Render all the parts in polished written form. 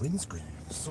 windscreen. So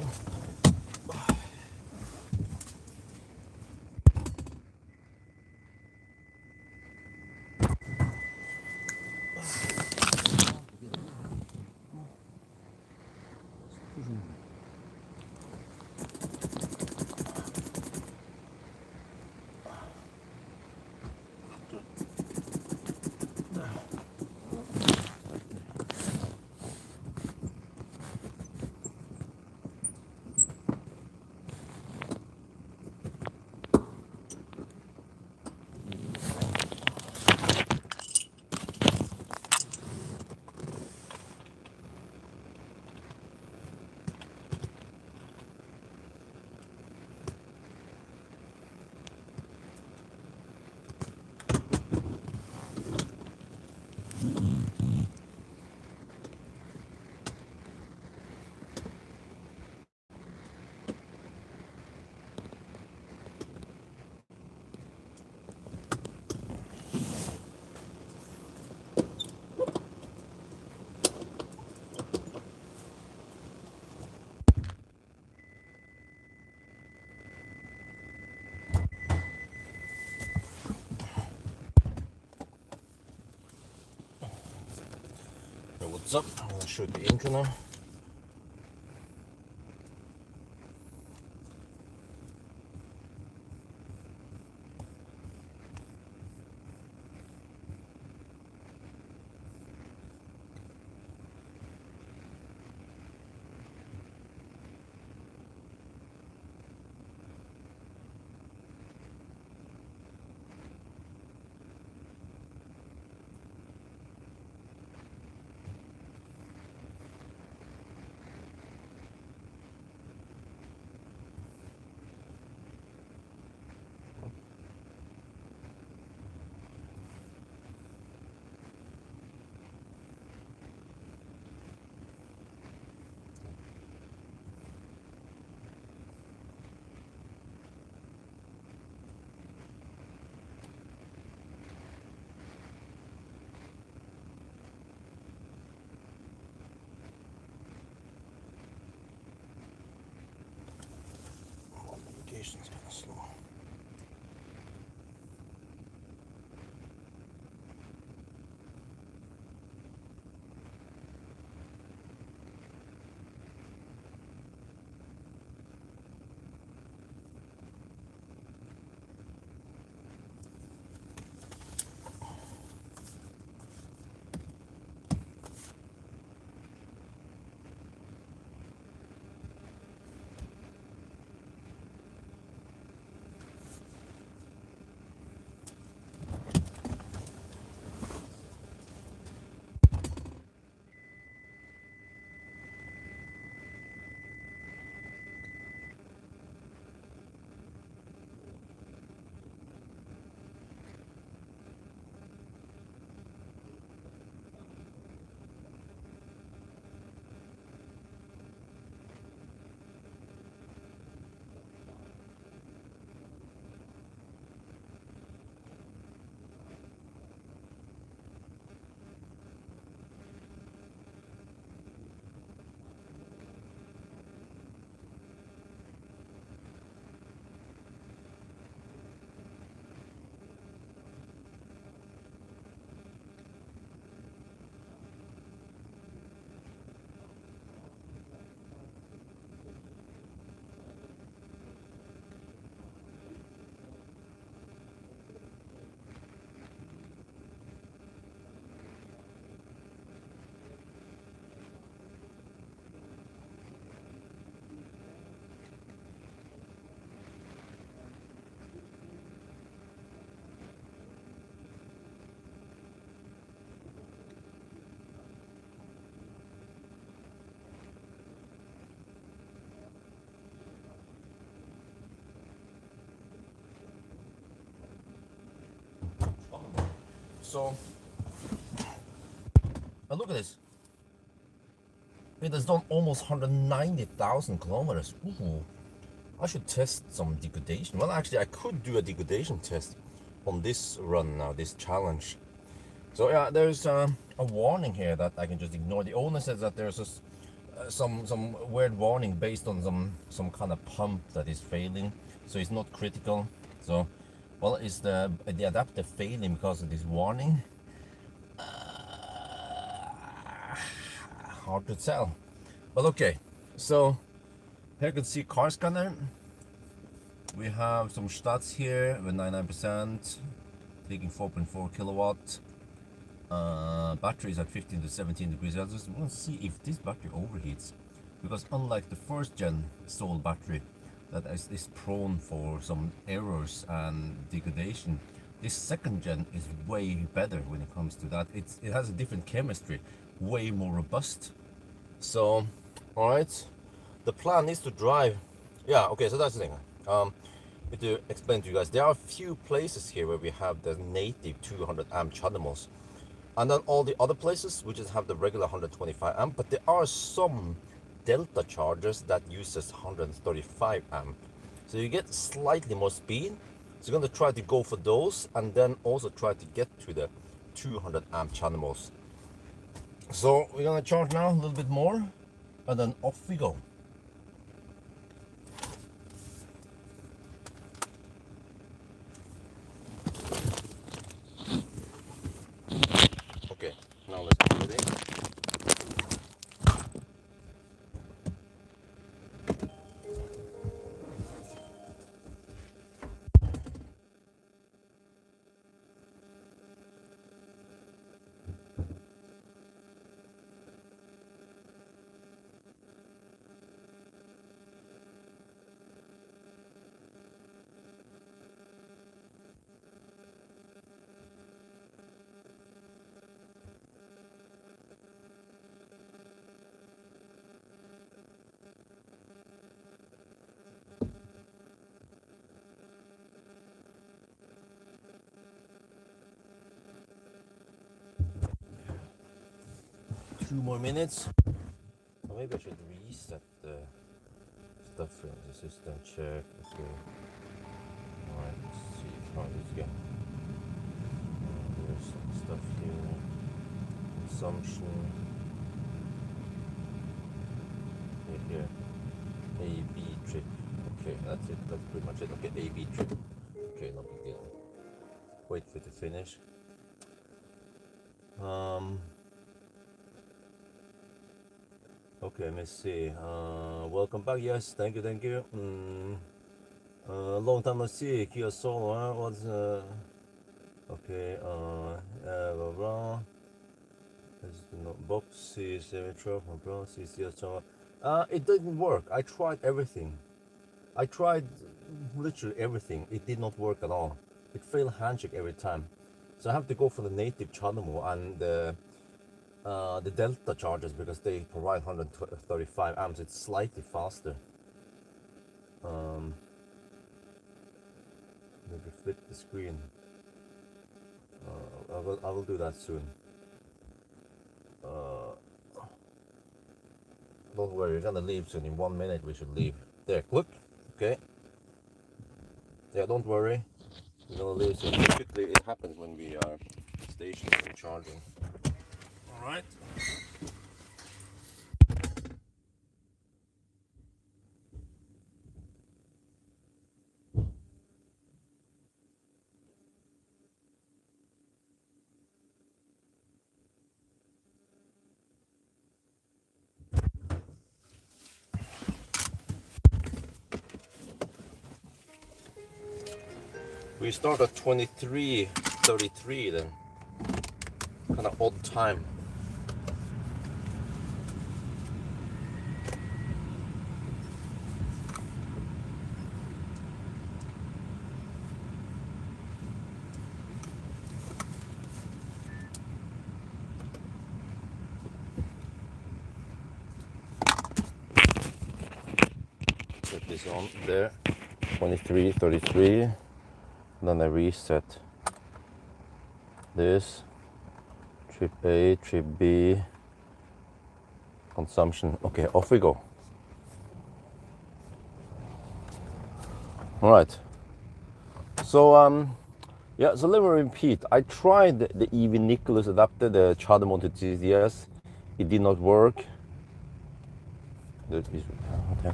what's up? I'm gonna show you the intro now. Communication's kind of slow. So, but look at this. It has done almost 190,000 kilometers. Ooh, I should test some degradation. Well, actually, I could do a degradation test on this run now, this challenge. So yeah, there's a warning here that I can just ignore. The owner says that there's some weird warning based on some kind of pump that is failing, so it's not critical. So, well, is the adapter failing because of this warning? Hard to tell, but okay. So here you can see car scanner. We have some stats here with 99%, taking 4.4 kilowatt. Battery is at 15 to 17 degrees Celsius. We'll see if this battery overheats, because unlike the first gen Sol battery that is prone for some errors and degradation, this second gen is way better when it comes to that. It has a different chemistry, way more robust. So, all right, the plan is to drive. Yeah, okay, so that's the thing. To explain to you guys, there are a few places here where we have the native 200 amp channels, and then all the other places we just have the regular 125 amp, but there are some delta chargers that uses 135 amp, so you get slightly more speed. So you're going to try to go for those, and then also try to get to the 200 amp channels. So we're going to charge now a little bit more, and then off we go. Okay, now let's get ready. Two more minutes. Or maybe I should reset the stuff in the system. Check. Okay. Alright, let's see how this goes. There's some stuff here. Consumption. Here. A-B trip. Okay, that's it. That's pretty much it. Okay, A-B trip. Okay, no big deal. Wait for it to finish. Okay, let's see. Welcome back. Yes, thank you, thank you. Long time no see. Kia Soul, huh? What's okay? Blah blah. There's the box. Is truck, bro. It didn't work. I tried everything. I tried literally everything. It did not work at all. It failed handshake every time. So I have to go for the native channel and the delta chargers, because they provide 135 amps. It's slightly faster. Maybe flip the screen. I will do that soon. Don't worry, we're gonna leave soon. In 1 minute we should leave. There, look. Okay. Yeah, don't worry. We're gonna leave soon. Typically it happens when we are stationary charging. Alright. We start at 23:33 then. Kind of odd time. Put this on there. 23:33. Then I reset this. Trip A, trip B, consumption. Okay, off we go. All right. So yeah, so let me repeat. I tried the EV Nicholas adapter, the charger mounted TCS. It did not work. Okay.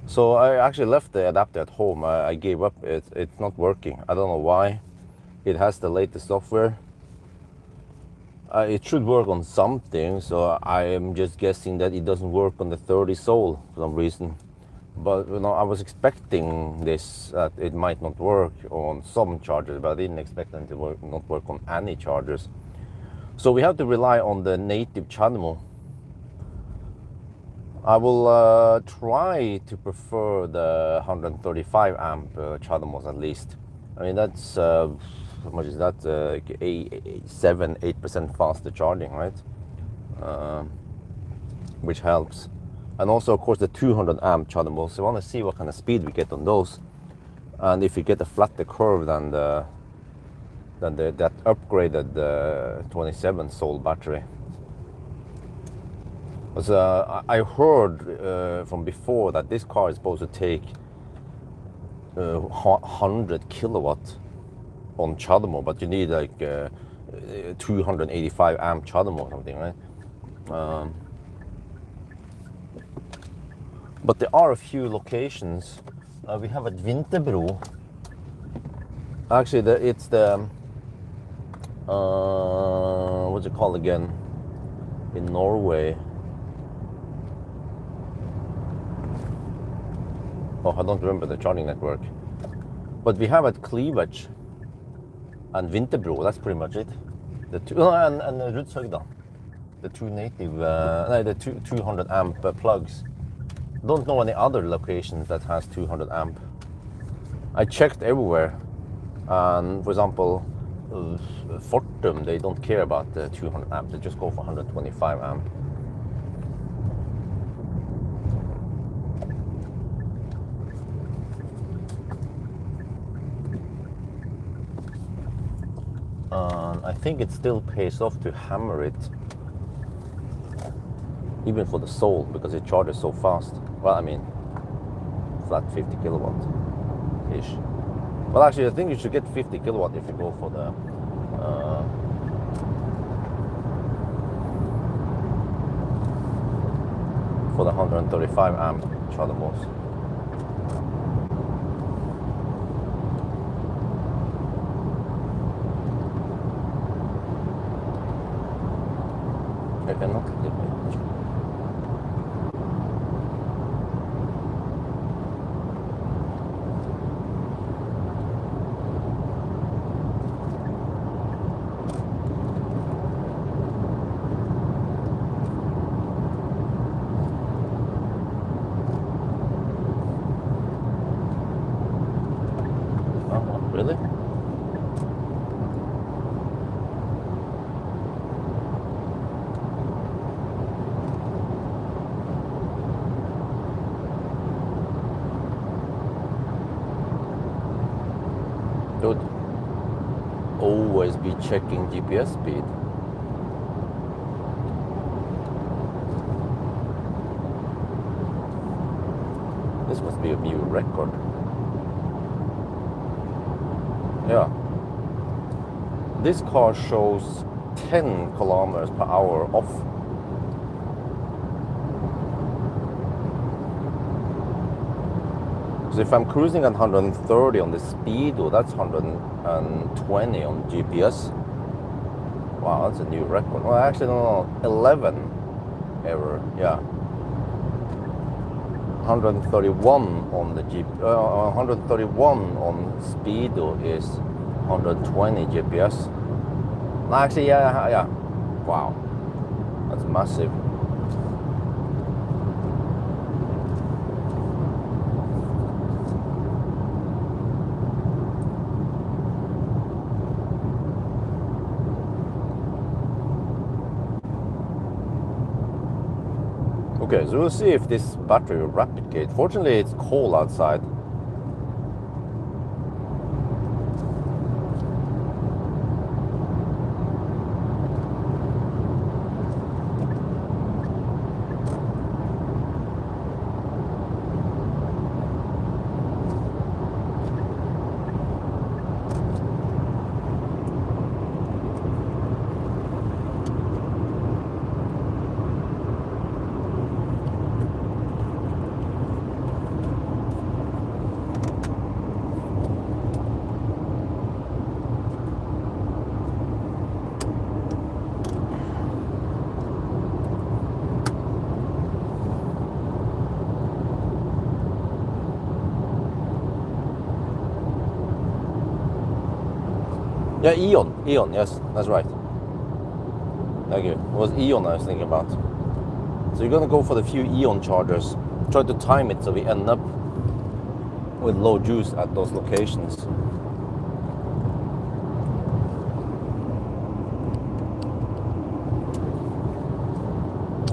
So I actually left the adapter at home. I gave up. It's not working. I don't know why. It has the latest software. It should work on something, so I am just guessing that it doesn't work on the 30 Soul for some reason. But I was expecting this, that it might not work on some chargers, but I didn't expect them to not work on any chargers. So we have to rely on the native CHAdeMO. I will try to prefer the 135 amp CHAdeMOs at least. I mean, that's how much is that? 7-8% faster charging, right? Which helps. And also, of course, the 200 amp CHAdeMOs. So I want to see what kind of speed we get on those, and if we get a flatter curve than that upgraded 27 Soul battery. Because I heard from before that this car is supposed to take 100 kilowatt on CHAdeMO, but you need like 285 amp CHAdeMO or something, right? But there are a few locations. We have at Vinterbro. Actually, it's the what's it called again? In Norway. Oh, I don't remember the charging network. But we have at Cleavage and Vinterbro. That's pretty much it. The two and Rudshøgda. The two native, the 200 amp plugs. Don't know any other locations that has 200 amp. I checked everywhere, and for example, Fortum, they don't care about the 200 amp. They just go for 125 amp. I think it still pays off to hammer it, even for the Soul, because it charges so fast. Well, I mean, flat 50 kilowatt-ish. Well, actually, I think you should get 50 kilowatt if you go for the for the 135 amp CHAdeMOs. I cannot leave it. Oh, really? Dude, always be checking GPS speed. This must be a new record. Yeah. This car shows 10 kilometers per hour off. So if I'm cruising at 130 on the Speedo, that's 120 on GPS. Wow, that's a new record. Well, actually, no, 11 error, yeah. 131 on the 131 on Speedo is 120 GPS. No, actually, yeah. Wow, that's massive. Okay, so we'll see if this battery will replicate. Fortunately, it's cold outside. Yeah, Eon, yes, that's right. Thank you. It was Eon I was thinking about. So you're gonna go for the few Eon chargers. Try to time it so we end up with low juice at those locations.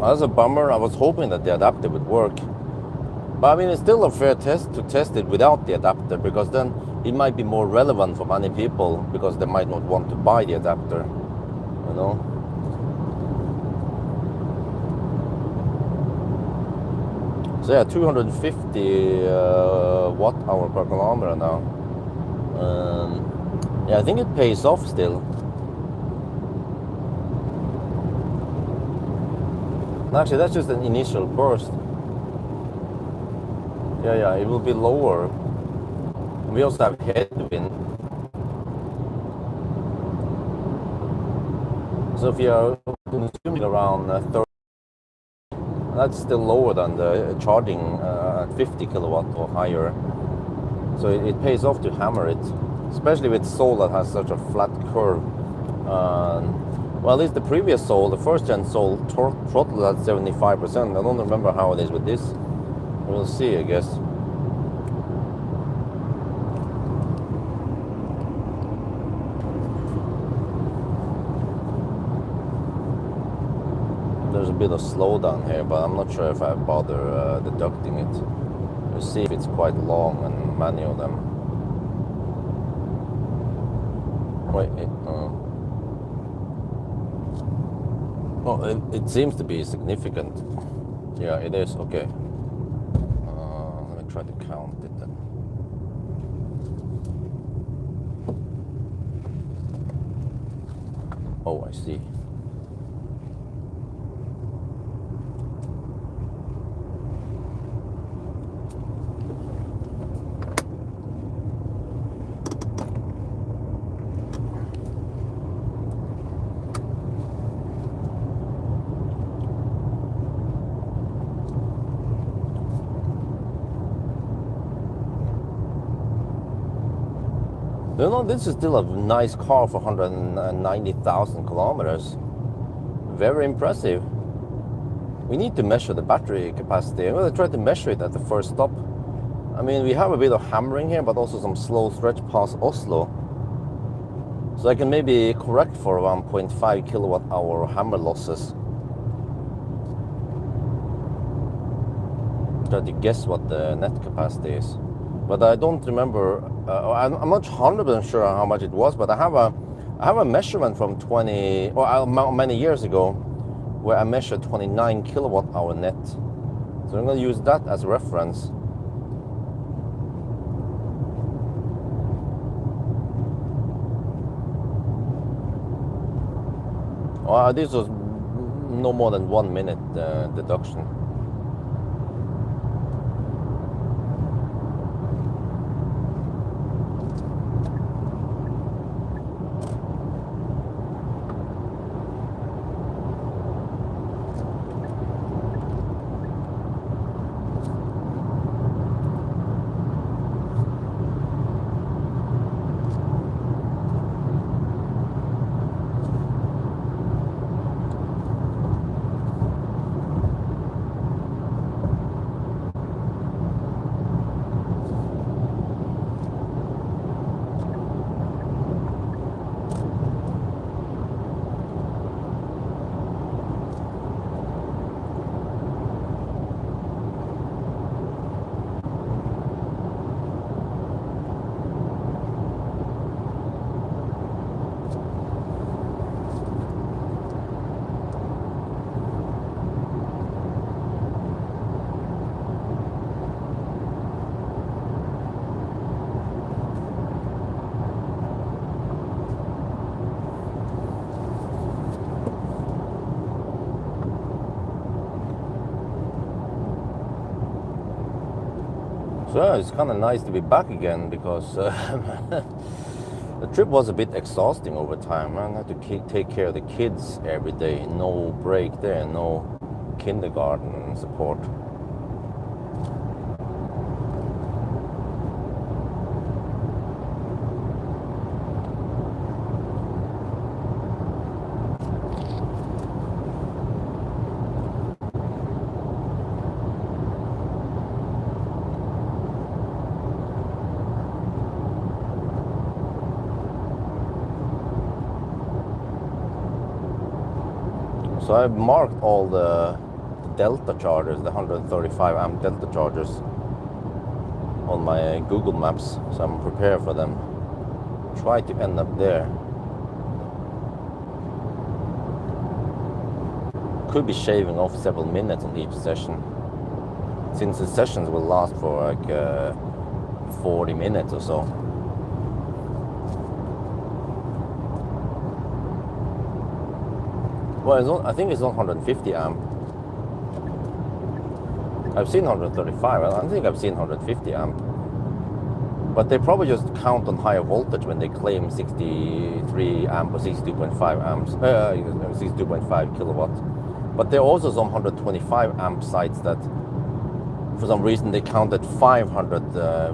That's a bummer. I was hoping that the adapter would work. But I mean, it's still a fair test to test it without the adapter, because then it might be more relevant for many people because they might not want to buy the adapter, you know? So yeah, 250 watt hour per kilometer now. Yeah, I think it pays off still. Actually, that's just an initial burst. Yeah, it will be lower. We also have headwind. So if you are consuming around 30, that's still lower than the charging at 50 kilowatt or higher. So it pays off to hammer it, especially with Soul that has such a flat curve. Well, at least the previous Soul, the first gen Soul, throttled at 75%. I don't remember how it is with this. We'll see, I guess. There's a bit of slowdown here, but I'm not sure if I bother deducting it. We'll see if it's quite long and many of them. Wait, oh, it seems to be significant. Yeah, it is. Okay. Let me try to count it then. Oh, I see. You know, this is still a nice car for 190,000 kilometers. Very impressive. We need to measure the battery capacity. I'm going to try to measure it at the first stop. I mean, we have a bit of hammering here, but also some slow stretch past Oslo. So I can maybe correct for around 0.5 kilowatt hour hammer losses. Try to guess what the net capacity is. But I don't remember, I'm not 100% sure how much it was, but I have a measurement from many years ago where I measured 29 kilowatt hour net. So I'm going to use that as a reference. This was no more than 1 minute deduction. So yeah, it's kind of nice to be back again because the trip was a bit exhausting over time. I had to take care of the kids every day. No break there, no kindergarten support. So I've marked all the Delta chargers, the 135 amp Delta chargers on my Google Maps, so I'm prepared for them. Try to end up there. Could be shaving off several minutes on each session, since the sessions will last for like 40 minutes or so. Well, I think it's not 150 amp. I've seen 135, I don't think I've seen 150 amp. But they probably just count on higher voltage when they claim 63 amp or 62.5 amps, 62.5 kilowatts. But there are also some 125 amp sites that, for some reason, they counted 500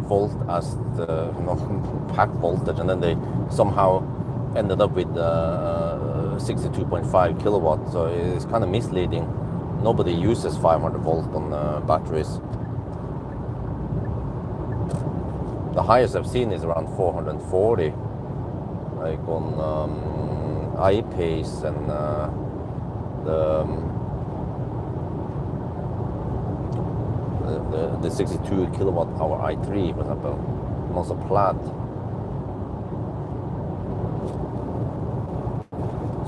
volt as the pack voltage, and then they somehow ended up with 62.5 kilowatts. So it's kind of misleading. Nobody uses 500 volt on batteries. The highest I've seen is around 440, like on iPace and the 62 kilowatt hour i3, for example, and also Plaid.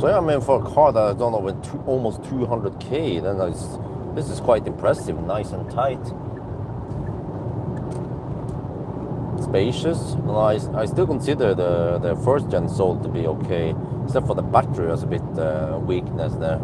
So yeah, I mean, for a car that has done over almost 200k, then this is quite impressive, nice and tight. Spacious, and I still consider the first gen Soul to be okay, except for the battery has a bit weakness there.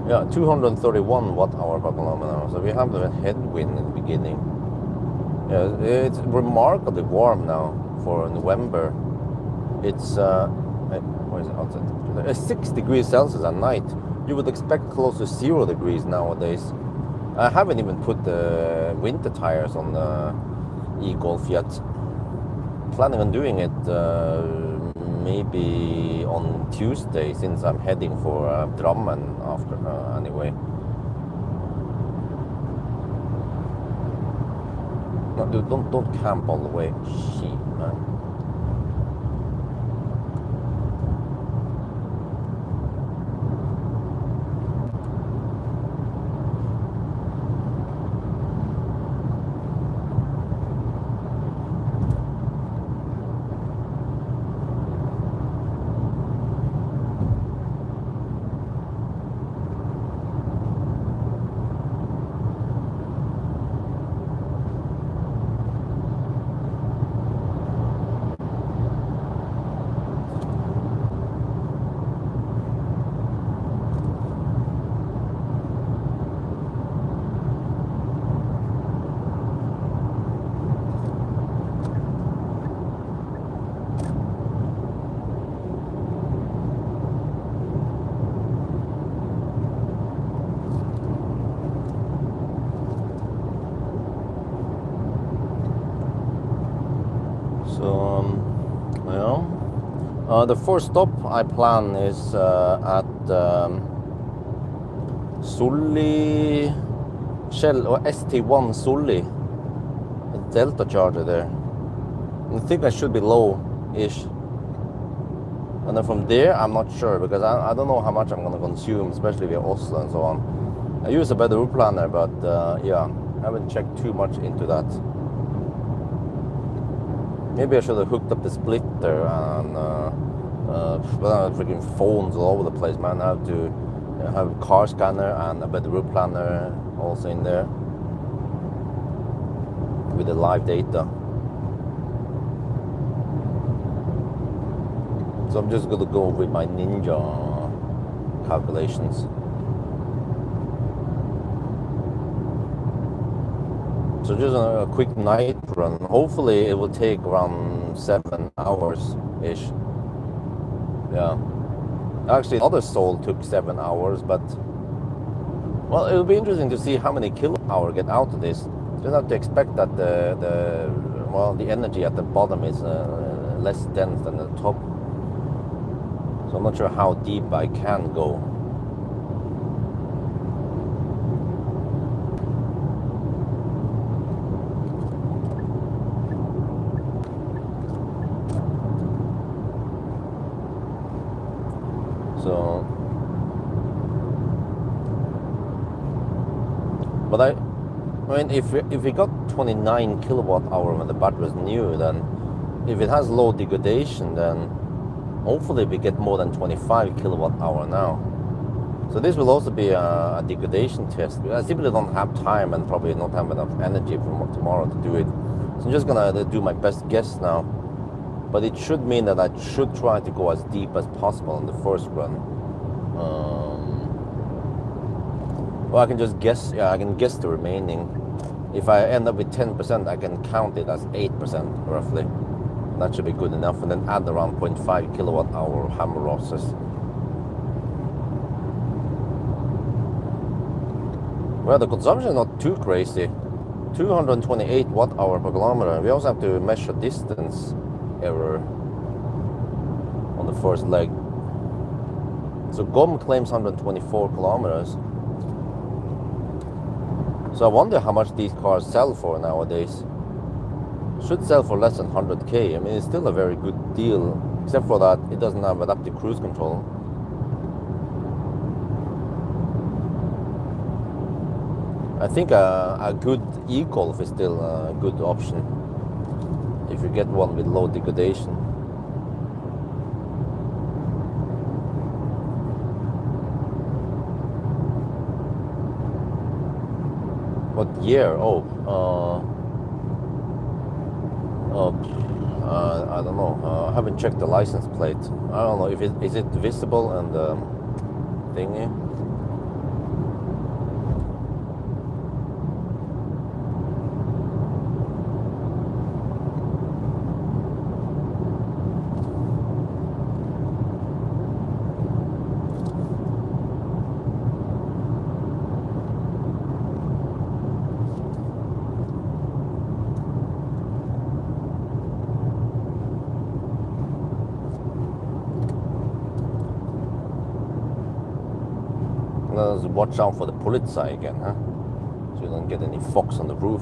Yeah, 231 watt hour per kilometer. So we have the headwind in the beginning. Yeah, it's remarkably warm now for November. It's what is it outside? 6 degrees Celsius at night. You would expect close to 0 degrees nowadays. I haven't even put the winter tires on the e-Golf yet. Planning on doing it maybe on Tuesday, since I'm heading for Drammen after anyway. No, dude, don't camp all the way. Shit, man. The first stop I plan is at Solli Shell or ST1 Solli, a Delta charger there. I think I should be low-ish. And then from there, I'm not sure, because I don't know how much I'm going to consume, especially via Oslo and so on. I use a better route planner, but yeah, I haven't checked too much into that. Maybe I should have hooked up the splitter and well, freaking phones all over the place, man. I have to have a car scanner and a better route planner also in there with the live data. So I'm just gonna go with my Ninja calculations. So just a quick night run. Hopefully it will take around 7 hours-ish. Yeah. Actually, the other Soul took 7 hours, but well, it'll be interesting to see how many kWh get out of this. You just have to expect that the energy at the bottom is less dense than the top. So I'm not sure how deep I can go. So, but I mean, if we got 29 kilowatt hour when the battery is new, then if it has low degradation, then hopefully we get more than 25 kilowatt hour now. So this will also be a degradation test. I simply don't have time and probably not have enough energy for tomorrow to do it. So I'm just gonna do my best guess now. But it should mean that I should try to go as deep as possible in the first run. Well, I can just guess. Yeah, I can guess the remaining. If I end up with 10%, I can count it as 8% roughly. That should be good enough, and then add around 0.5 kilowatt hour hammer losses. Well, the consumption is not too crazy. 228 watt hour per kilometer. We also have to measure distance error on the first leg. So GOM claims 124 kilometers. So I wonder how much these cars sell for nowadays. Should sell for less than 100k. I mean, it's still a very good deal, except for that it doesn't have adaptive cruise control. I think a good e-Golf is still a good option if you get one with low degradation. What year? I don't know. I haven't checked the license plate. I don't know if is it visible and thingy. Watch out for the Polizei again, huh? So you don't get any fox on the roof.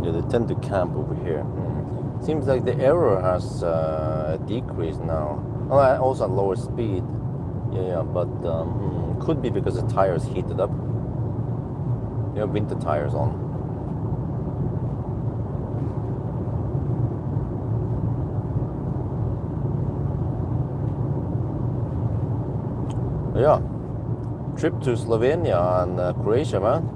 Yeah, they tend to camp over here. Seems like the error has decreased now. Oh, also at lower speed. Yeah, but could be because the tires heated up. You have winter tires on. Yeah, trip to Slovenia and Croatia, man.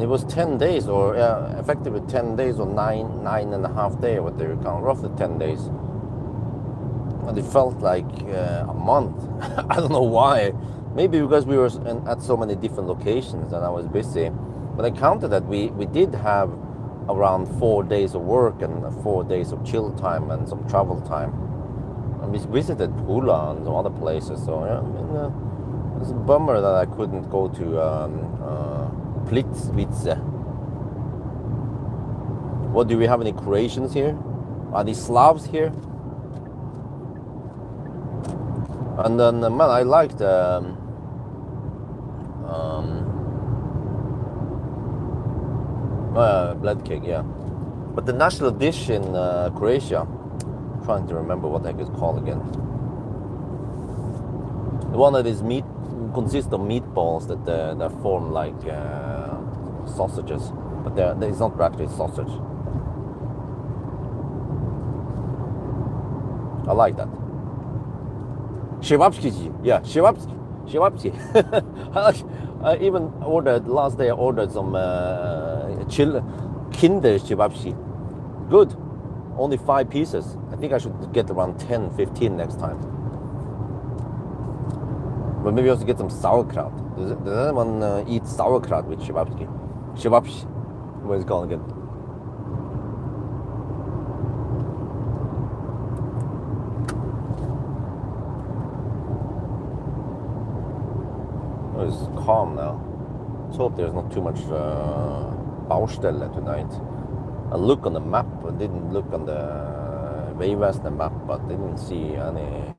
It was 10 days, or effectively 10 days, or nine and a half days, what they count, roughly 10 days. And it felt like a month. I don't know why. Maybe because we were at so many different locations and I was busy. But I counted that we did have around 4 days of work and 4 days of chill time and some travel time. And we visited Pula and some other places. So yeah, I mean, it's a bummer that I couldn't go to Plitvice. What, do we have any Croatians here? Are these Slavs here? And then, man, I liked blood cake, yeah. But the national dish in Croatia, I'm trying to remember what the heck it's called again. The one that is consists of meatballs that form like sausages, but it's not actually sausage. I like that. Shevapsky, yeah, Shevapsky. I even ordered, last day I ordered some Kinder Shevapsky. Good, only 5 pieces. I think I should get around 10, 15 next time. But maybe also get some sauerkraut. Does anyone eat sauerkraut with Shevapsky? Shevapsky, what is it called again? It's calm now. Let's hope there's not too much Baustelle tonight. I look on the map, I didn't look on the Vejvesenet map, but didn't see any.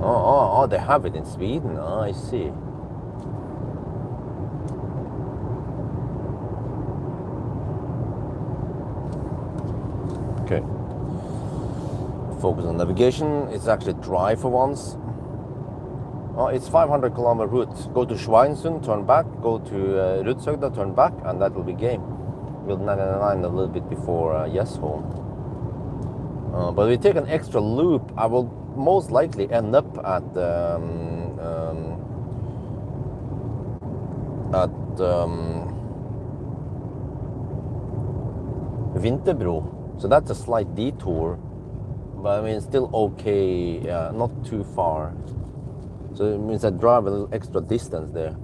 Oh, they have it in Sweden. Oh, I see. Okay. Focus on navigation. It's actually dry for once. Oh, it's 500 kilometer route. Go to Schweinsund, turn back. Go to Rudshögda, turn back, and that will be game. We'll 99 a little bit before Jesholm. But we take an extra loop. I will most likely end up at Vinterbro. So that's a slight detour, but I mean still okay. Yeah, not too far. So it means I drive a little extra distance there.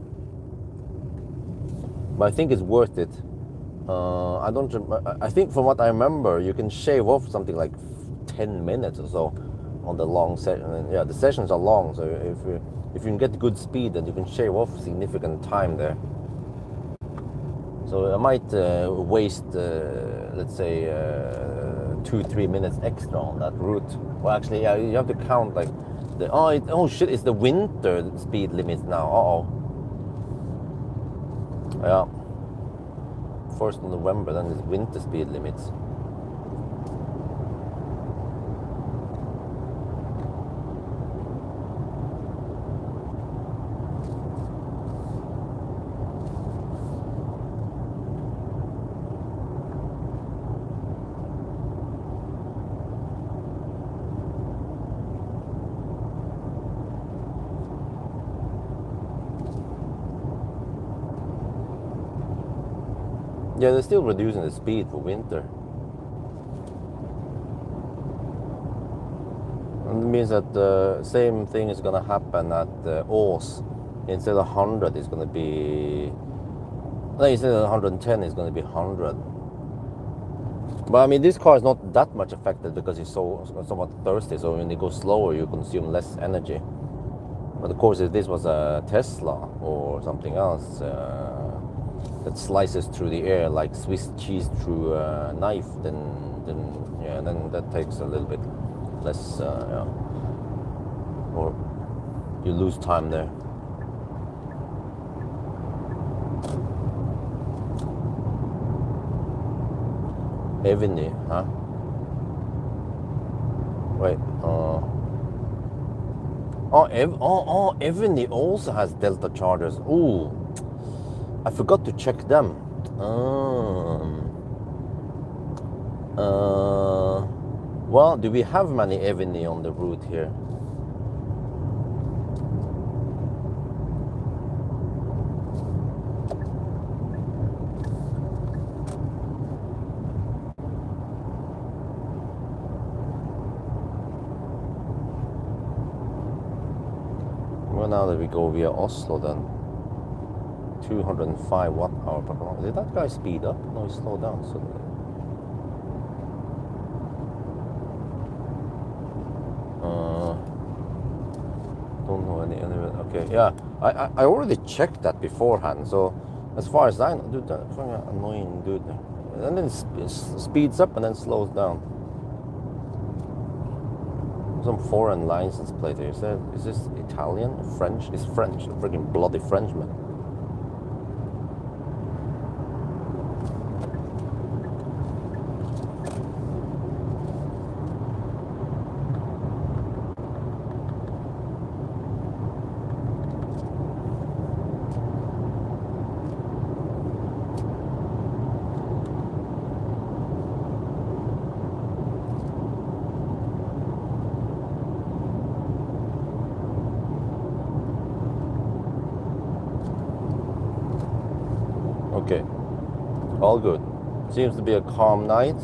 But I think it's worth it. I think from what I remember, you can shave off something like 10 minutes or so on the long session. Yeah, the sessions are long, so if you can get good speed, then you can shave off significant time there. So I might waste, let's say, 2-3 minutes extra on that route. Well, actually, yeah, you have to count like the oh shit, it's the winter speed limits now. Yeah. 1st of November, then it's winter speed limits. Yeah, they're still reducing the speed for winter. And it means that the same thing is going to happen at Ås. Instead of 100, it's going to be... instead of 110, it's going to be 100. But I mean, this car is not that much affected because it's somewhat thirsty. So when you go slower, you consume less energy. But of course, if this was a Tesla or something else... that slices through the air like Swiss cheese through a knife, then that takes a little bit less, or you lose time there. Evony, huh? Wait, Evony also has Delta chargers. Ooh. I forgot to check them. Well, do we have many Evony on the route here? Well, now that we go via Oslo then. 205 watt-hour per kilometer. Did that guy speed up? No, he slowed down suddenly. Don't know any. Okay, yeah. I already checked that beforehand. So as far as I know, dude, that's annoying dude. And then it speeds up and then slows down. Some foreign license plate here. Is this Italian? French? It's French. A freaking bloody Frenchman. Okay, all good. Seems to be a calm night.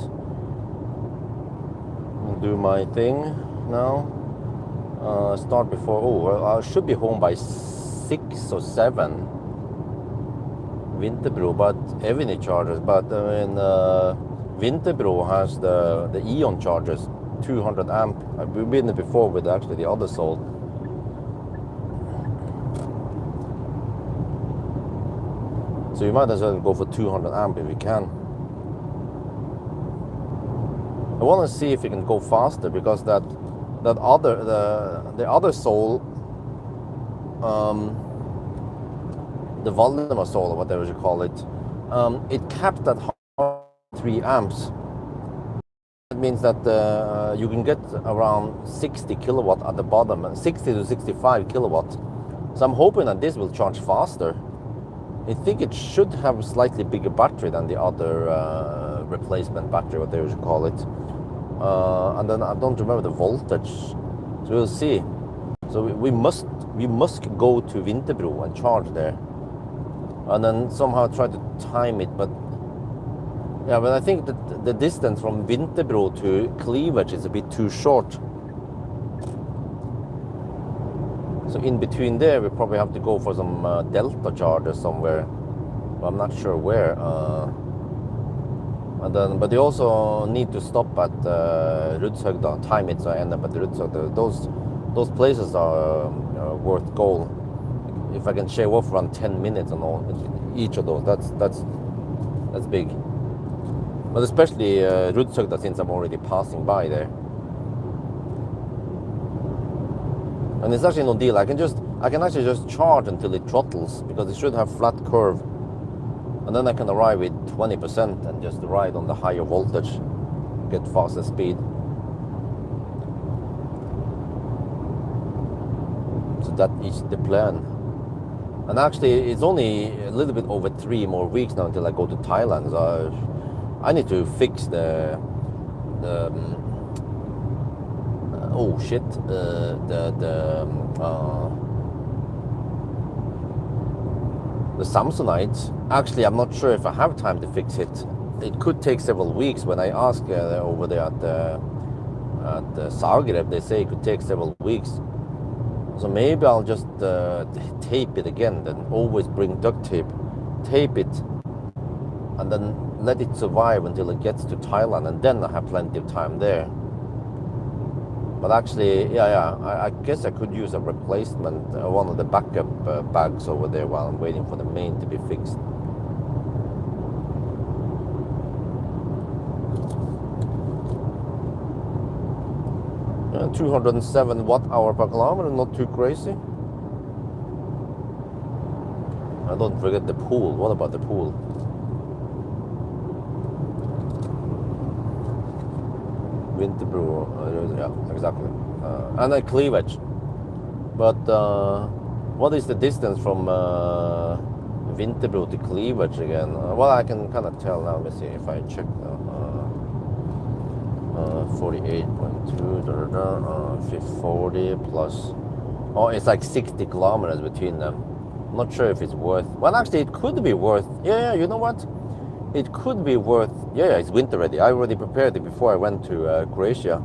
I'll do my thing now. Start before. Well, I should be home by 6 or 7. Vinterbro, but Evony chargers. But I mean, Vinterbro has the Eon chargers, 200 amp. We've been there before with actually the other sold. So you might as well go for 200 amp if you can. I want to see if you can go faster, because the other Soul, the Valdemar Soul, or whatever you call it, it capped at 3 amps. That means that you can get around 60 kilowatt at the bottom, 60 to 65 kilowatt. So I'm hoping that this will charge faster. I think it should have a slightly bigger battery than the other replacement battery, whatever you call it. And then I don't remember the voltage, so we'll see. So we must go to Vinterbro and charge there, and then somehow try to time it. But yeah, but I think that the distance from Vinterbro to Cleavage is a bit too short. So in between there, we probably have to go for some Delta charger somewhere, but I'm not sure where. And then, but you also need to stop at Rudshøgda, time it so I end up at Rudshøgda. Those places are worth gold. If I can shave off around 10 minutes on all each of those, that's big. But especially Rudshøgda, since I'm already passing by there. And it's actually no deal. I can actually just charge until it throttles, because it should have flat curve. And then I can arrive with 20% and just ride on the higher voltage, get faster speed. So that is the plan. And actually, it's only a little bit over 3 more weeks now until I go to Thailand. So I need to fix the oh shit, the Samsonite. Actually, I'm not sure if I have time to fix it. It could take several weeks. When I ask over there at Zagreb, they say it could take several weeks. So maybe I'll just tape it again, then always bring duct tape, tape it, and then let it survive until it gets to Thailand, and then I have plenty of time there. But actually, yeah, I guess I could use a replacement, one of the backup bags over there while I'm waiting for the main to be fixed. Yeah, 207 watt-hour per kilometer, not too crazy. I don't forget the pool. What about the pool? Vinterbro, yeah, exactly. And then Cleavage. But what is the distance from Vinterbro to Cleavage again? Well, I can kind of tell now. Let me see if I check now. 48.2, 40 plus. Oh, it's like 60 kilometers between them. I'm not sure if it's worth. Well, actually, it could be worth. Yeah, you know what? It could be worth. Yeah, it's winter ready. I already prepared it before I went to Croatia.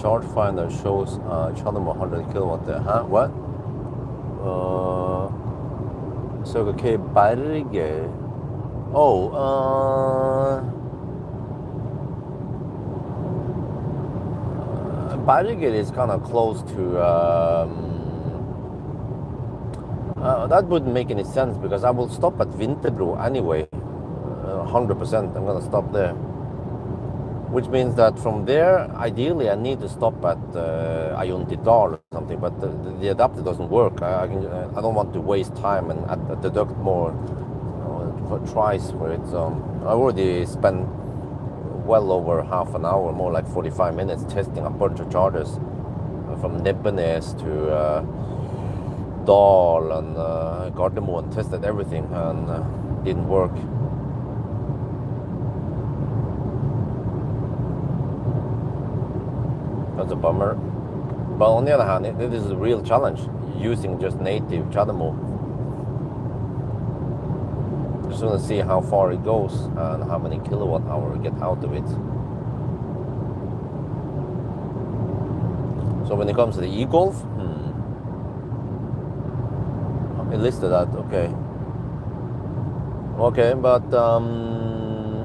Charge finder shows charge 100 kilowatt there. Huh? What? Circle K Berge. Oh, Berge is kind of close to. That wouldn't make any sense, because I will stop at Vinterbro anyway. 100%. I'm gonna stop there. Which means that from there, ideally, I need to stop at Ayuntidal or something, but the adapter doesn't work. I don't want to waste time and deduct more tries for it. So I already spent well over half an hour, more like 45 minutes, testing a bunch of chargers from Nebbenes to Dal and Gardermoen, tested everything, and didn't work. That's a bummer. But on the other hand, this is a real challenge using just native CHAdeMO. Just want to see how far it goes and how many kWh we get out of it. So when it comes to the e-Golf, it listed that, okay, but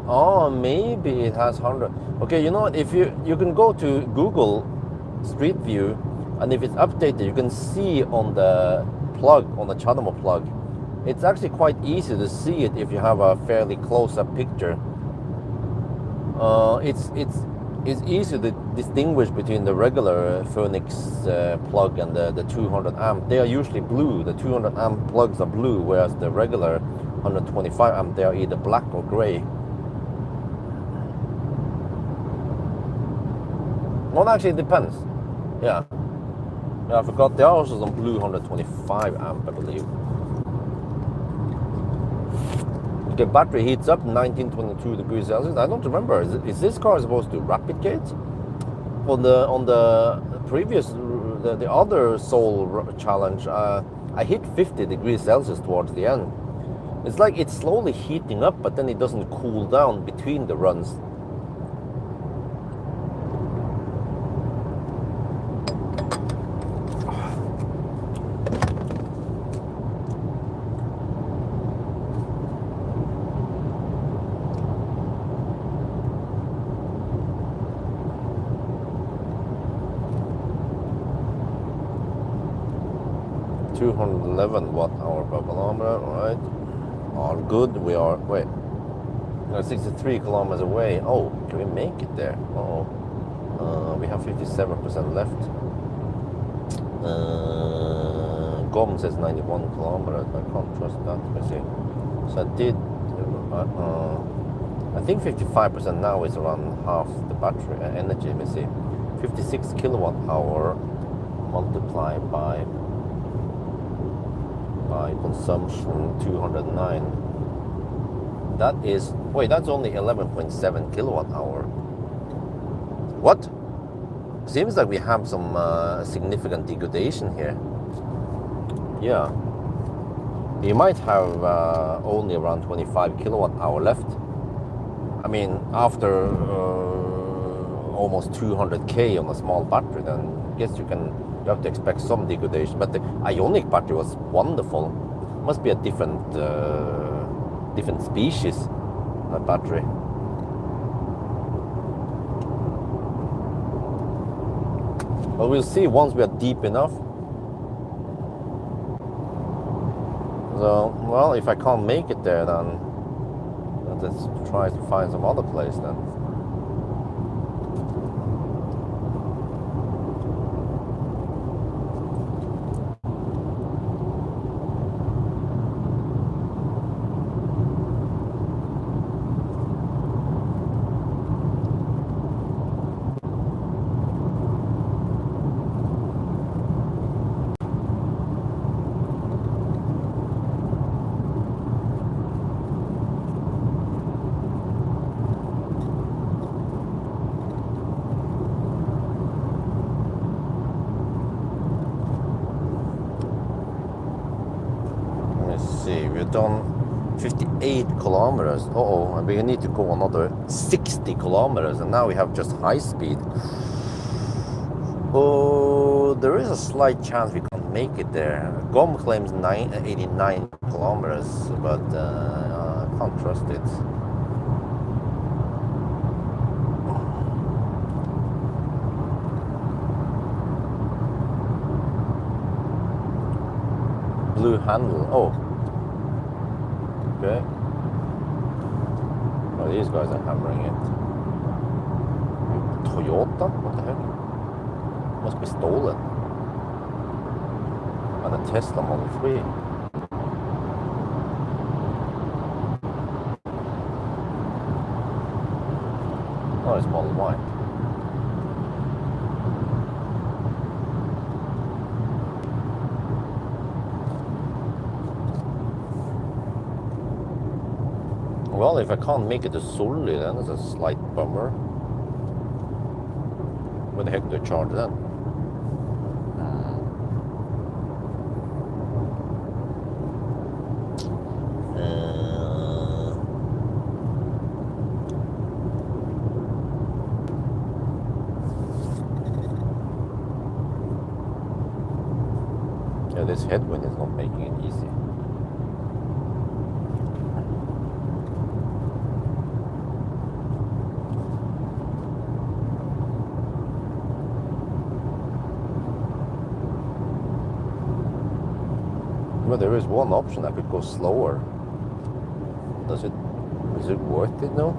oh, maybe it has 100. Okay, you know what? If you can go to Google Street View, and if it's updated, you can see on the plug, on the CHAdeMO plug. It's actually quite easy to see it if you have a fairly close-up picture. It's easy to distinguish between the regular Phoenix plug and the 200 amp. They are usually blue. The 200 amp plugs are blue, whereas the regular 125 amp, they are either black or gray. Well, actually, it depends. Yeah, I forgot. There are also some blue 125 amp, I believe. The battery heats up 1922 degrees Celsius. I don't remember. Is this car supposed to rapid gate? On the previous, the other Seoul challenge, I hit 50 degrees Celsius towards the end. It's like it's slowly heating up, but then it doesn't cool down between the runs. Watt-hour per kilometer, right? All good. We are, wait, we're 63 kilometers away. Oh, can we make it there? We have 57% left. GOM says 91 kilometers. I can't trust that. Let me see. So I did, I think 55% now is around half the battery energy. Let me see. 56 kilowatt-hour multiplied by consumption 209. That is, wait, that's only 11.7 kilowatt-hour. What? Seems like we have some significant degradation here. Yeah. You might have only around 25 kilowatt-hour left. I mean, after almost 200k on a small battery, then I guess you have to expect some degradation. But the Ionic battery was wonderful. Must be a different species, that battery. But we'll see once we are deep enough. So, well, if I can't make it there, then let's try to find some other place then. We've done 58 kilometers. And we need to go another 60 kilometers, and now we have just high speed. Oh, there is a slight chance we can't make it there. GOM claims 89 kilometers, but I can't trust it. Blue handle. Oh. Okay. Oh, these guys are hammering it. Toyota? What the heck? Must be stolen. And a Tesla Model 3. Oh, it's Model Y. Well, if I can't make it to Solli, then it's a slight bummer. Where the heck do I charge then? Yeah, this headwind is not making it easy. Well, there is one option. I could go slower. Is it worth it now?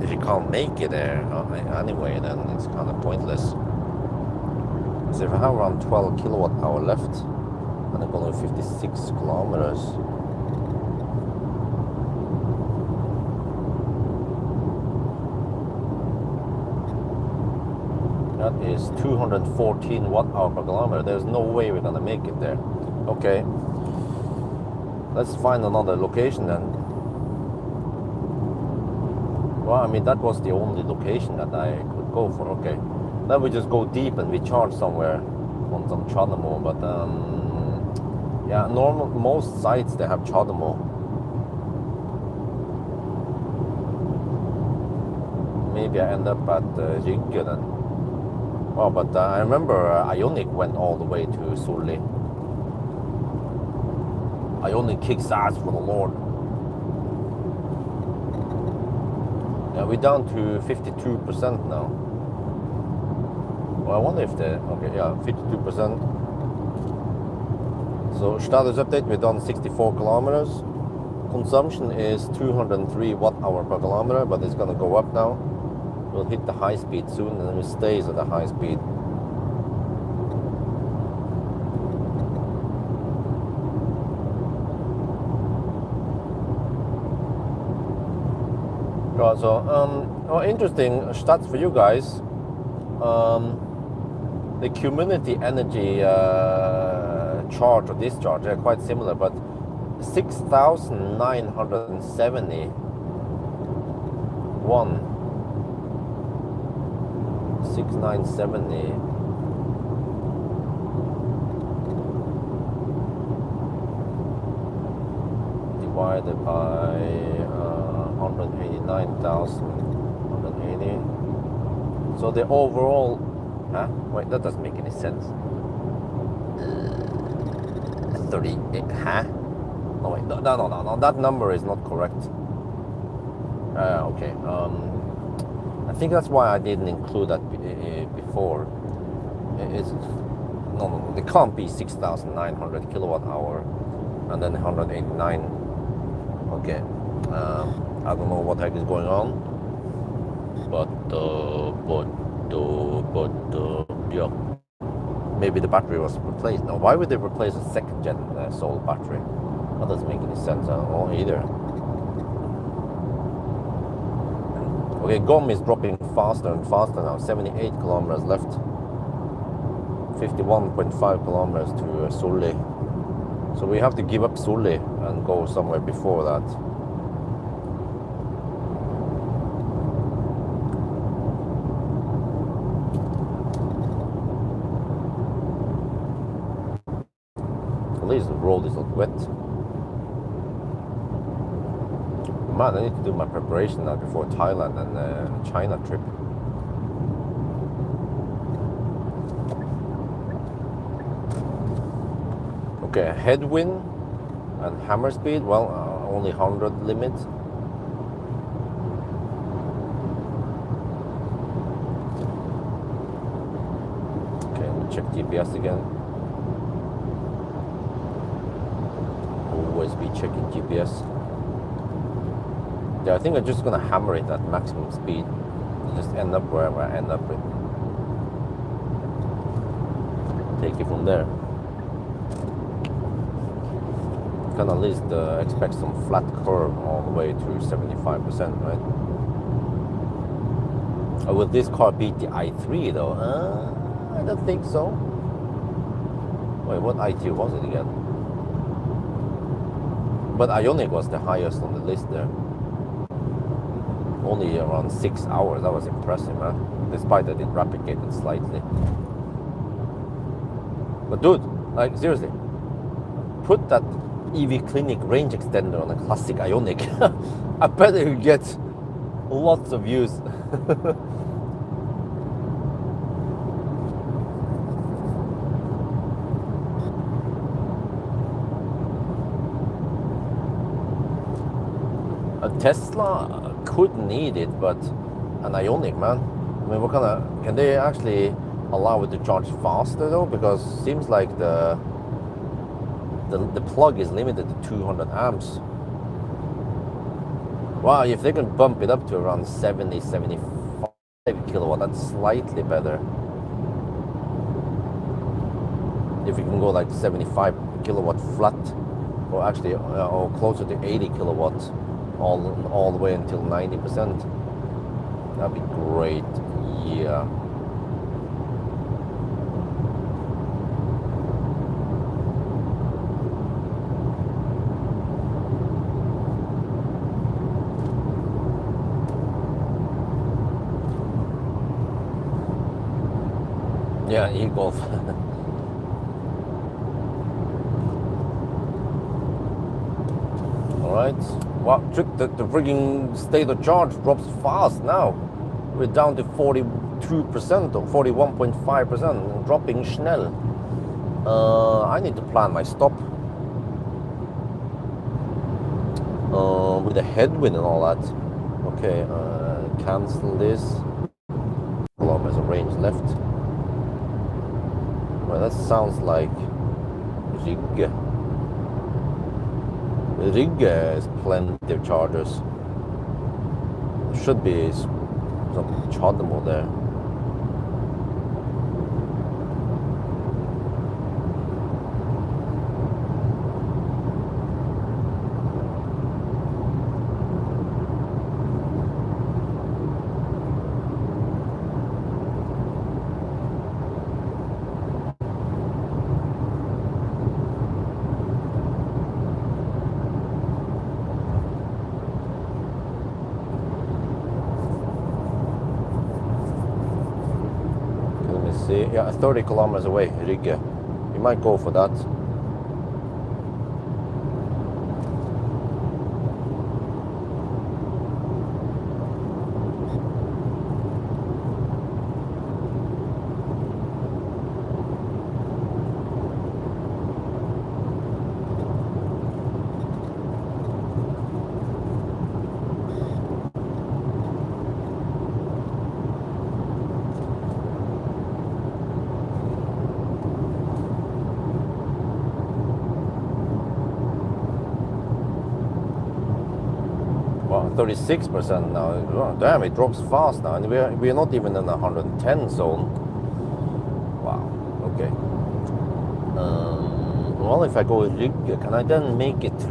If you can't make it there anyway, then it's kind of pointless. So if I have around 12 kilowatt hour left, and I'm going 56 kilometers. That is 214 watt hour per kilometer. There's no way we're gonna make it there. Okay, let's find another location then. Well, I mean, that was the only location that I could go for. Okay, then we just go deep and we charge somewhere on some CHAdeMO. But yeah, most sites they have CHAdeMO. Maybe I end up at Rygge then. Oh, but I remember Ionic went all the way to Solli. Ionic kicks ass for the Lord. Yeah, we're down to 52% now. Well, I wonder if okay, yeah, 52%. So status update, we've done 64 kilometers. Consumption is 203 watt hour per kilometer, but it's gonna go up now. We'll hit the high speed soon, and then it stays at the high speed. So, interesting stats for you guys. The community energy charge or discharge are quite similar, but 6,971. 6,970 divided by 189,000, 180. So the overall, wait, that doesn't make any sense. 38, No, wait, no, that number is not correct. Okay. I think that's why I didn't include that before. No, it can't be 6,900 kilowatt hour and then 189. Okay, I don't know what the heck is going on, but yeah, maybe the battery was replaced. Now, why would they replace a second gen solar battery? That doesn't make any sense at all either. Okay, GOM is dropping faster and faster now. 78 kilometers left. 51.5 kilometers to Solli. So we have to give up Solli and go somewhere before that. At least the road is not wet. Man, I need to do my preparation now before Thailand and China trip. Okay, headwind and hammer speed, well, only 100 limit. Okay, we'll check GPS again. Always be checking GPS. Yeah, I think I'm just gonna hammer it at maximum speed and just end up wherever I end up with. Take it from there. Can at least expect some flat curve all the way to 75%, right? Will this car beat the i3 though? I don't think so. Wait, what i2 was it again? But Ionic was the highest on the list there. Only around 6 hours. That was impressive, man. Despite that it replicated slightly. But dude, like seriously, put that EV Clinic range extender on a classic Ioniq. I bet it will get lots of views. A Tesla could need it, but an Ioniq, man. I mean, what kind of, can they actually allow it to charge faster though? Because it seems like the plug is limited to 200 amps. Wow, if they can bump it up to around 70, 75 kilowatt, that's slightly better. If you can go like 75 kilowatt flat, or actually or closer to 80 kilowatts, all the way until 90%, that'd be great. Yeah. Yeah, e-Golf. Alright. Wow, the freaking state of charge drops fast now. We're down to 42% or 41.5%, dropping schnell. I need to plan my stop. With the headwind and all that. Okay, cancel this. Kilometers of range left. Well, that sounds like Riga. Riga has plenty of chargers. There should be some Chademo there. Yeah, 30 kilometers away, Riga. You might go for that. Well, 36% now. Oh, damn, it drops fast now, and we're not even in the 110 zone. Wow. Okay. Well, if I go Rygge, can I then make it to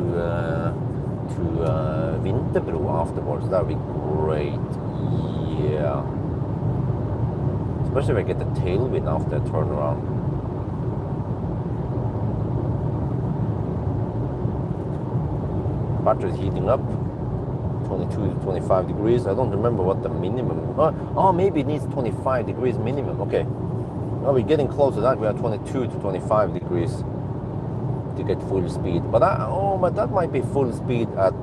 Vinterbro afterwards? That would be great. Yeah. Especially if I get the tailwind after a turnaround. Battery's heating up. 22 to 25 degrees. I don't remember what the minimum. Oh, maybe it needs 25 degrees minimum. Okay. Well, we're getting close to that. We are 22 to 25 degrees to get full speed. But that might be full speed at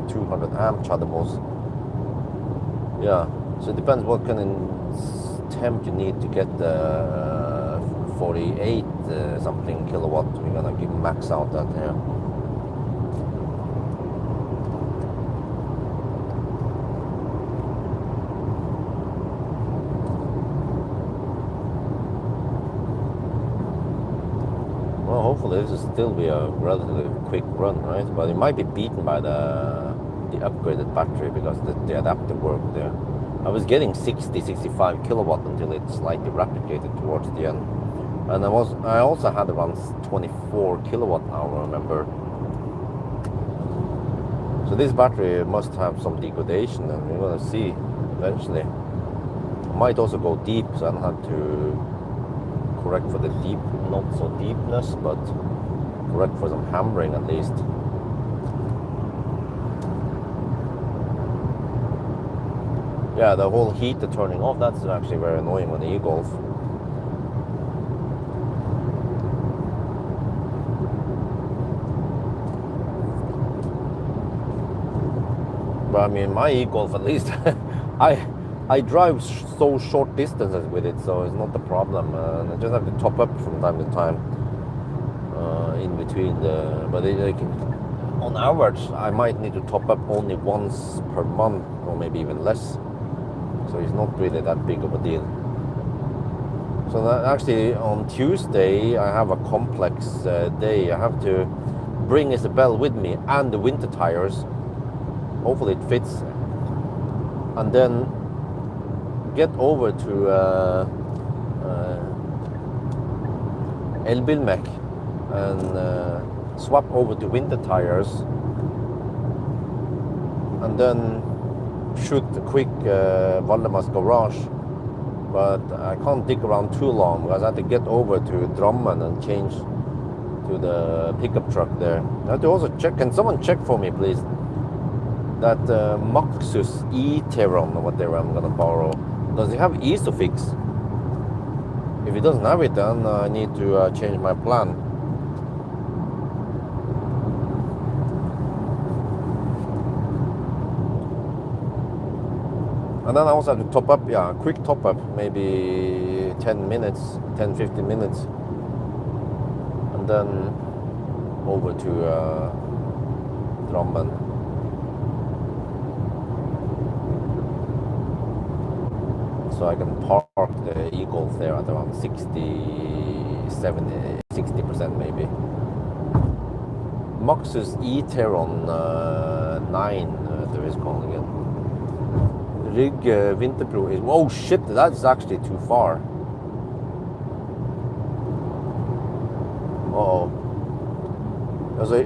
200 amp Chademos. Yeah. So it depends what kind of temp you need to get the 48 something kilowatt. We're gonna max out that here. Yeah. Hopefully this will still be a relatively quick run, right? But it might be beaten by the upgraded battery because the adapter worked there. I was getting 60-65 kilowatt until it slightly replicated towards the end. And I also had around 24 kilowatt now, I remember. So this battery must have some degradation, and we're gonna see eventually. I might also go deep, so I don't have to correct for the deep, not so deepness, but correct for some hammering at least. Yeah, the whole heater turning off, that's actually very annoying on the e-Golf. But I mean, my e-Golf at least, I I drive so short distances with it, so it's not a problem. I just have to top up from time to time in between the. But on average, I might need to top up only once per month, or maybe even less. So it's not really that big of a deal. So that actually on Tuesday I have a complex day. I have to bring Isabel with me and the winter tires. Hopefully it fits, and then get over to Elbilmek and swap over to winter tires, and then shoot a quick Valdemar's garage. But I can't dig around too long because I have to get over to Drammen and change to the pickup truck there. I have to also check. Can someone check for me, please? That Maxus E-Teron or whatever I'm gonna borrow. Does it have Isofix? If it doesn't have it, then I need to change my plan. And then I also have to top up, yeah, a quick top up, maybe 10 minutes, 10-15 minutes. And then over to Drammen. So I can park the e-Golf there at around 60% maybe. Maxus E-Teron 9, there is calling it. Rig Winterbro is, oh shit, that's actually too far. Uh-oh.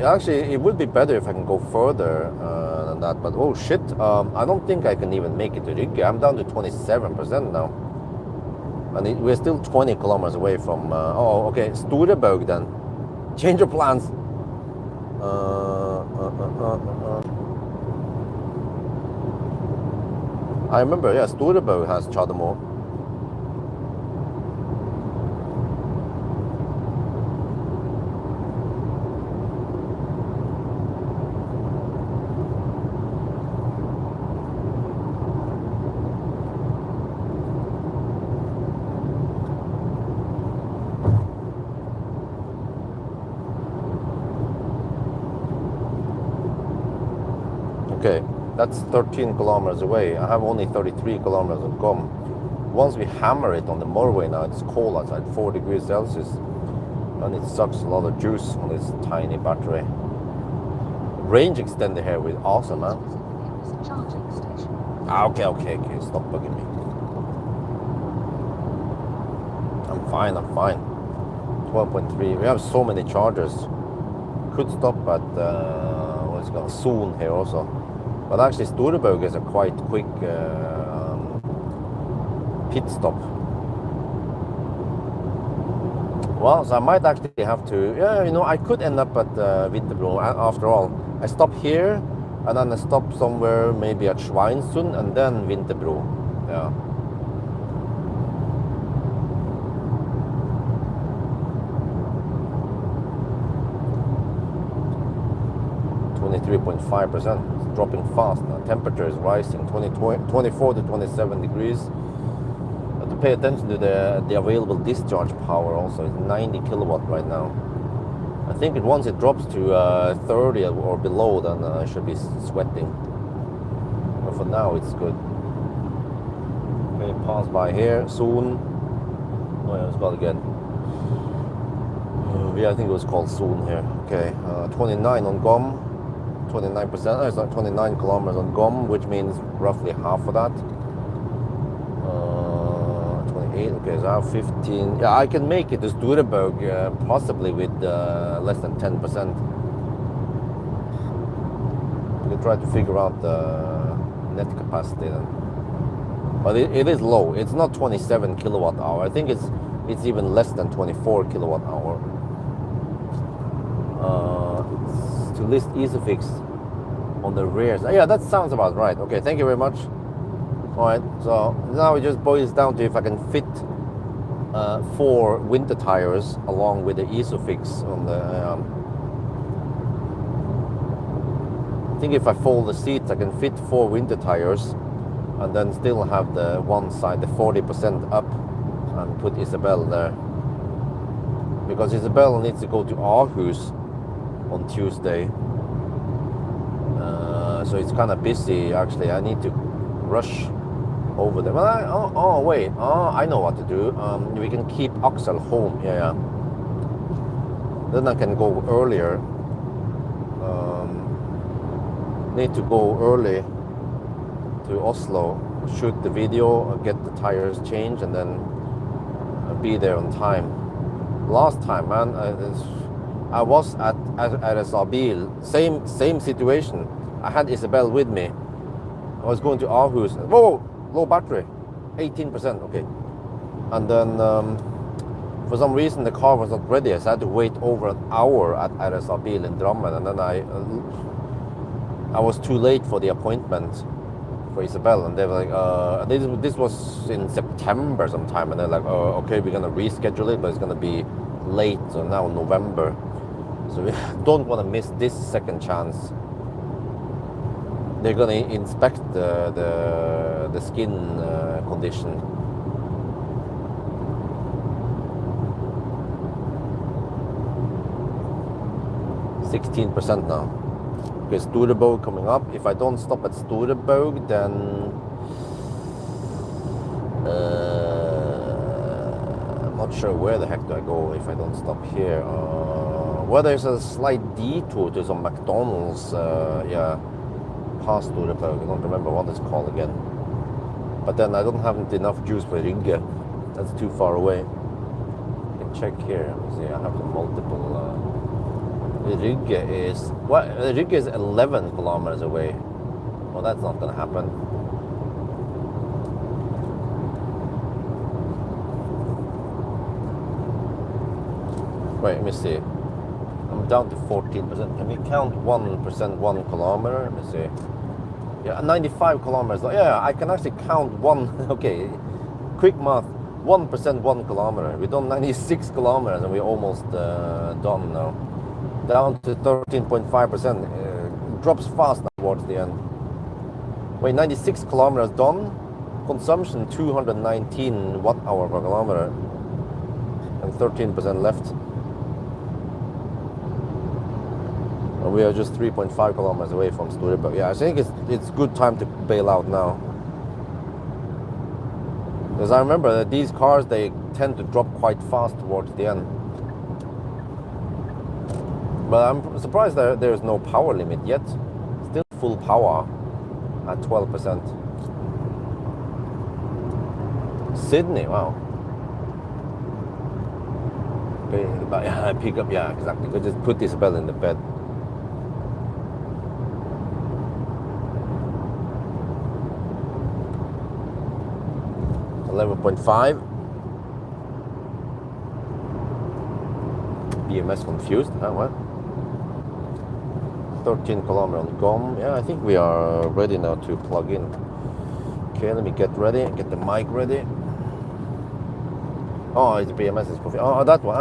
Actually, it would be better if I can go further than that, but oh shit, I don't think I can even make it to Rygge. I'm down to 27% now. And we're still 20 kilometers away from, oh, okay, Storebaug then. Change of plans. I remember, yeah, Storebaug has Chademo. Okay, that's 13 kilometers away. I have only 33 kilometers of gum. Once we hammer it on the motorway now, it's cold outside, 4 degrees Celsius. And it sucks a lot of juice on this tiny battery. Range extender here with awesome, man. Okay, stop bugging me. I'm fine. 12.3, we have so many chargers. Could stop at, what's it called, Soon here also. But actually Storebaug is a quite quick pit stop. Well, so I might actually have to, yeah, you know, I could end up at Winterbro after all. I stop here, and then I stop somewhere maybe at Schweinsund, and then Winterbro, yeah. .5%. It's dropping fast now. Temperature is rising, 24 to 27 degrees. Have to pay attention to the available discharge power also. It's 90 kilowatt right now. I think once it drops to 30 or below, then I should be sweating. But for now, it's good. Okay, pass by here soon. Oh yeah, it's called again. Yeah, I think it was called soon here. Okay, 29 on GOM. 29%, it's like 29 kilometers on GOM, which means roughly half of that. 28, okay, so I have 15. Yeah, I can make it to Storebaug possibly with less than 10%. We can try to figure out the net capacity then. But it is low. It's not 27 kilowatt hour. I think it's even less than 24 kilowatt hour. To list Isofix on the rears. Yeah, that sounds about right. Okay, thank you very much. All right, so now it just boils down to if I can fit 4 winter tires along with the Isofix on the. I think if I fold the seats, I can fit 4 winter tires and then still have the one side, the 40% up, and put Isabel there. Because Isabel needs to go to Aarhus on Tuesday. So it's kind of busy actually. I need to rush over there. Well, wait. I know what to do. We can keep Axel home. Yeah. Then I can go earlier. Need to go early to Oslo, shoot the video, get the tires changed, and then be there on time. Last time, man, I was at SRB, same situation. I had Isabel with me. I was going to Aarhus. Whoa, low battery, 18%. Okay, and then for some reason the car was not ready. So I had to wait over an hour at SRB in Drammen, and then I was too late for the appointment for Isabel, and they were like, this was in September sometime, and they're like, okay, we're gonna reschedule it, but it's gonna be late, so now November. So we don't want to miss this second chance. They're gonna inspect the skin condition. %16 now. Okay, Storebog coming up. If I don't stop at Storebog, then I'm not sure where the heck do I go if I don't stop here. Well, there's a slight detour to some McDonald's, past Storebog. I don't remember what it's called again. But then I don't have enough juice for Rygge. That's too far away. I can check here. Let me see. I have multiple. Rygge is 11 kilometers away. Well, that's not gonna happen. Wait, let me see. I'm down to 14%. Can we count 1% 1 kilometer? Let me see. Yeah, 95 kilometers. Yeah, I can actually count one. Okay, quick math. 1% 1 kilometer. We've done 96 kilometers and we're almost done now. Down to 13.5%. Drops fast now towards the end. Wait, 96 kilometers done. Consumption 219 watt-hour per kilometer. And 13% left. And we are just 3.5 kilometers away from Storebog. Yeah, I think it's good time to bail out now. Because I remember that these cars, they tend to drop quite fast towards the end. But I'm surprised that there's no power limit yet. Still full power at 12%. Sydney, wow. Okay, yeah, pick up, yeah, exactly. Could just put Isabel in the bed. .5. BMS confused, huh? What? 13 kilometers gone. Yeah, I think we are ready now to plug in. Okay, let me get ready, get the mic ready. Oh, it's BMS is confused. Oh, that one.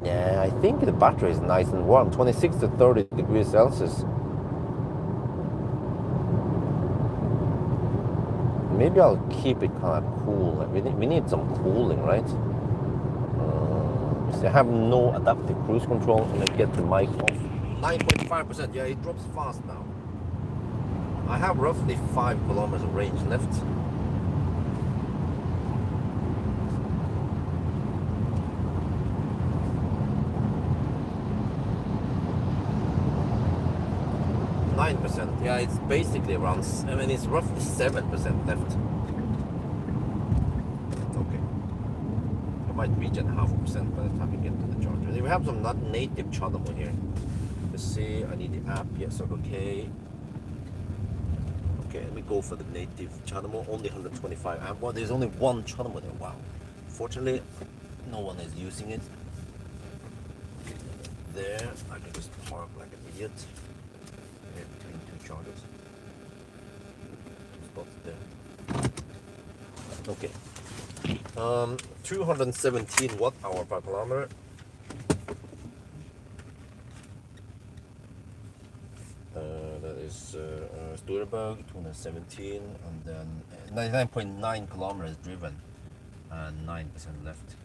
Yeah, I think the battery is nice and warm. 26 to 30 degrees Celsius. Maybe I'll keep it kind of cool. We need some cooling, right? I have no adaptive cruise control. Let's get the mic off. 9.5%. Yeah, it drops fast now. I have roughly 5 kilometers of range left. Yeah, it's basically around, I mean, it's roughly 7% left. Okay. I might reach at 0.5% by the time we get to the charger. We have some not native CHAdeMO here. Let's see, I need the app. Yes, okay. Okay, let me go for the native CHAdeMO. Only 125 amp. Well, there's only one CHAdeMO there. Wow. Fortunately, no one is using it. There, I can just park like an idiot. Between two chargers. Spots there. Okay. 217 watt-hour per kilometer. is Storebug 217, and then 99.9 kilometers driven and 9% left.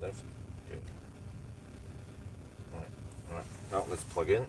Left. Okay. All right. Now let's plug in.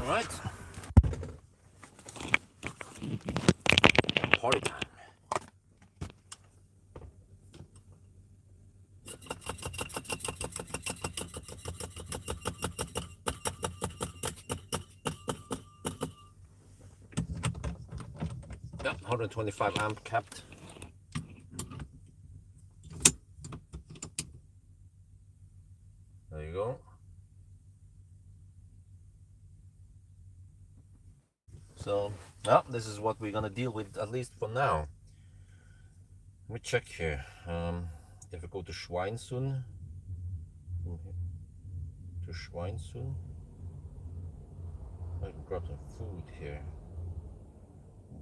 All right. Party time. Yep, 125 amp capped. There you go. So, well, this is what we're gonna deal with, at least for now. Let me check here. If I go to Schweinsoon, I can grab some food here.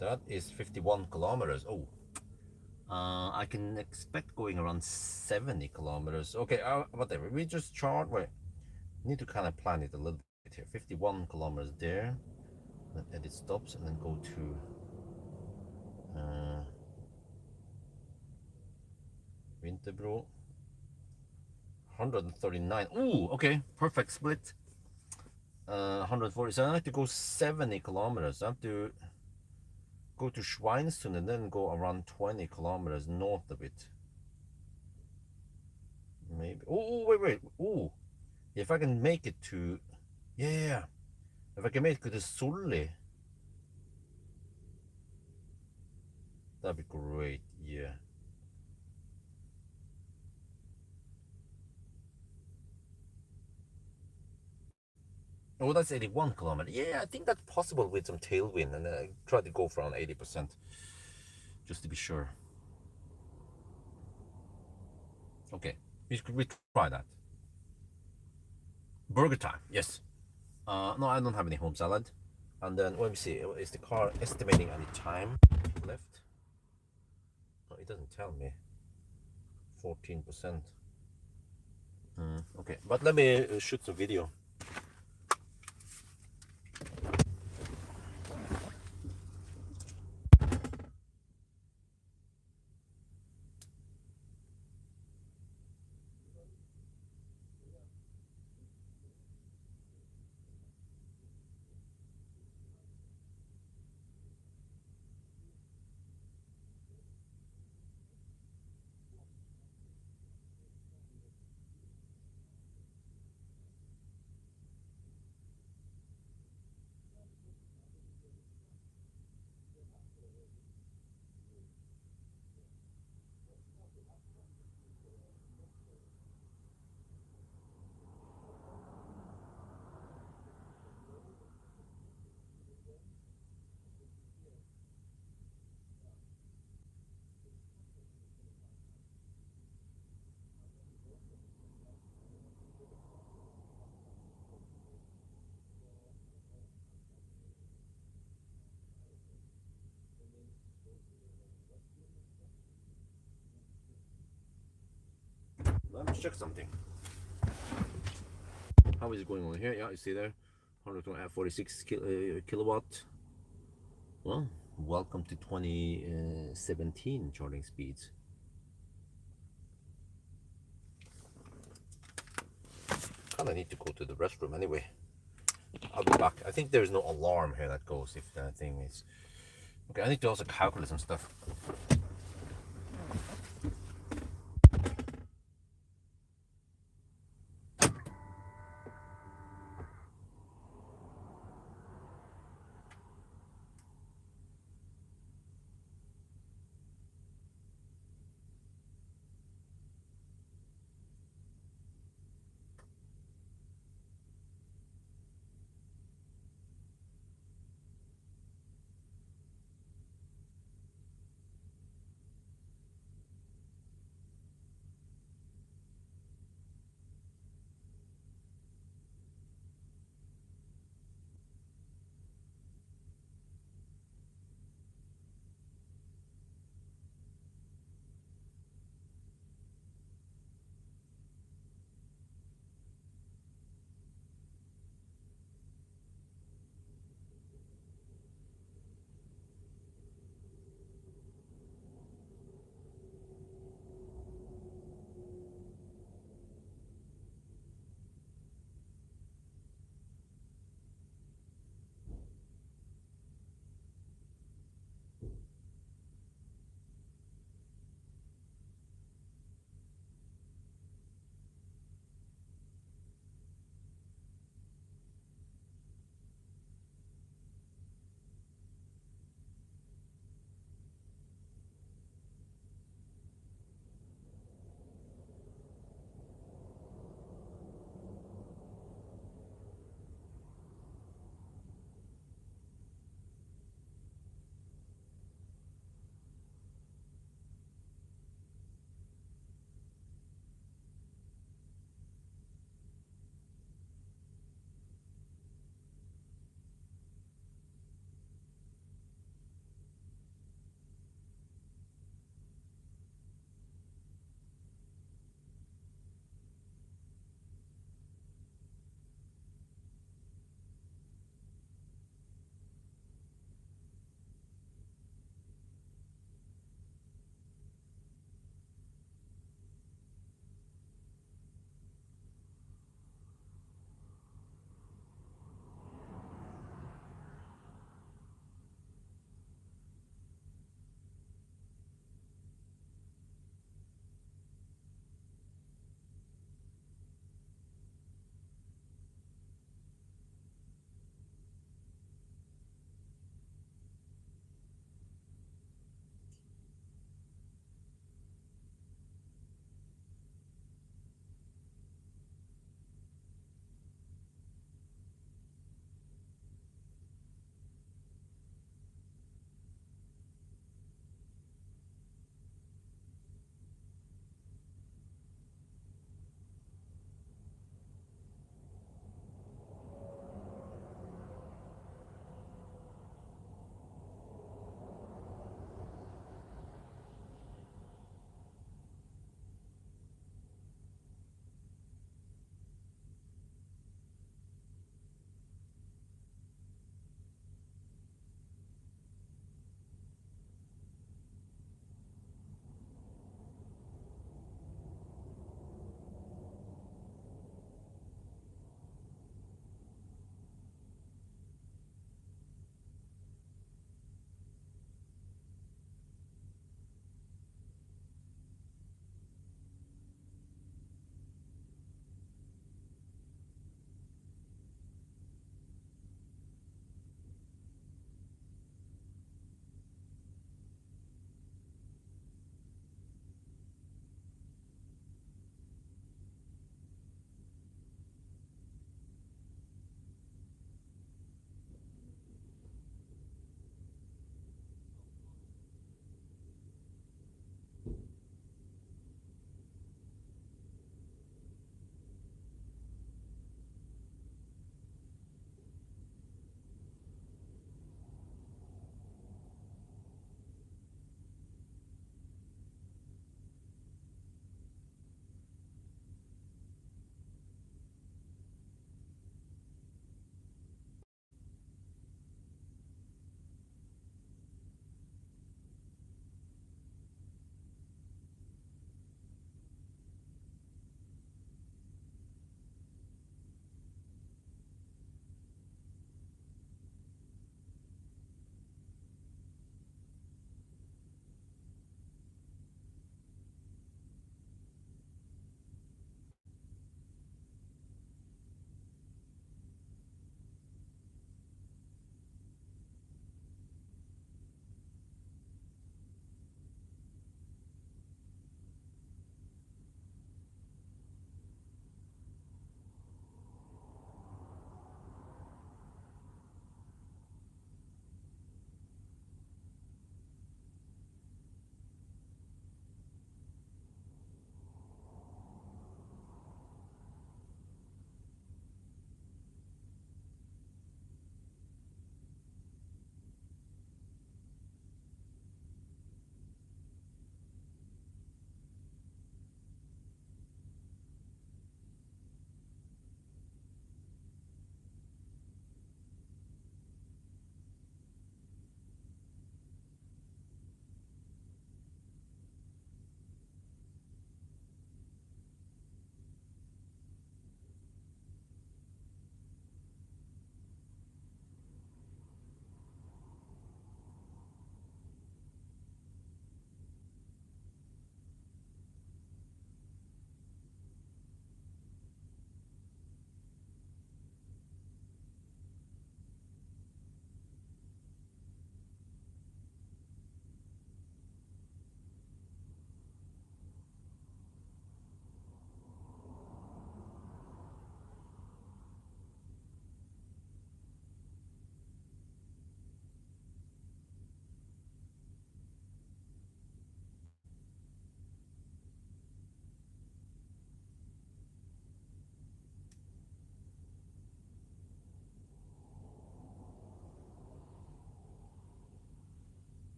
That is 51 kilometers. Oh, I can expect going around 70 kilometers. Okay, whatever. We just chart. Wait, need to kind of plan it a little bit here. 51 kilometers there. Then edit stops and then go to Winterbro. 139. Ooh, okay, perfect split. 140. So I have to go 70 kilometers. I have to go to Schweinsoon and then go around 20 kilometers north of it. Maybe. Oh, wait. Ooh, if I can make it to, yeah. If I can make it to Sully, that'd be great. Yeah. Oh, that's 81 kilometers. Yeah, I think that's possible with some tailwind, and I try to go for around 80%, just to be sure. Okay, we try that. Burger time. Yes. No, I don't have any home salad. And then let me see. Is the car estimating any time left? No, it doesn't tell me. 14%. Okay, but let me shoot some video. check something. How is it going on here? Yeah, you see there, 146 kilowatt. Well, welcome to 2017 charging speeds. Kind of need to go to the restroom anyway. I'll be back. I think there's no alarm here that goes if that thing is. Okay, I need to also calculate some stuff.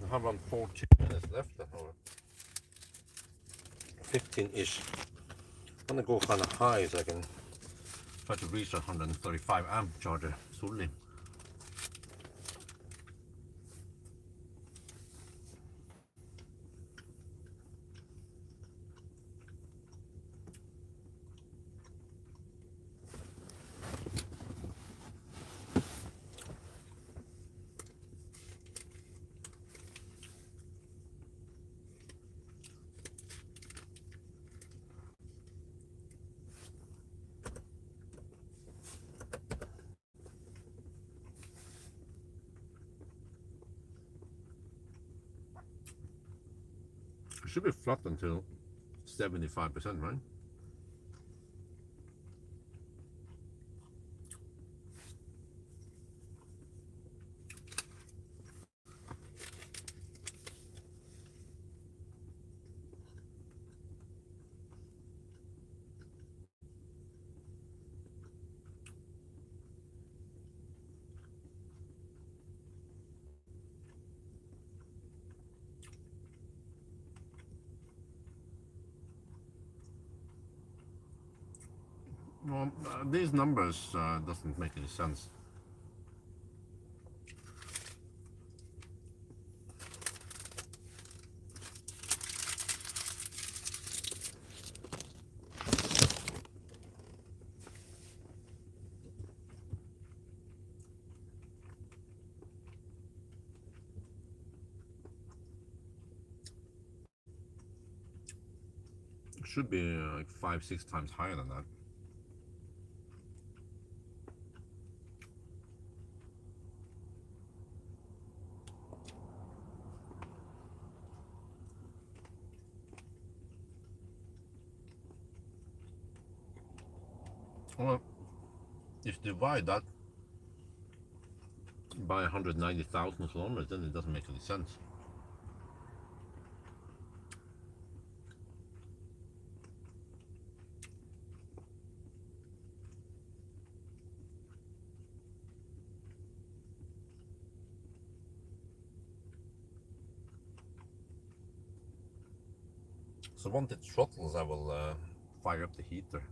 I have around 14 minutes left, or 15-ish. I'm gonna go kind of high so I can try to reach a 135 amp charger solely. It should be flat until 75%, right? Well, these numbers doesn't make any sense. It should be like 5-6 times higher than that. Well, if you divide that by 190,000 kilometers, then it doesn't make any sense. So once it throttles, I will fire up the heater.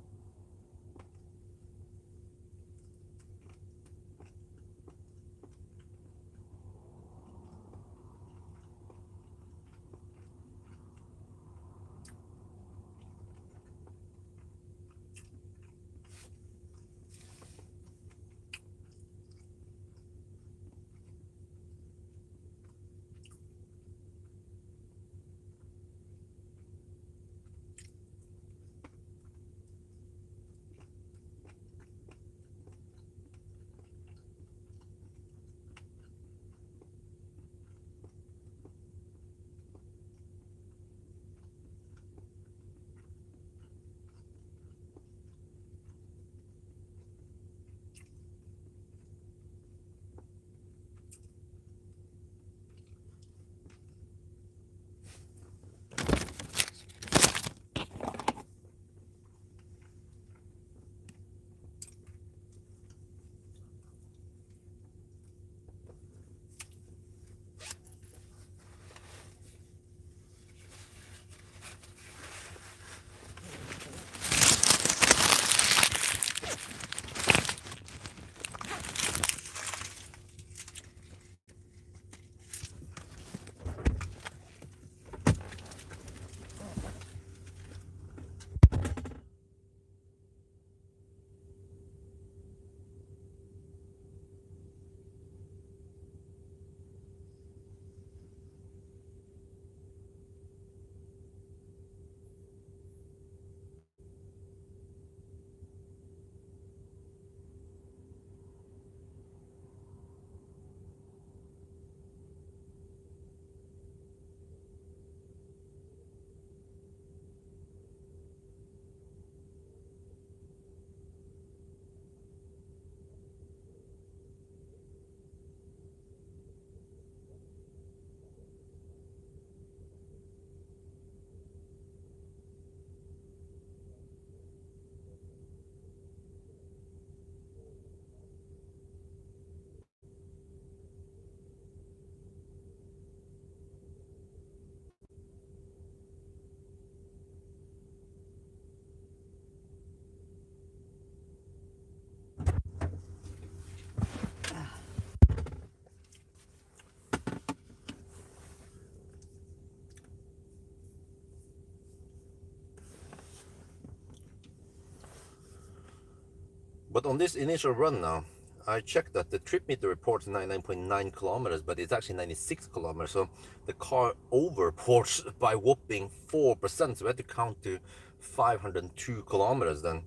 But on this initial run now, I checked that the trip meter reports 99.9 kilometers, but it's actually 96 kilometers. So the car overports by whopping 4%. So we had to count to 502 kilometers then.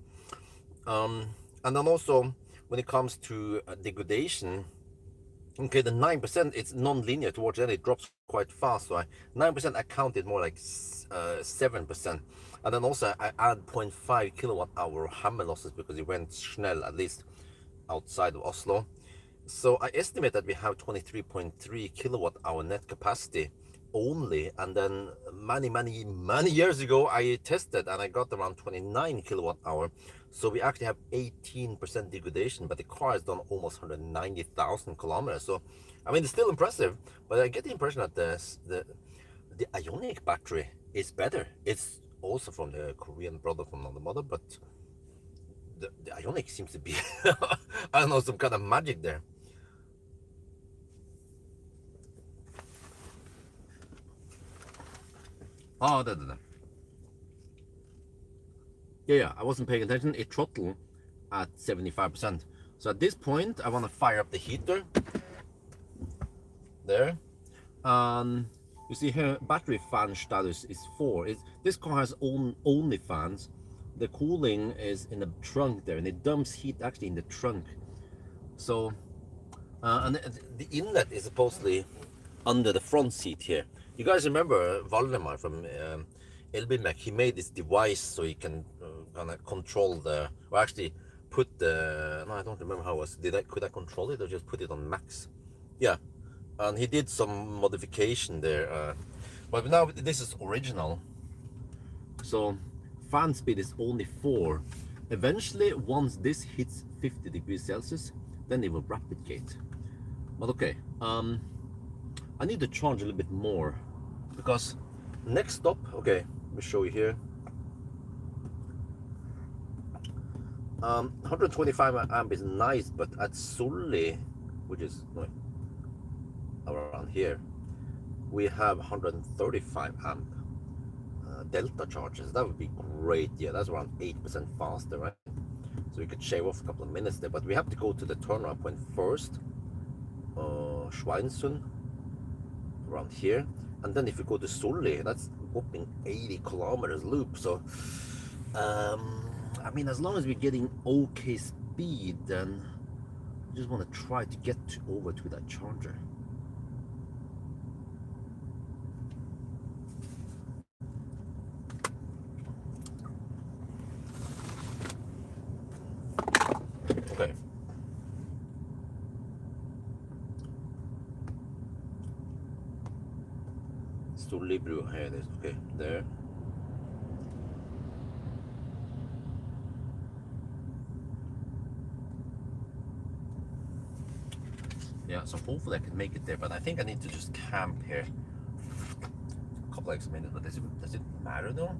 And then also when it comes to degradation, okay, the 9%, it's non-linear towards the end, it drops quite fast. So 9% I counted more like 7%. And then also I add 0.5 kilowatt hour hammer losses because it went Schnell, at least outside of Oslo. So I estimate that we have 23.3 kilowatt hour net capacity only. And then many years ago I tested and I got around 29 kilowatt hour. So we actually have 18% degradation, but the car has done almost 190,000 kilometers. So I mean, it's still impressive, but I get the impression that the ionic battery is better. It's also from the Korean brother from another mother, but the ionic seems to be I don't know, some kind of magic there. Oh, yeah, I wasn't paying attention. It throttled at 75%. So at this point, I want to fire up the heater. There. You see here, battery fan status is 4. This car has only fans. The cooling is in the trunk there, and it dumps heat actually in the trunk. So, and the inlet is supposedly under the front seat here. You guys remember Valdemar from Elbinbeck? He made this device so he can kind of control the, or actually put the, no, I don't remember how it was. Could I control it or just put it on max? Yeah, and he did some modification there. But now this is original. So fan speed is only 4. Eventually, once this hits 50 degrees Celsius, then it will replicate. But okay, I need to charge a little bit more because next stop, okay, let me show you here. 125 amp is nice, but at Sully, which is around here, we have 135 amp delta charges. That would be great. Yeah, that's around 8% faster, right? So we could shave off a couple of minutes there, but we have to go to the turnaround point first. Schweinsund, around here, and then if you go to Sully, that's whopping 80 kilometers loop. So I mean, as long as we're getting okay speed, then I just want to try to get over to that charger. Okay. Sully Bru, here it is. Okay, there. Yeah, so hopefully I can make it there, but I think I need to just camp here a couple extra minutes. But does it matter though?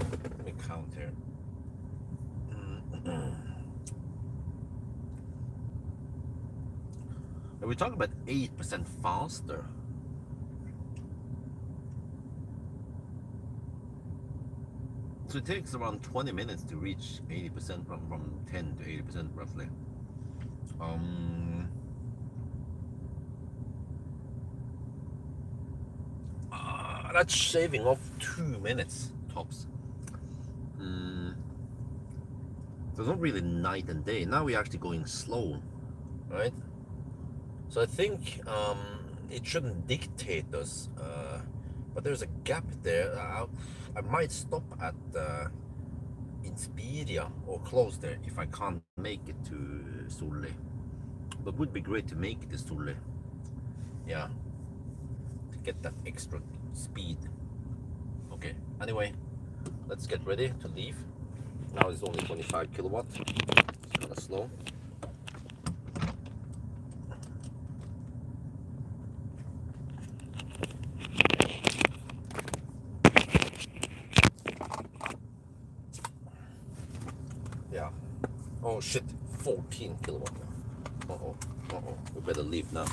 Let me count here. We're talking about 8% faster. So it takes around 20 minutes to reach 80%, from 10 to 80% roughly. That's shaving off 2 minutes tops. So it's not really night and day. Now we're actually going slow, right? So I think it shouldn't dictate us, but there's a gap there. I might stop at Inspiria or close there if I can't make it to Sully. But it would be great to make it to Sully. Yeah, to get that extra speed. Okay, anyway, let's get ready to leave. Now it's only 25 kilowatt. It's kind of slow. Yeah. Oh shit, 14 kilowatt now. We better leave now.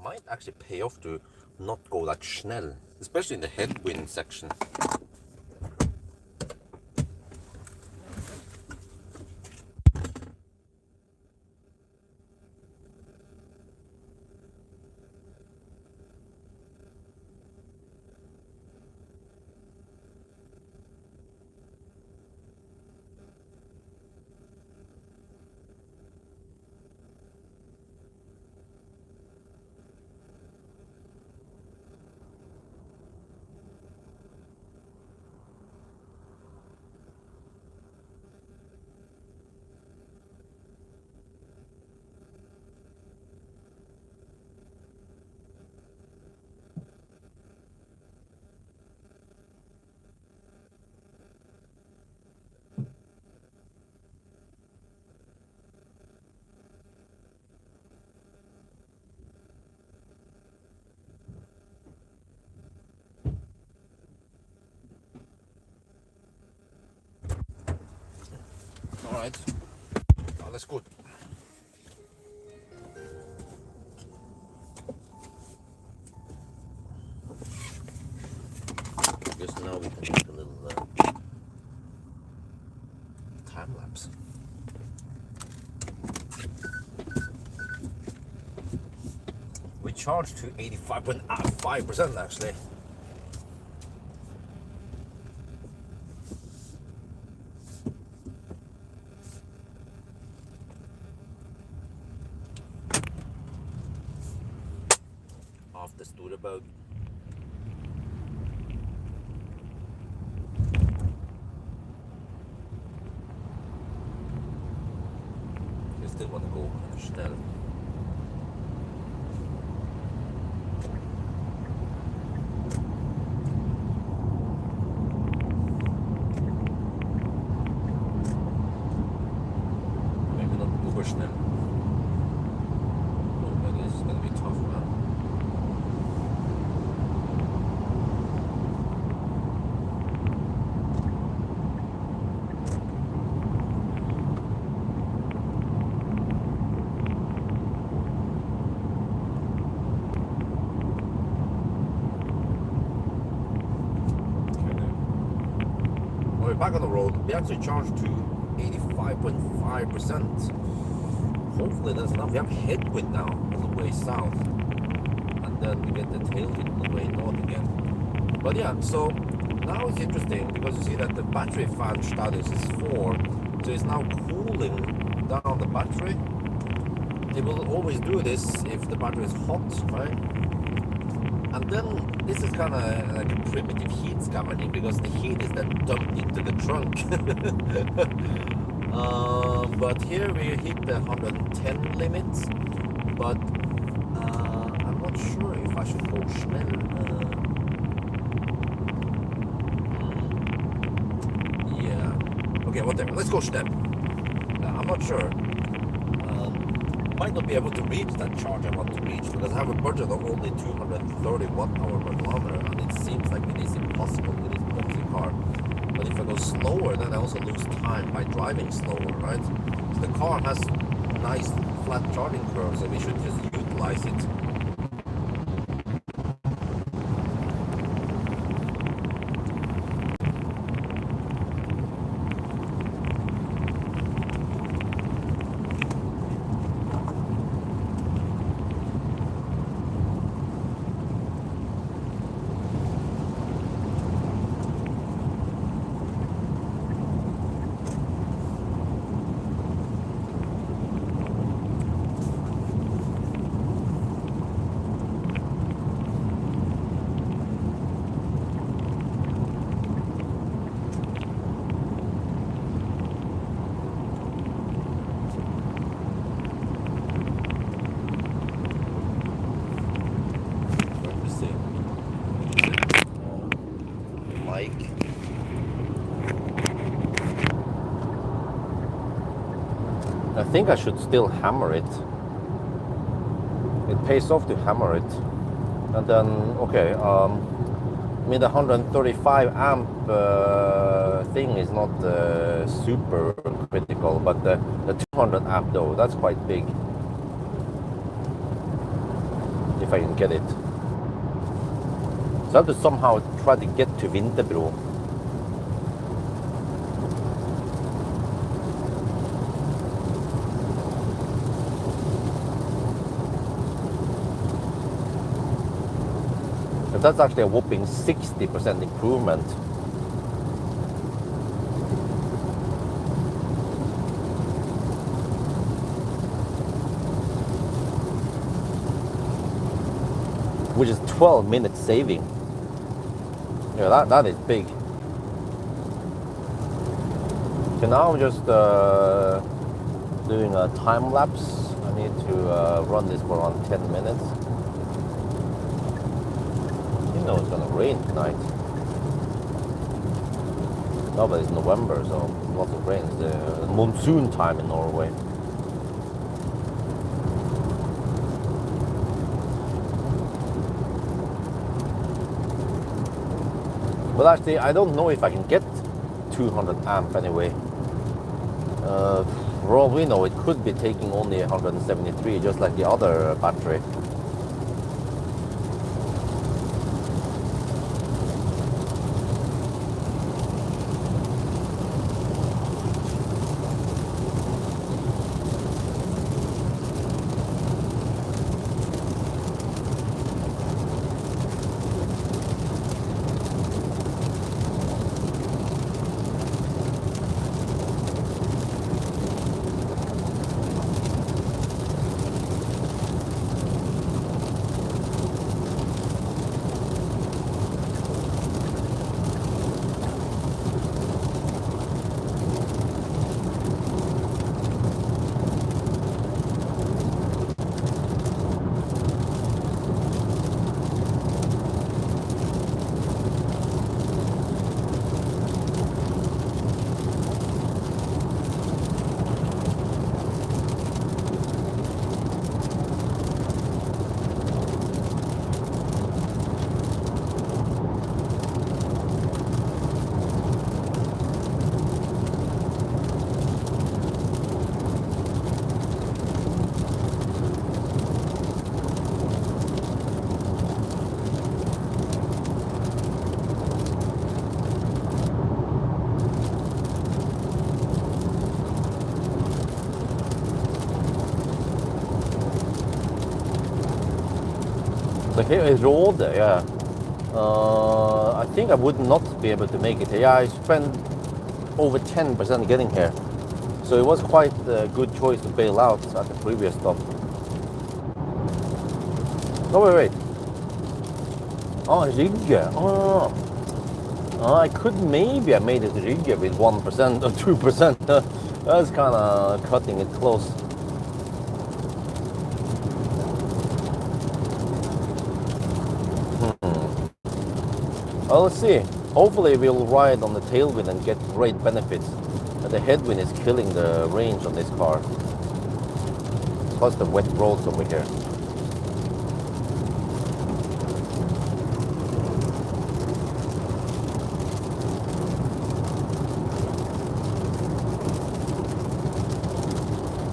might actually pay off to not go like Schnell, especially in the headwind section. All right, alles gut. I guess now we can make a little time lapse. We charged to 85.5% actually. Off the Studerbug. I still want to go Schnell. Maybe not uber Schnell. Oh, but this is gonna be tough, man. We're back on the road. We actually charged to 85.5%. Hopefully that's enough. We have headwind now on the way south, and then we get the tailwind on the way north again. But yeah, so now it's interesting because you see that the battery fan status is 4, so it's now cooling down the battery. It will always do this if the battery is hot, right? And then this is kind of like a primitive heat scavenging because the heat is then dumped into the trunk. But here we hit the 110 limits, but I'm not sure if I should go Schnell. Yeah. Okay, whatever. Let's go Schnell. I'm not sure. Might not be able to reach that charge I want to reach because I have a budget of only 230 watt-hour per kilometer, and it seems like it is impossible with this boxy car. But if I go slower, then I also lose time by driving slower, right? So the car has nice flat charging curves, so we should just utilize it. I think I should still hammer it. It pays off to hammer it. And then, okay, I mean the 135 amp thing is not super critical, but the 200 amp though, that's quite big. if I can get it. So I have to somehow try to get to Vinterbro. But that's actually a whopping 60% improvement. Which is 12 minutes saving. Yeah, that is big. So now I'm just doing a time lapse. I need to run this for around 10 minutes. You know it's gonna rain tonight. No, but it's November, so lots of rain. It's the monsoon time in Norway. But actually, I don't know if I can get 200 amp anyway. For all we know, it could be taking only 173, just like the other battery. So here is Rode, yeah. I think I would not be able to make it here. Yeah, I spent over 10% getting here. So it was quite a good choice to bail out at the previous stop. No, wait. Oh, Rygge. Oh. I could maybe have made it to Rygge with 1% or 2%. That's kind of cutting it close. Well, let's see. Hopefully we'll ride on the tailwind and get great benefits. The headwind is killing the range on this car. Plus the wet roads over here.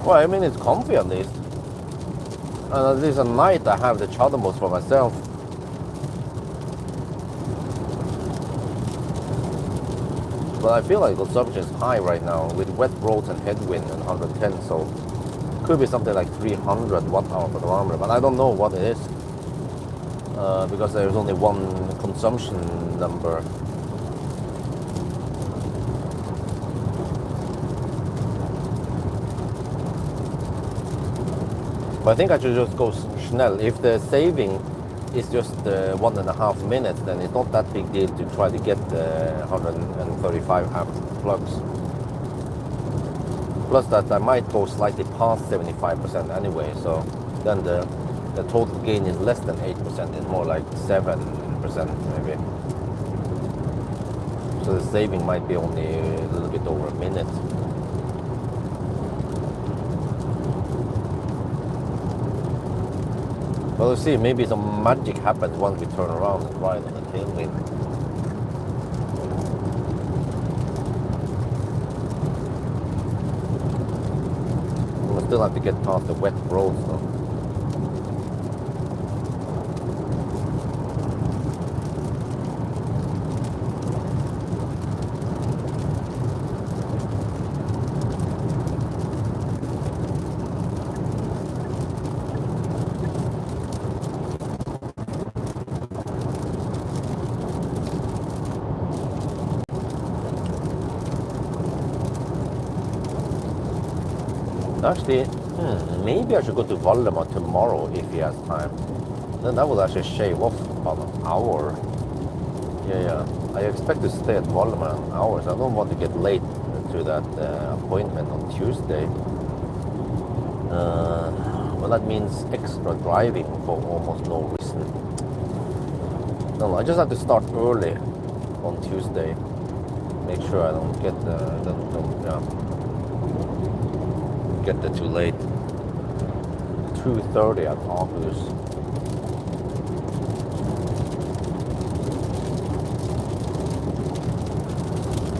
Well, I mean, it's comfy at least. And at least at night I have the charter mode for myself. But I feel like consumption is high right now with wet roads and headwind and 110, so could be something like 300 watt-hour per kilometer, but I don't know what it is because there's only one consumption number. But I think I should just go Schnell. If the saving is just 1.5 minutes, then it's not that big deal to try to get 135 amp plugs. Plus that I might go slightly past 75% anyway, so then the total gain is less than 8%, it's more like 7% maybe. So the saving might be only a little bit over a minute. Well, we'll see, maybe some magic happens once we turn around and ride on the tailwind. We'll still have to get past the wet roads though. Actually, maybe I should go to Valdemar tomorrow if he has time. Then that will actually shave off about an hour. Yeah. I expect to stay at Valdemar an hour, so I don't want to get late to that appointment on Tuesday. Well, that means extra driving for almost no reason. No, I just have to start early on Tuesday. Make sure I don't get get there too late. 2:30 at Aarhus.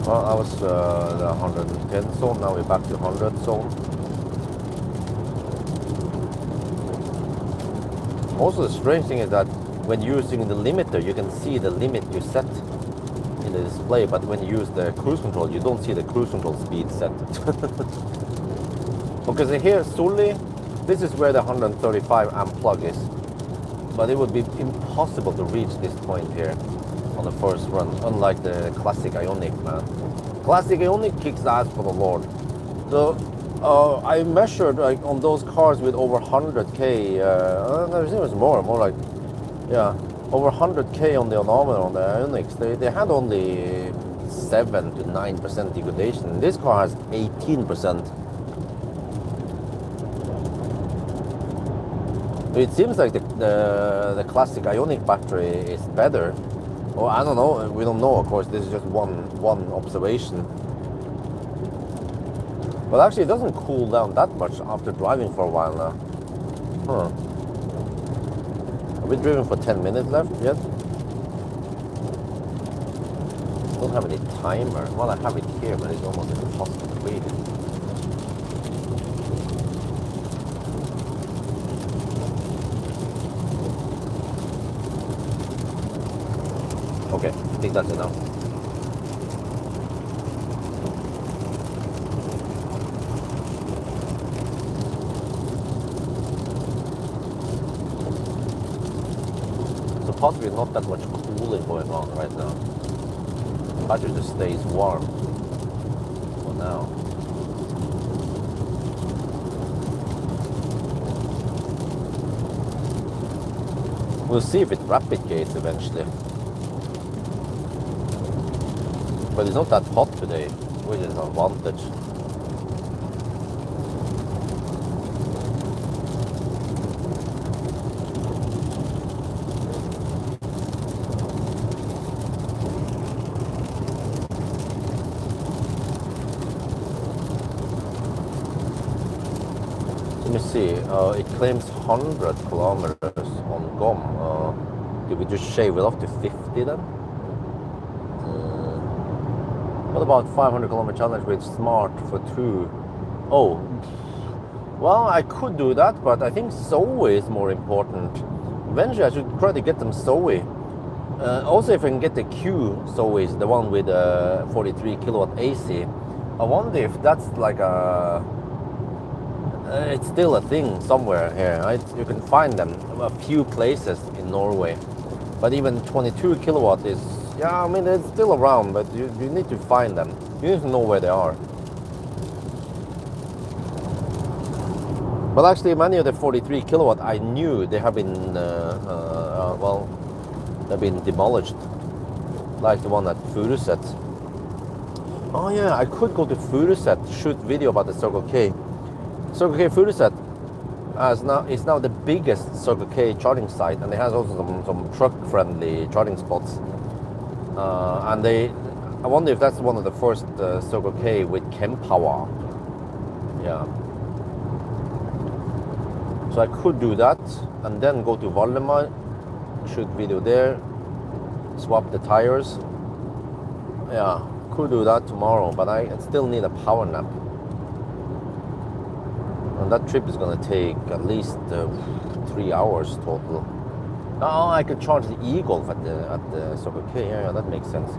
Well, I was the 110 zone. Now we're back to 100 zone. Also, the strange thing is that when using the limiter, you can see the limit you set in the display, but when you use the cruise control, you don't see the cruise control speed set. Because here, solely, this is where the 135 amp plug is, but it would be impossible to reach this point here on the first run, unlike the classic Ioniq, man. Classic Ioniq kicks ass for the Lord. So I measured like on those cars with over 100k. It was more like, yeah, over 100k on the odometer on the Ioniqs. They had only 7 to 9% degradation. This car has 18%. It seems like the classic Ioniq battery is better. Or I don't know. We don't know, of course. This is just one observation. But actually, it doesn't cool down that much after driving for a while now. Have we driven for 10 minutes left yet? Don't have any timer. Well, I have it here, but it's almost impossible to read it. Okay, I think that's enough. So possibly not that much cooling going on right now. The battery just stays warm for now. We'll see if it rapid gates eventually. But it's not that hot today, which is an advantage. Let me see, it claims 100 kilometers on GOM. Did we just shave it off to 50 then? What about 500 kilometer challenge with smart for 2? Oh, well, I could do that, but I think Zoe is more important. Eventually, I should try to get them Zoe. Also, if I can get the Q Zoes, the one with 43 kilowatt AC, I wonder if that's like a... it's still a thing somewhere here, right? You can find them a few places in Norway. But even 22 kilowatt is... yeah, I mean, it's still around, but you need to find them. You need to know where they are. But actually, many of the 43 kilowatt, I knew they have been, well, they've been demolished. Like the one at Furuset. Oh yeah, I could go to Furuset, shoot video about the Circle K. Circle K Furuset is now the biggest Circle K charging site, and it has also some truck-friendly charging spots. And I wonder if that's one of the first Circle K with kWh. Yeah. So I could do that, and then go to Valdemar, shoot video there, swap the tires. Yeah, could do that tomorrow, but I still need a power nap. And that trip is gonna take at least 3 hours total. Oh, I could charge the e-Golf at the Circle K. Yeah, that makes sense.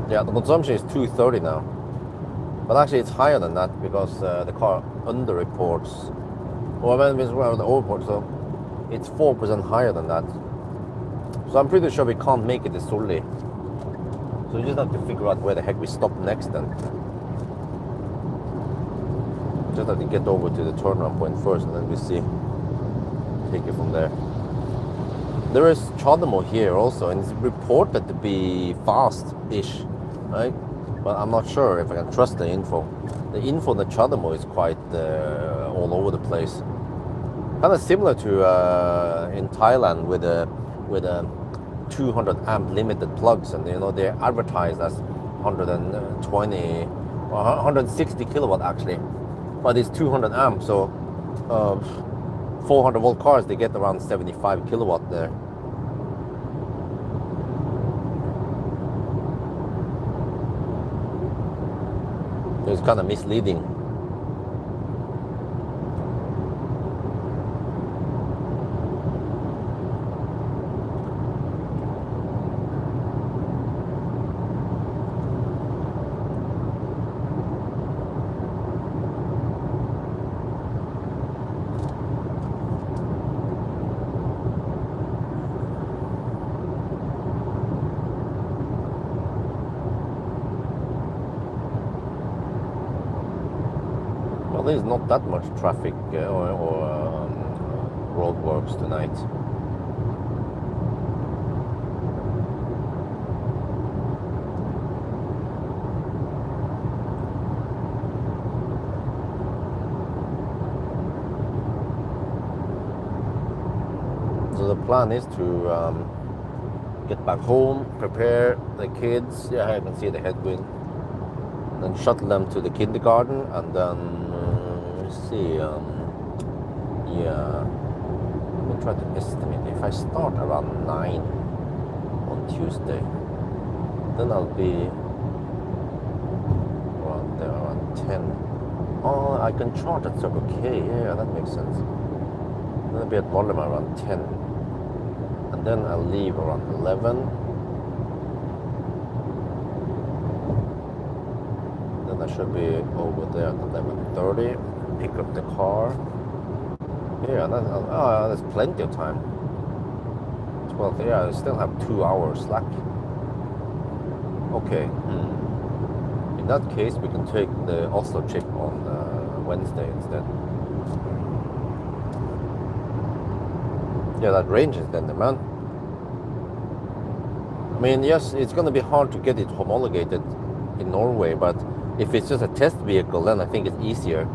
Yeah, the consumption is 230 now. But actually it's higher than that because the car underreports, or when it's around the overport, so it's 4% higher than that. So I'm pretty sure we can't make it to Solli. So we just have to figure out where the heck we stop next then. Just have to get over to the turnaround point first and then we see. Take it from there. There is Chademo here also, and it's reported to be fast-ish, right? But I'm not sure if I can trust the info. The info on the Chademo is quite all over the place. Kind of similar to in Thailand with a 200 amp limited plugs, and you know they're advertised as 120 or 160 kilowatt actually, but it's 200 amp, so 400 volt cars, they get around 75 kilowatt there. It's kind of misleading. Well, there's not that much traffic or roadworks tonight. So the plan is to get back home, prepare the kids. Yeah, I can see the headwind. Then shuttle them to the kindergarten, and then see, yeah, let me try to estimate. If I start around 9 on Tuesday, then I'll be around there, around 10. Oh, I can charge at Circle K, yeah, that makes sense. Then I'll be at Waldemar around 10. And then I'll leave around 11. Then I should be over there at 11:30. Pick up the car. Yeah, there's plenty of time. 12, yeah, I still have 2 hours slack. Okay. In that case, we can take the Oslo trip on Wednesday instead. Yeah, that range is then the man. I mean, yes, it's going to be hard to get it homologated in Norway, but if it's just a test vehicle, then I think it's easier.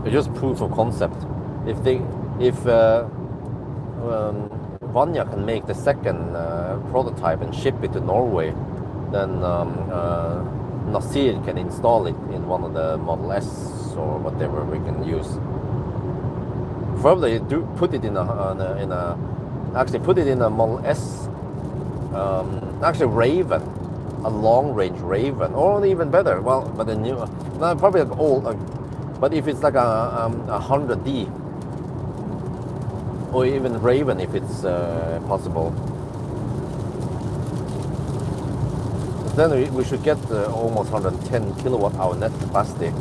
It's just proof of concept. If Vanya can make the second prototype and ship it to Norway, then Nasir can install it in one of the Model S or whatever we can use. Probably do put it in a actually put it in a Model S. Actually, Raven, a long-range Raven, or even better. Well, but the new, no, probably like old. But if it's like a 100D, or even Raven, if it's possible, then we should get almost 110 kilowatt hour net capacity.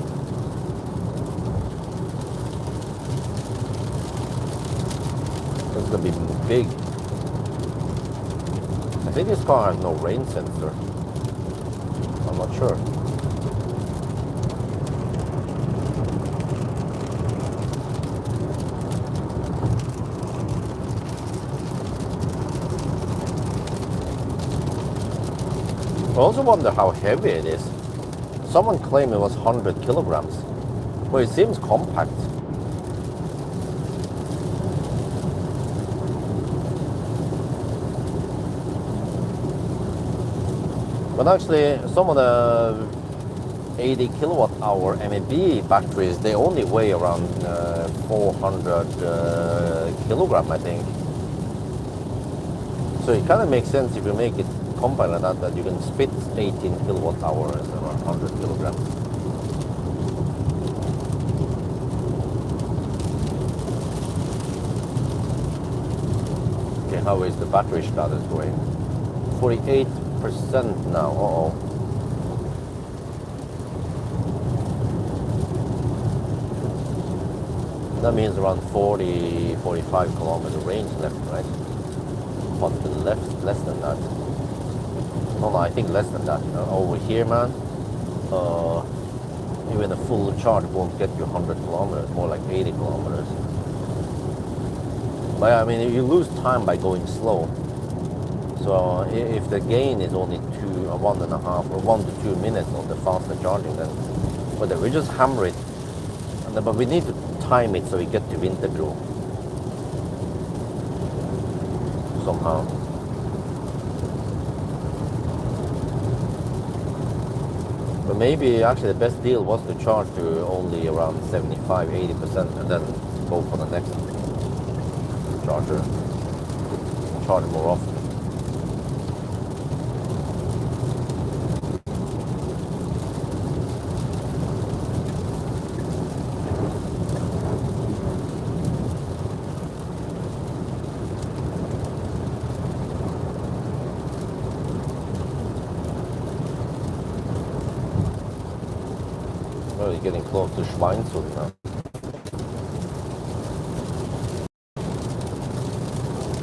It's gonna be big. I think this car has no rain sensor. I'm not sure. I also wonder how heavy it is. Someone claimed it was 100 kilograms. Well, it seems compact. But actually, some of the 80 kilowatt hour MEB batteries, they only weigh around 400 kilogram, I think. So it kind of makes sense if you make it compact like that you can spit 18 kilowatt hours around 100 kilograms. Okay, how is the battery status going? 48 5% now. Uh-oh. That means around 40, 45 kilometer range left, right? But the left, less than that. No, I think less than that. Over here, man, even a full charge won't get you 100 kilometers, more like 80 kilometers. But I mean, you lose time by going slow. So if the gain is only 1.5 or 1 to 2 minutes on the faster charging, then whatever, we just hammer it. But we need to time it so we get to Winterbro somehow. But maybe actually the best deal was to charge to only around 75-80% and then go for the next charger. Charge more often. Well, you're getting close to Schweinsund now.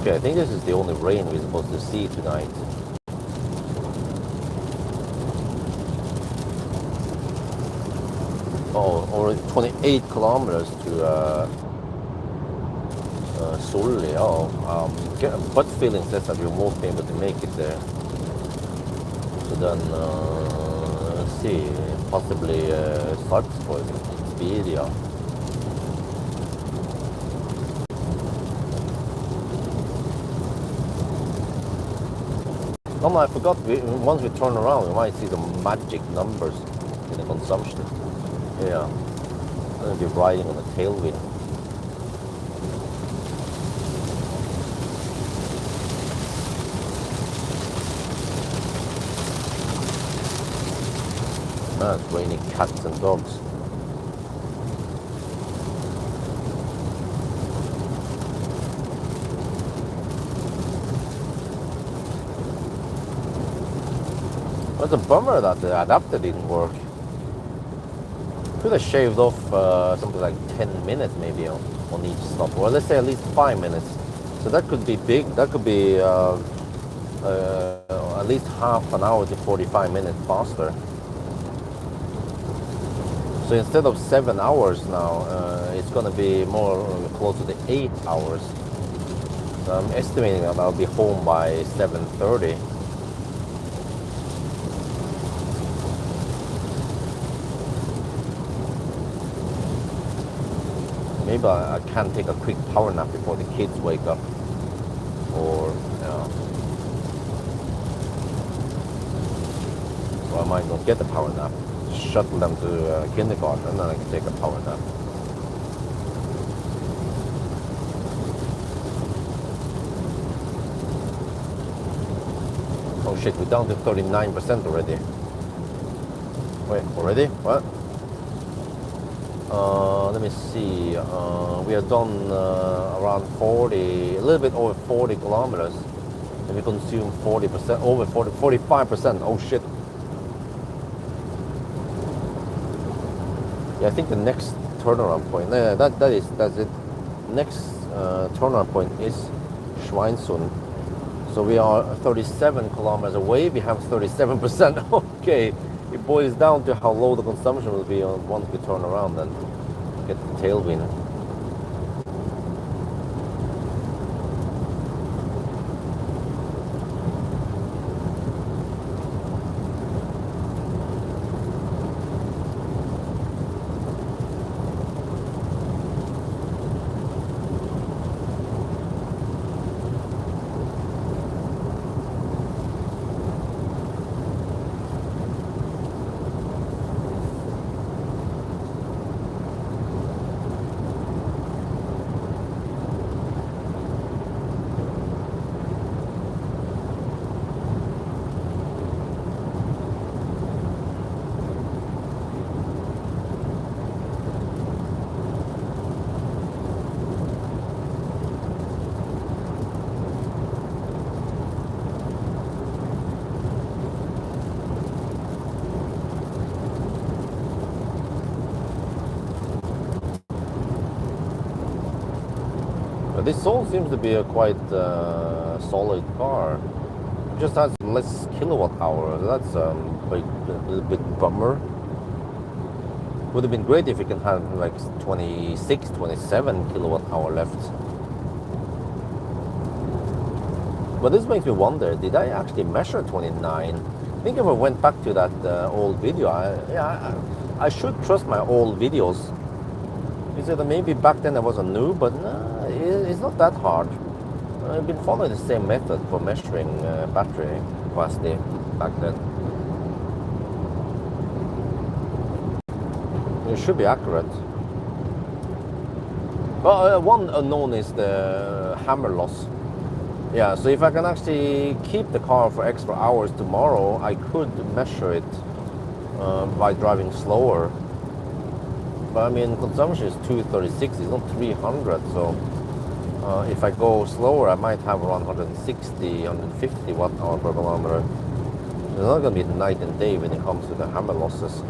Okay, I think this is the only rain we're supposed to see tonight. Oh, or 28 kilometers to Solli. Oh, gut feeling says that we won't be able to make it there. So then, let's see, possibly Salzburg, Spedia. No, I forgot, once we turn around, we might see the magic numbers in the consumption. Yeah, I'm going to be riding on a Tailwind. Ah, it's raining cats and dogs. It's a bummer that the adapter didn't work. Could have shaved off something like 10 minutes maybe on each stop, or let's say at least 5 minutes. So that could be big. That could be at least half an hour to 45 minutes faster. So instead of 7 hours now, it's going to be more closer to 8 hours. So I'm estimating that I'll be home by 7:30. Maybe I can take a quick power nap before the kids wake up, or so I might not get the power nap. Shuttle them to kindergarten, and then I can take a power nap. Oh shit, we're down to 39% already. Wait, already? What? Let me see. We are done around 40, a little bit over 40 kilometers, and we consume 40%, over 40, 45%. Oh shit. Yeah, I think the next turnaround point, that's it. Next turnaround point is Schweinsund. So we are 37 kilometers away. We have 37%. Okay, it boils down to how low the consumption will be once we turn around and get the Tailwind. But this Soul seems to be a quite solid car. It just has less kilowatt hour. That's a little bit bummer. Would have been great if you can have like 26, 27 kilowatt hour left. But this makes me wonder, did I actually measure 29? I think if I went back to that old video, I should trust my old videos. He said that maybe back then I was a noob, but no, it's not that hard. I've been following the same method for measuring battery capacity back then. It should be accurate. Well, one unknown is the hammer loss. Yeah, so if I can actually keep the car for extra hours tomorrow, I could measure it by driving slower. But I mean, consumption is 236, it's not 300, so if I go slower, I might have around 160, 150 watt hour per kilometer. It's not going to be night and day when it comes to the hammer losses.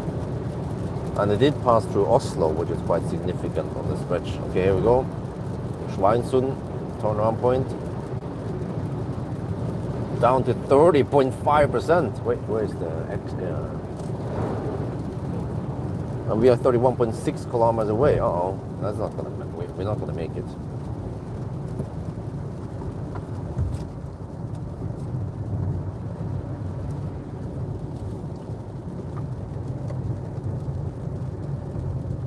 And it did pass through Oslo, which is quite significant on the stretch. Okay, here we go. Schweinsund, turnaround point. Down to 30.5%. Wait, where's the X? And we are 31.6 kilometers away. Uh-oh, that's not gonna. We're not gonna make it.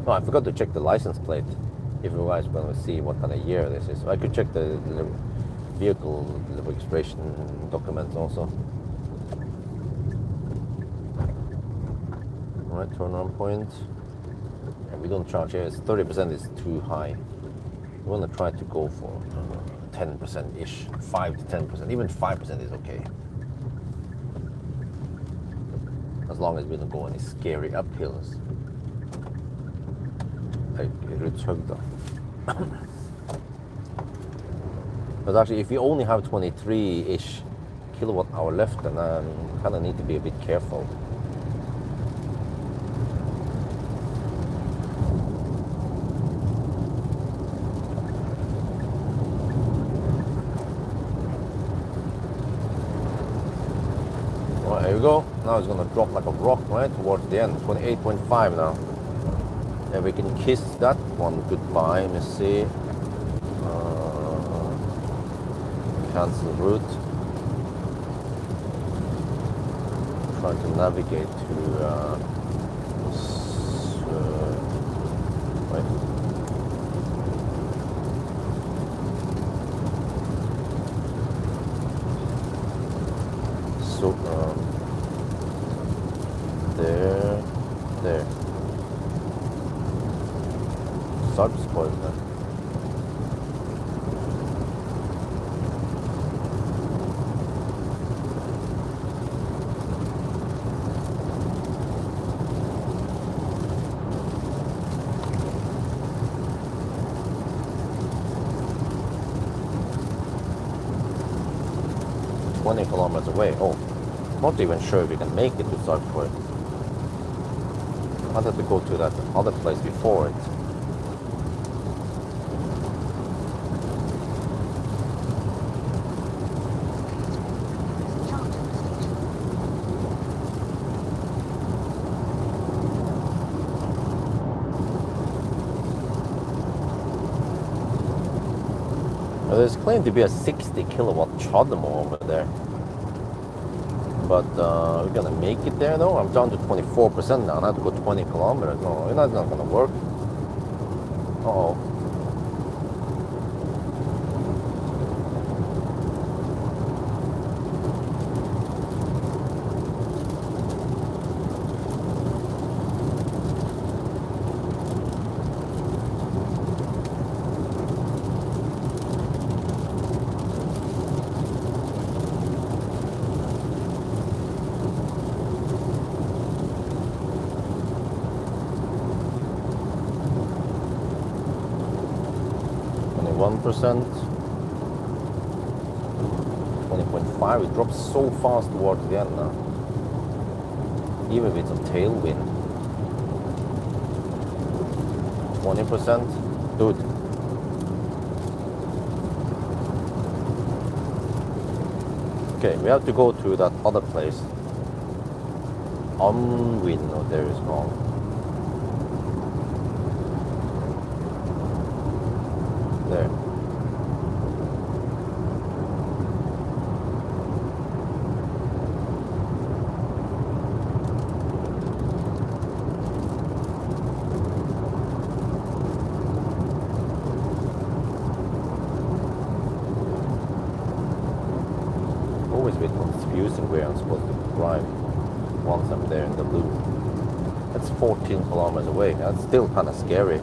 Oh, I forgot to check the license plate. If you guys want to see what kind of year this is, I could check the vehicle registration documents also. Alright, turnaround point. Yeah, we don't charge here. It's 30% is too high. We want to try to go for 10%-ish, 5 to 10%. Even 5% is okay. As long as we don't go any scary uphills. But actually, if you only have 23-ish kilowatt hour left, then you kind of need to be a bit careful. Well, here we go. Now it's going to drop like a rock, right, towards the end. 28.5 now. And we can kiss that one goodbye. Let me see. Cancel route. Try to navigate to wait. So there. Sarpsborg then. Kilometers away. Oh, not even sure if we can make it to Sarpsborg. I'll have to go to that other place before it. Well, there's claimed to be a 60 kilowatt Chodemo over there. But we're gonna make it there though. I'm down to 24% now, and I have to go 20 kilometers. No, that's not gonna work. Uh-oh. Percent, 20.5. It drops so fast towards the end now, even with some tailwind. 20%, dude. Okay, we have to go to that other place. Unwin, oh, there is wrong. There. Always a bit confusing where I'm supposed to drive once I'm there in the blue. That's 14 kilometers away. That's still kind of scary.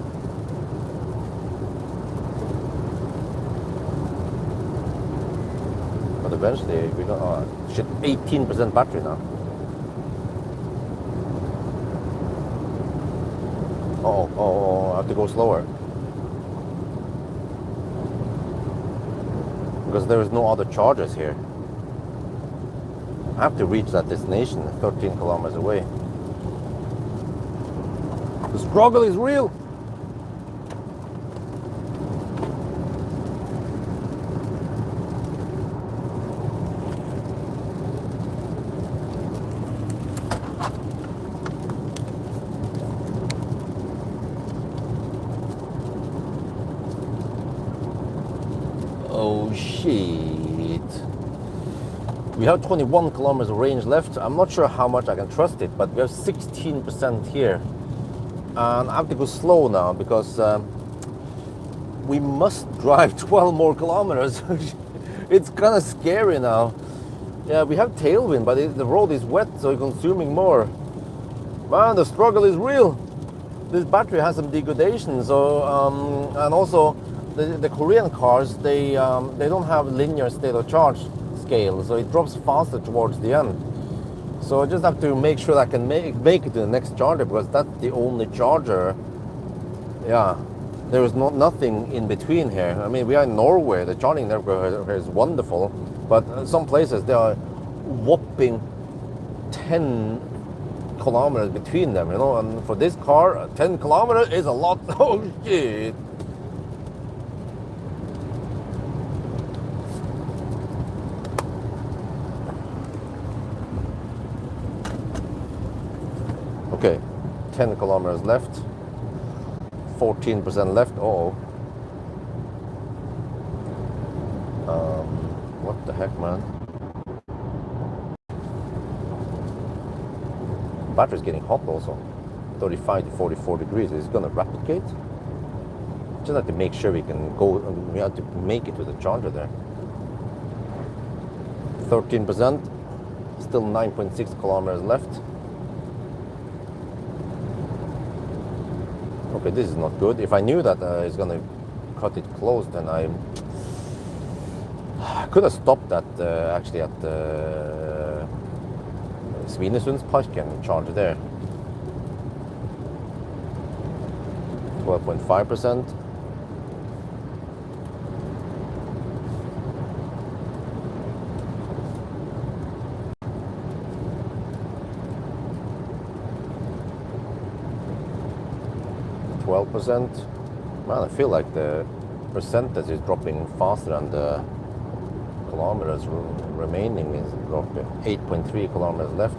But eventually we got 18% battery now. Oh, I have to go slower. Because there is no other chargers here. I have to reach that destination 13 kilometers away. The struggle is real. Oh shit. We have 21 kilometers of range left. I'm not sure how much I can trust it, but we have 16% here. And I have to go slow now because we must drive 12 more kilometers. It's kind of scary now. Yeah, we have tailwind, but the road is wet, so it's consuming more. Man, the struggle is real. This battery has some degradation, so and also the Korean cars, they don't have linear state of charge scale, so it drops faster towards the end. So I just have to make sure I can make it to the next charger, because that's the only charger. Yeah, there is nothing in between here. I mean, we are in Norway. The charging network here is wonderful, but some places there are whopping 10 kilometers between them, you know. And for this car, 10 kilometers is a lot. Oh shit. Okay, 10 kilometers left, 14% left. What the heck, man? Battery's getting hot also. 35 to 44 degrees. It's gonna replicate. Just have to make sure we can go. We have to make it to the charger there. 13%. Still 9.6 kilometers left. Okay, this is not good. If I knew that it's gonna cut it close, then I could have stopped that actually at Svinesundsparken and charge there. 12.5%. Man, I feel like the percentage is dropping faster than the kilometers remaining is dropping. 8.3 kilometers left.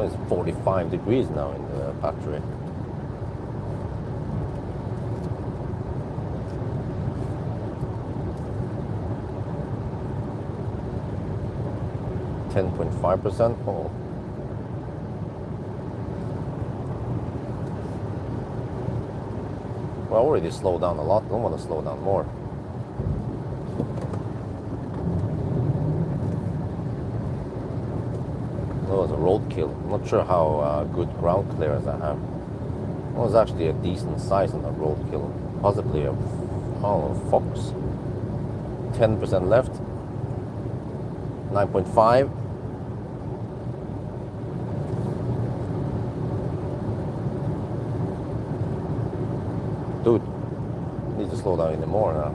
It's 45 degrees now in the battery. .5%. Oh. Well, I already slowed down a lot. I don't want to slow down more. That was a roadkill. I'm not sure how good ground clearance I have. It was actually a decent size on that roadkill. Possibly a fox. 10% left. 9.5. slow down anymore now.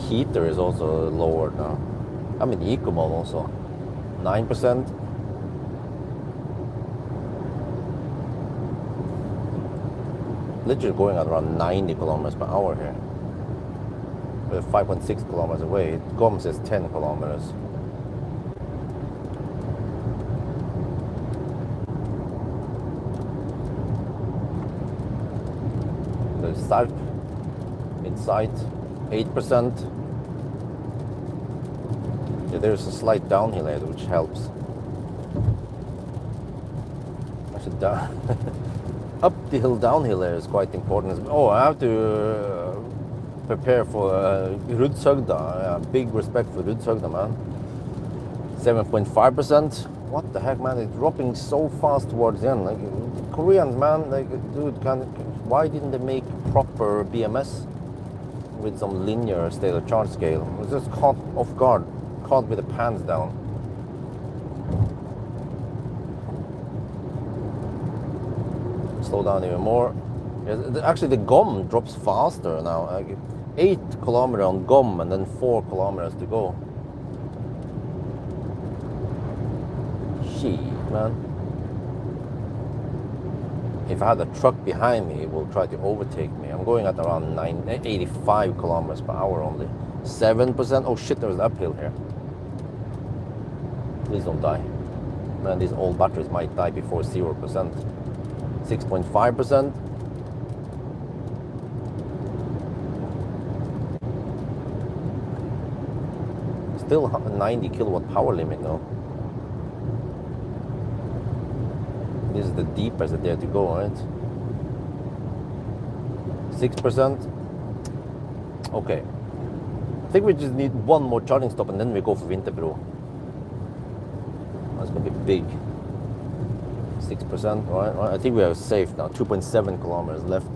Heater is also lowered now. I mean, eco mode also 9%. Literally going at around 90 kilometers per hour here. We're 5.6 kilometers away. GOM says 10 kilometers. The start inside 8%. Yeah, there's a slight downhill here, which helps. Actually, uphill downhill here is quite important. Oh, I have to prepare for Rudshøgda. Big respect for Rudshøgda, man. 7.5%. What the heck, man? It's dropping so fast towards the end. Like Koreans, man, like, dude, why didn't they make proper BMS with some linear state of charge scale? I was just caught off guard, caught with the pants down. Slow down even more. Actually, the GOM drops faster now. Like 8 kilometers on GOM and then 4 kilometers to go. Shit, man. If I had a truck behind me, it will try to overtake me. I'm going at around 85 kilometers per hour only. 7%. Oh shit, there's an uphill here. Please don't die. Man, these old batteries might die before 0%. 6.5%. Still 90 kilowatt power limit though. This is the deepest that they have to go, right? 6%. Okay. I think we just need one more charging stop and then we go for Vinterbro. That's gonna be big. 6%, right? I think we are safe now. 2.7 kilometers left.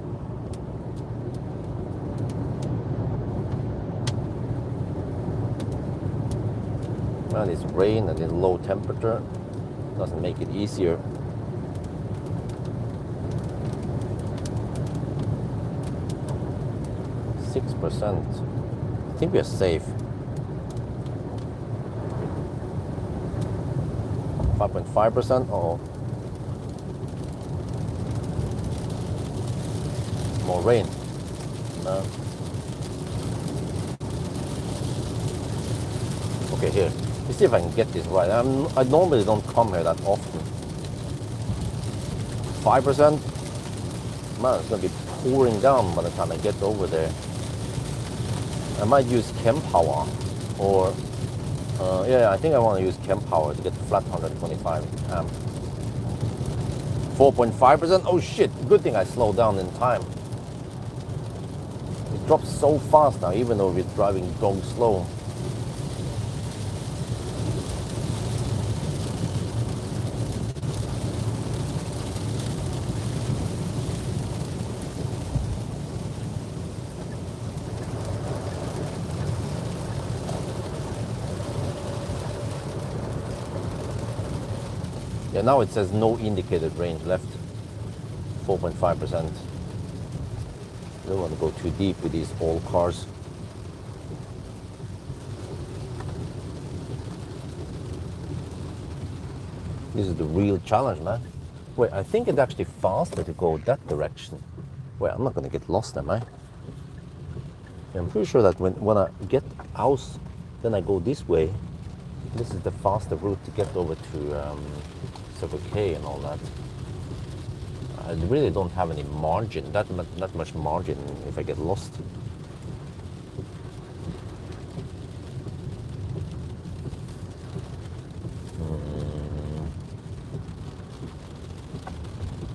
Man, it's rain and it's low temperature. Doesn't make it easier. I think we are safe. 5.5%. Oh, more rain. No. Okay, here. Let's see if I can get this right. I normally don't come here that often. 5%. Man, it's gonna be pouring down by the time I get over there. I might use kWh or yeah, I think I want to use kWh to get flat 125 amp. 4.5%. Oh shit! Good thing I slowed down in time. It drops so fast now, even though we're driving dog slow. Yeah, now it says no indicated range left. 4.5%. Don't want to go too deep with these old cars. This is the real challenge, man. Wait, I think it's actually faster to go that direction. Wait, I'm not going to get lost, am I? I'm pretty sure that when I get out, then I go this way. This is the faster route to get over to Circle K and all that. I really don't have any margin, that much margin if I get lost.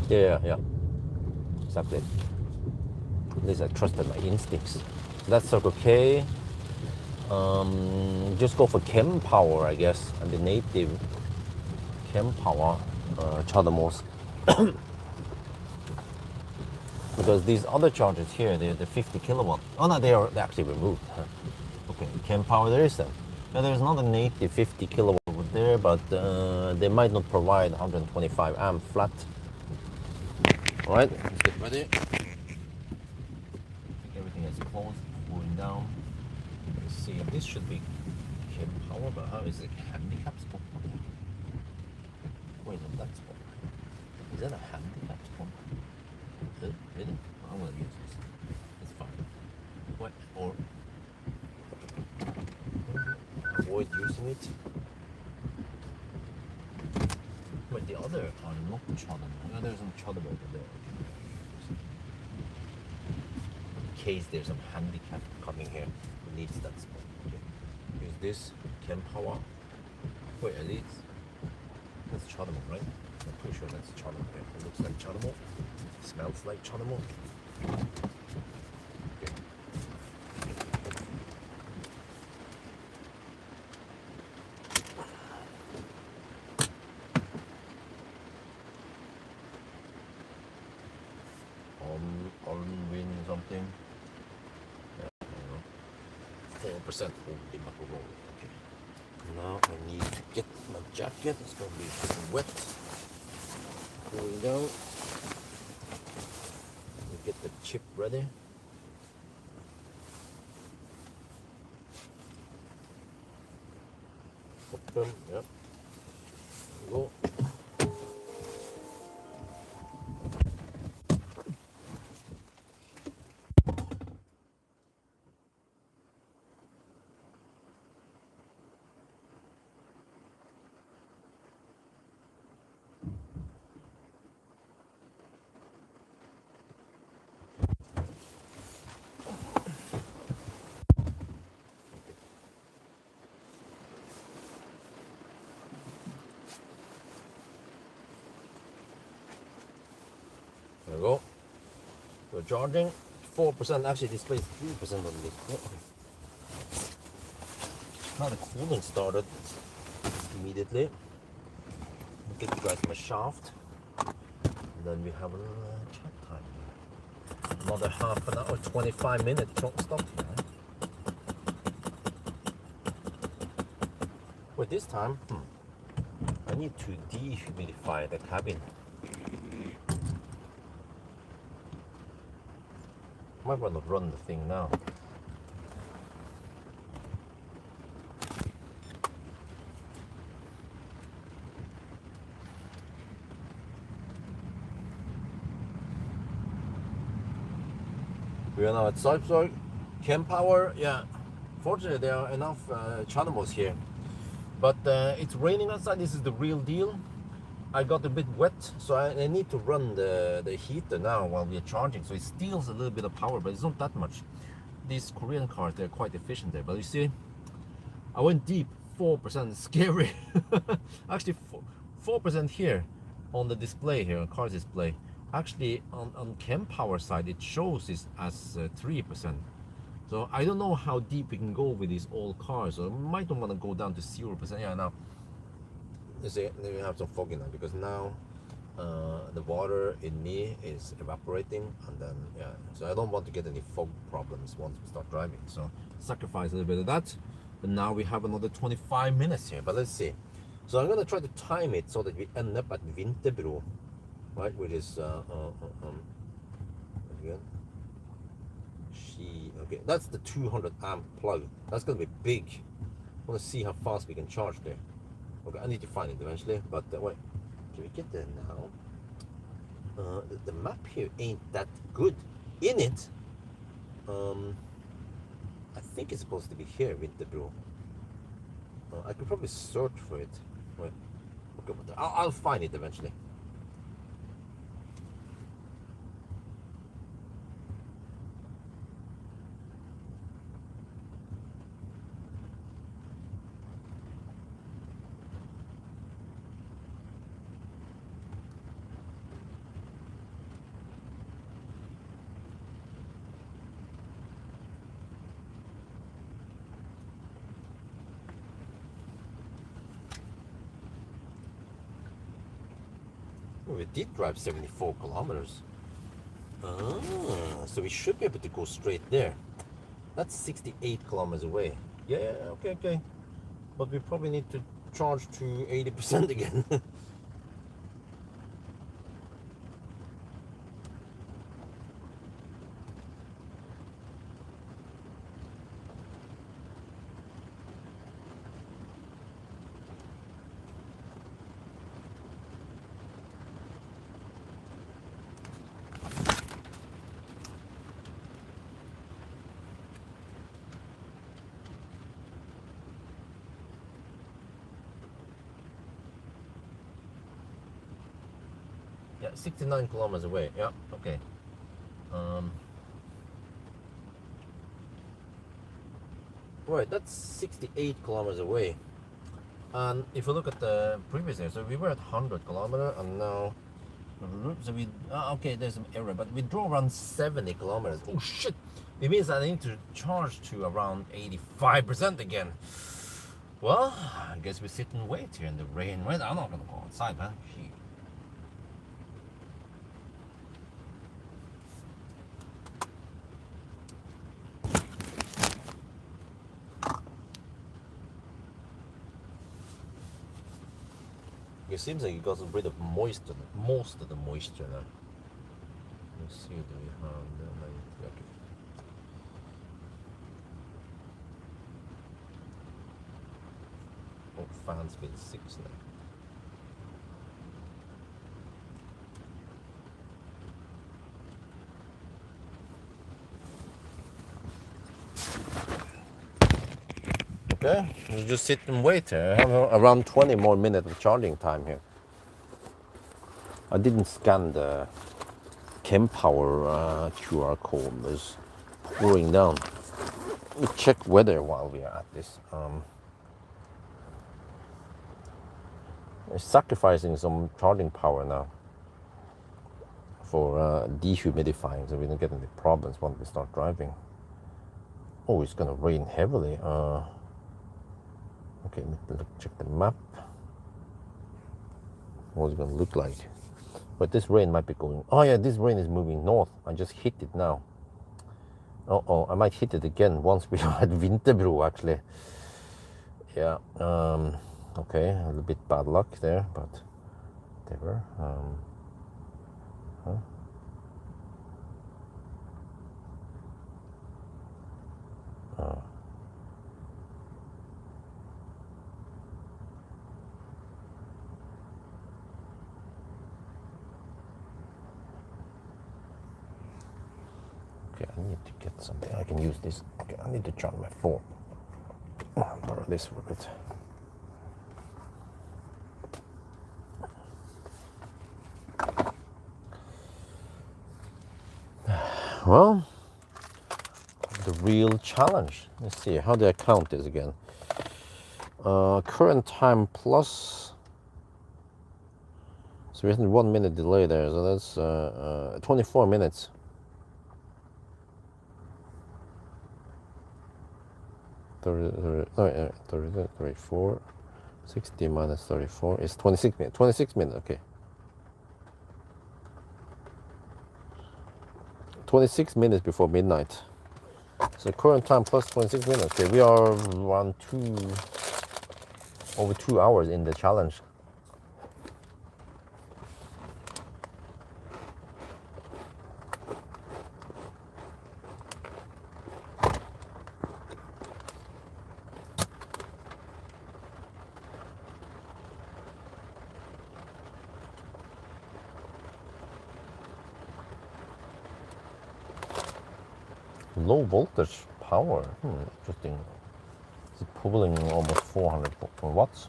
Yeah. Exactly. At least I trusted my instincts. So that's Circle K. Just go for kWh, I guess, and the native kWh Chadamos. Because these other chargers here, they're 50 kilowatt. Oh no, they're actually removed. Okay, kWh there is then. Now there's not a native 50 kilowatt there, but they might not provide 125 amp flat. Alright, let's get ready. Everything is closed, cooling down. Let's see, this should be kWh, but how is it handicap spot? Wait, no, that's spot. Is that a handicap spot? Really? I'm gonna use this. It's fine. What? Or avoid using it. Wait, the other are not chargeable. No, there's some chargeable over there. In case there's some handicap coming here who needs that spot. Okay. Use this kWh. Wait, at least that's chargeable, right? I'm pretty sure that's chargeable. It looks like chargeable. Smells like chargeable. Okay. On win something. Yeah, 4% holding up a roll. Okay. Now I need to get my jacket. It's gonna be wet. Cooling down. Get the chip ready. Open, yep. Go. There we go. We're charging 4%. Actually, displays 3% on this. Now the cooling started immediately. Get you guys my shaft. And then we have a little chat time. Another half an hour, 25 minutes. Don't stop here. Wait, this time, I need to dehumidify the cabin. Might want to run the thing now. We are now at Salzburg. kWh, yeah. Fortunately, there are enough channels here. But it's raining outside. This is the real deal. I got a bit wet, so I need to run the heater now while we are charging. So it steals a little bit of power, but it's not that much. These Korean cars, they're quite efficient there. But you see, I went deep, 4%, scary. Actually, 4% here on the display here, on car display. Actually, on kWh side, it shows this as 3%. So I don't know how deep we can go with these old cars. So I might want to go down to 0%. Yeah, now. You see, then we have some foggy now because now the water in me is evaporating, and then yeah, so I don't want to get any fog problems once we start driving. So sacrifice a little bit of that. But now we have another 25 minutes here. But let's see. So I'm gonna try to time it so that we end up at Vinterbro, right? Which is again. Okay, that's the 200 amp plug. That's gonna be big. I want to see how fast we can charge there. Okay, I need to find it eventually, but wait, can we get there now? The map here ain't that good. In it, I think it's supposed to be here, Vinterbro. I could probably search for it. Wait, okay, but I'll find it eventually. We did drive 74 kilometers. So we should be able to go straight there. That's 68 kilometers away. Yeah, okay. But we probably need to charge to 80% again. Yeah, 69 kilometers away. Yeah, okay. Right, that's 68 kilometers away. And if you look at the previous year, so we were at 100 kilometer, and now, so we, okay, there's some error, but we drove around 70 kilometers. Oh shit! It means I need to charge to around 85% again. Well, I guess we sit and wait here in the rain. Right, I'm not gonna go outside, man. Shit. It seems like it got rid of moisture, most of the moisture now. Let's see, do we have okay. Oh, fans feel 6 now. Okay, you just sit and wait here. I have around 20 more minutes of charging time here. I didn't scan the kWh QR code. It's pouring down. We check weather while we are at this. It's sacrificing some charging power now for dehumidifying, so we don't get any problems once we start driving. Oh, it's gonna rain heavily. Okay, let's check the map. What's it gonna look like? But this rain might be going. Oh yeah, this rain is moving north. I just hit it now. Oh, I might hit it again once we are at Vinterbro actually. Yeah. Okay, a little bit bad luck there, but whatever. Okay, I need to get something. I can use this. Okay, I need to charge my phone. I'll borrow this for a bit. Well, the real challenge. Let's see, how do I count this again? Current time plus. So we had 1 minute delay there, so that's 24 minutes. No, 34, 60 minus 34 is 26 minutes. 26 minutes, okay. 26 minutes before midnight. So current time plus 26 minutes. Okay, we are around over 2 hours in the challenge. Low voltage power, interesting. It's pulling almost 400 watts.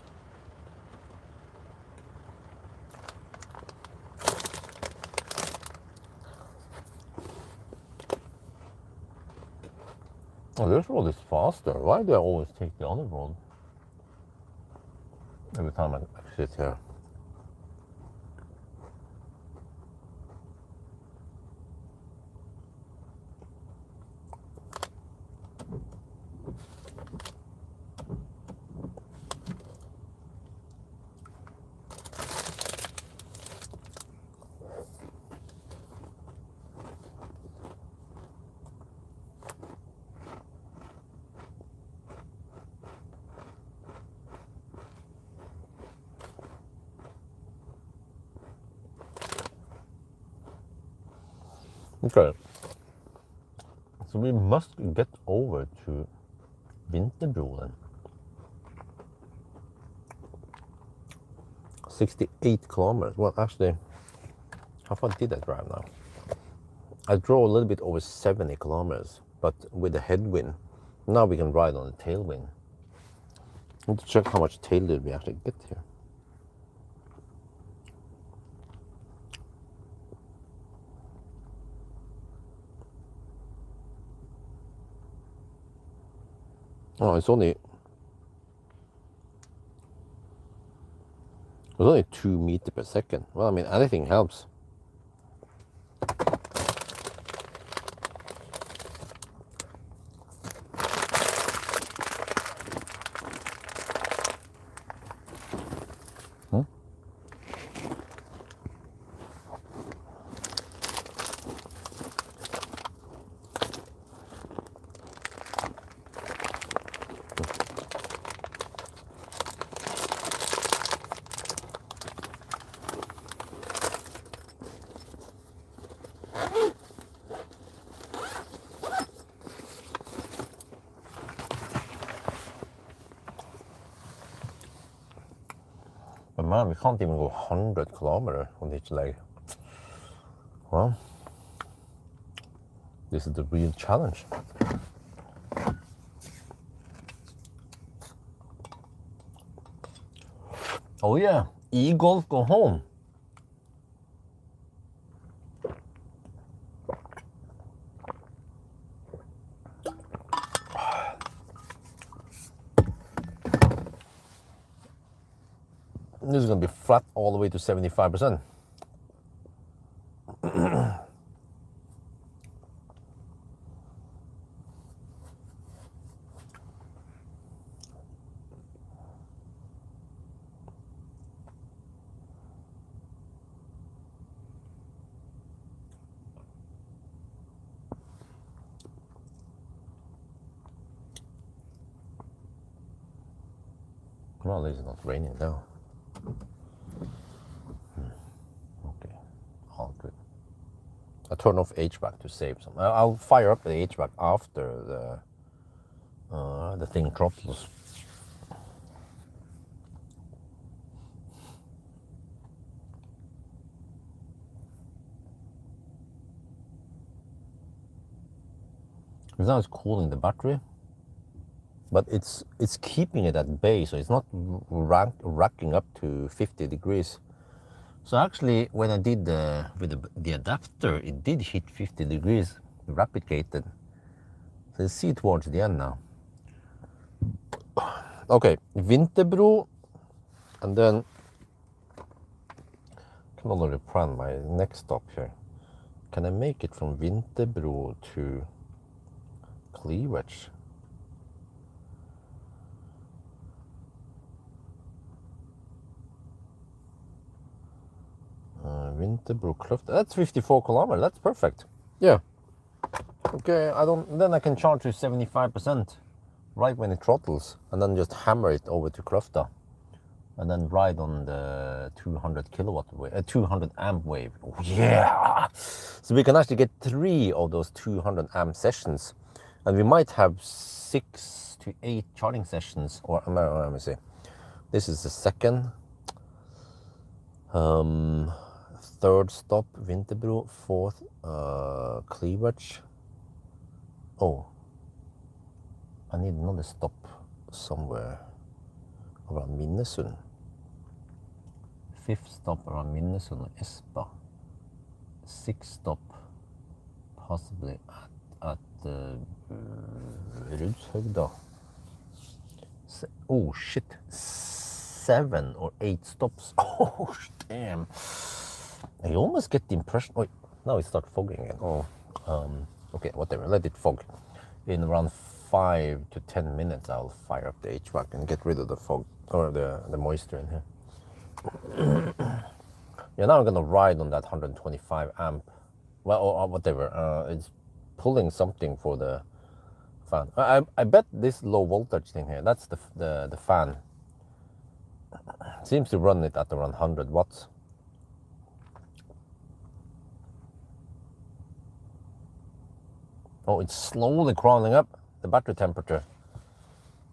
Oh, this road is faster. Why do I always take the other road every time I sit here? Okay, so we must get over to Vinterbro then. 68 kilometers. Well, actually, how far did I drive now? I drove a little bit over 70 kilometers, but with the headwind. Now we can ride on the tailwind. I need to check how much tailwind we actually get here. Oh, it's only 2 meters per second. Well, I mean, anything helps. But man, we can't even go 100 kilometers on each leg. Well, this is the real challenge. Oh yeah, e-golf go home. This is going to be flat all the way to 75%. Well, at least it's not raining now. Okay, all good. I turn off HVAC to save some. I'll fire up the HVAC after the thing throttles. Because now it's cooling the battery, but it's keeping it at bay, so it's not racking up to 50 degrees. So actually, when I did with the adapter, it did hit 50 degrees, replicated. So you see towards the end now. Okay, Vinterbro, and then I can already plan my next stop here. Can I make it from Vinterbro to kWh? Vinterbro Kluft. That's 54 kilometers. That's perfect. Yeah. Okay. Then I can charge to 75% right when it throttles, and then just hammer it over to Kløfta, and then ride on the 200 kilowatt wave, 200 amp wave. Oh, yeah. So we can actually get 3 of those 200 amp sessions, and we might have 6 to 8 charging sessions. Or let me see. This is the second. Third stop, Vinterbro. Fourth, kWh. Oh, I need another stop somewhere around Minnesund. Fifth stop around Minnesund or Espa. Sixth stop possibly at Rudshøgda. Oh shit, 7 or 8 stops. Oh damn. I almost get the impression. Oh, now it starts fogging again. Oh, okay, whatever. Let it fog. In around 5 to 10 minutes, I'll fire up the HVAC and get rid of the fog or the moisture in here. Yeah, now I'm gonna ride on that 125 amp. Well, or whatever. It's pulling something for the fan. I bet this low voltage thing here. That's the fan. Seems to run it at around 100 watts. Oh, it's slowly crawling up the battery temperature.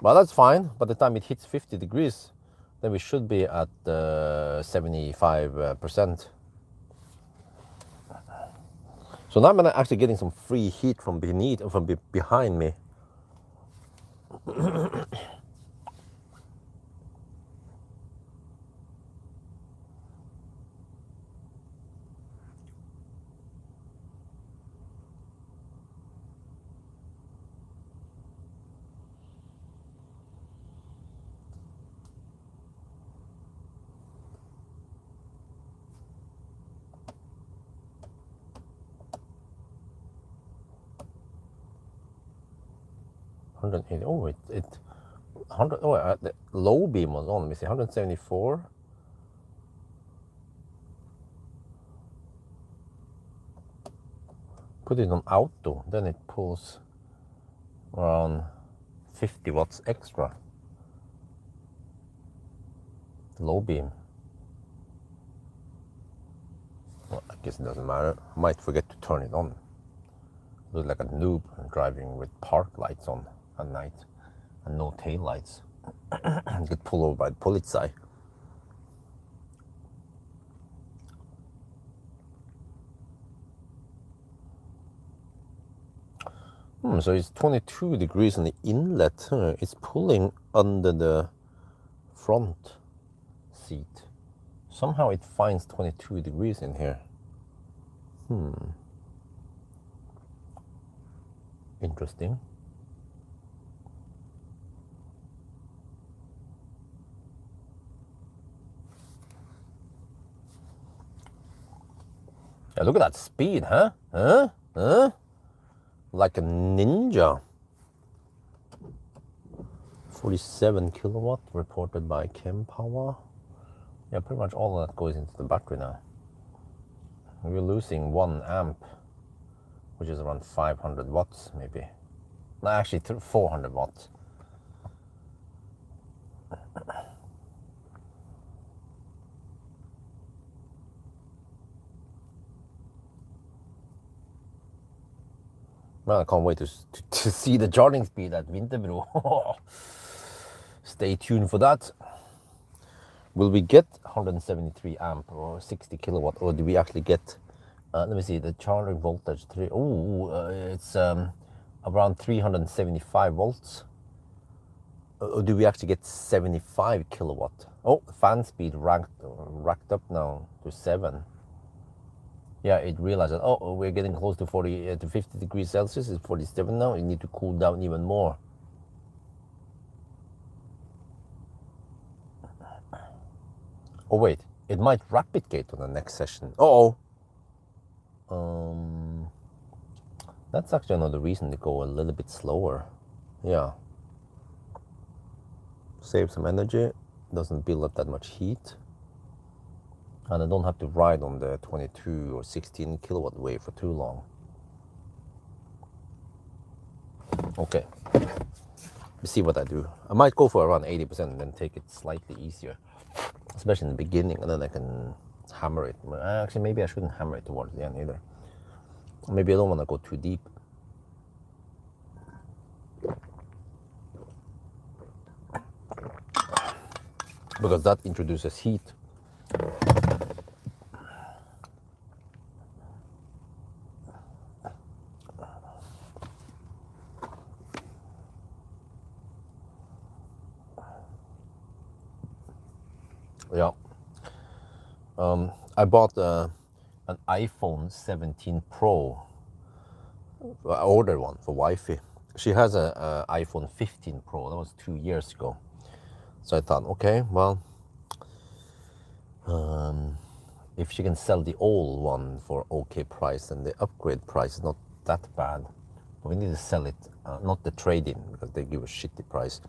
Well, that's fine. By the time it hits 50 degrees, then we should be at 75%. So now I'm actually getting some free heat from behind me. 180. Oh, it 100. Oh, the low beam was on. Let me see, 174. Put it on auto, then it pulls around 50 watts extra. The low beam. Well, I guess it doesn't matter. I might forget to turn it on. Look like a noob driving with park lights on at night and no tail lights. Get pulled over by the Polizei. So it's 22 degrees in the inlet. It's pulling under the front seat. Somehow it finds 22 degrees in here. Interesting. Yeah, look at that speed, huh? Like a ninja. 47 kilowatt reported by Pawel. Yeah, pretty much all of that goes into the battery now. We're losing 1 amp, which is around 500 watts maybe. No, actually 400 watts. Well, I can't wait to see the charging speed at Winterbro. Stay tuned for that. Will we get 173 amp or 60 kilowatt, or do we actually get, let me see, the charging voltage, it's around 375 volts. Or do we actually get 75 kilowatt? Oh, fan speed racked up now to 7. Yeah, it realized that, oh, we're getting close to 40 to 50 degrees Celsius. It's 47 now. You need to cool down even more. Oh wait, it might rapid gate on the next session. That's actually another reason to go a little bit slower. Yeah. Save some energy, doesn't build up that much heat. And I don't have to ride on the 22 or 16 kilowatt wave for too long. Okay, let's see what I do. I might go for around 80% and then take it slightly easier, especially in the beginning, and then I can hammer it. Actually, maybe I shouldn't hammer it towards the end either. Maybe I don't want to go too deep. Because that introduces heat. Yeah. I bought an iPhone 17 Pro. I ordered one for wifey. She has a iPhone 15 Pro. That was 2 years ago. So I thought, okay, well, if she can sell the old one for okay price, and the upgrade price is not that bad, but we need to sell it, not the trade-in, because they give a shitty price.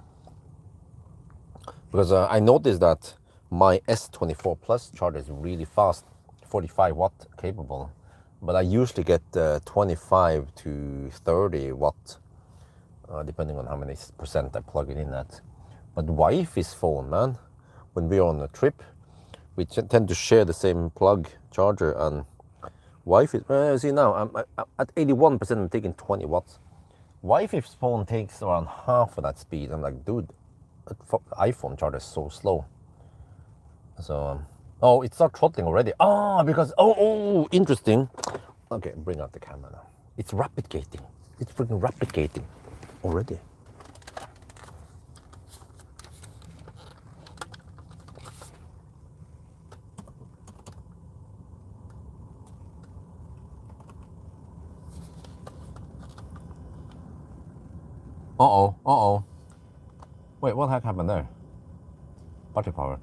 Because I noticed that my S24 Plus charger is really fast, 45 watt capable, but I usually get 25 to 30 watt, depending on how many percent I plug it in at. But wifey's phone, man, when we're on a trip, we tend to share the same plug charger, and wifey, see now, I'm at 81%, I'm taking 20 watts. Wifey's phone takes around half of that speed. I'm like, dude, iPhone charger is so slow. So, oh, it started throttling already. Because, interesting. Okay, bring out the camera now. It's rapid gating. It's freaking rapid gating already. Wait, what the heck happened there? Battery power.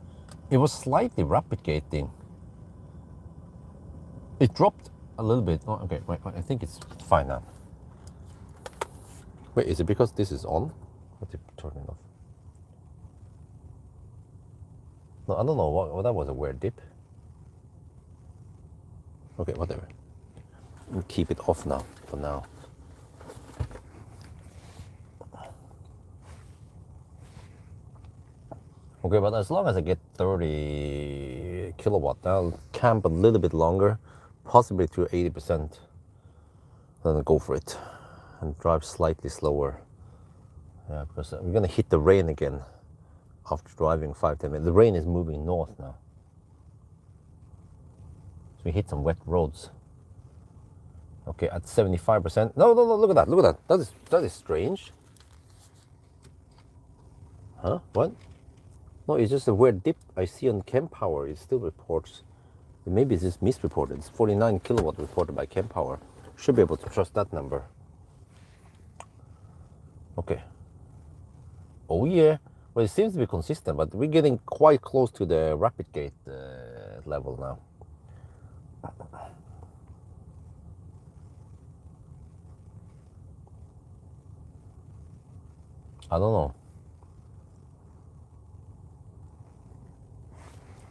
It was slightly rapid gating. It dropped a little bit. Oh, okay, wait, I think it's fine now. Wait, is it because this is on? What's it turning off? No, I don't know. What that was a weird dip. Okay, whatever. We'll keep it off now, for now. Okay, but as long as I get 30 kilowatt, I'll camp a little bit longer, possibly to 80%. Then I'll go for it and drive slightly slower. Yeah, because we're gonna hit the rain again after driving 5-10 minutes. The rain is moving north now. So we hit some wet roads. Okay, at 75%. No, look at that, look at that. That is strange. Huh? What? No, it's just a weird dip I see on kWh. It still reports. Maybe it's just misreported. It's 49 kilowatt reported by kWh. Should be able to trust that number. Okay. Oh yeah. Well, it seems to be consistent, but we're getting quite close to the rapid gate level now. I don't know.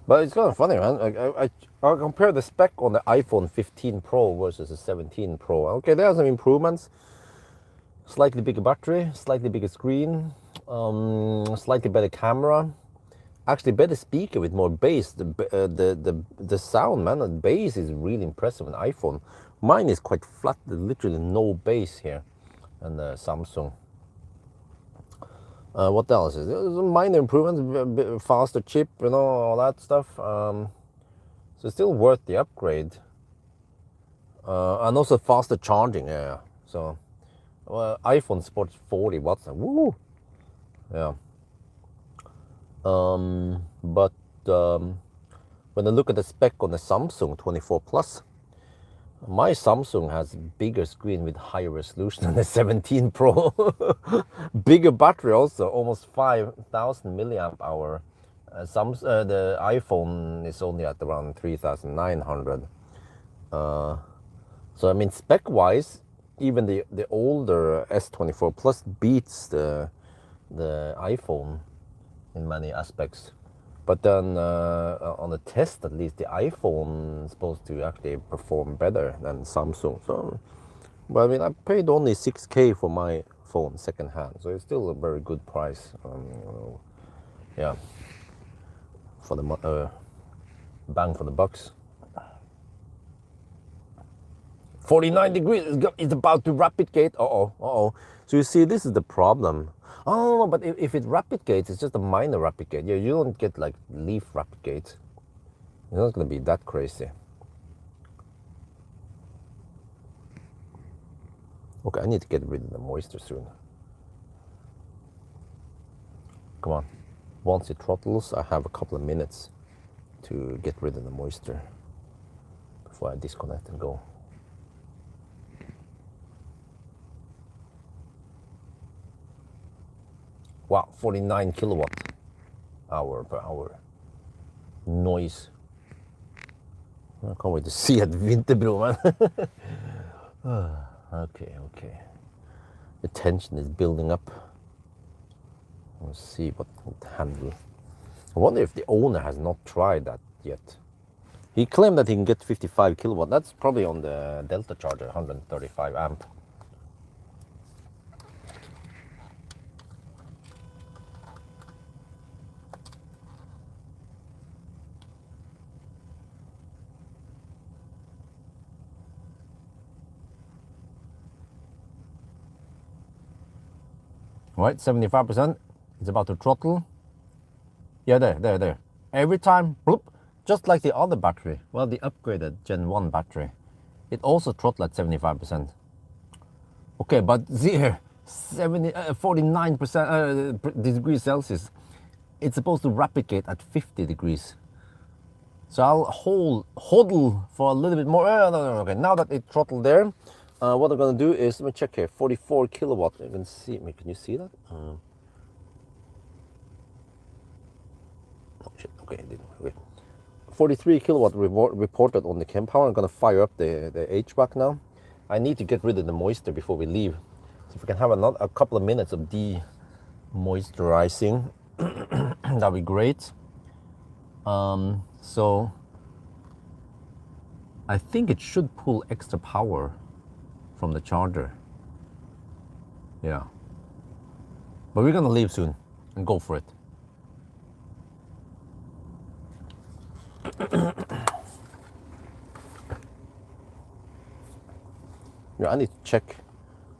But it's kind of funny, man. I compare the spec on the iPhone 15 Pro versus the 17 Pro. Okay, there are some improvements. Slightly bigger battery, slightly bigger screen, slightly better camera. Actually, better speaker with more bass. The sound, man, the bass is really impressive on iPhone. Mine is quite flat. There's literally no bass here, and the Samsung. What else is there? Minor improvements, faster chip, you know, all that stuff. So it's still worth the upgrade. And also faster charging, yeah. So, well, iPhone supports 40 watts. Woo! Yeah. But when I look at the spec on the Samsung 24 Plus, my Samsung has bigger screen with higher resolution than the 17 Pro. Bigger battery also, almost 5,000 milliamp hour. The iPhone is only at around 3,900. So I mean, spec-wise, even the older S24 Plus beats the iPhone in many aspects. But then on the test, at least, the iPhone is supposed to actually perform better than Samsung. So, but I mean, I paid only 6K for my phone second hand, so it's still a very good price. Yeah, for the bang for the bucks. 49 degrees. It's about to rapid gate. So you see, this is the problem. Oh, but if it rapid gates, it's just a minor rapid gate. Yeah, you don't get like leaf rapid gates. It's not going to be that crazy. Okay, I need to get rid of the moisture soon. Come on. Once it throttles, I have a couple of minutes to get rid of the moisture before I disconnect and go. Wow, 49 kilowatt hour per hour. Noise. I can't wait to see at Vinterbro, man. Okay. The tension is building up. Let's see what would handle. I wonder if the owner has not tried that yet. He claimed that he can get 55 kilowatt. That's probably on the Delta charger, 135 amp. Right, 75%. It's about to throttle. Yeah, there. Every time, bloop, just like the other battery. Well, the upgraded Gen 1 battery. It also throttled at 75%. Okay, but here, 49% degrees Celsius. It's supposed to replicate at 50 degrees. So I'll hodl for a little bit more. No, okay. Now that it throttled there, what I'm gonna do is, let me check here, 44 kilowatt. You can see, can you see that? Oh shit, okay, it didn't. Okay. 43 kilowatt reported on the kWh. I'm gonna fire up the HVAC now. I need to get rid of the moisture before we leave. If we can have a couple of minutes of moisturizing, that'd be great. So I think it should pull extra power from the charger. Yeah. But we're gonna leave soon and go for it. Yeah, I need to check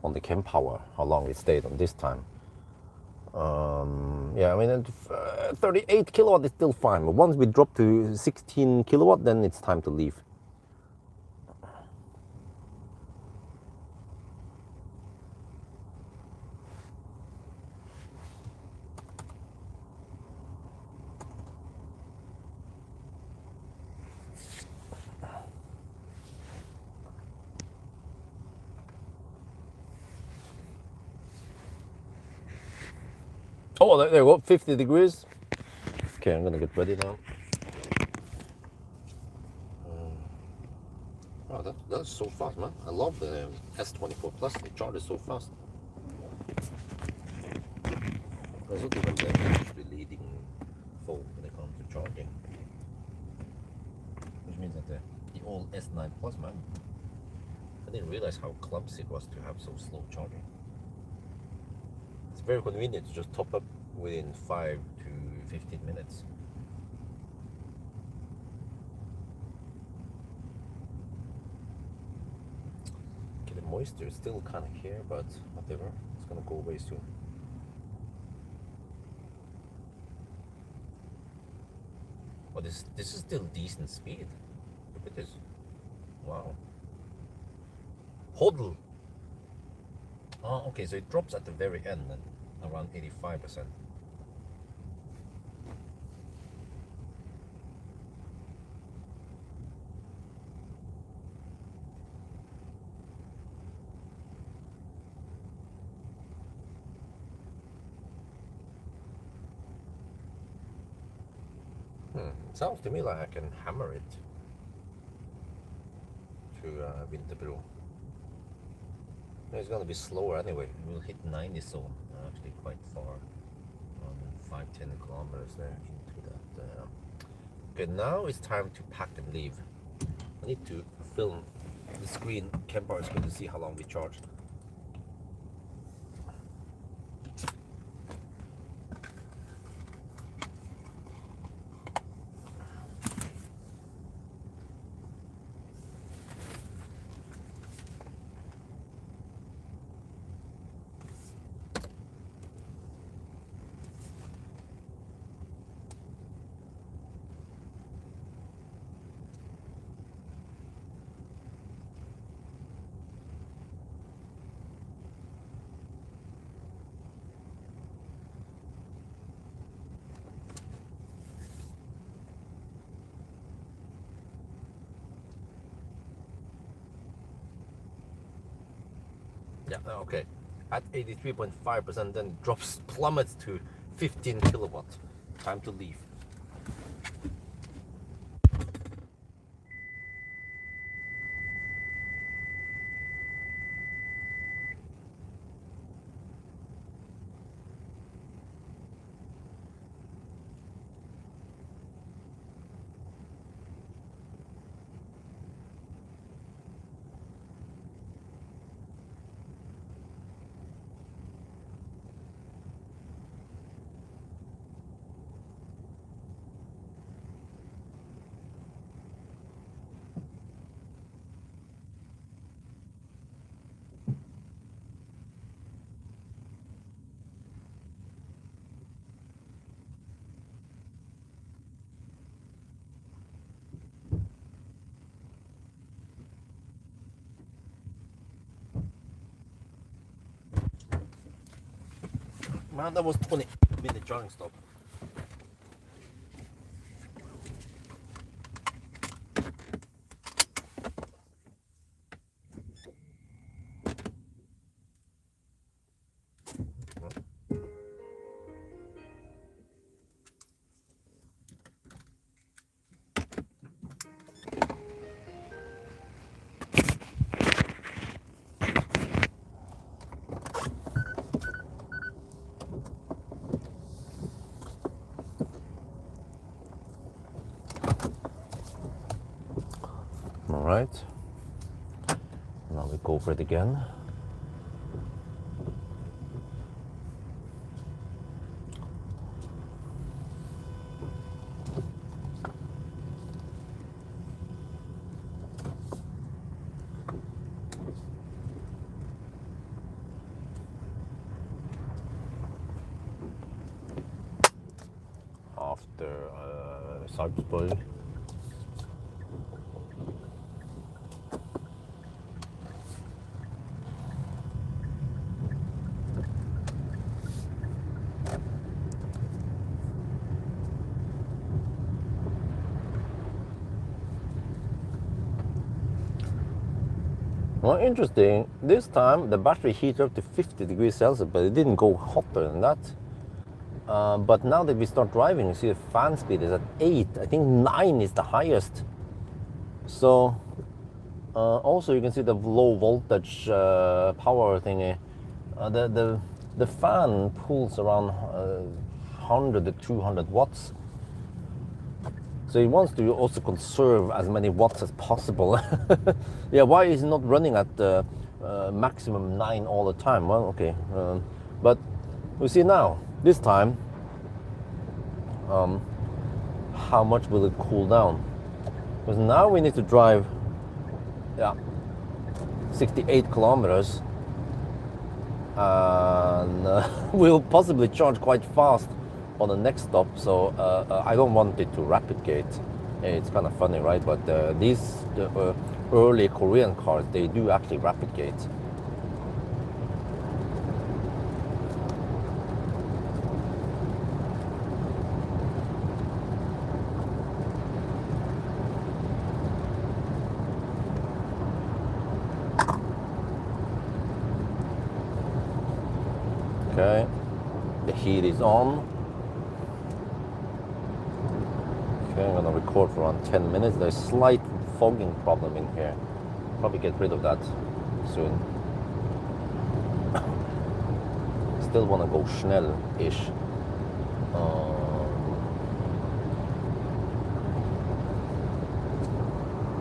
on the kWh how long it stayed on this time. Yeah, I mean, 38 kilowatt is still fine, but once we drop to 16 kilowatt, then it's time to leave. Oh, there you go, 50 degrees. Okay, I'm gonna get ready now. Oh, that's so fast, man. I love the S24 Plus. It charges so fast. It's not even the actually leading phone when it comes to charging. Which means that the old S9 Plus, man, I didn't realize how clumsy it was to have so slow charging. It's very convenient to just top up within 5 to 15 minutes. Okay, the moisture is still kind of here, but whatever, it's gonna go away soon. Oh, this is still decent speed. Look at this. Wow. Hodl. Oh, okay, so it drops at the very end then, around 85%. It sounds to me like I can hammer it to Winterbro. It's gonna be slower anyway. We'll hit 90 soon, actually quite far, 5-10 kilometers there into that. Okay, now it's time to pack and leave. I need to film the screen. kWh is going to see how long we charged. Yeah, okay. At 83.5%, then drops, plummets to 15 kilowatt. Time to leave. Man, that was 20-minute charging stop. right? Now we go for it again. After Salzburg. Well, interesting. This time the battery heated up to 50 degrees Celsius, but it didn't go hotter than that. But now that we start driving, you see the fan speed is at 8. I think 9 is the highest. So also you can see the low voltage power thingy. The fan pulls around 100 to 200 watts. So it wants to also conserve as many watts as possible. Yeah, why is it not running at maximum 9 all the time? Well, okay. But we see now, this time, how much will it cool down? Because now we need to drive 68 kilometers. And we'll possibly charge quite fast on the next stop, so I don't want it to rapid gate. It's kind of funny, right? But these early Korean cars, they do actually rapid gate. Okay, the heat is on. Okay, I'm gonna record for around 10 minutes. There's a slight fogging problem in here. Probably get rid of that soon. Still wanna go schnell-ish.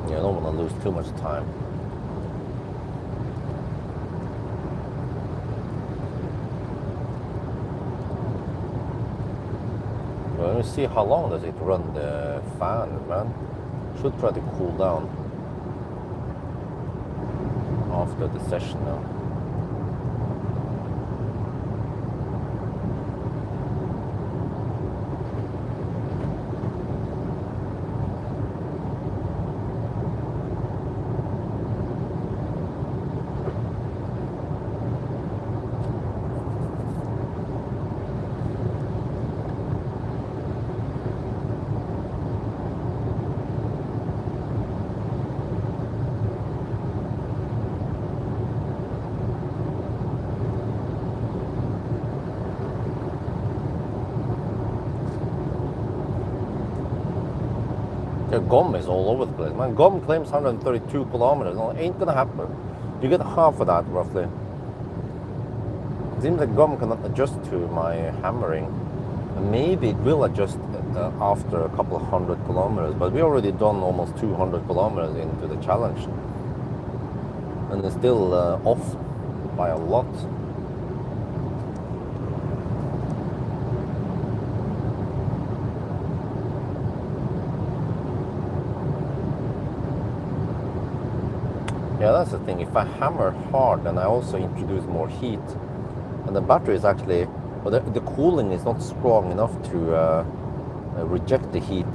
Yeah, I don't wanna lose too much time. Let me see how long does it run the fan, man. Should try to cool down after the session now. The GOM is all over the place, man. GOM claims 132 kilometers. No, it ain't gonna happen. You get half of that, roughly. It seems like GOM cannot adjust to my hammering. Maybe it will adjust after a couple of 100 kilometers, but we already done almost 200 kilometers into the challenge. And it's still off by a lot. Yeah, that's the thing. If I hammer hard, then I also introduce more heat. And the battery is actually, well, the cooling is not strong enough to reject the heat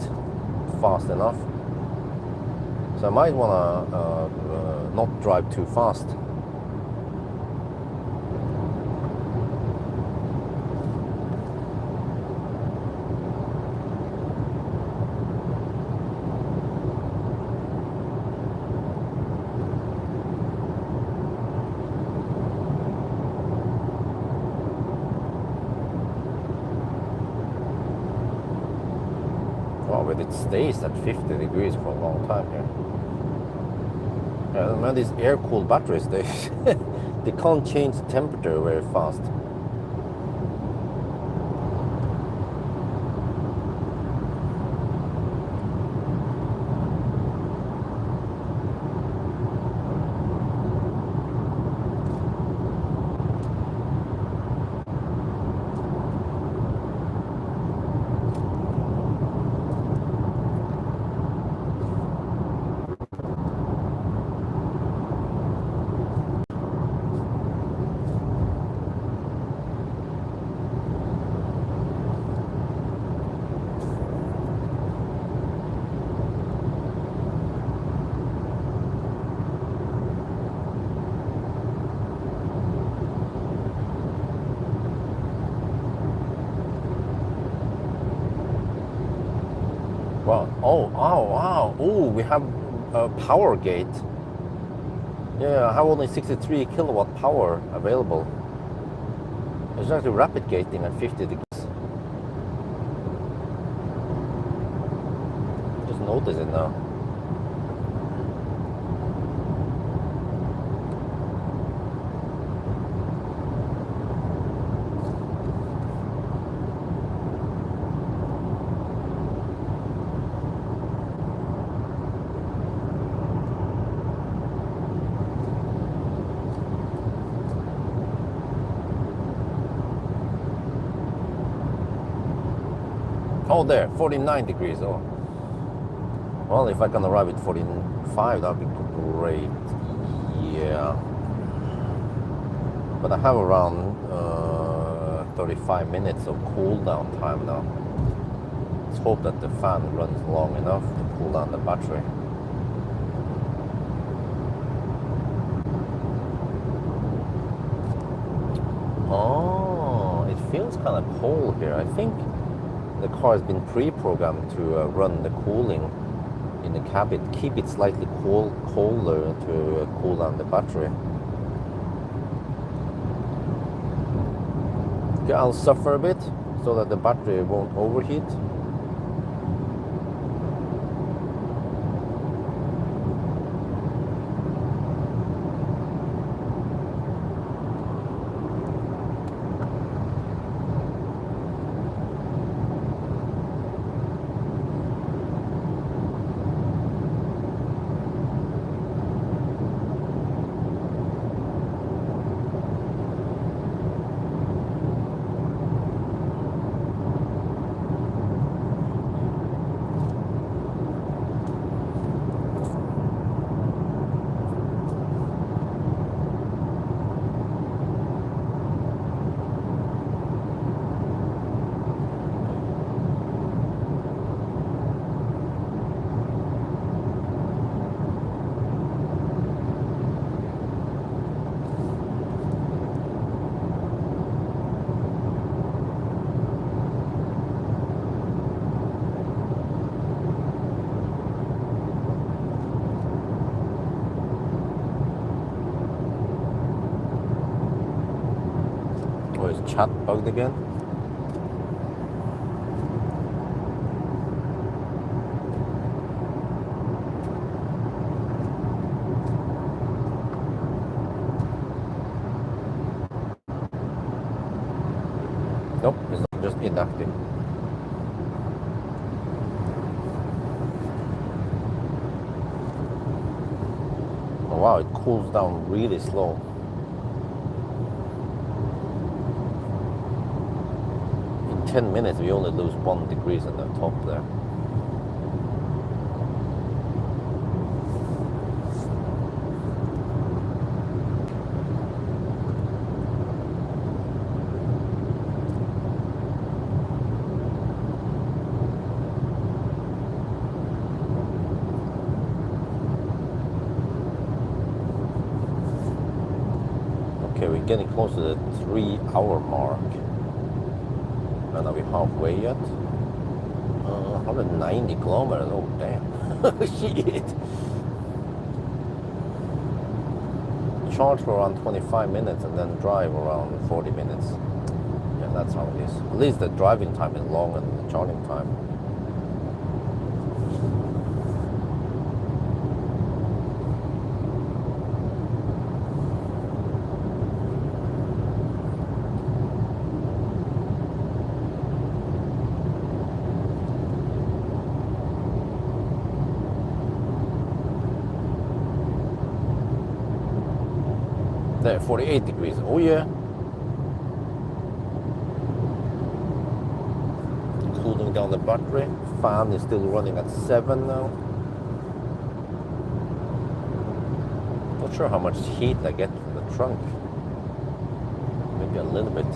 fast enough. So I might want to not drive too fast. But it stays at 50 degrees for a long time here. Yeah, man, these air-cooled batteries, they they can't change the temperature very fast. Wow. Oh, oh, wow. Oh, we have a power gate. Yeah, I have only 63 kilowatt power available. It's actually rapid gating at 50 degrees. Just notice it now. Oh, there, 49 degrees. Oh, well, if I can arrive at 45, that'd be great. Yeah, but I have around 35 minutes of cool down time now. Let's hope that the fan runs long enough to cool down the battery. Oh, it feels kind of cold here. I think the car has been pre-programmed to run the cooling in the cabin, keep it slightly colder to cool down the battery. Okay, I'll suffer a bit so that the battery won't overheat. Or is chat bugged again? Nope, it's not, just inactive. Oh wow, it cools down really slow. In 10 minutes we only lose 1 degree on the top there. Okay, we're getting close to the 3-hour mark. And are we halfway yet? 190 kilometers, oh damn. Shit. Charge for around 25 minutes and then drive around 40 minutes. Yeah, that's how it is. At least the driving time is longer than the charging time. There, 48 degrees. Oh yeah. Cooling down the battery. Fan is still running at 7 now. Not sure how much heat I get from the trunk. Maybe a little bit.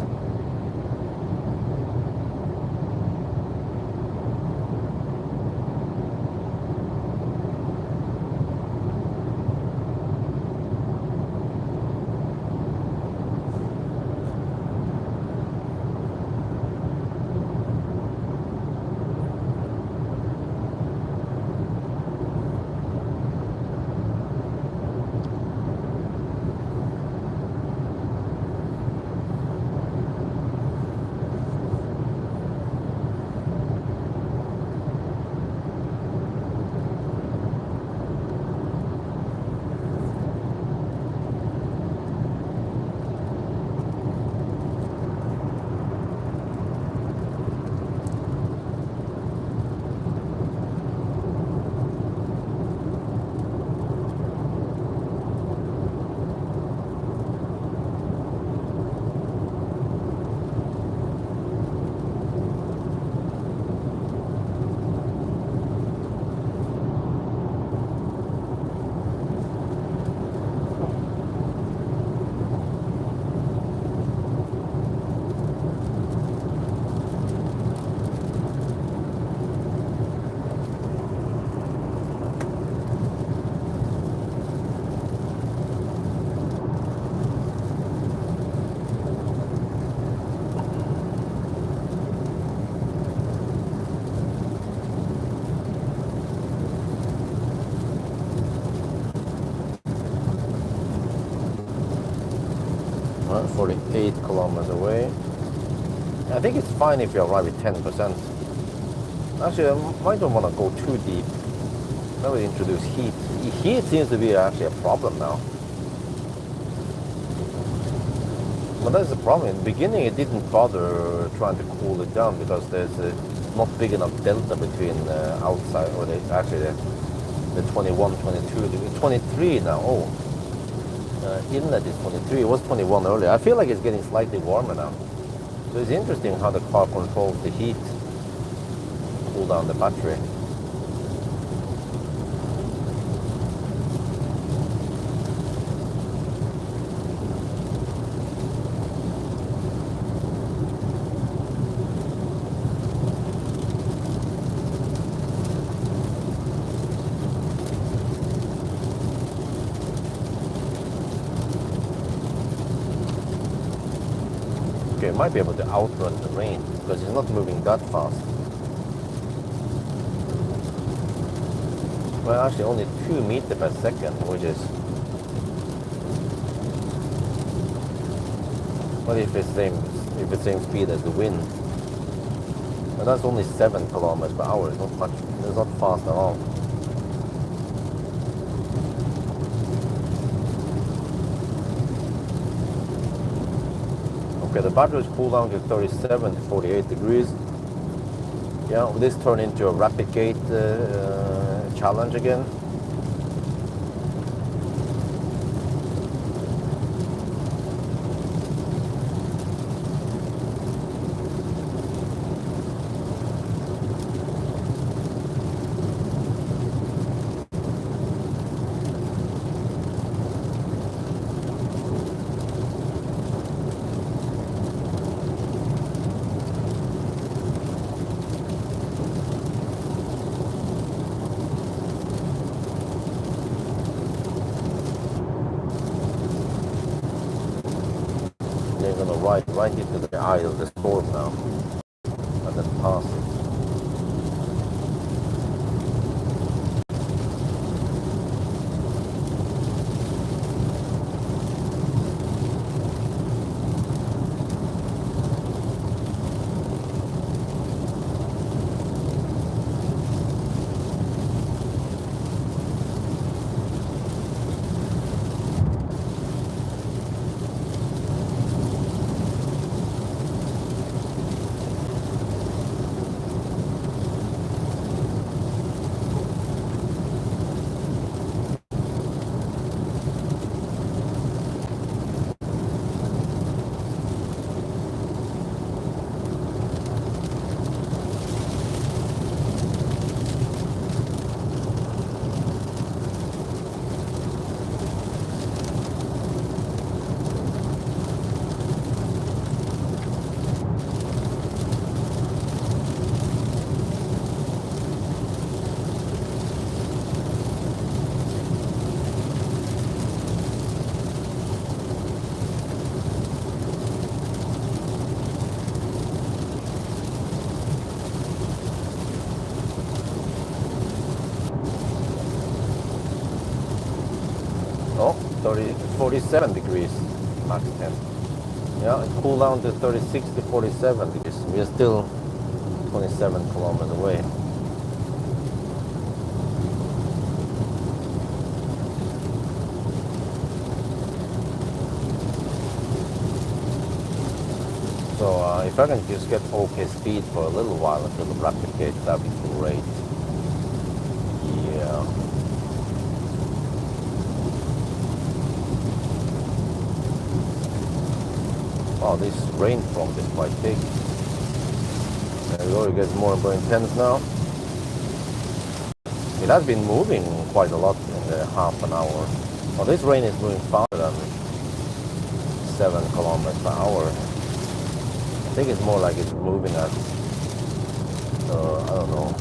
48 kilometers away. I think it's fine if you arrive at 10%. Actually, I might not want to go too deep. Maybe introduce heat. Heat seems to be actually a problem now. But that's the problem. In the beginning, it didn't bother trying to cool it down because there's a not big enough delta between outside, or the 21, 22, 23 now. Oh, inlet is 23. It was 21 earlier. I feel like it's getting slightly warmer now. So it's interesting how the car controls the heat, cool down the battery. Okay, it might be able to outrun the rain because it's not moving that fast. Well, actually only 2 meters per second, which is... What if it's the same speed as the wind? And that's only 7 kilometers per hour. It's not much. It's not fast at all. Okay, the battery is cooled down to 37 to 48 degrees. Yeah, will this turn into a rapid gate challenge again? They're gonna ride right into the eye of the storm now, and then pass it. Oh, 47 degrees, max temp. Yeah, it cooled down to 36 to 47 degrees. We are still 27 kilometers away. So if I can just get okay speed for a little while until the rapid gate, that'd be great. Yeah. Wow, this rain front is quite big. There we go, it gets more and more intense now. It has been moving quite a lot in the half an hour. Well, this rain is moving faster than 7 kilometers per hour. I think it's more like it's moving at, I don't know,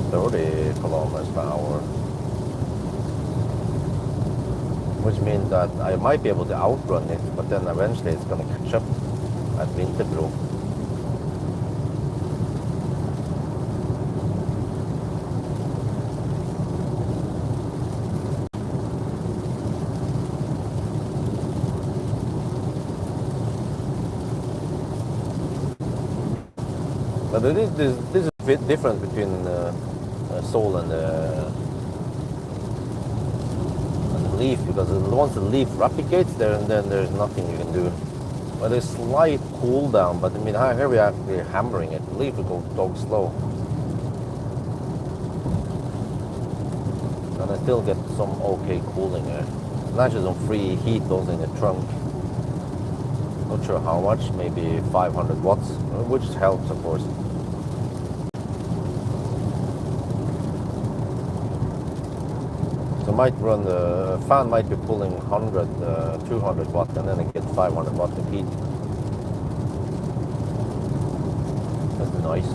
30 kilometers per hour. Which means that I might be able to outrun it, but then eventually it's going to catch up at Winterbro. But this is a bit different between Soul and the Leaf, because once the Leaf replicates there, and then there's nothing you can do. But there's slight cooldown, but I mean here we are actually hammering it. The Leaf will go dog slow. And I still get some okay cooling there. And actually some free heat goes in the trunk. Not sure how much, maybe 500 watts, which helps of course. So might run the fan might be pulling 100, 200 watt, and then it gets 500 watts of heat. That's nice.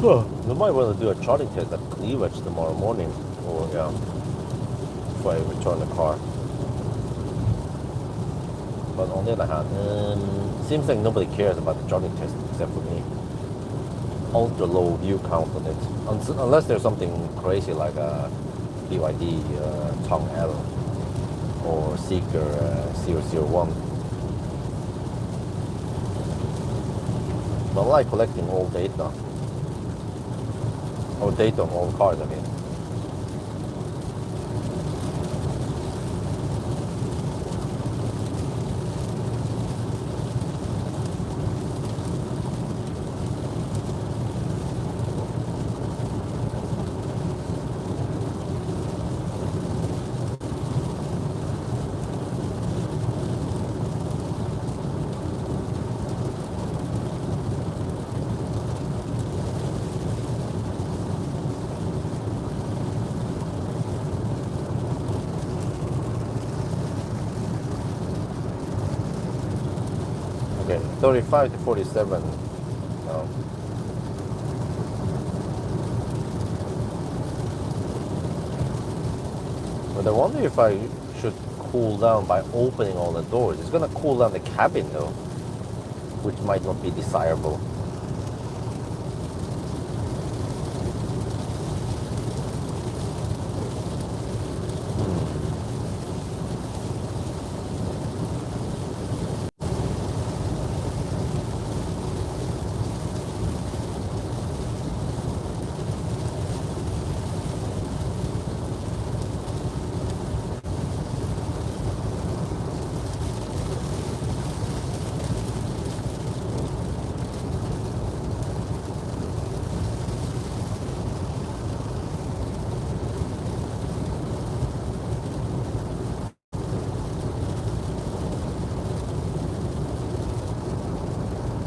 I might want to do a charging test at kWh tomorrow morning, or yeah, before I return the car. But on the other hand, seems like nobody cares about the charging test except for me. Ultra low view count on it, unless there's something crazy like a BYD Pawel or Seeker 001. But I like collecting all data. Or data on all cars, I mean. Okay, 35 to 47 now. But I wonder if I should cool down by opening all the doors. It's gonna cool down the cabin though, which might not be desirable.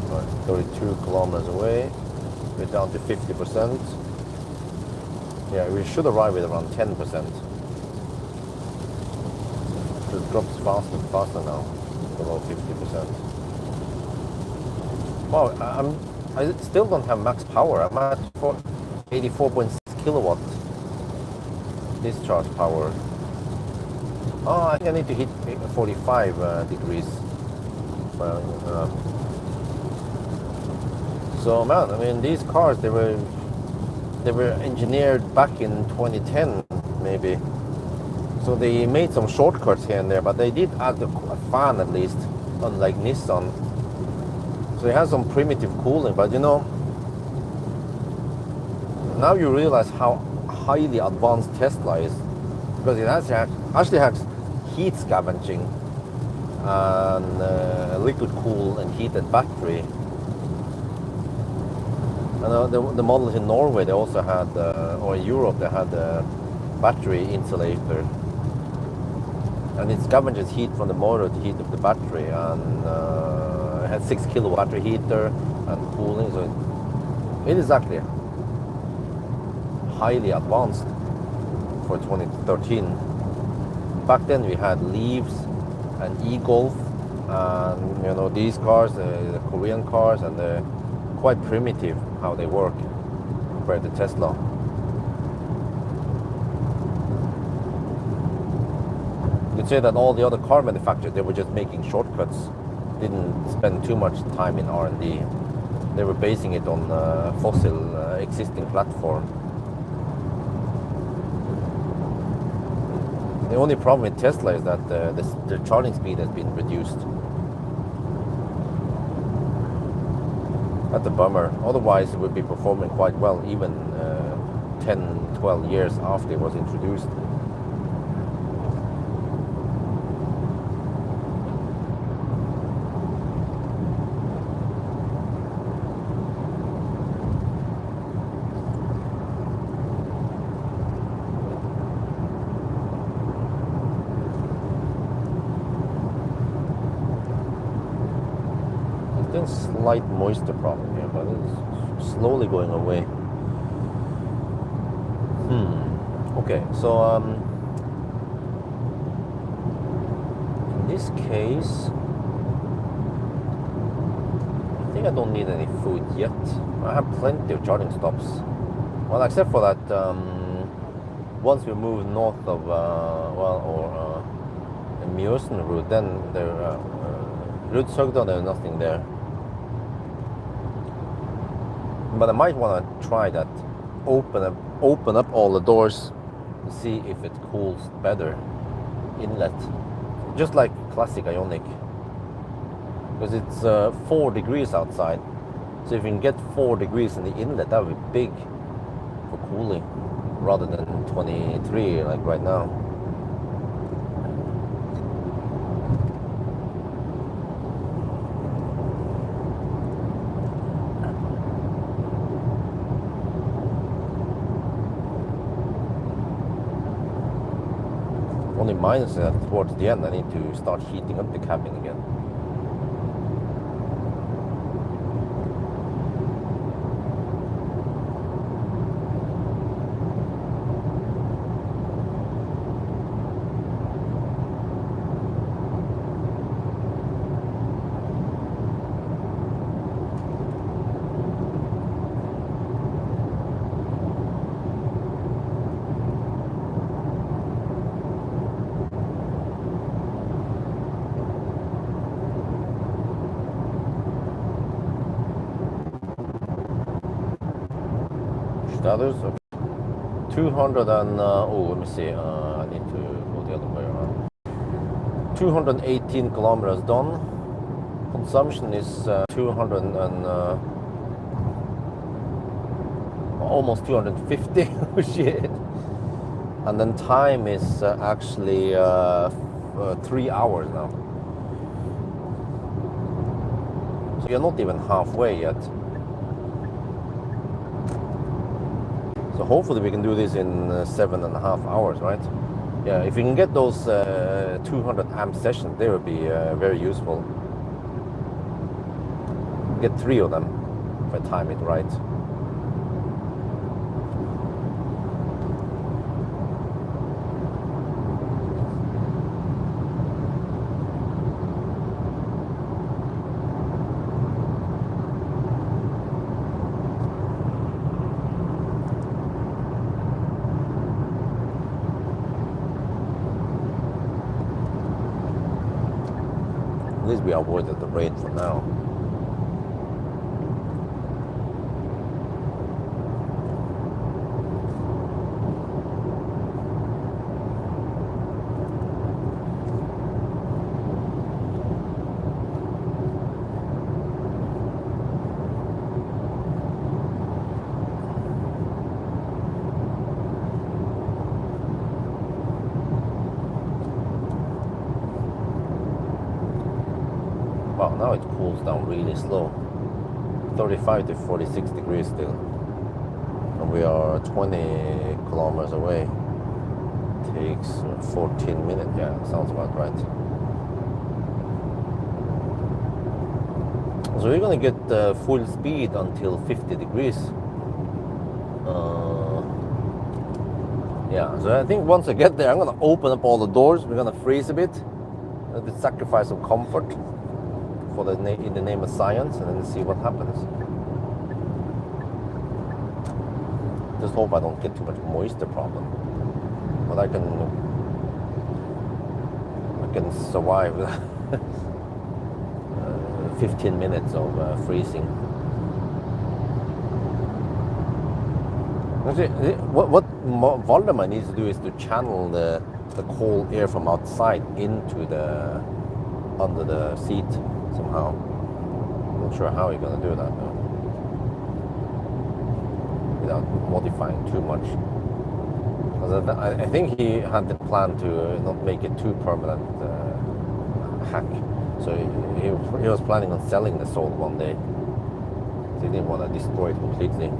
Right, 32 kilometers away. We're down to 50%. Yeah, we should arrive at around 10%. It drops faster and faster now, below 50%. Wow, I still don't have max power. I'm at 84.6 kilowatt discharge power. Oh, I think I need to hit 45 degrees. So man, I mean, these cars, they were engineered back in 2010 maybe. So they made some shortcuts here and there, but they did add a fan at least, unlike Nissan. So it has some primitive cooling, but you know, now you realize how highly advanced Tesla is, because it actually has heat scavenging and liquid cool and heated battery. And the models in Norway, they also had, or in Europe, they had a battery insulator. And it scavenges heat from the motor to heat up the battery. And it had 6 kilowatt battery heater and cooling. So it is actually highly advanced for 2013. Back then we had Leafs and e-Golf, and you know, these cars, the Korean cars, and they're quite primitive how they work compared to Tesla. You could say that all the other car manufacturers, they were just making shortcuts, didn't spend too much time in R&D. They were basing it on fossil existing platform. The only problem with Tesla is that the charging speed has been reduced. That's a bummer. Otherwise, it would be performing quite well even 10, 12 years after it was introduced. Slight moisture problem here, but it's slowly going away. Okay, so in this case, I think I don't need any food yet. I have plenty of charging stops. Well, except for that, once we move north of the Mjøsen route, then there Rudshøgda, there's nothing there. But I might want to try that. Open up all the doors, see if it cools better inlet, just like classic Ioniq. Because it's 4 degrees outside, so if you can get 4 degrees in the inlet, that would be big for cooling, rather than 23 like right now. Only minus is that towards the end I need to start heating up the cabin again. Others, okay. 200 and let me see, I need to go the other way around. 218 kilometers done. Consumption is 200 and almost 250. Shit. And then time is actually 3 hours now. So you're not even halfway yet. So hopefully we can do this in 7.5 hours, right? Yeah, if we can get those 200 amp sessions, they would be very useful. Get 3 of them if I time it right. At least we avoided the rain for now. Wow, now it cools down really slow. 35 to 46 degrees still. And we are 20 kilometers away. Takes 14 minutes. Yeah, sounds about right. So we're gonna get full speed until 50 degrees. Yeah, so I think once I get there, I'm gonna open up all the doors. We're gonna freeze a bit. Let's sacrifice some comfort for in the name of science, and then see what happens. Just hope I don't get too much moisture problem. But I can can survive 15 minutes of freezing. Actually, what Valdemar needs to do is to channel the cold air from outside into the under the seat somehow. I'm not sure how he's gonna do that though, without modifying too much. Because I think he had the plan to not make it too permanent hack. So he was planning on selling the soul one day. So he didn't want to destroy it completely.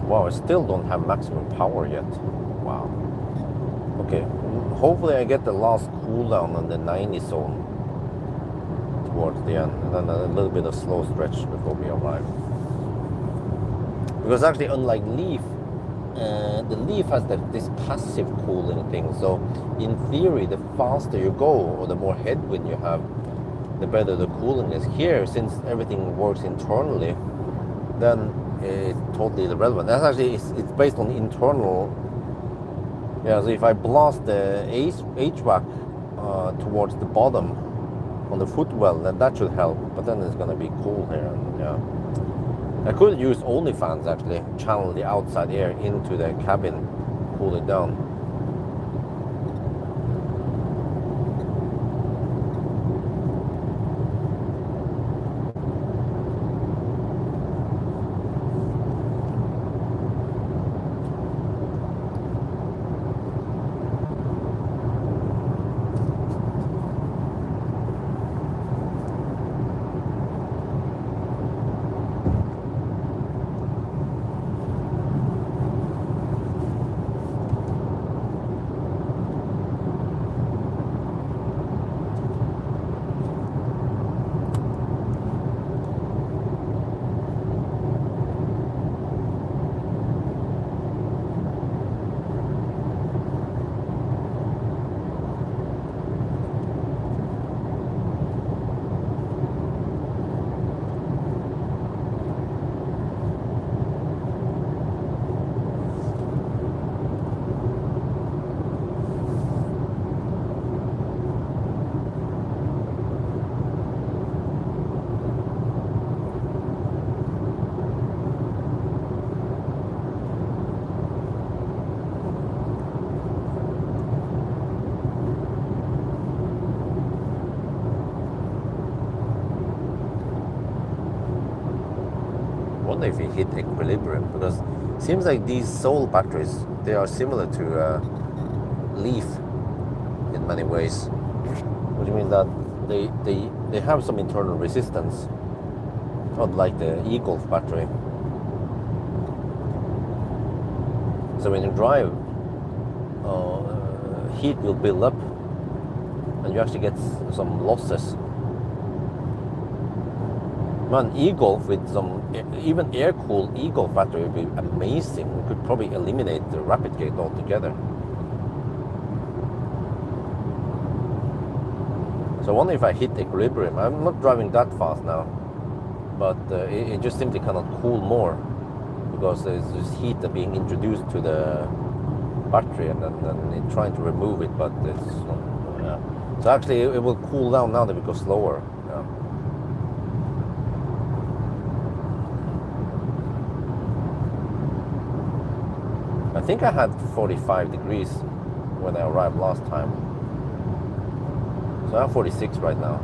Wow, I still don't have maximum power yet. Wow. Okay, hopefully I get the last cooldown on the 90 zone towards the end, and then a little bit of slow stretch before we arrive. Because actually, unlike Leaf, the Leaf has this passive cooling thing. So in theory, the faster you go or the more headwind you have, the better the cooling is. Here, since everything works internally, then it's totally irrelevant. That's actually, it's based on internal. Yeah, so if I blast the HVAC towards the bottom on the footwell, then that should help. But then it's gonna be cool here. And, yeah, I could use only fans actually, channel the outside air into the cabin, cool it down. Wonder if we hit equilibrium, because it seems like these soul batteries, they are similar to Leaf in many ways. Which means that they have some internal resistance, not like the e-Golf battery. So when you drive, heat will build up and you actually get some losses. Man, e-Golf with some, even air-cooled e-Golf battery would be amazing. We could probably eliminate the rapid gate altogether. So I wonder if I hit equilibrium. I'm not driving that fast now, but it just simply cannot cool more because there's this heat being introduced to the battery, and then it's trying to remove it, but it's not, yeah. So actually it will cool down now that we go slower. Yeah. I think I had 45 degrees when I arrived last time. So I'm 46 right now.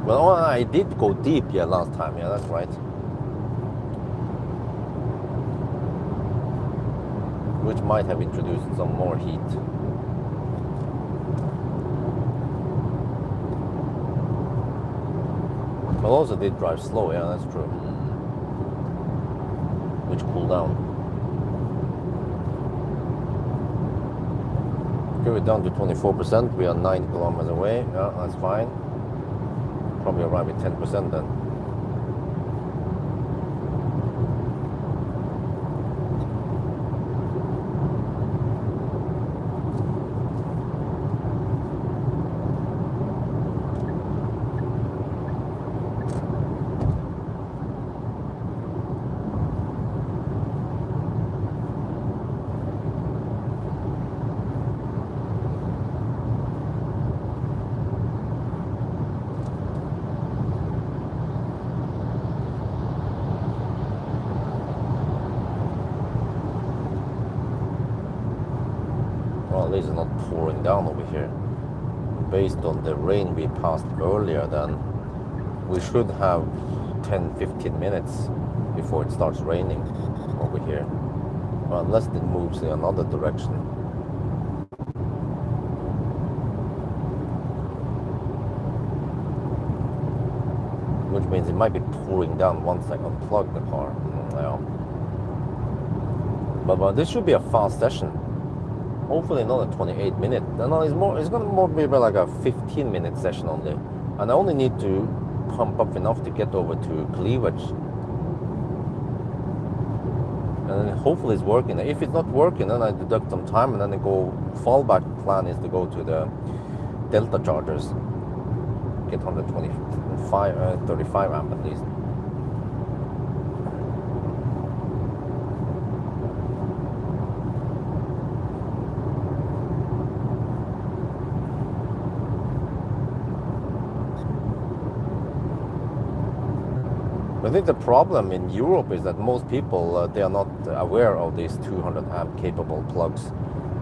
Well, I did go deep, yeah, last time. Yeah, that's right. Which might have introduced some more heat. But also did drive slow, yeah, that's true. Which cooled down. Okay, we're down to 24%. We are 9 kilometers away. Yeah, that's fine. Probably arrive at 10% then. Well, at least it's not pouring down over here. Based on the rain we passed earlier, then we should have 10-15 minutes before it starts raining over here. Well, unless it moves in another direction. Which means it might be pouring down once I unplug the car. Yeah. But this should be a fast session. Hopefully not a 28 minute. No, it's gonna more be like a 15-minute session only. And I only need to pump up enough to get over to kWh. And then hopefully it's working. If it's not working, then I deduct some time and then I go, fallback plan is to go to the Delta chargers. Get 35 amp at least. I think the problem in Europe is that most people, they are not aware of these 200 amp capable plugs.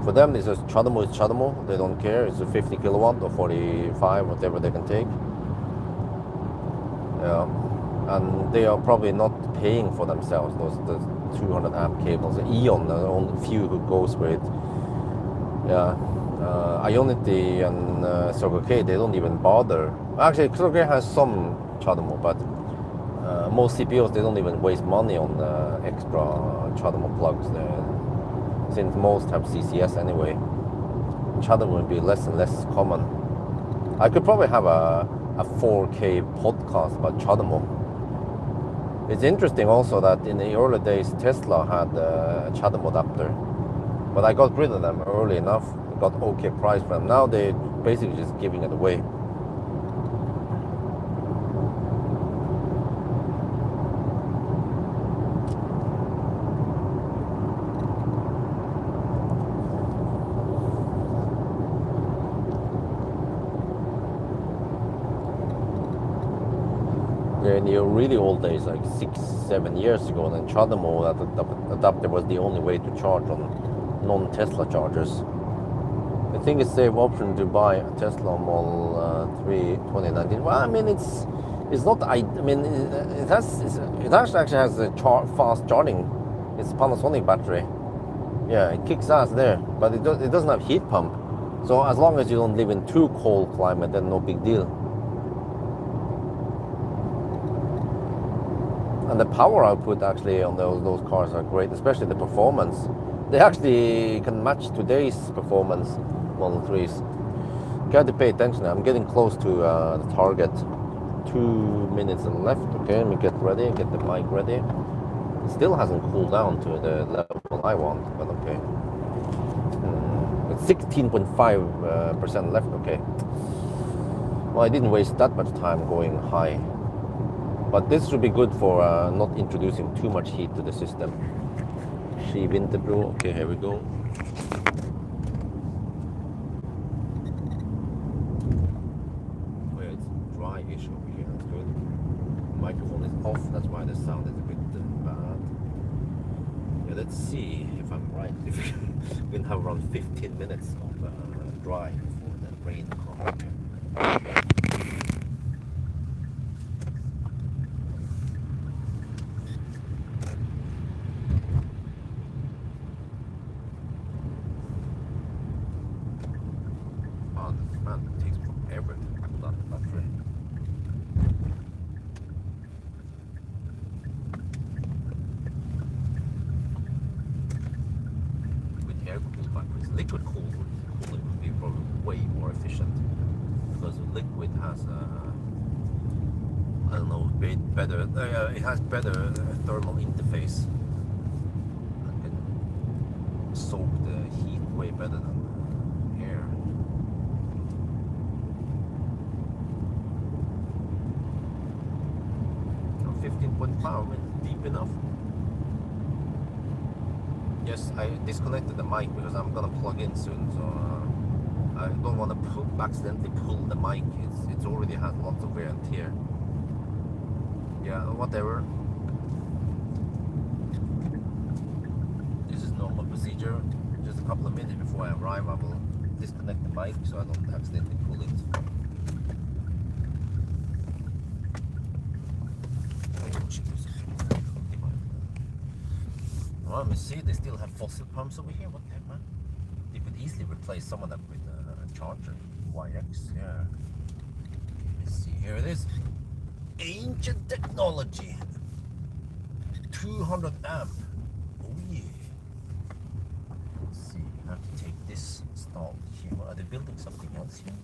For them, it's just CHAdeMO is CHAdeMO. They don't care. It's a 50 kilowatt or 45, whatever they can take. Yeah. And they are probably not paying for themselves, those 200 amp cables. Eon, the only few who goes with, yeah. Ionity and Circle K, they don't even bother. Actually, Circle K has some CHAdeMO, but most CPOs, they don't even waste money on extra CHAdeMO plugs. Since most have CCS anyway, CHAdeMO will be less and less common. I could probably have a 4K podcast about CHAdeMO. It's interesting also that in the early days, Tesla had a CHAdeMO adapter, but I got rid of them early enough. Got okay price for them. Now they're basically just giving it away. In the really old days, like 6-7 years ago, then CHAdeMO adapter was the only way to charge on non-Tesla chargers. I think it's the option to buy a Tesla Model 3 2019. Well, I mean, it's not. I mean, it actually has a fast charging. It's Panasonic battery. Yeah, it kicks ass there, but it doesn't have heat pump. So as long as you don't live in too cold climate, then no big deal. And the power output actually on those cars are great, especially the performance. They actually can match today's performance Model 3s. You have to pay attention. I'm getting close to the target. 2 minutes left. Okay, let me get ready, get the mic ready. It still hasn't cooled down to the level I want, but okay. It's 16.5% left, okay. Well, I didn't waste that much time going high. But this should be good for not introducing too much heat to the system. Ski Vinterbro, okay, here we go. Oh yeah, it's dry-ish over here, that's good. The microphone is off, that's why the sound is a bit bad. Yeah, let's see if I'm right. If we can have around 15 minutes of dry before the rain comes. Man, it takes forever to cool down the battery. liquid cooling would be probably way more efficient, because the liquid has I don't know, better. It has better thermal interface. It can soak the heat way better than air. So 15.5, deep enough. Yes, I disconnected the mic because I'm gonna plug in soon, so I don't want to accidentally pull the mic. It already has lots of wear and tear. Yeah, whatever. This is normal procedure. Just a couple of minutes before I arrive, I will disconnect the mic so I don't accidentally pull it. Well, let me see, they still have fossil pumps over here. What the heck, man? You could easily replace some of them with a charger. YX, yeah. Let's see, here it is. Ancient technology. 200 amp. Oh yeah. Let's see, I have to take this installed here. Are they building something else here?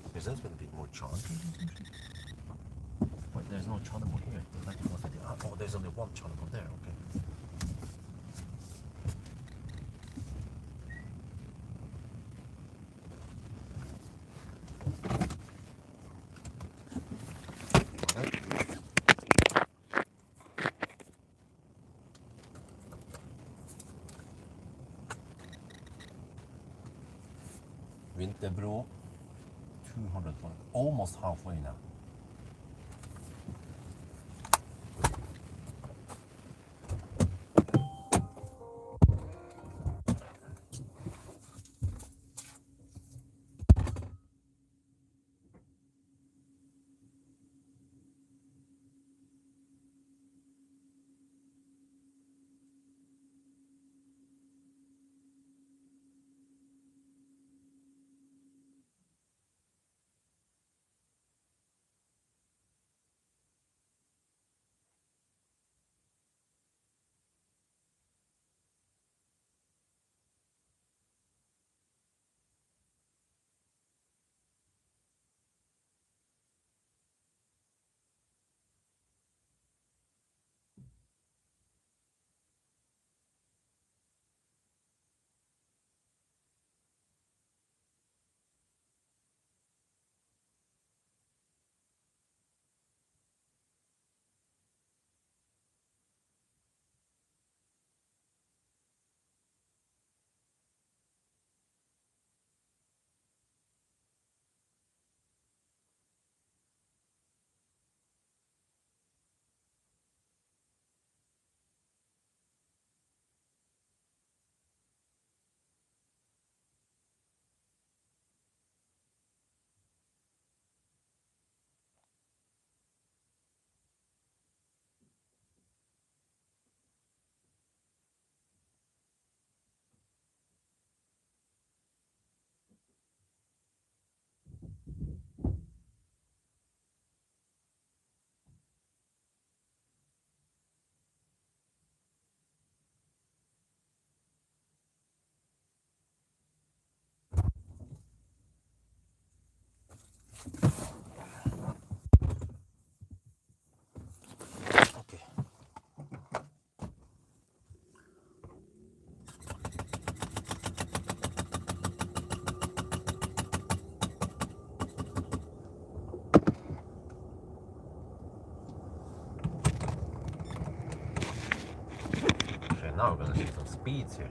Because there's going to be more charging. Wait, there's no chargeable here. Oh, there's only one chargeable there. Okay. Winterbro, 200, almost halfway now. Now we're gonna see some speeds here.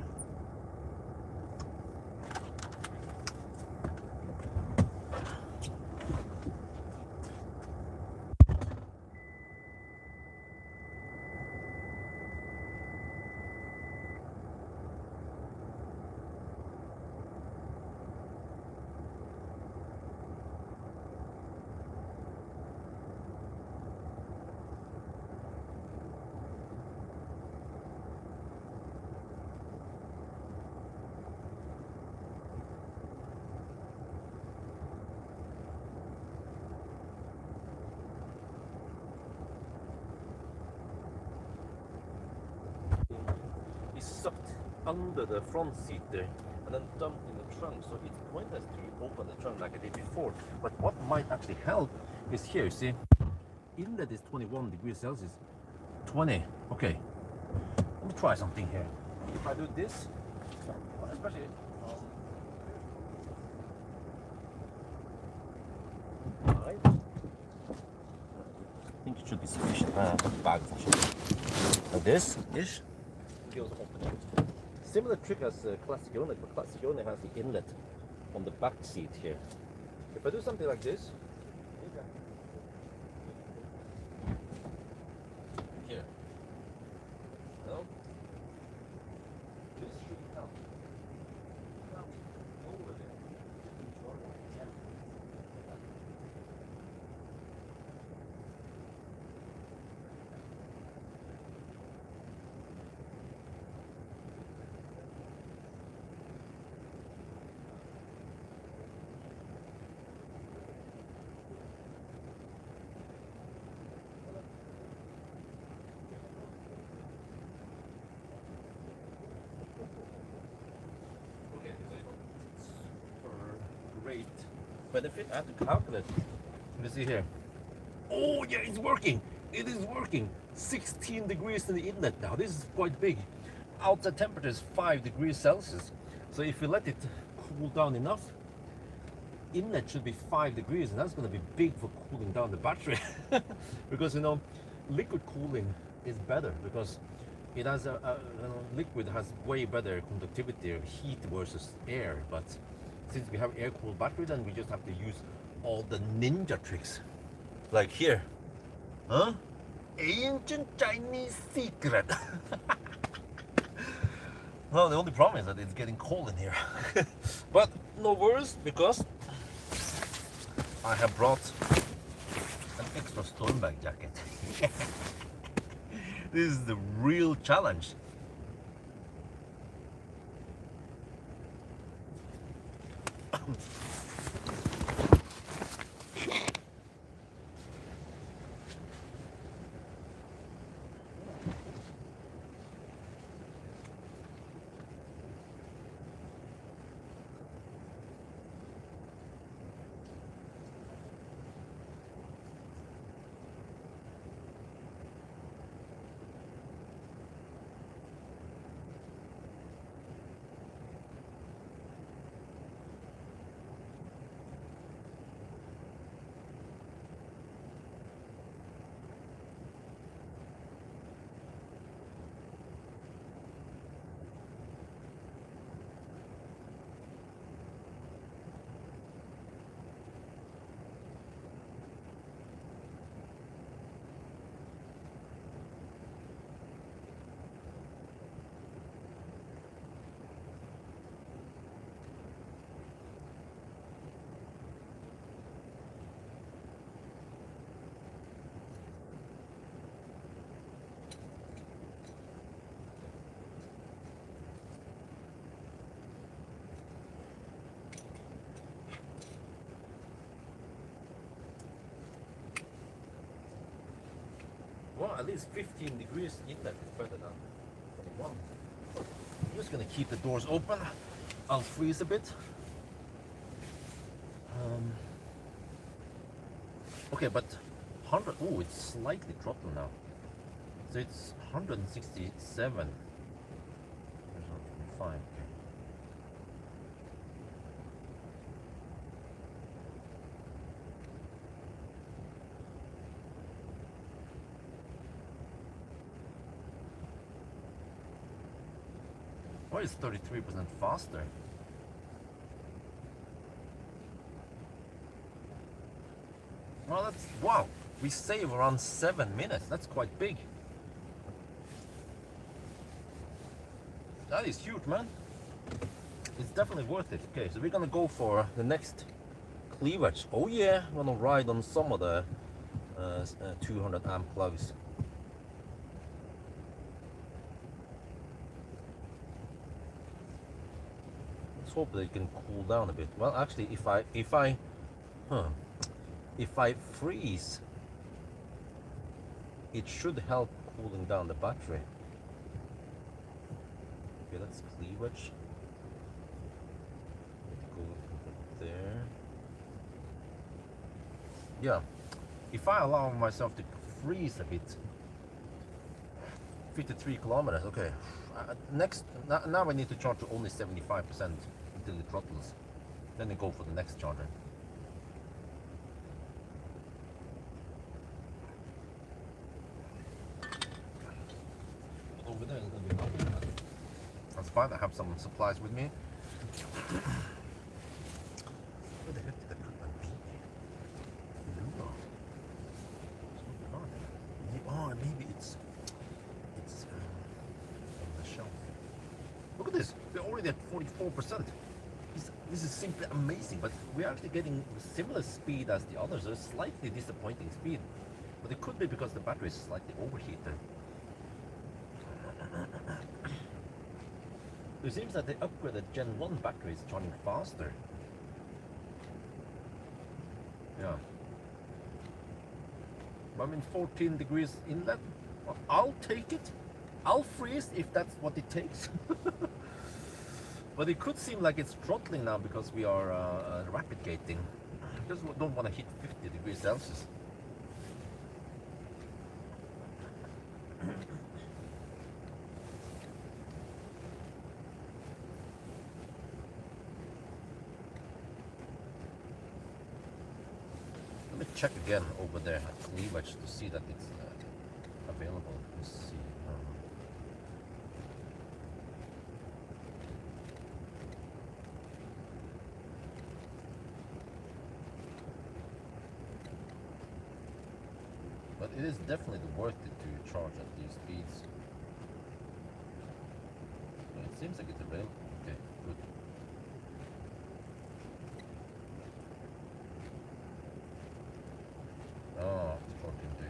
Sucked under the front seat there. and then dump in the trunk. So it's pointless to open the trunk like I did before. But what might actually help is here, you see, inlet is 21 degrees Celsius. 20. Okay. Let me try something here. If I do this, especially right. I think it should be sufficient. Bag like this ish. Gives opening. Similar trick as classic unit, but classic unit has the inlet on the back seat here. If I do something like this, here, well, this should help. Over there. Great benefit. I have to calculate. You see here. Oh yeah, it's working. It is working. 16 degrees in the inlet now. This is quite big. Outside temperature is 5 degrees Celsius. So if you let it cool down enough, inlet should be 5 degrees, and that's going to be big for cooling down the battery. Because you know, liquid cooling is better because it has liquid has way better conductivity or heat versus air. But since we have air-cooled battery, then we just have to use all the ninja tricks. Like here. Huh? Ancient Chinese secret. Well, the only problem is that it's getting cold in here. But no worries, because I have brought an extra storm bag jacket. This is the real challenge. Well, at least 15 degrees inlet is better than 21. I'm just gonna keep the doors open. I'll freeze a bit. Okay, but 100. Oh, it's slightly throttled now. So it's 167. Fine. Okay. Why is 33% faster? Well, that's, wow, we save around 7 minutes. That's quite big. That is huge, man. It's definitely worth it. Okay, so we're gonna go for the next cleavage. Oh yeah, I'm gonna ride on some of the 200 amp plugs. Let's hope that it can cool down a bit. Well, actually, if I freeze, it should help cooling down the battery. Okay, that's cleavage. Yeah, if I allow myself to freeze a bit, 53 kilometers. Okay, now I need to charge to only 75% until it throttles. Then I go for the next charger. Over there is gonna be hot. That's fine. I have some supplies with me. Where the heck did I put my baby? Oh, maybe it's on the shelf. Look at this. We're already at 44%. This is simply amazing. But we're actually getting similar speed as the others. A slightly disappointing speed, but it could be because the battery is slightly overheated. It seems that the upgraded Gen 1 battery is charging faster. Yeah. I'm in 14 degrees inlet. Well, I'll take it. I'll freeze if that's what it takes. But it could seem like it's throttling now because we are rapid gating. Just don't want to hit 50 degrees Celsius. Let me check again over there at kWh to see that it's available. Let's see. But it is definitely worth it to charge at these speeds. It seems like it's available. Okay, good. Oh, it's 14 days.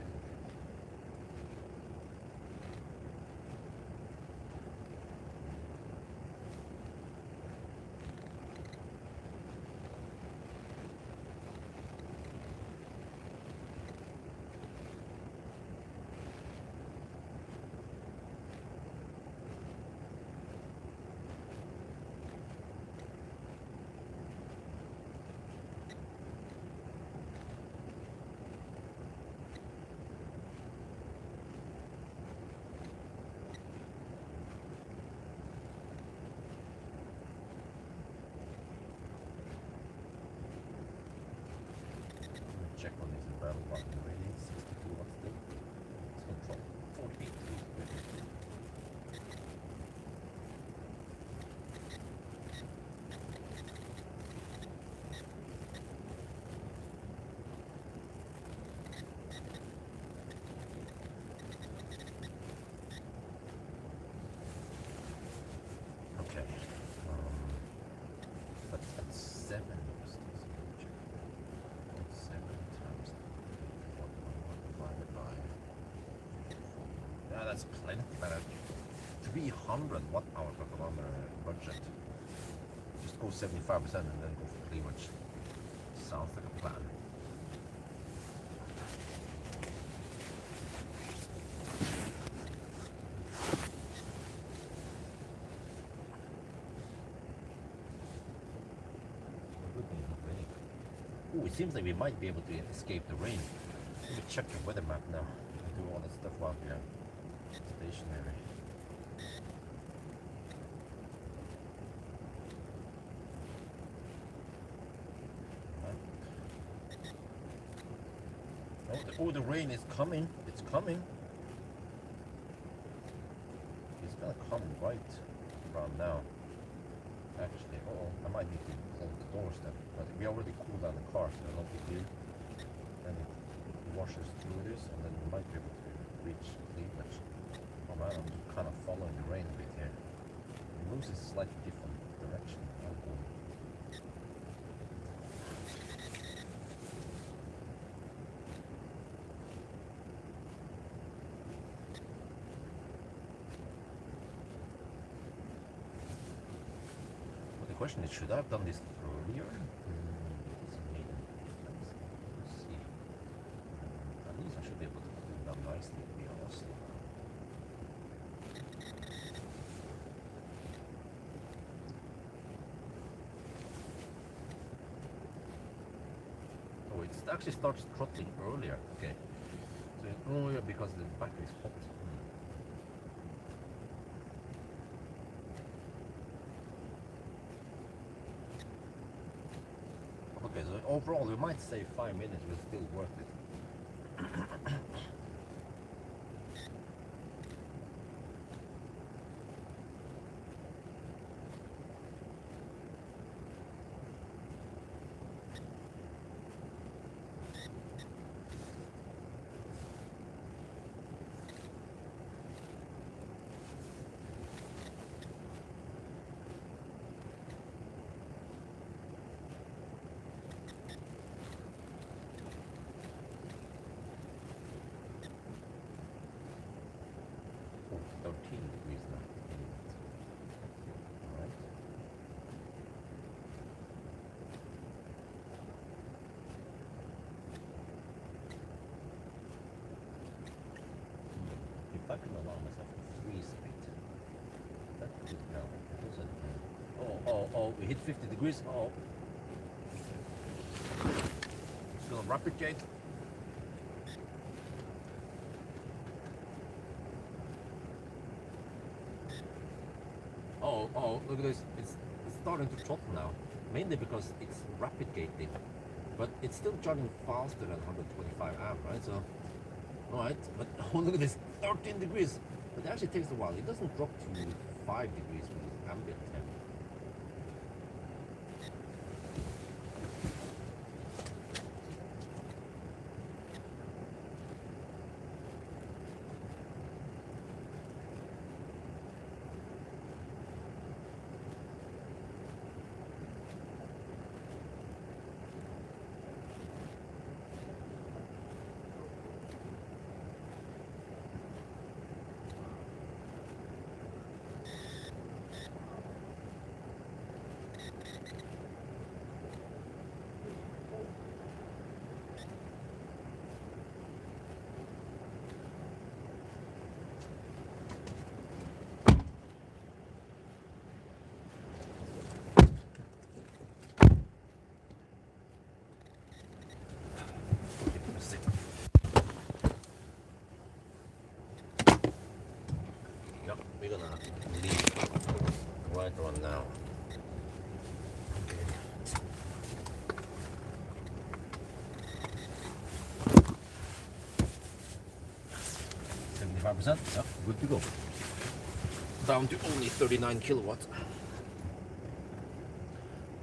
Check on this battle button rating 62 watts still. It's control 48. Okay. That's 7. Yeah, that's plenty better. 300 watt-hour per kilometer budget. Just go 75% and then go for kWh. Sounds like a plan. Oh, it seems like we might be able to escape the rain. Let me check the weather map now. Do all that stuff while we're stationary. Oh, the rain is coming. It's coming. It's gonna come right around now. Actually, I might need to close the doors then. But we already cooled down the car, so no big deal. And it washes through this, and then we might be able to reach kWh. Oh man, I'm kind of following the rain a bit here. It moves in a slightly different direction. But the question is, should I have done this earlier? Let's see. At least I should be able to cool down nicely, to be honest. Oh, it's actually starts throttling earlier. Okay. So it's earlier because the battery is hot. Okay, so overall we might say 5 minutes was still worth it. Oh, 13 degrees now. All right. If I can allow myself to freeze a bit, that could help. Oh, we hit 50 degrees. Oh. Still a rapid gate. Oh, look at this. It's starting to throttle now. Mainly because it's rapid gated. But it's still charging faster than 125 amp, right? So, alright, but oh, look at this, 13 degrees. But it actually takes a while. It doesn't drop to 5 degrees with ambient temp. Yep, we're gonna leave right on now. Okay. 75%, yep, good to go. Down to only 39 kilowatts.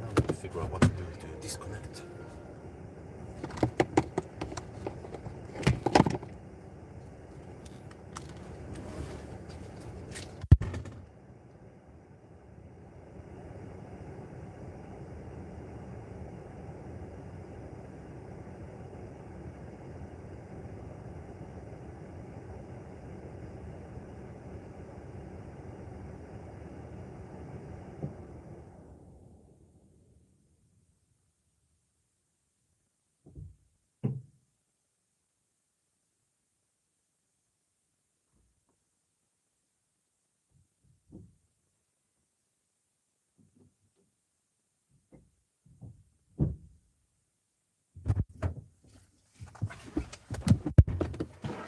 Now we have to figure out what to do to disconnect.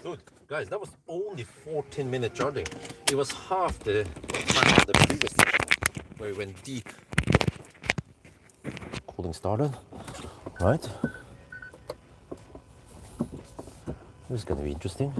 Good. Guys, that was only 14-minute charging. It was half the time of the previous session where we went deep. Cooling started, right? This is gonna be interesting.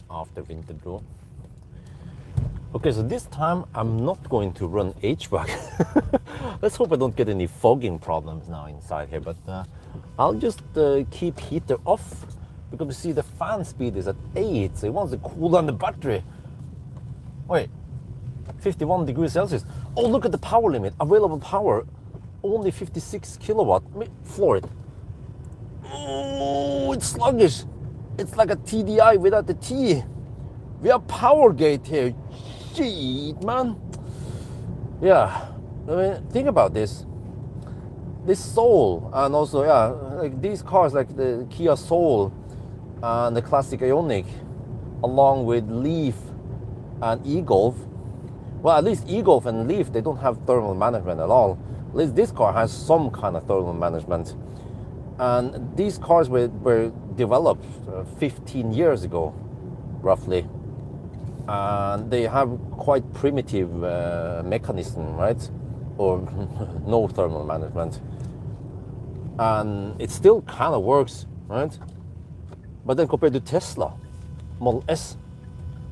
After winter draw. Okay, so this time I'm not going to run HVAC. Let's hope I don't get any fogging problems now inside here, but I'll just keep heater off because you see the fan speed is at 8, so it wants to cool down the battery. Wait, 51 degrees Celsius. Oh, look at the power limit. Available power, only 56 kilowatt. Floor it. Oh, it's sluggish. It's like a TDI without the T. We have power gate here. Shit, man. Yeah. I mean, think about this. This Soul, and also, yeah, like these cars, like the Kia Soul and the classic Ioniq, along with Leaf and e-Golf. Well, at least e-Golf and Leaf, they don't have thermal management at all. At least this car has some kind of thermal management. And these cars were developed 15 years ago, roughly. And they have quite primitive mechanism, right? Or no thermal management. And it still kind of works, right? But then compared to Tesla, Model S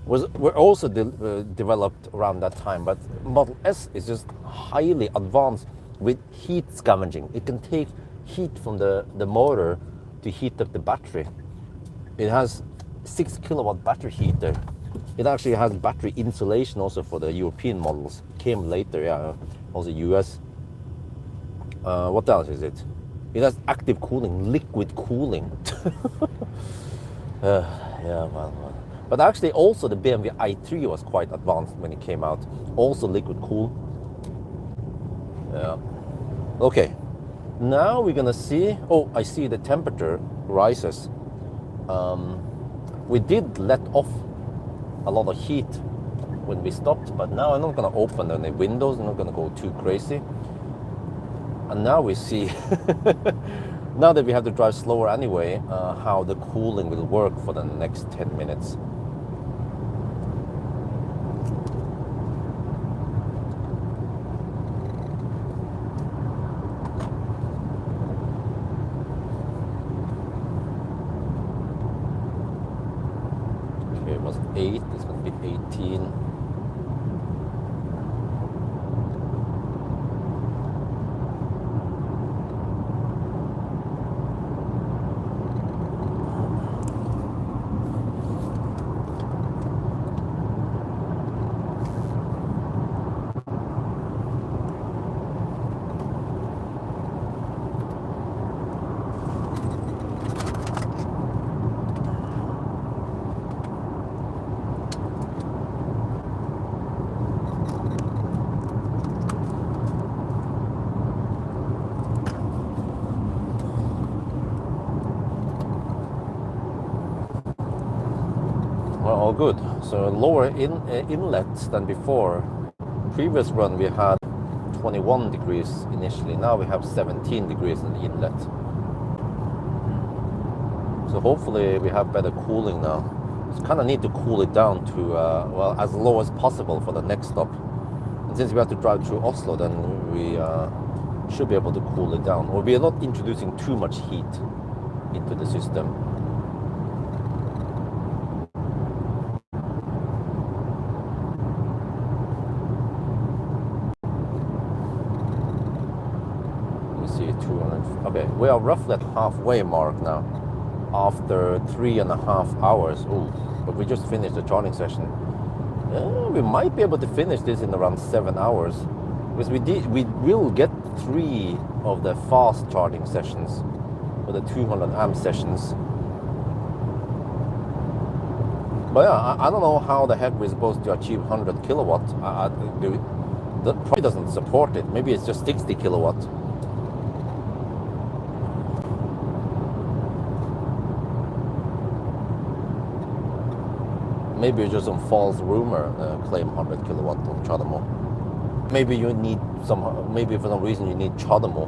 were also developed around that time. But Model S is just highly advanced with heat scavenging. It can take heat from the motor to heat up the battery. It has 6 kilowatt battery heater. It actually has battery insulation also for the European models. Came later, yeah, also US. What else is it? It has active cooling, liquid cooling. Yeah, well. But actually also the BMW i3 was quite advanced when it came out. Also liquid cool. Yeah. Okay. Now we're gonna see, oh, I see the temperature rises. We did let off a lot of heat when we stopped, but now I'm not gonna open any windows, I'm not gonna go too crazy. And now we see, now that we have to drive slower anyway, how the cooling will work for the next 10 minutes. Okay, it was 8, it's gonna be 18. Well, all good. So lower inlets than before. Previous run we had 21 degrees initially. Now we have 17 degrees in the inlet. So hopefully we have better cooling now. Just kind of need to cool it down to well, as low as possible for the next stop. And since we have to drive through Oslo, then we should be able to cool it down. Or we are not introducing too much heat into the system. Okay, we are roughly at halfway mark now, after 3.5 hours. Ooh, but we just finished the charging session. We might be able to finish this in around 7 hours, because we will get 3 of the fast charging sessions, or the 200 amp sessions. But yeah, I don't know how the heck we're supposed to achieve 100 kilowatt. The probably doesn't support it. Maybe it's just 60 kilowatt. Maybe it's just some false rumor claim 100 kilowatt on CHAdeMO. Maybe you need some. Maybe for some reason you need CHAdeMO.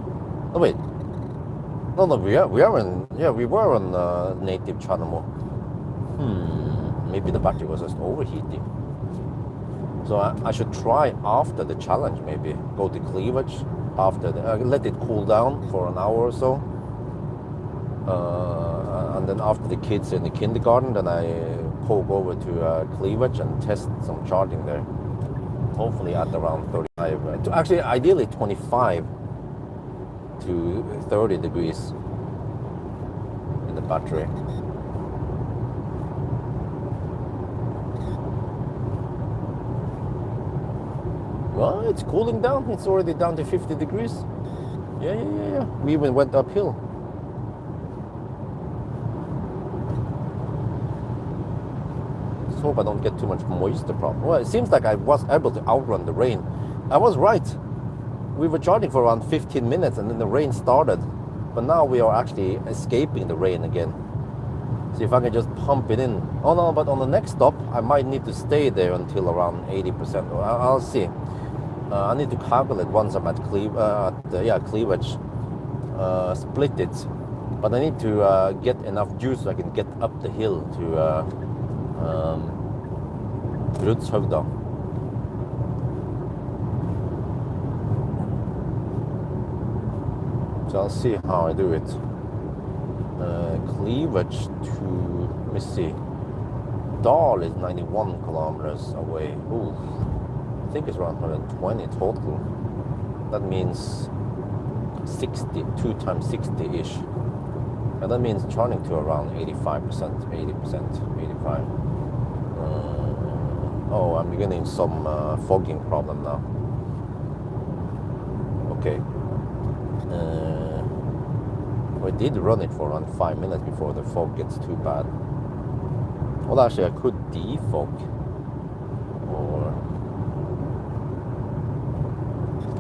No wait. No, we were on native CHAdeMO. Maybe the battery was just overheating. So I should try after the challenge. Maybe go to cleavage after let it cool down for an hour or so. And then after the kids are in the kindergarten, then I poke over to cleavage and test some charging there. Hopefully at around 35, actually ideally 25 to 30 degrees in the battery. Well, it's cooling down. It's already down to 50 degrees. Yeah. We even went uphill. hope I don't get too much moisture problem. Well, it seems like I was able to outrun the rain. I was right. We were charging for around 15 minutes and then the rain started. But now we are actually escaping the rain again. See if I can just pump it in. Oh no, but on the next stop, I might need to stay there until around 80%. I'll see. I need to calculate once I'm at Cleavage. Split it. But I need to get enough juice so I can get up the hill to Rudshøgda. So I'll see how I do it. Cleavage to, let me see. Dal is 91 kilometers away. Ooh, I think it's around 120 total. That means 60, 2 times 60-ish. And that means charging to around 85%, 80%, 85. Oh, I'm getting some fogging problem now. Okay. We did run it for around 5 minutes before the fog gets too bad. Well, actually, I could defog. Or...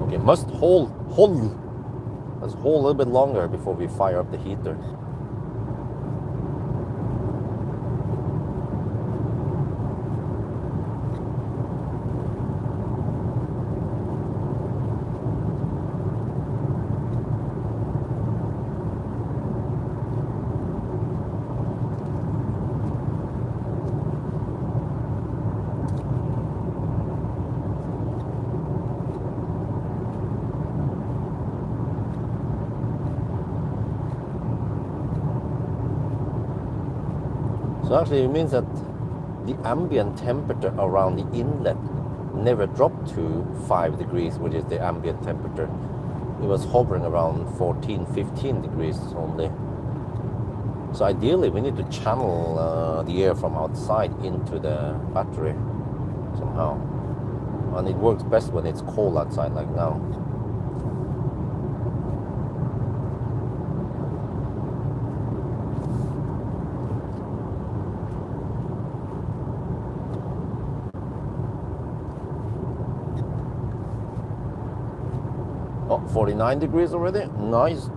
Okay, must hold. Let's hold a little bit longer before we fire up the heater. So actually it means that the ambient temperature around the inlet never dropped to 5 degrees, which is the ambient temperature. It was hovering around 14, 15 degrees only. So ideally we need to channel the air from outside into the battery somehow. And it works best when it's cold outside like now. Oh, 49 degrees already? Nice.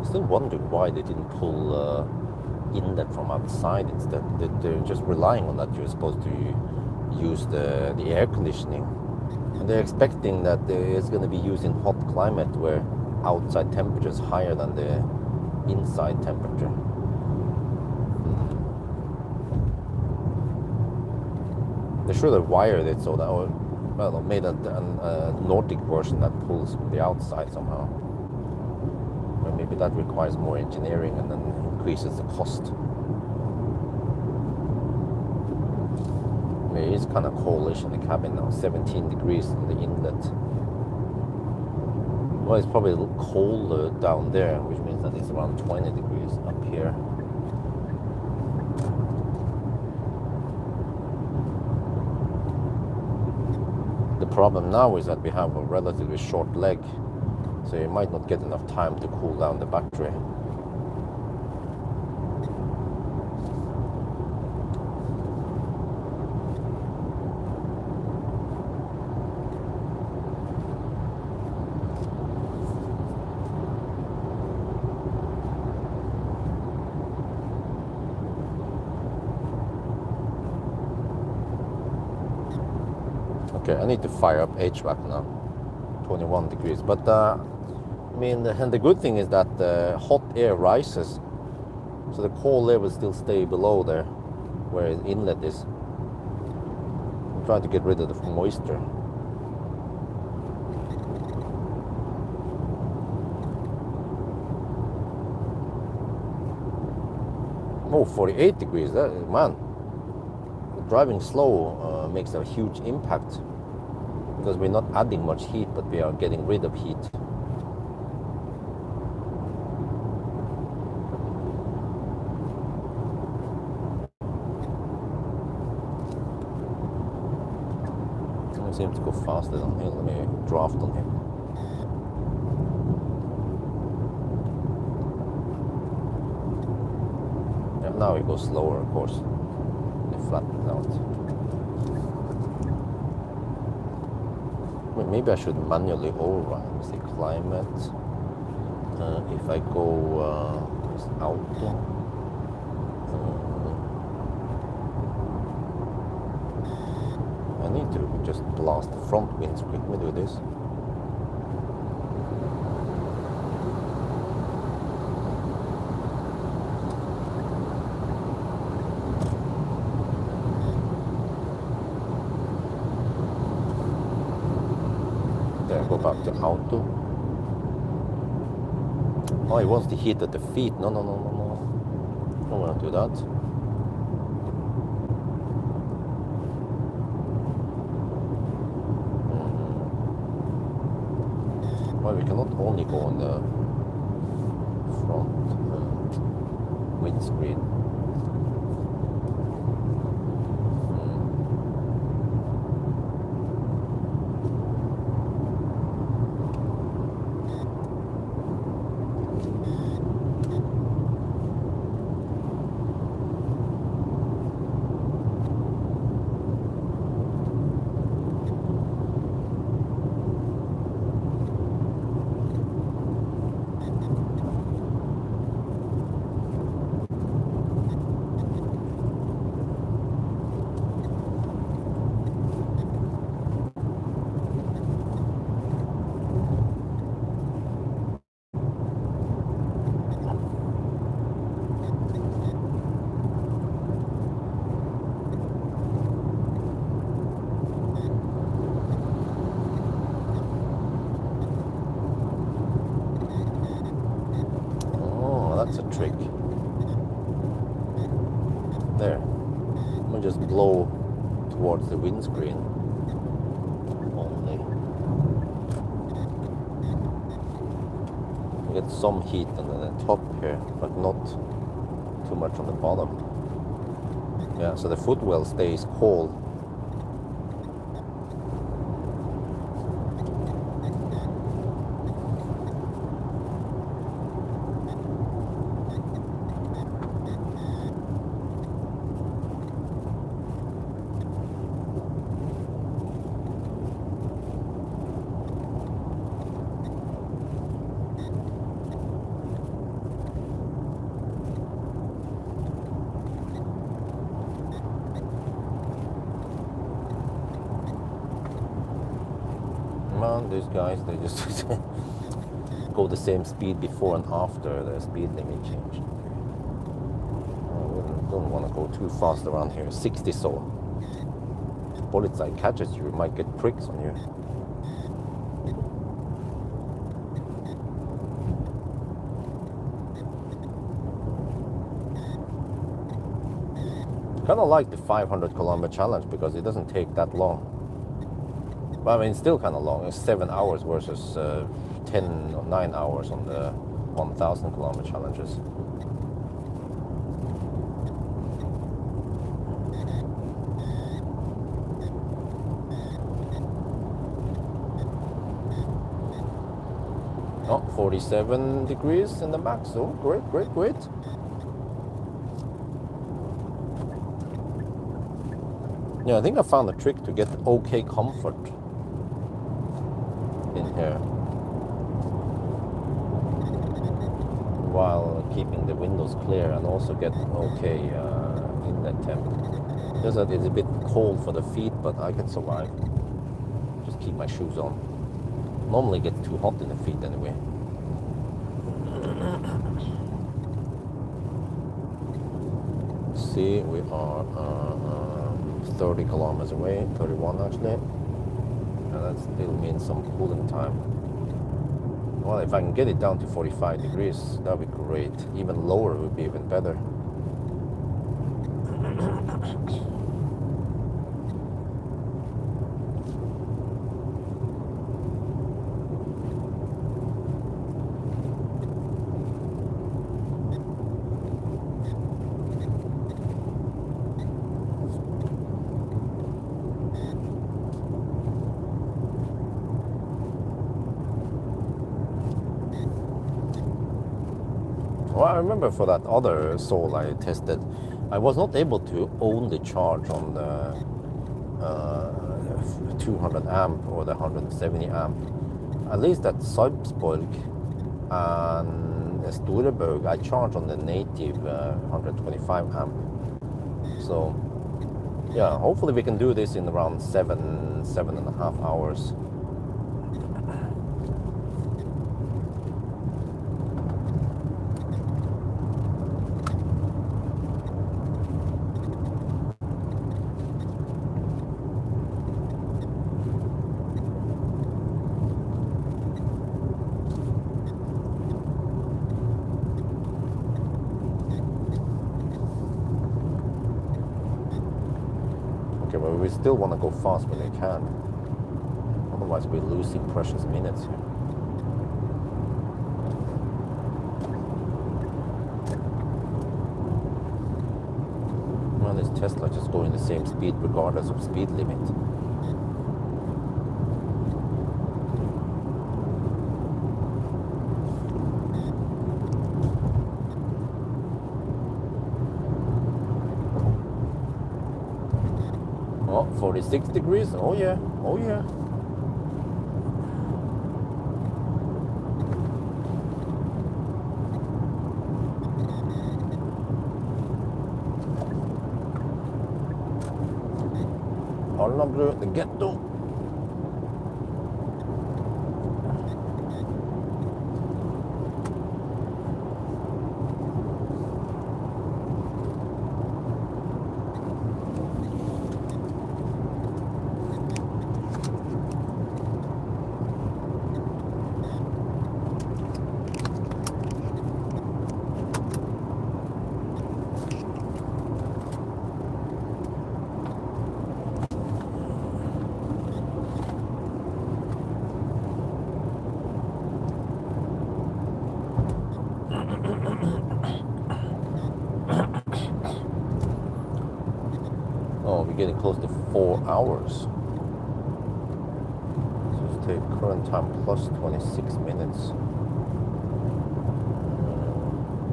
Still wondering why they didn't pull inlet from outside instead. They're just relying on that you're supposed to use the air conditioning, and they're expecting that it's going to be used in hot climate where outside temperature is higher than the inside temperature. They should have wired it so that, or well, made a Nordic version that pulls from the outside somehow. Or maybe that requires more engineering and then increases the cost. It is kind of coldish in the cabin now, 17 degrees in the inlet. Well, it's probably a little colder down there, which means that it's around 20 degrees up here. The problem now is that we have a relatively short leg, so you might not get enough time to cool down the battery. Okay, I need to fire up HVAC now. 21 degrees, but I mean, and the good thing is that the hot air rises, so the cold air will still stay below there, where the inlet is. I'm trying to get rid of the moisture. Oh, 48 degrees, man. Driving slow makes a huge impact, because we're not adding much heat, but we are getting rid of heat. It seems to go faster than him. Let me draft on him. And now it goes slower, of course. They flatten out. Well, maybe I should manually override. Let me see, climate. If I go auto. I need to just blast the front windscreen. Let me do this. There, go back to auto. Oh, it wants to heat at the feet. No. I don't want to do that. Well, we cannot only go on the front windscreen. That's a trick. There. Let me just blow towards the windscreen only. You get some heat on the top here, but not too much on the bottom. Yeah, so the footwell stays cold. Man, these guys, they just go the same speed before and after the speed limit change. I don't want to go too fast around here. 60 so. If Polizei catches you, it might get pricks on you. Kind of like the 500-kilometer challenge because it doesn't take that long. But I mean, it's still kind of long. It's 7 hours versus 10 or 9 hours on the 1,000-kilometer challenges. Oh, 47 degrees in the max. Oh, great. Yeah, I think I found a trick to get okay comfort in here while keeping the windows clear and also get okay inlet temp. Just that it's a bit cold for the feet, but I can survive. Just keep my shoes on. Normally get too hot in the feet anyway. See, we are 30 kilometers away, 31 actually. And that still means some cooling time. Well, if I can get it down to 45 degrees, that would be great. Even lower would be even better. I remember for that other Soul I tested, I was not able to only charge on the 200 amp or the 170 amp. At least at Sarpsborg and Storebø, I charge on the native 125 amp. So yeah, hopefully we can do this in around 7.5 hours. But we still want to go fast when we can. Otherwise we're losing precious minutes here. Well, this Tesla just going the same speed regardless of speed limit. Oh, 46 degrees. Oh yeah. Oh yeah. Alnabru, the ghetto. Oh, we're getting close to 4 hours. So let's take current time plus 26 minutes.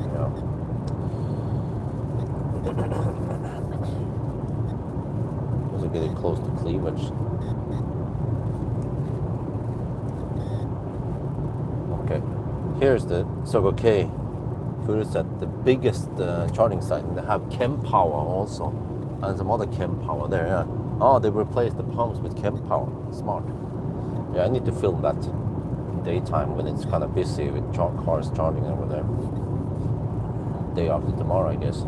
Yeah. Also getting close to cleavage. Okay. Here's the Circle K. Furuset, the biggest charging site, and they have kWh also. And some other kWh there, yeah. Oh, they replaced the pumps with kWh. Smart. Yeah, I need to film that daytime when it's kind of busy with cars charging over there. Day after tomorrow, I guess.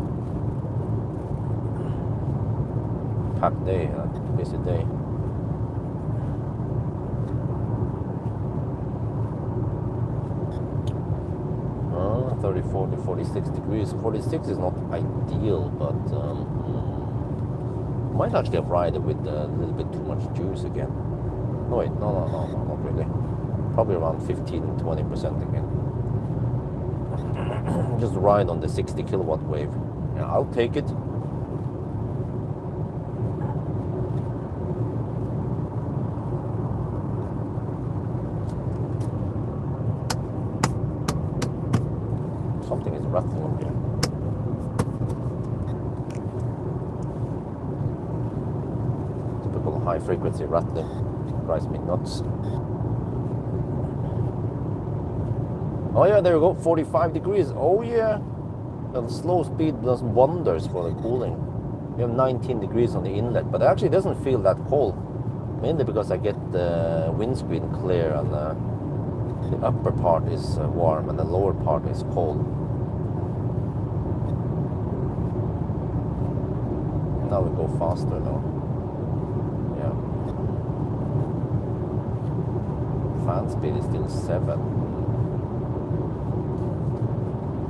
Packed day, busy day. 34 to 46 degrees. 46 is not ideal, but might actually ride it with a little bit too much juice again. No, wait, no, not really. Probably around 15-20% again. Just ride on the 60 kilowatt wave. Yeah, I'll take it. Something is rattling here. Typical high frequency rattling. Drives me nuts. Oh yeah, there we go, 45 degrees. Oh yeah. The slow speed does wonders for the cooling. We have 19 degrees on the inlet, but actually it doesn't feel that cold. Mainly because I get the windscreen clear and the upper part is warm and the lower part is cold. Now we go faster though. Yeah. Fan speed is still 7.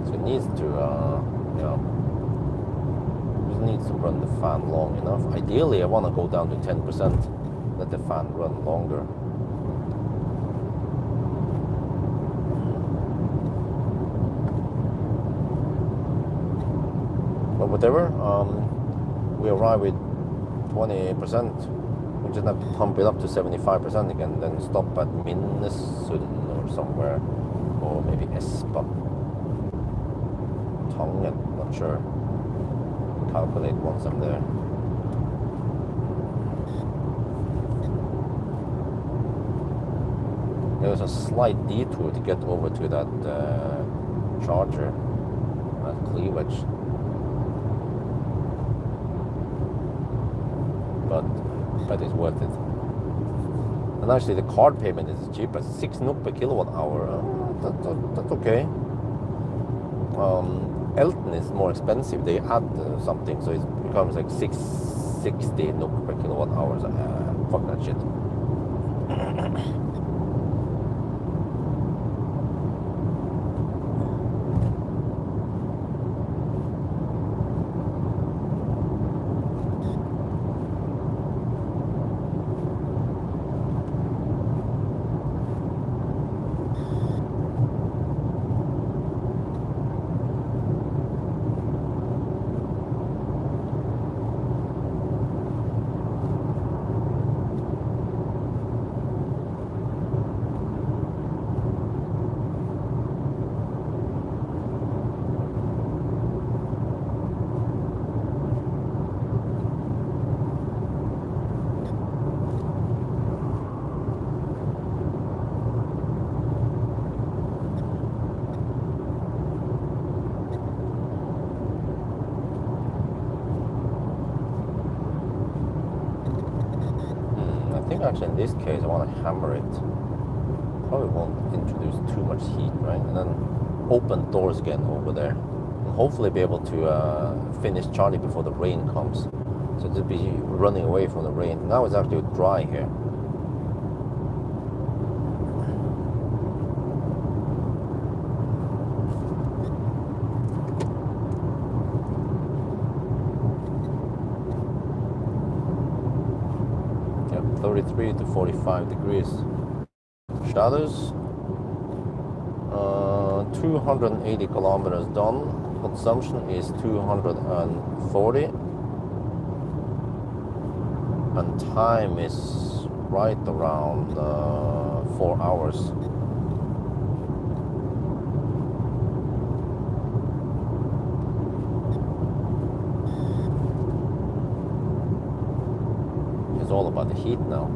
So it needs to, just needs to run the fan long enough. Ideally, I want to go down to 10%. Let the fan run longer. But whatever, we arrive with 20%. We just have to pump it up to 75% again, then stop at Minnesund or somewhere, or maybe Espa. Tongan, not sure. Calculate once I'm there. There was a slight detour to get over to that charger at kWh. But it's worth it. And actually the card payment is cheap at 6 NOK per kilowatt hour. That's okay. Elton is more expensive. They add something, so it becomes like 660 NOK per kilowatt hour. Fuck that shit. Actually, in this case, I want to hammer it. Probably won't introduce too much heat, right? And then open doors again over there. And hopefully be able to finish Charlie before the rain comes. So to be running away from the rain. Now it's actually dry here. Yep, 33 to 45 degrees. Shadows. 280 kilometers done. Consumption is 240. And time is right around 4 hours. It's all about the heat now.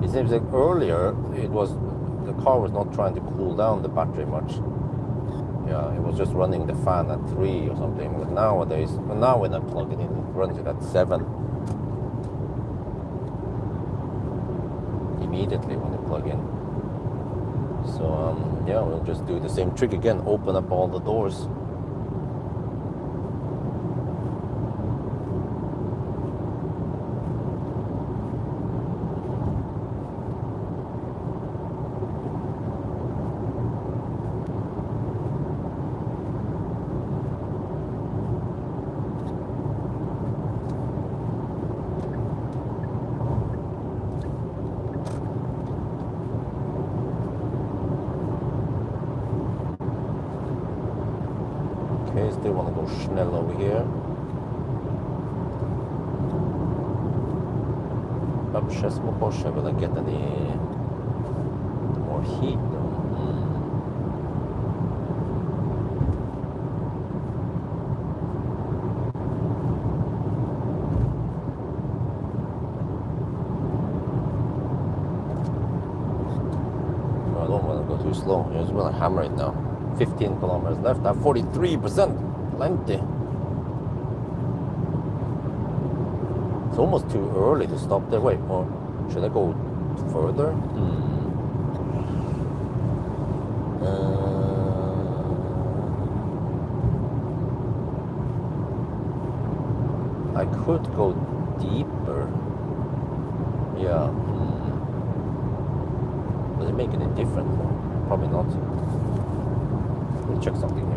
It seems like earlier the car was not trying to cool down the battery much. Yeah, it was just running the fan at 3 or something. But nowadays, now when I plug it in, it runs it at 7. Immediately when you plug in. So yeah, we'll just do the same trick again. Open up all the doors. Okay, still want to go Schnell over here. Upchesmo Porsche, will I get any more heat? I don't want to go too slow. I just want to hammer it now. 15 kilometers left. I have 43%. Plenty. It's almost too early to stop there. Wait, or should I go further? I could go deeper. Yeah. Does it make any difference? Probably not. Let me check something here.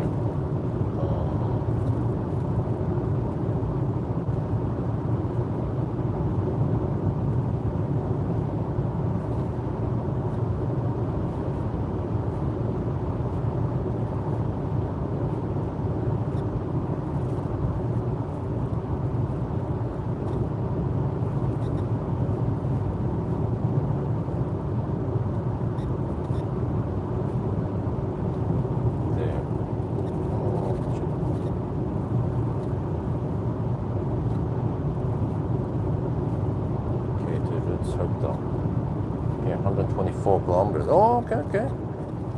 it's hooked up. Here, 124 kilometers. Oh, okay.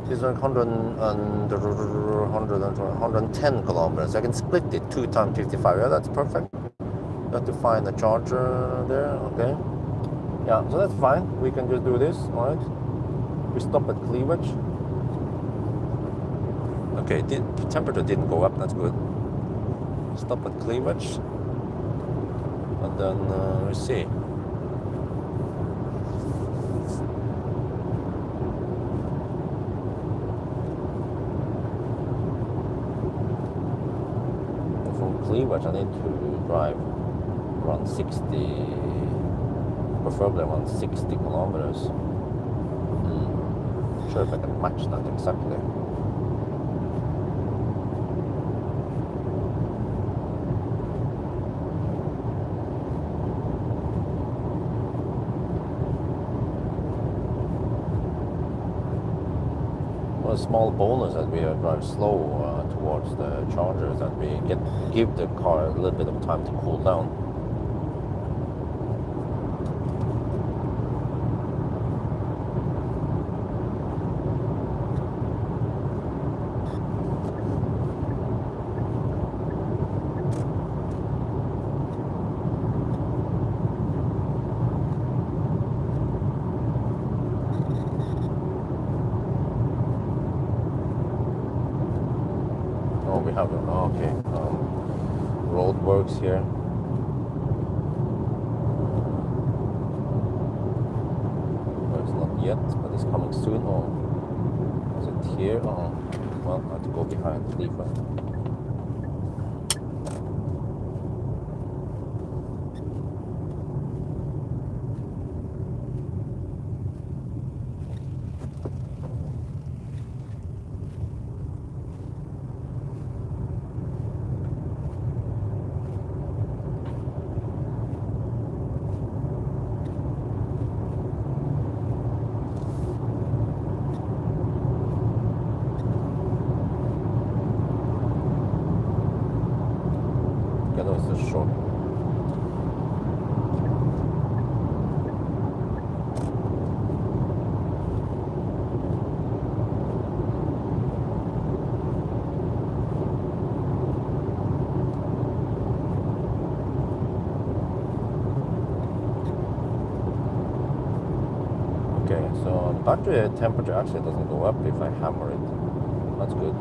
These are 110 kilometers. I can split it 2 times 55. Yeah, that's perfect. You have to find a charger there. Okay. Yeah, so that's fine. We can just do this. All right. We stop at kWh. Okay, the temperature didn't go up. That's good. Stop at kWh. And then we see. KWh, I need to drive around 60, preferably around 60 kilometers. Sure if I can match that exactly. Well, a small bonus that we drive slow towards the chargers, and we give the car a little bit of time to cool down. We have roadworks here. Well, it's not yet, but it's coming soon. Oh, is it here? Oh, well, I have to go behind the leaf. Short. Okay, so the battery temperature actually doesn't go up if I hammer it. That's good.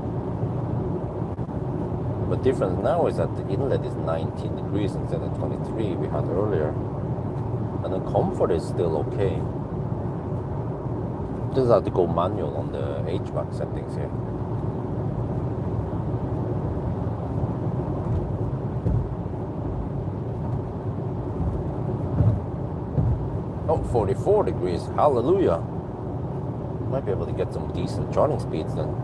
The difference now is that the inlet is 19 degrees instead of 23 we had earlier. And the comfort is still okay. Just have to go manual on the HVAC settings here. Oh, 44 degrees. Hallelujah. Might be able to get some decent charging speeds then.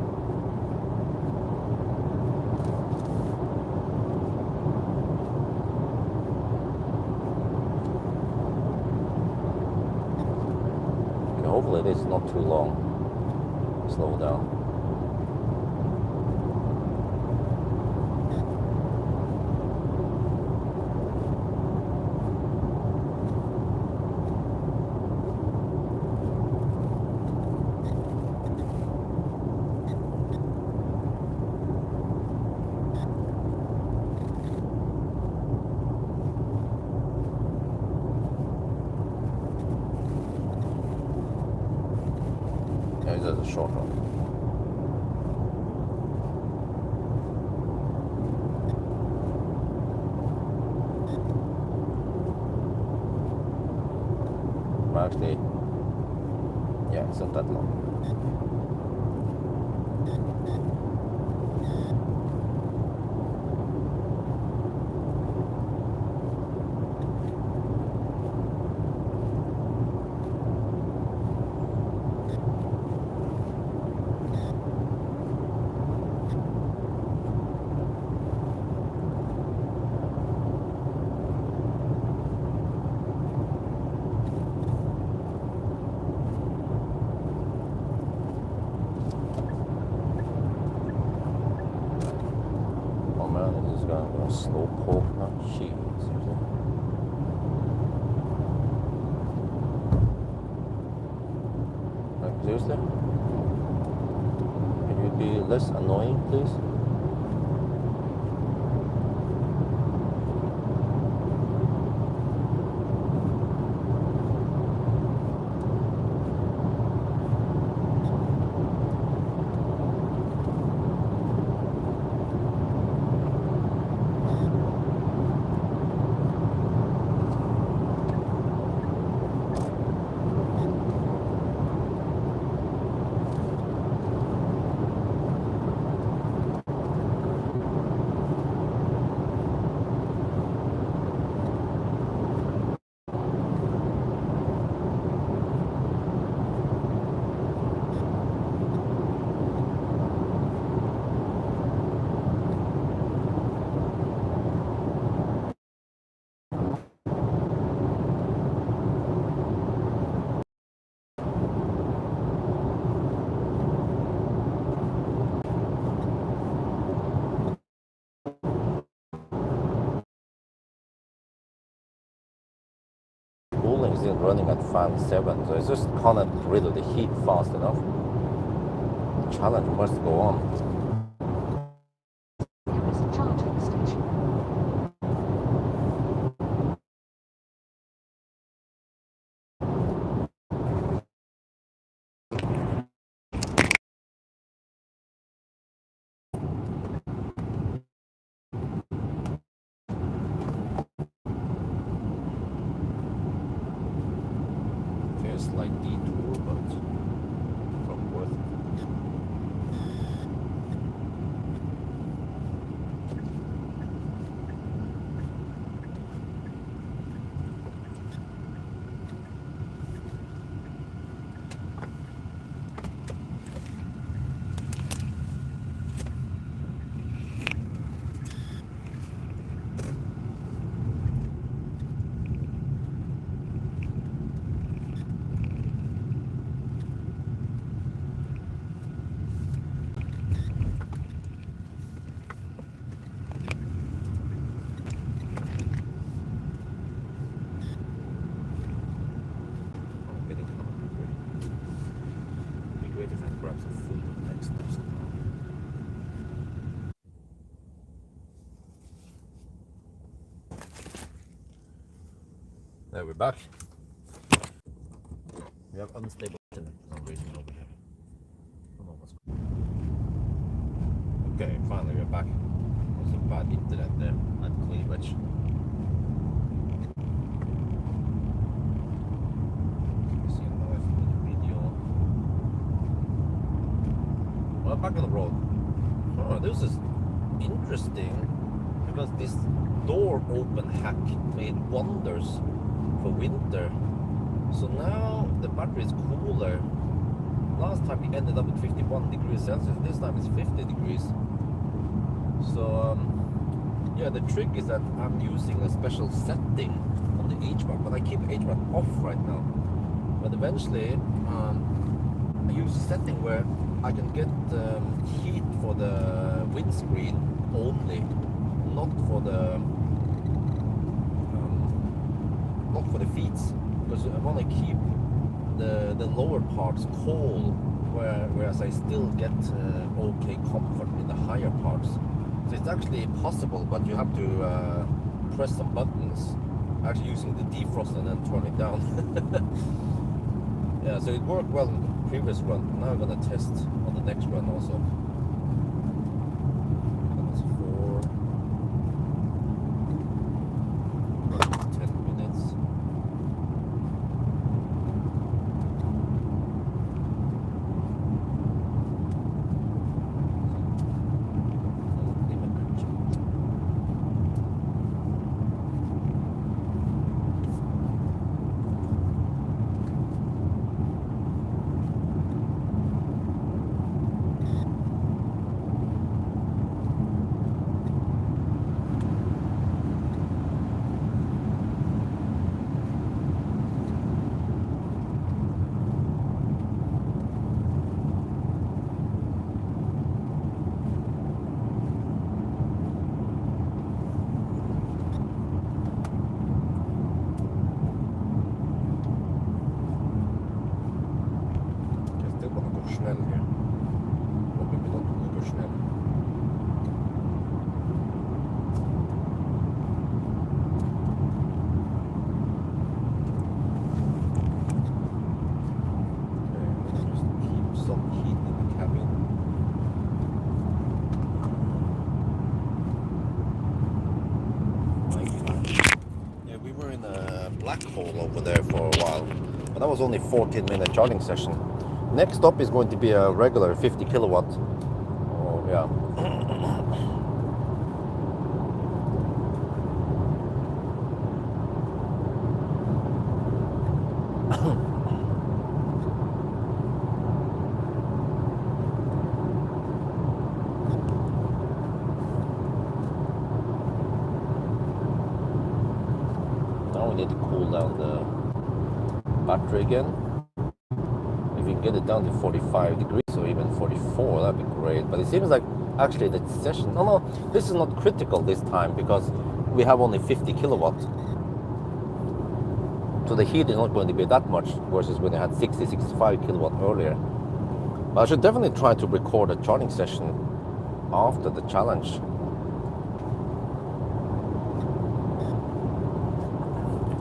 Hopefully it is not too long. Slow down. Yeah, this is a short one. Actually, yeah, it's not that long. seriously? Can you be less annoying, please? Cooling is still running at fan 7, so it's just can't get rid of the heat fast enough. The challenge must go on. There is a charging station. Okay, a slight detour, but from worth it. I'm getting hungry. It'd be great if I grab some food next time. There, we're back. We have unstable internet for some reason over here. I don't know what's going on. Okay, finally we're back. Also bad internet there at Cleavage. You see a noise in the video. Well, back on the road. Oh, this is interesting because this door open hack made wonders for winter. So now the battery is cooler. Last time we ended up at 51 degrees Celsius. This time it's 50 degrees. So yeah, the trick is that I'm using a special setting on the HVAC, but I keep HVAC off right now. But eventually I use a setting where I can get heat for the windscreen only, not for the feet, because I want to keep the lower parts cold, whereas I still get okay comfort in the higher parts. So it's actually possible, but you have to press some buttons, actually using the defrost and then turn it down. Yeah, so it worked well in the previous run. Now I'm gonna test on the next run also. That was 10 minutes. schnell hier. Och maybe not uberschnell. Okay, let's just keep some heat in the cabin. Yeah, we were in a black hole over there for a while, but that was only 14-minute charging session. Next stop is going to be a regular 50 kilowatt. Oh yeah. Now we need to cool down the battery again. If we can get it down to 45 degrees or even 44, that'd be great. But it seems like actually the session, no, this is not critical this time because we have only 50 kilowatt. So the heat is not going to be that much versus when I had 60, 65 kilowatt earlier. But I should definitely try to record a charging session after the challenge.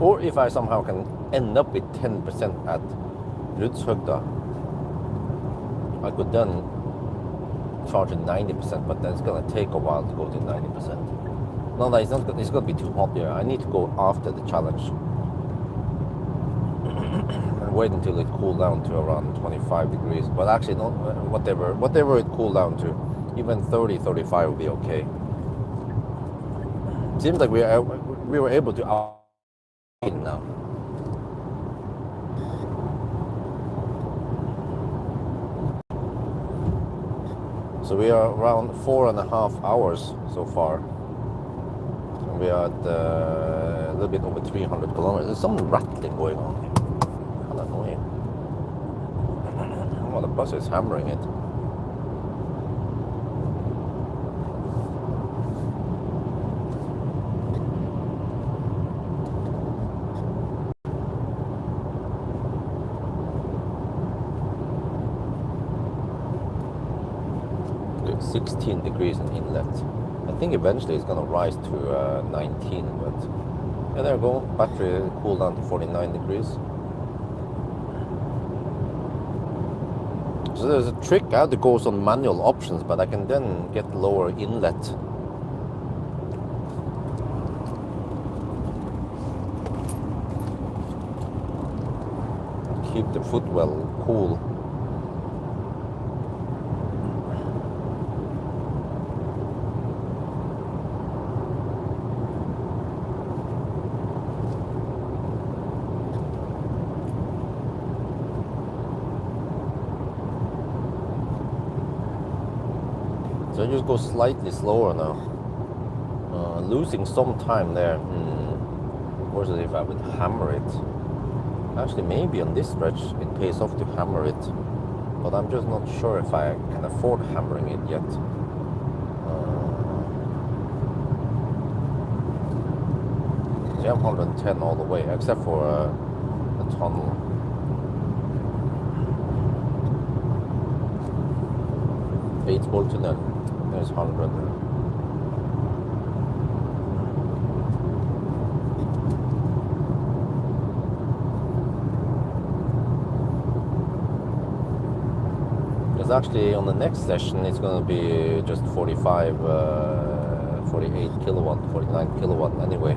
Or if I somehow can end up with 10% at Ludshögda, I could then charge at 90%, but then it's gonna take a while to go to 90%. No, it's not. It's gonna be too hot here. I need to go after the challenge and wait until it cool down to around 25 degrees. But actually, no, whatever it cool down to, even 30, 35 will be okay. Seems like we were able to out now. So we are around 4.5 hours so far. And we are at a little bit over 300 kilometers. There's some rattling going on here. Kind of annoying. Oh, the bus is hammering it. Okay, 16 degrees in inlet. I think eventually it's gonna rise to 19, but yeah, there we go. Battery cooled down to 49 degrees. So there's a trick out that goes on manual options, but I can then get lower inlet. Keep the footwell cool. So I just go slightly slower now. Losing some time there. Versus if I would hammer it. Actually, maybe on this stretch it pays off to hammer it. But I'm just not sure if I can afford hammering it yet. So I'm 110 all the way, except for the tunnel. Eidsvolltunnel. There's 100. Because actually on the next session it's going to be just 45, 48 kilowatt, 49 kilowatt anyway.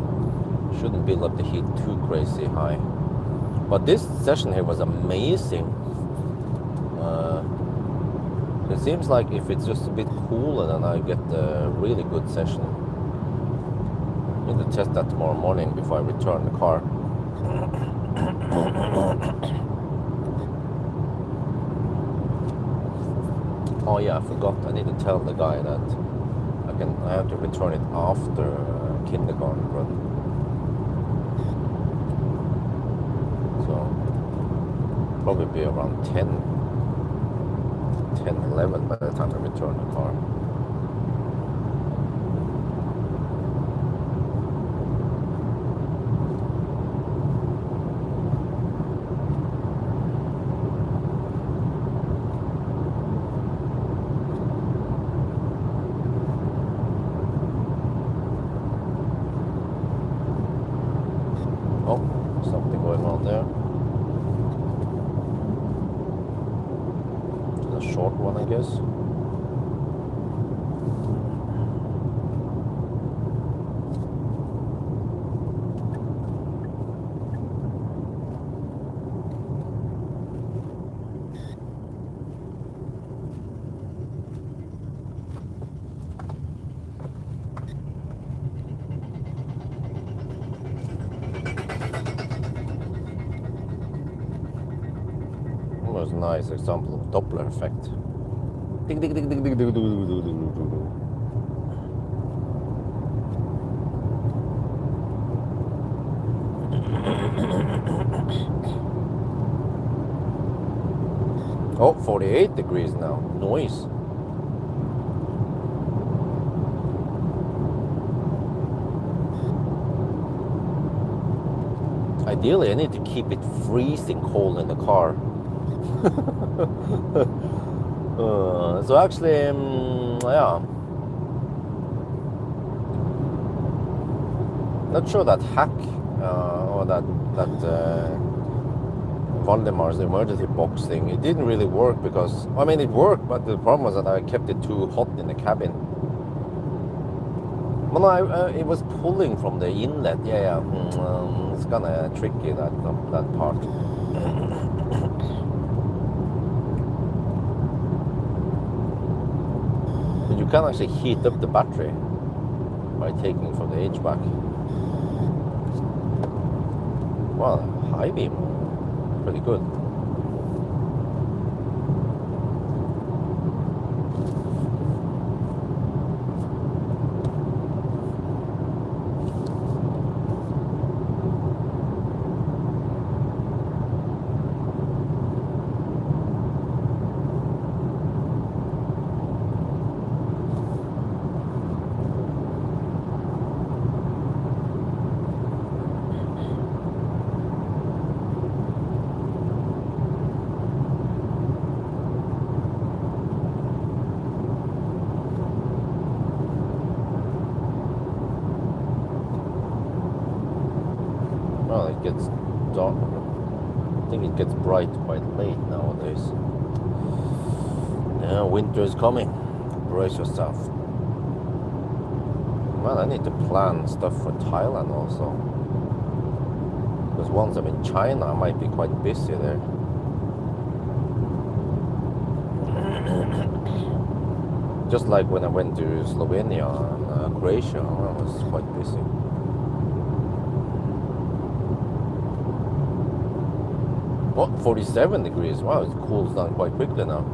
Shouldn't build up the heat too crazy high. But this session here was amazing. It seems like if it's just a bit cooler, then I get a really good session. I need to test that tomorrow morning before I return the car. Oh yeah, I forgot. I need to tell the guy that I have to return it after kindergarten run. So probably be around 10, 11 by the time I return the car. short one, I guess. Was a nice example of Doppler effect. Ding, ding, ding, ding, ding, ding, ding, ding, ding, ding, ding. Oh, 48 degrees now. Noise. Ideally, I need to keep it freezing cold in the car. So actually, yeah, not sure that hack or that Valdemar's emergency box thing. It didn't really work because I mean it worked, but the problem was that I kept it too hot in the cabin. Well, no, it was pulling from the inlet. Yeah. It's kind of tricky that part. But you can actually heat up the battery by taking from the HVAC. Wow, high beam, pretty good. Well, it gets dark. I think it gets bright quite late nowadays. Yeah, winter is coming. Brace yourself. Well, I need to plan stuff for Thailand also. Because once I'm in China, I might be quite busy there. Just like when I went to Slovenia and Croatia, I was quite busy. What, 47 degrees? Wow, it cools down quite quickly now.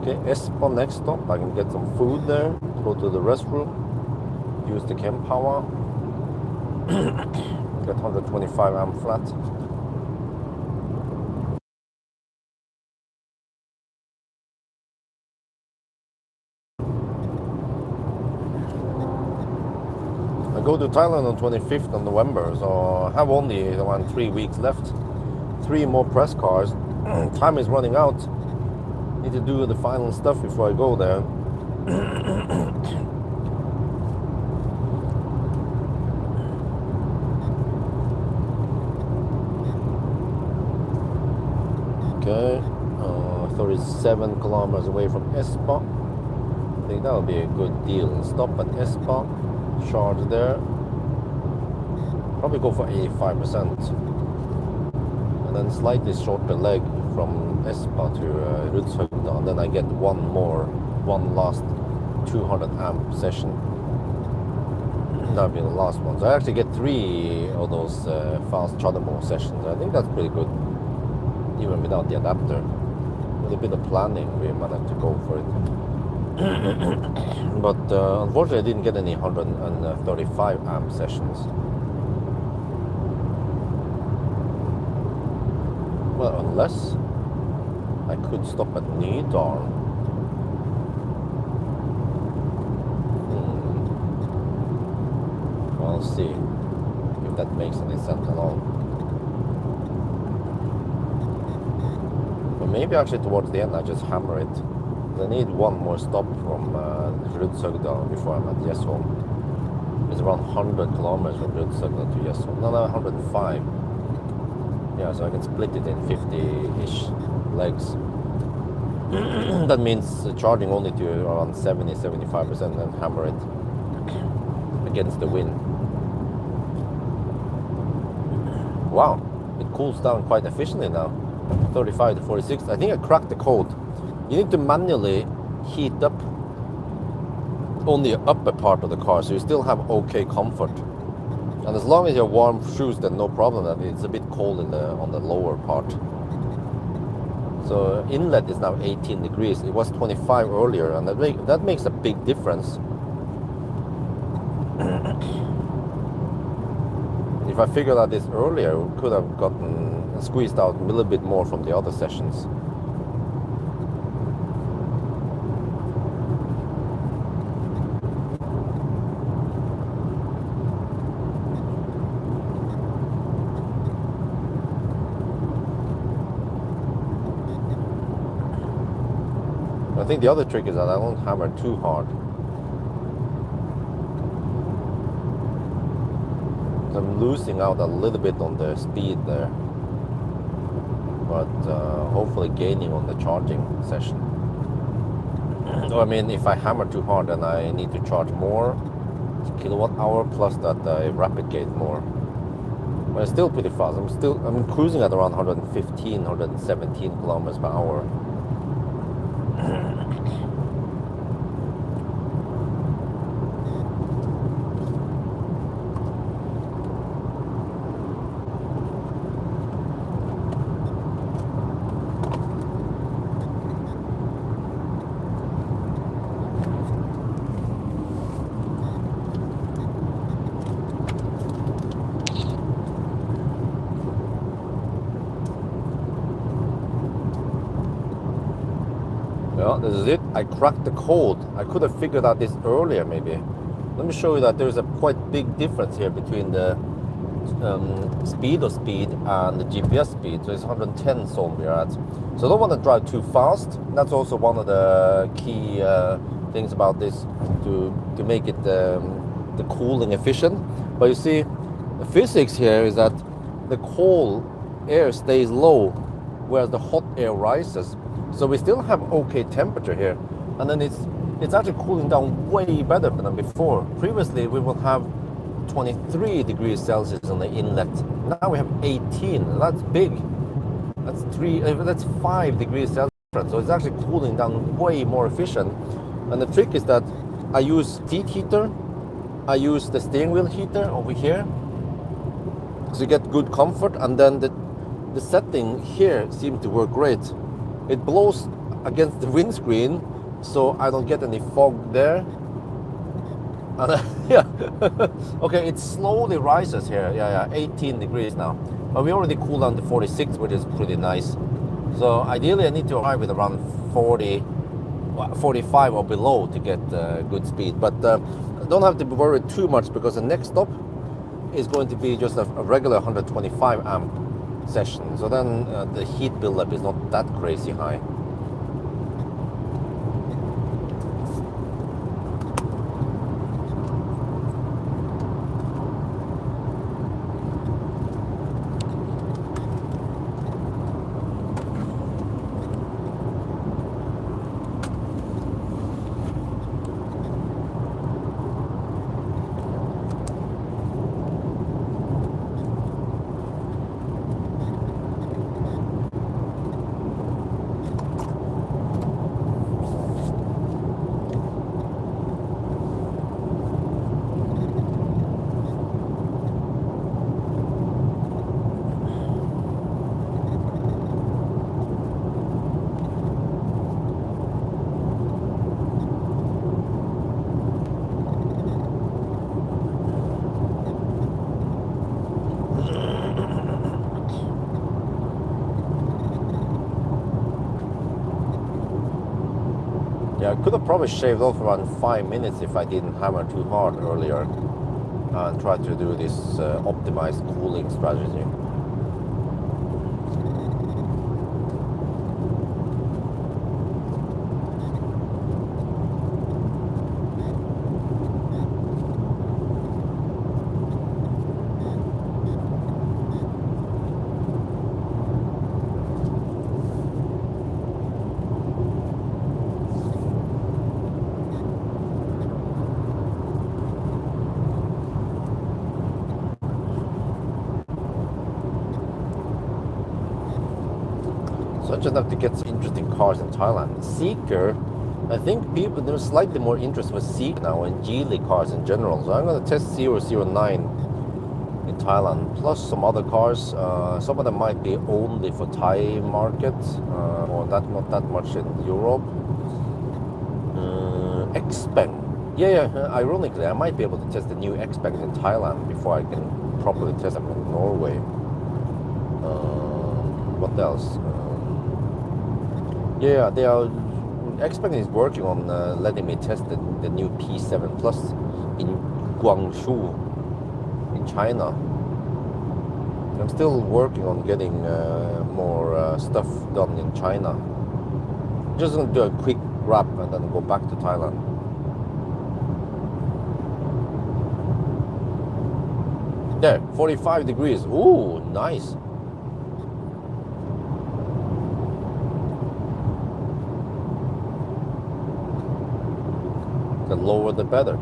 Okay, Espa next stop. I can get some food there, go to the restroom, use the chem power, get 125 amp flat. I go to Thailand on 25th of November, so I have only around 3 weeks left. 3 more press cars. Time is running out. Need to do the final stuff before I go there. Okay, 37 kilometers away from Espa. I think that'll be a good deal. Stop at Espa, charge there. Probably go for 85%. And then slightly shorter leg from Espa to Rudshøgda, and then I get one last 200 amp session. That'll be the last one. So I actually get 3 of those fast charger mode sessions. I think that's pretty good, even without the adapter. With a bit of planning, we might have to go for it. But unfortunately, I didn't get any 135 amp sessions. Well, unless I could stop at Nydalen. We'll see if that makes any sense at all. But maybe actually towards the end I just hammer it. I need one more stop from Rudshøgda before I'm at Gjesholm. It's around 100 kilometers from Rudshøgda to Gjesholm. No, 105. Yeah, so I can split it in 50-ish legs. That means charging only to around 70-75% and hammer it against the wind. Wow, it cools down quite efficiently now. 35 to 46. I think I cracked the code. You need to manually heat up only the upper part of the car, so you still have okay comfort. And as long as you have warm shoes, then no problem. It's a bit cold on the lower part. So inlet is now 18 degrees. It was 25 earlier, and that makes a big difference. If I figured out this earlier, we could have squeezed out a little bit more from the other sessions. I think the other trick is that I don't hammer too hard. I'm losing out a little bit on the speed there, but hopefully gaining on the charging session. So I mean, if I hammer too hard, then I need to charge more kilowatt hour plus that I rapid gate more. But it's still pretty fast. I'm cruising at around 115, 117 kilometers per hour. Yeah, this is it. I cracked the code. I could have figured out this earlier, maybe. Let me show you that there's a quite big difference here between the speed and the GPS speed. So it's 110 zone we're at. So I don't want to drive too fast. That's also one of the key things about this, to make it the cooling efficient. But you see, the physics here is that the cold air stays low, whereas the hot air rises. So we still have okay temperature here, and then it's actually cooling down way better than before. Previously we would have 23 degrees Celsius on the inlet. Now we have 18. That's big. That's 5 degrees Celsius. So it's actually cooling down way more efficient. And the trick is that I use seat heater. I use the steering wheel heater over here, so you get good comfort. And then the setting here seems to work great. It blows against the windscreen, so I don't get any fog there. And yeah, okay, it slowly rises here. Yeah, 18 degrees now. But we already cooled down to 46, which is pretty nice. So ideally, I need to arrive with around 40, 45 or below to get good speed. But don't have to be worried too much, because the next stop is going to be just a regular 125 amp session. So then the heat buildup is not that crazy high. Yeah, I could have probably shaved off around 5 minutes if I didn't hammer too hard earlier and try to do this optimized cooling strategy. So I just have to get some interesting cars in Thailand. Seeker, I think people, there's slightly more interest with Seeker now and Geely cars in general. So I'm going to test 009 in Thailand, plus some other cars. Some of them might be only for Thai market, or not that much in Europe. Xpeng. Yeah, ironically, I might be able to test the new Xpeng in Thailand before I can properly test them in Norway. What else? Yeah, they are. Xpeng is working on letting me test the new P7 Plus in Guangzhou, in China. I'm still working on getting more stuff done in China. Just gonna do a quick wrap and then go back to Thailand. There, 45 degrees. Ooh, nice. The lower the better.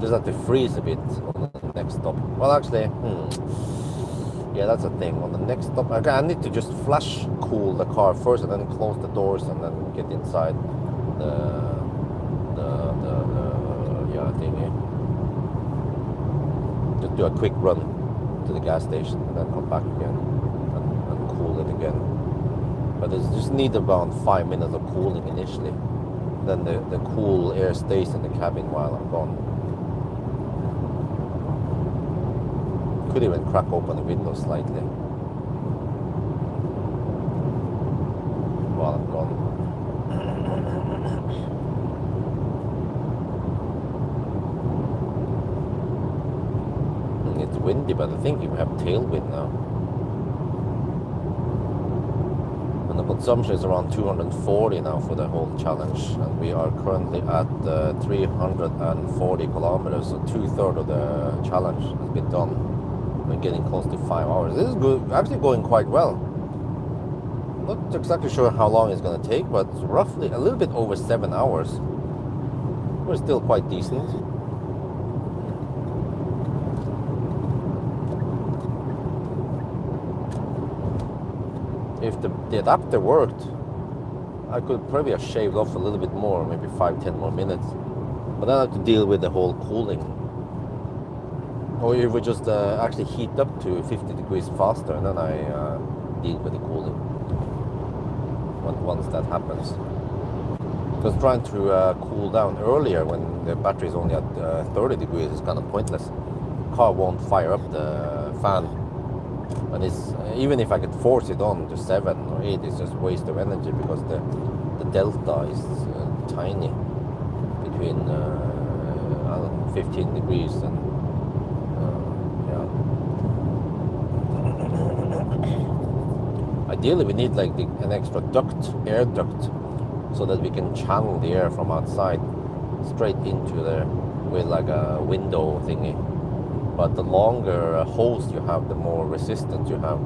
Just have to freeze a bit on the next stop. Well, actually, yeah, that's a thing. On the next stop, okay, I need to just flash cool the car first and then close the doors and then get inside the thingy. Just do a quick run to the gas station and then come back again and cool it again. But it just need about 5 minutes of cooling initially. Then the cool air stays in the cabin while I'm gone. Could even crack open the window slightly while I'm gone. It's windy, but I think you have tailwind now. And the consumption is around 240 now for the whole challenge, and we are currently at 340 kilometers, so 2/3 of the challenge has been done. We're getting close to 5 hours. This is good, actually going quite well. Not exactly sure how long it's going to take, but roughly a little bit over 7 hours. We're still quite decent. If the adapter worked, I could probably have shaved off a little bit more, maybe 5-10 more minutes. But then I have to deal with the whole cooling. Or if we just actually heat up to 50 degrees faster, and then I deal with the cooling once that happens. Because trying to cool down earlier when the battery is only at 30 degrees is kind of pointless. The car won't fire up the fan. And it's, even if I could force it on to 7 or 8, it's just waste of energy because the delta is tiny between 15 degrees and Ideally, we need like an extra air duct, so that we can channel the air from outside straight into there with like a window thingy. But the longer hose you have, the more resistance you have,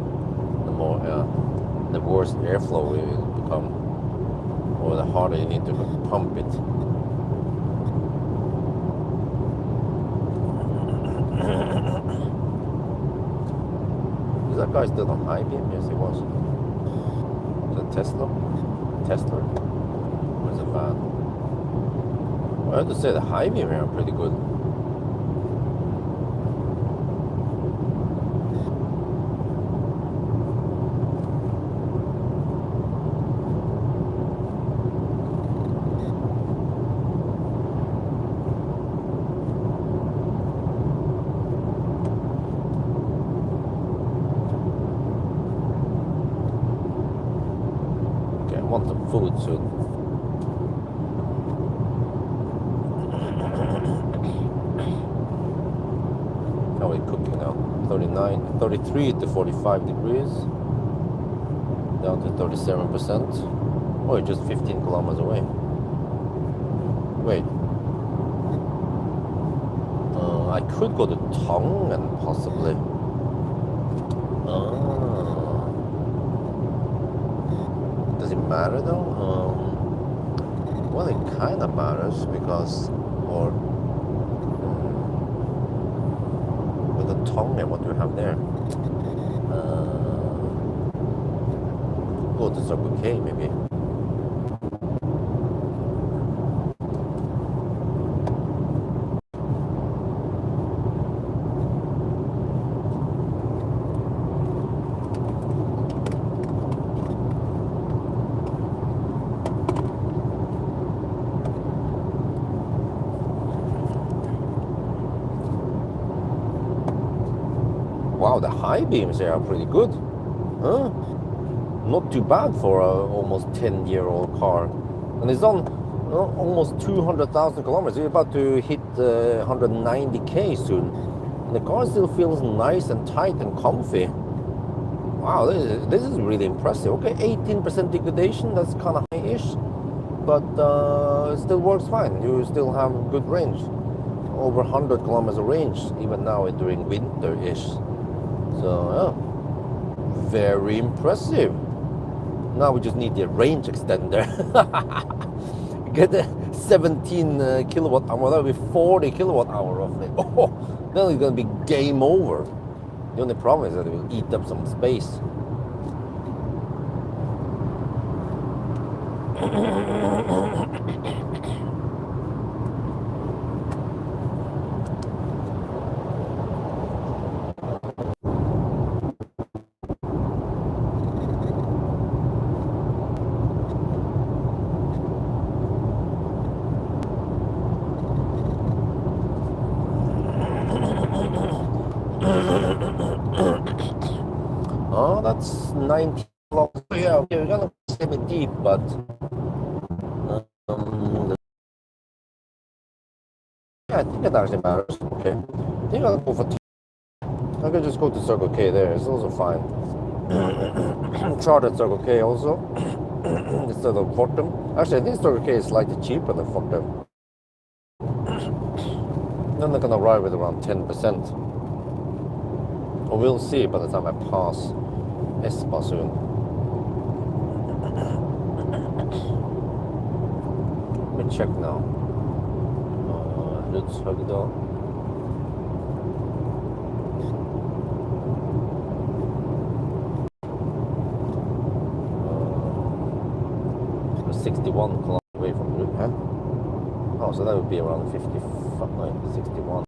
the worse airflow will become, or the harder you need to pump it. Is that guy still on high beam? Yes, he was. Is it Tesla? Or is it van? I have to say the high beam here are pretty good. want some food soon. How are we cooking now? 33 to 45 degrees. Down to 37%. Oh, you're just 15 kilometers away. Wait. I could go to Tongan possibly. Does it matter though? Well, it kind of matters because, with the Tongan, what do we have there? Go to Circle K maybe. Wow, the high beams here are pretty good. Huh? Not too bad for a almost 10-year-old car. And it's on almost 200,000 kilometers. You're about to hit 190k soon. And the car still feels nice and tight and comfy. Wow, this is really impressive. Okay, 18% degradation, that's kind of high-ish. But it still works fine. You still have good range. Over 100 kilometers of range, even now during winter-ish. So, yeah, very impressive. Now we just need the range extender. Get a 17 kilowatt hour, that will be 40 kilowatt hour roughly. Oh, then it's going to be game over. The only problem is that it will eat up some space. Oh, that's 90 kilometers. Yeah, okay, we're gonna semi deep, but yeah, I think it actually matters. Okay, I think I'll go for. I could just go to Circle K there. It's also fine. Chart at Circle K also instead of Fortum. Actually, I think Circle K is slightly cheaper than Fortum. Then they're gonna arrive with around 10%. Or we'll see by the time I pass Espa soon. Let me check now. Lutshögda. 61 kilometers away from Luke, huh? Oh, so that would be around 55, no, 61.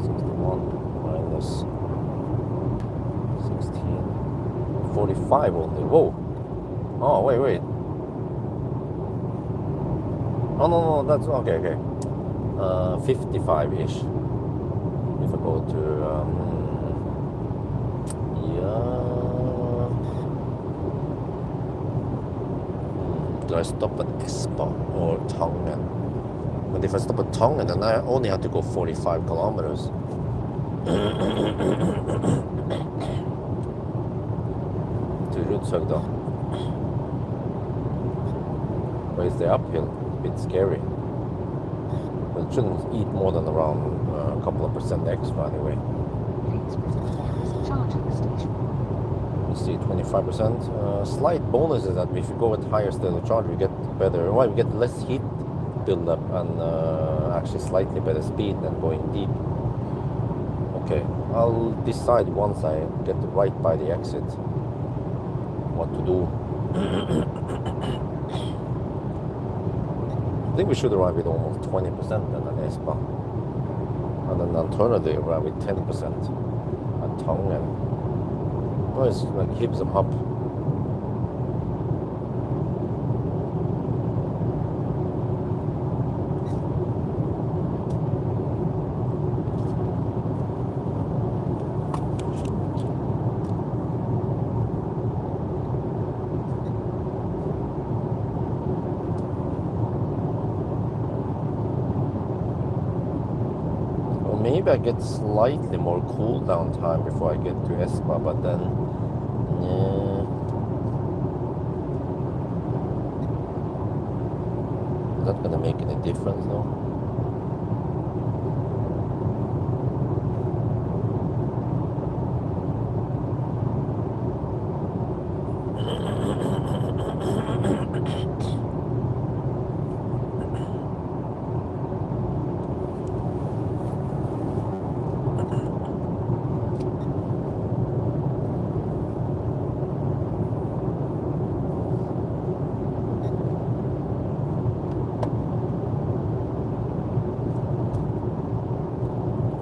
61 minus 16, 45 only. Whoa. Oh, wait. Oh, no, that's okay. 55-ish. If I go to, do I stop at Espa or Tongan? But if I stop at Tongan, then I only have to go 45 kilometers. To Rudshögda. But it's the uphill, a bit scary. But it shouldn't eat more than around a couple of percent extra anyway. Please visit the nearest charging station. You see, 25%. Slight bonus is that if you go with higher state of charge, we get better. Well, we get less heat build-up and actually slightly better speed than going deep. Okay, I'll decide once I get right by the exit what to do. I think we should arrive with almost 20% then at Espa. And then alternatively arrive with 10% at Tongan. Oh, it's like hips and hop. maybe I get slightly more cool down time before I get to Espa, but then, yeah, is that gonna make any difference though?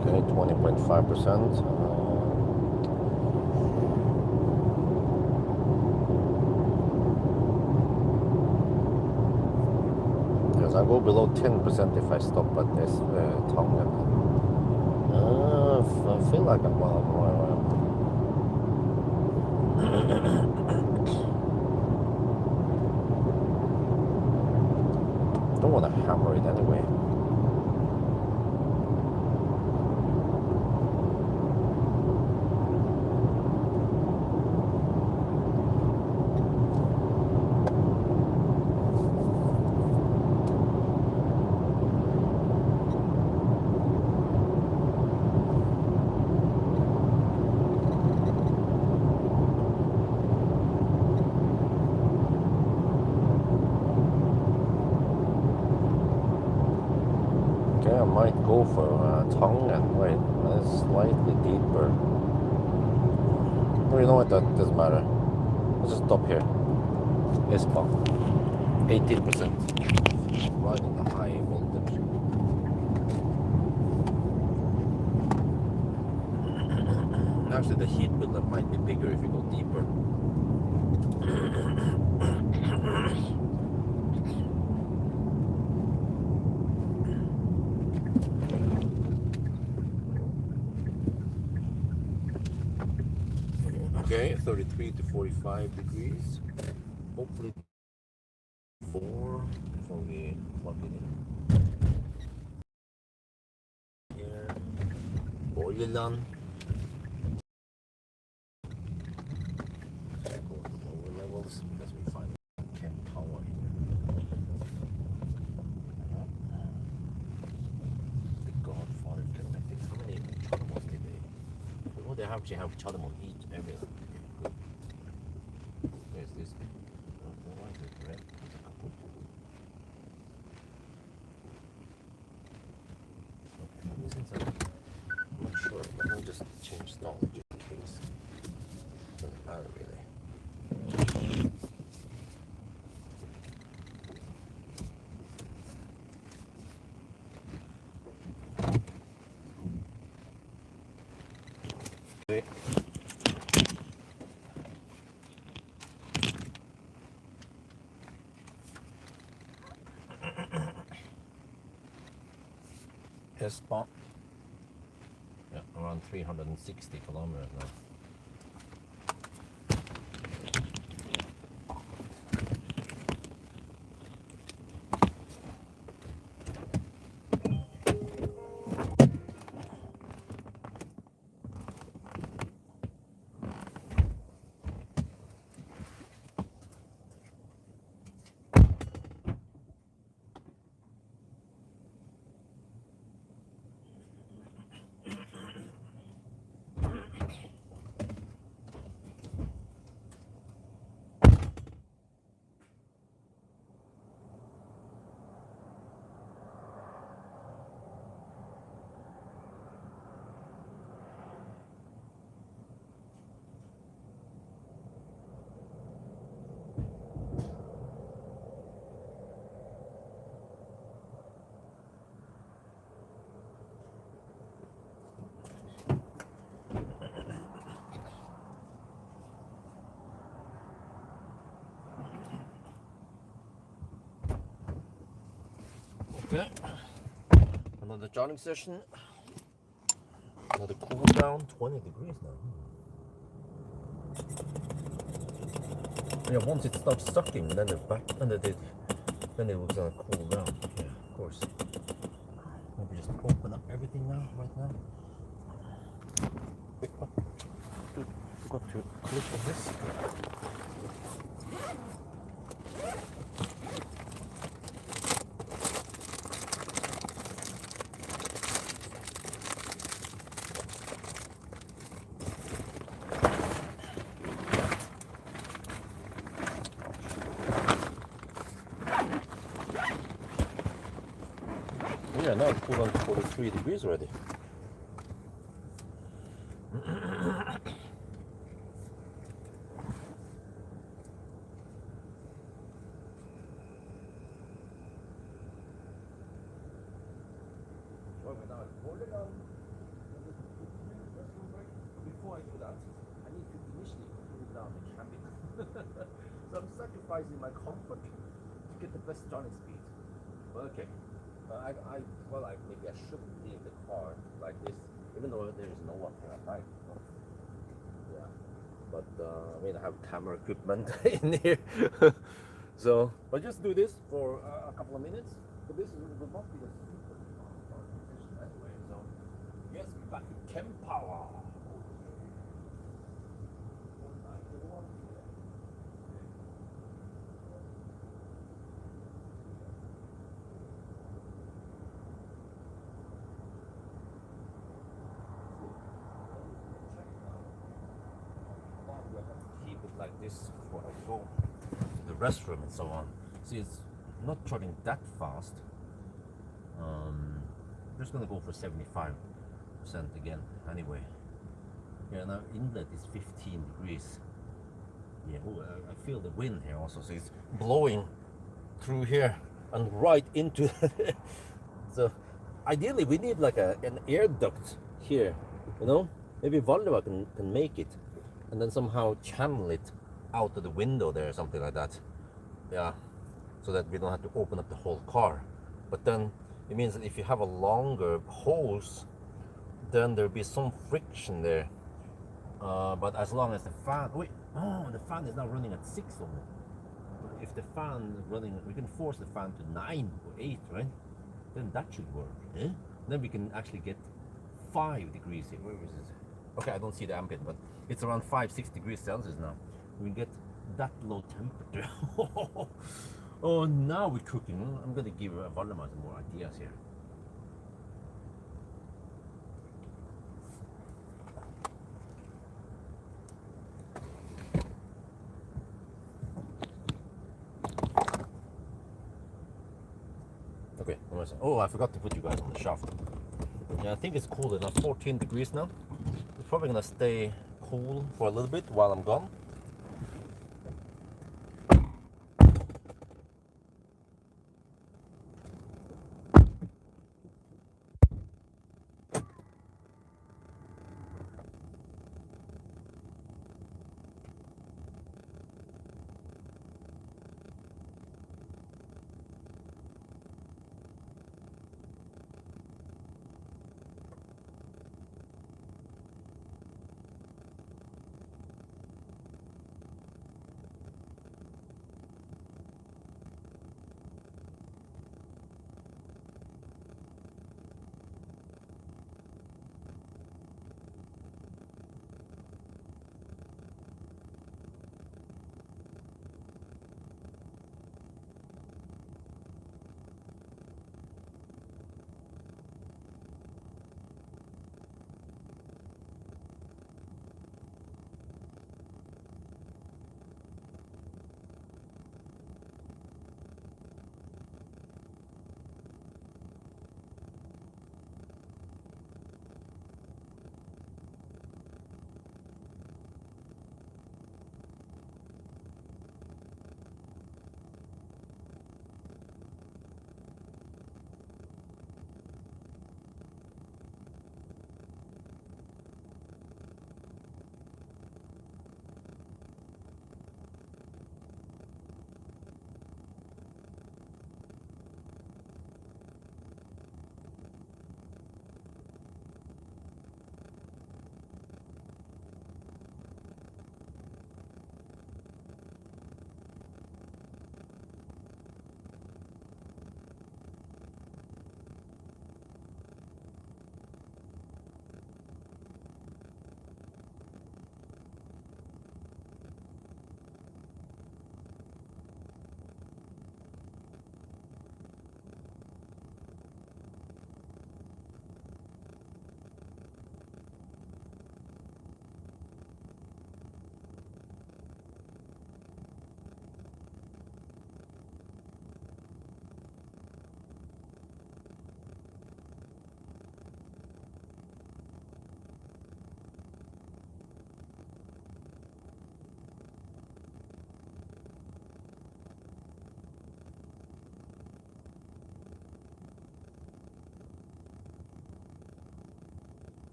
Okay, 20.5%. Yes, I go below 10% if I stop at this Tongan. I feel like I'm well. Don't want to hammer it anyway. Okay, I might go for Tongan. Wait, that's slightly deeper. Well, you know what? That doesn't matter. Let's just stop here. Espa, 18%. Right in the high voltage. Actually, the heat buildup might be bigger if you go deeper. Okay, 33 to 45 degrees. Hopefully 4 before we plug it in. Here, boiler. Go to lower levels because we find power here. The Godfather Kinetics. How many charmos did they? Oh, they actually have charmon each everything. There's this. Why is it red? Since I'm not sure, but I'll just change knowledge in case. Doesn't matter really. Okay. Espa. Yeah, around 360 kilometers now. Okay, another charging session. Another cool down, 20 degrees now. Yeah, once it stops sucking, then it's back, and then it was gonna cool down. Yeah, of course. Maybe just open up everything now. right now. Wait, what? Dude, forgot to click on this. Yeah, now it's cool on 43 degrees already. Before I do that, I need to initially cool down the cabin. So I'm sacrificing my comfort to get the best running speed. But okay, maybe I shouldn't leave the car like this, even though there is no one here at night. Yeah, but I mean I have camera equipment in here, so but just do this for a couple of minutes. But this will not be the super session anyway. So yes, we're back to Pawel. Keep it like this before I go to the restroom and so on. See, it's not charging that fast. I'm just gonna go for 75% again anyway. Yeah, now inlet is 15 degrees. Yeah, I feel the wind here also, so it's blowing through here and right into so ideally we need like an air duct here, you know, maybe Valdemar can make it and then somehow channel it out of the window there or something like that. Yeah, so that we don't have to open up the whole car. But then it means that if you have a longer hose, then there'll be some friction there. But as long as the fan, the fan is now running at 6 only. If the fan running, we can force the fan to 9 or 8, right? Then that should work. Eh? Then we can actually get 5 degrees here. Where is it? Okay, I don't see the ambient, but it's around 5-6 degrees Celsius now. We get that low temperature. Oh, now we're cooking. I'm gonna give Valdemar some more ideas here. Okay, oh, I forgot to put you guys on the shaft. Yeah, I think it's cool enough. 14 degrees now. It's probably gonna stay cool for a little bit while I'm gone.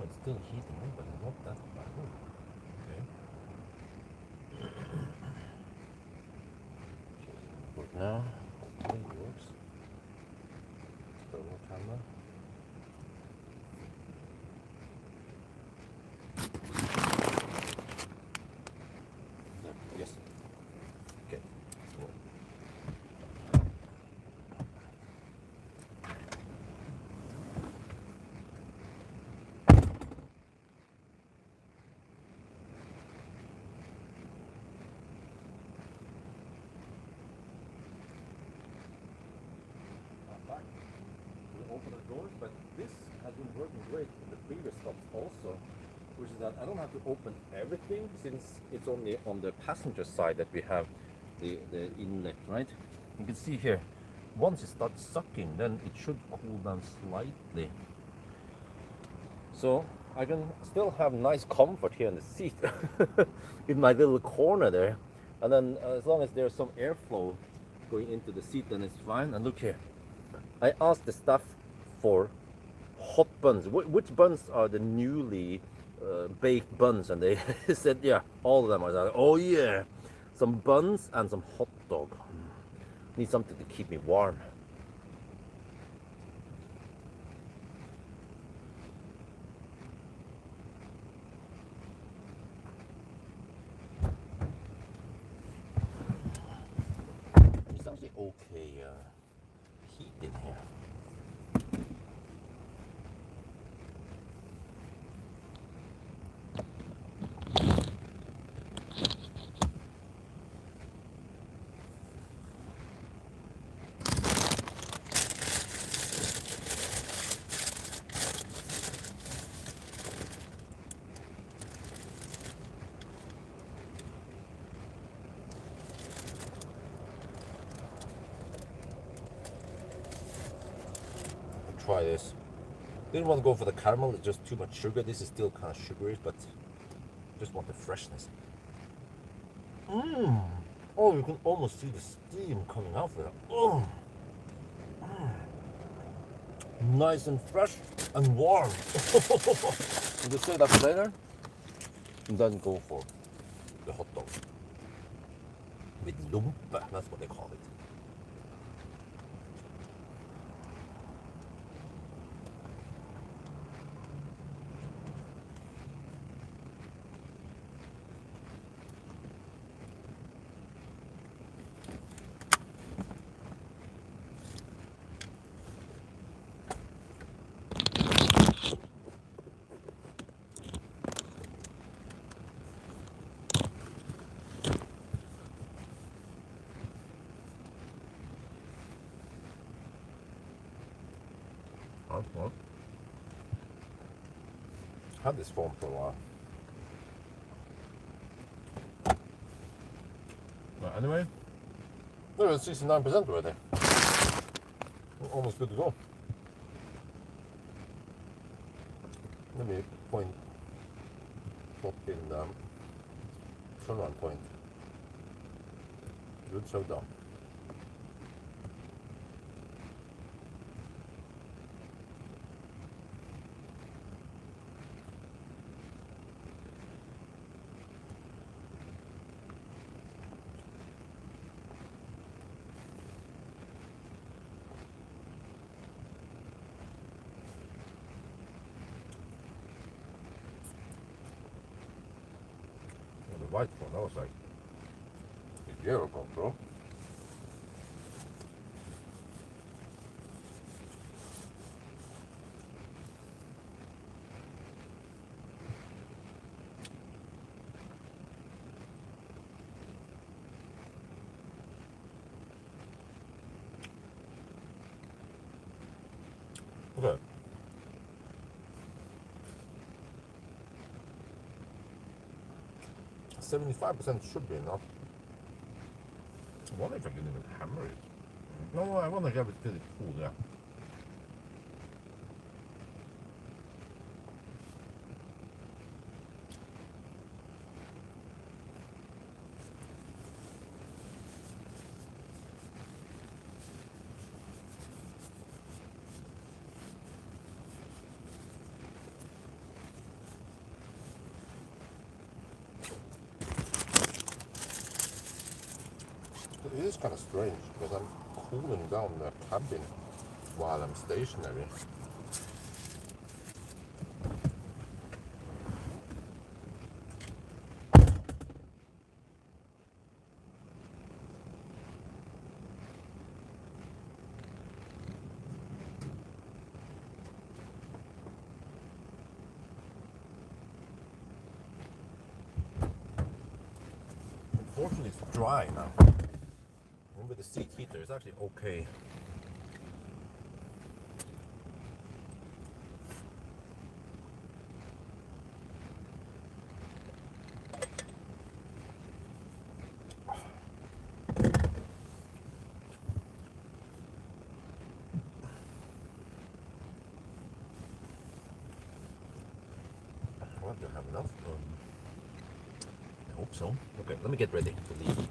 it's still heating up, but not that bad. Oh, okay. Good now. Hopefully it works. Thermal camera. Yes. Okay. Cool. Back. We'll open the doors, but this has been working great in the previous stops also, which is that I don't have to open everything since it's only on the passenger side that we have the inlet, right? You can see here, once it starts sucking, then it should cool down slightly. So I can still have nice comfort here in the seat in my little corner there. And then as long as there's some airflow going into the seat, then it's fine. And look here, I asked the staff for hot buns. Which buns are the newly baked buns? And they said, yeah, all of them. I was like, oh yeah, some buns and some hot dog. Need something to keep me warm. It's actually okay heat in here. Try this. Didn't want to go for the caramel, it's just too much sugar. This is still kind of sugary, but just want the freshness. Oh, you can almost see the steam coming out of it. Oh, nice and fresh and warm. You just save that for later, and then go for the hot dog with lumpe. That's what they call it. Well, had this phone for a while. But anyway, there it's 69% already. We're almost good to go. Let me put in the turnaround point. Good showdown. The white one, that was like a year ago, bro. Okay. %75 should be enough. I wonder if I can even hammer it. No, I want to have it till it's cool, yeah. This is kind of strange because I'm cooling down the cabin while I'm stationary. Unfortunately, it's dry now. And with the seat heater, it's actually okay. Well, do I have enough? I hope so. Okay, let me get ready to leave.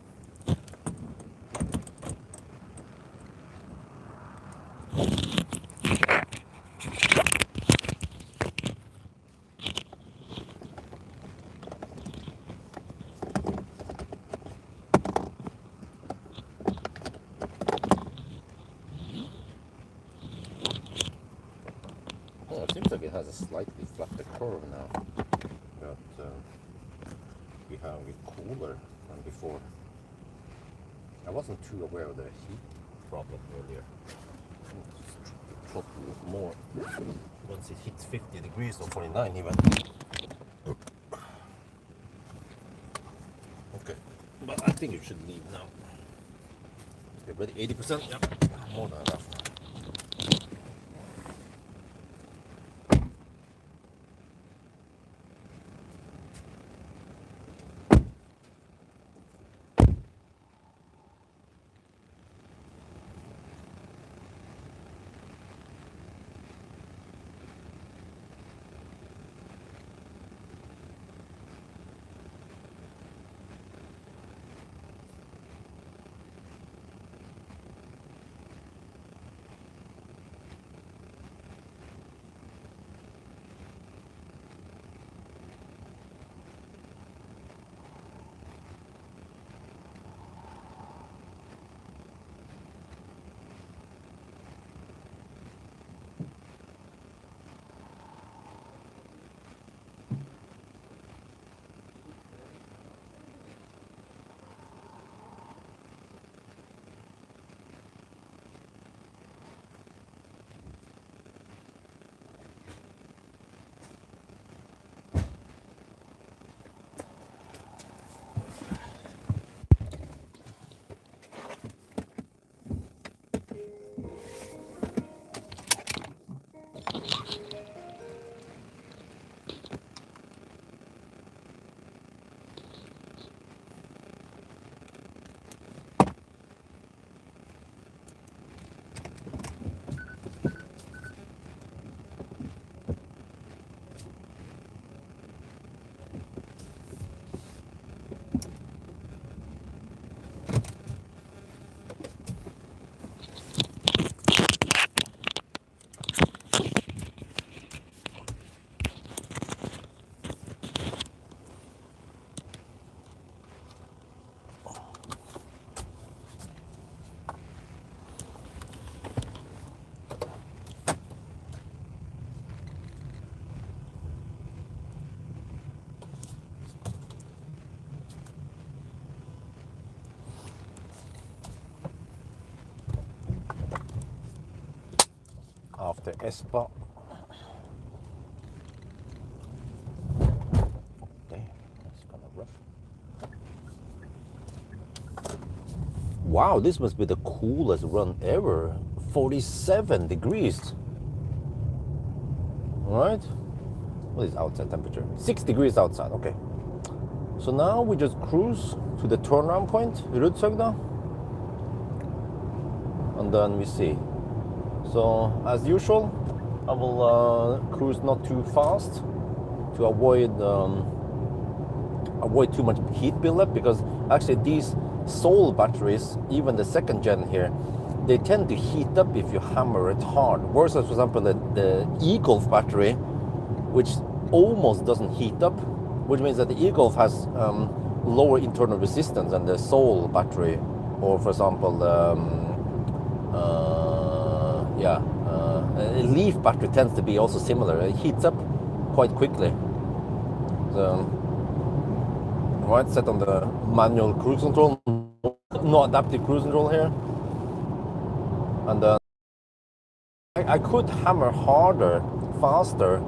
Oh, it seems like it has a slightly flatter curve now, but we have it cooler than before. I wasn't too aware of the heat problem earlier. Just drop a little more once it hits 50 degrees or 49 even. Okay, but I think you should leave now. Get ready, 80%? Yep, more than enough. After ESPA. Okay, that's kind of rough. Wow, this must be the coolest run ever. 47 degrees. Right? What is outside temperature? 6 degrees outside, okay. So now we just cruise to the turnaround point, Rudshøgda. And then we see. So as usual, I will cruise not too fast to avoid too much heat buildup, because actually these Soul batteries, even the second gen here, they tend to heat up if you hammer it hard. Versus, for example, the e-Golf battery, which almost doesn't heat up, which means that the e-Golf has lower internal resistance than the Soul battery or for example, a leaf battery tends to be also similar. It heats up quite quickly. So, right, set on the manual cruise control, no adaptive cruise control here, and I could hammer harder, faster,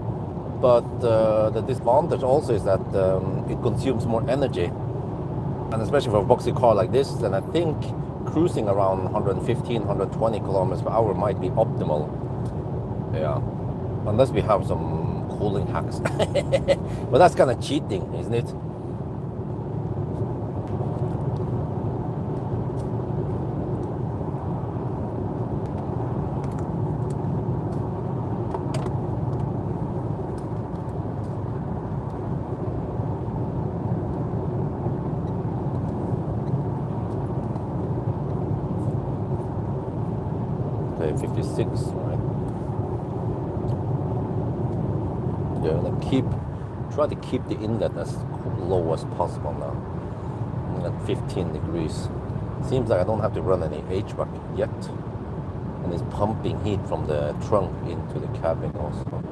but the disadvantage also is that it consumes more energy, and especially for a boxy car like this, then I think cruising around 115, 120 kilometers per hour might be optimal. Yeah, unless we have some cooling hacks. But that's kind of cheating, isn't it? Okay, 56, right? Yeah, and try to keep the inlet as low as possible now. I'm at 15 degrees. Seems like I don't have to run any HVAC yet. And it's pumping heat from the trunk into the cabin also.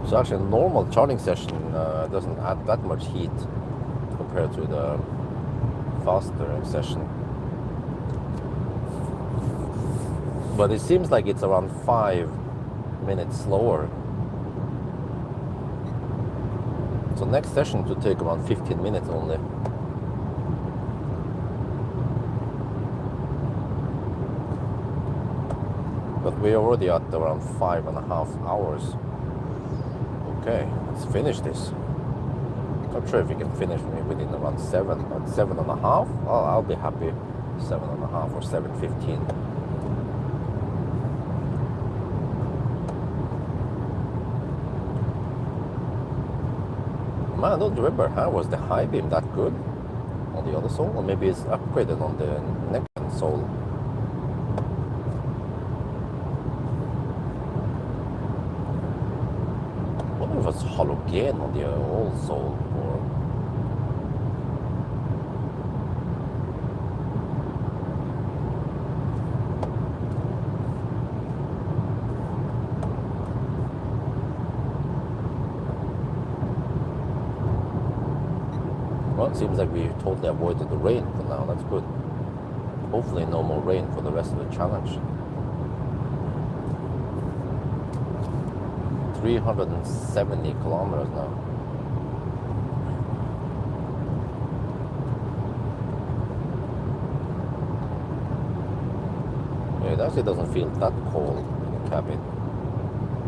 So actually a normal charging session doesn't add that much heat compared to the faster session. But it seems like it's around 5 minutes slower. So next session should take around 15 minutes only. But we're already at around 5.5 hours. Okay, let's finish this. Not sure if we can finish within around 7, but 7.5. I'll be happy. 7.5 or 7:15. Man, I don't remember how was the high beam that good on the other sole, or maybe it's upgraded on the next sole. I wonder if it's halogen on the old sole or. Well, it seems like we totally avoided the rain for now. That's good. Hopefully no more rain for the rest of the challenge. 370 kilometers now. Yeah, it actually doesn't feel that cold in the cabin.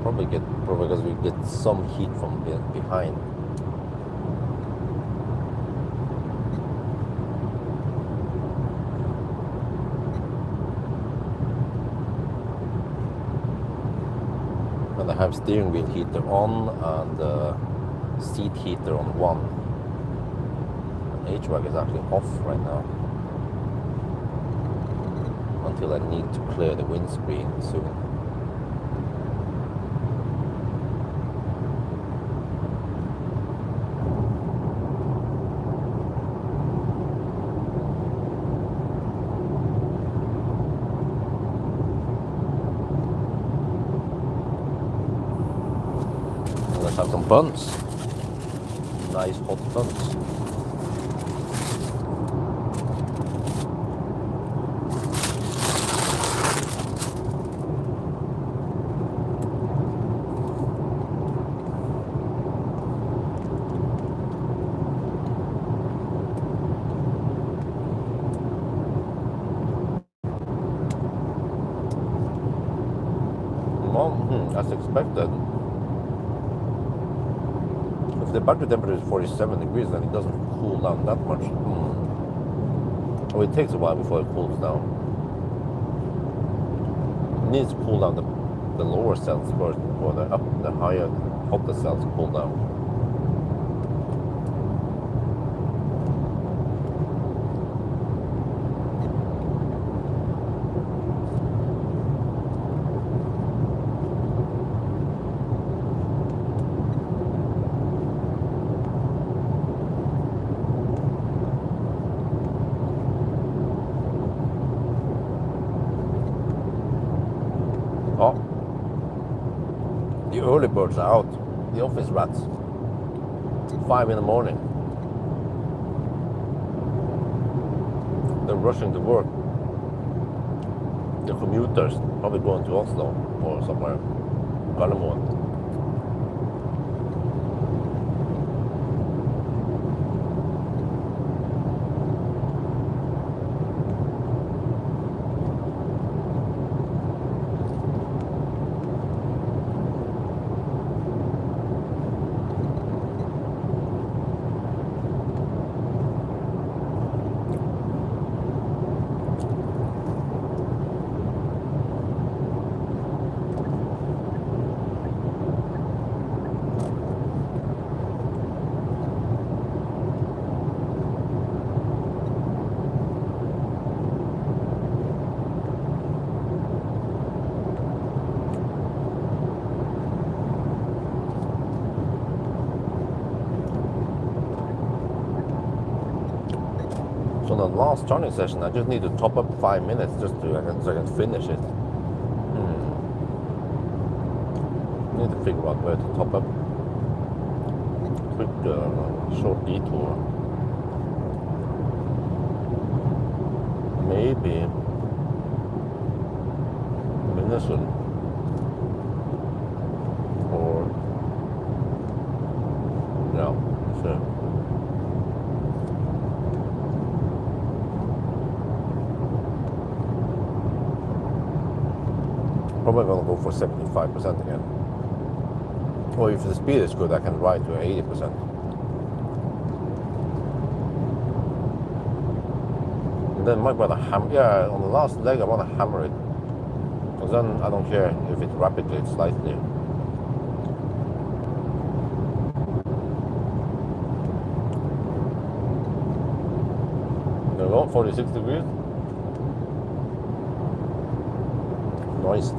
Probably because we get some heat from behind. And I have steering wheel heater on and seat heater on one. HVAC is actually off right now until I need to clear the windscreen soon. Let's have some buns. Nice hot buns. as expected. If the battery temperature is 47 degrees, then it doesn't cool down that much. Well, it takes a while before it cools down. It needs to cool down the lower cells first before the higher, hotter cells cool down. Oh, the early birds are out, the office rats. 5 in the morning. They're rushing to work. The commuters, probably going to Oslo or somewhere. Gardermoen. So the last charging session, I just need to top up 5 minutes just so I can finish it. Need to figure out where to top up. Quick short detour. Maybe Minnesota or no, so. Probably gonna go for 75% again. Or if the speed is good, I can ride to 80%. And then might want to hammer. On the last leg, I want to hammer it. Because then I don't care if it rapidly, it's slightly. There we go, 46 degrees. Nice.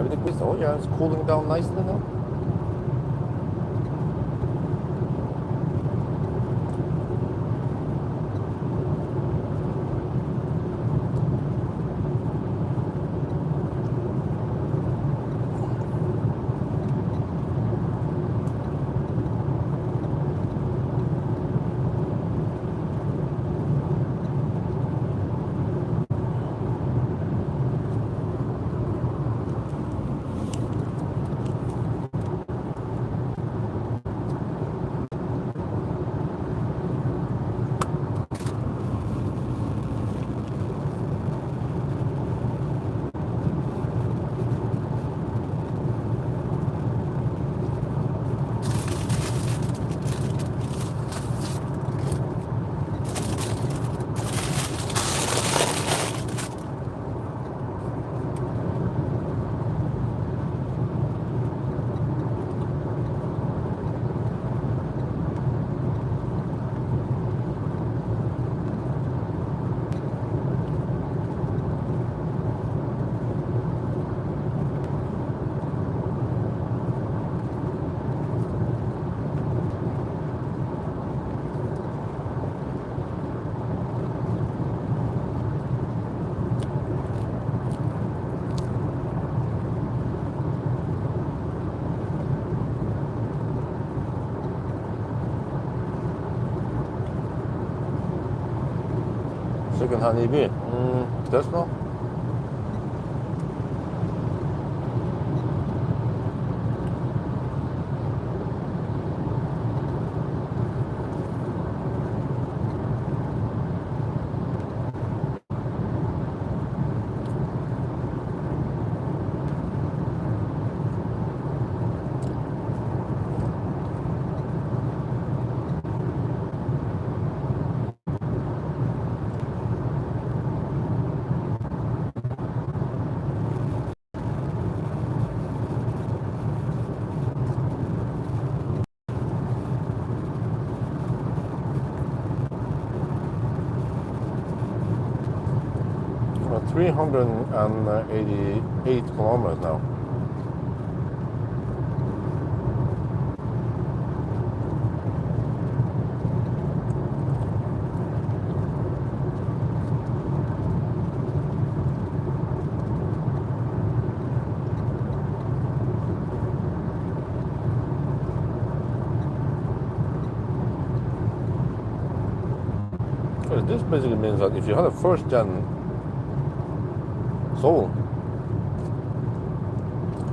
5 degrees. Oh yeah, it's cooling down nicely now. Second-hand EV. Tesla. Well, 388 kilometers now. So this basically means that if you had a first gen sold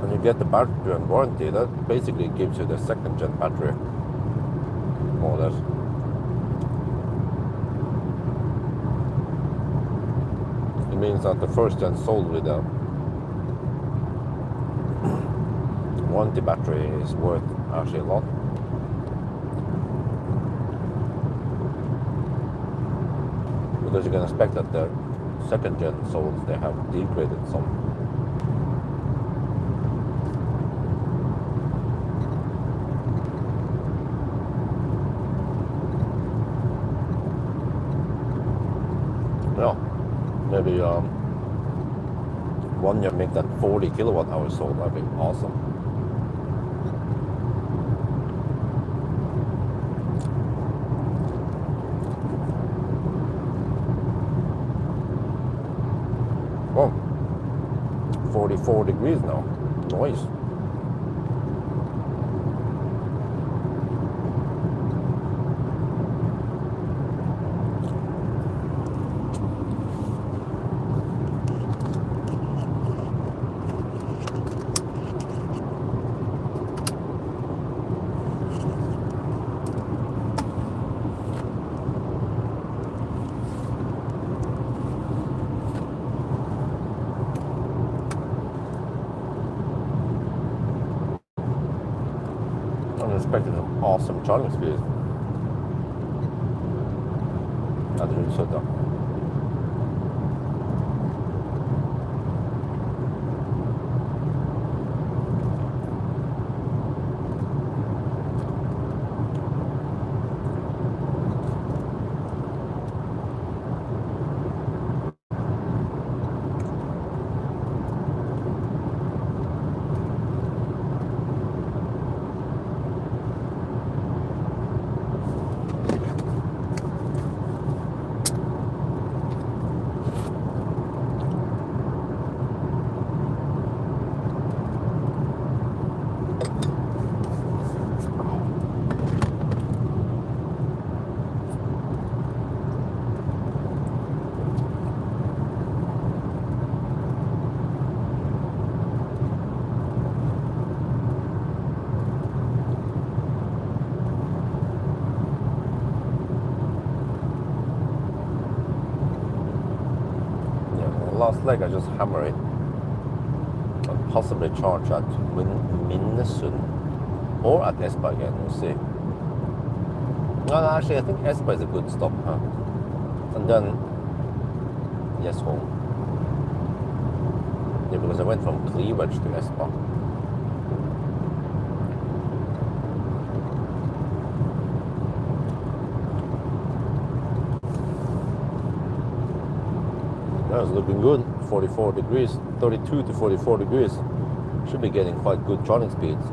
and you get the battery and warranty, that basically gives you the second gen battery, more or less. It means that the first gen sold with a warranty battery is worth actually a lot. Because you can expect that the second gen souls, they have degraded some. Yeah, maybe 1 year make that 40 kilowatt hours sold. That'd be awesome. Oh, 44 degrees now. Nice. I'm expecting some awesome charging speed. That's really so dumb. last leg, I just hammer it and possibly charge at Minnesund or at Espa again. We'll see. No, actually, I think Espa is a good stop, huh? And then yes, home. Yeah, because I went from kWh to Espa. That was looking good. 44 degrees, 32 to 44 degrees. Should be getting quite good charging speeds.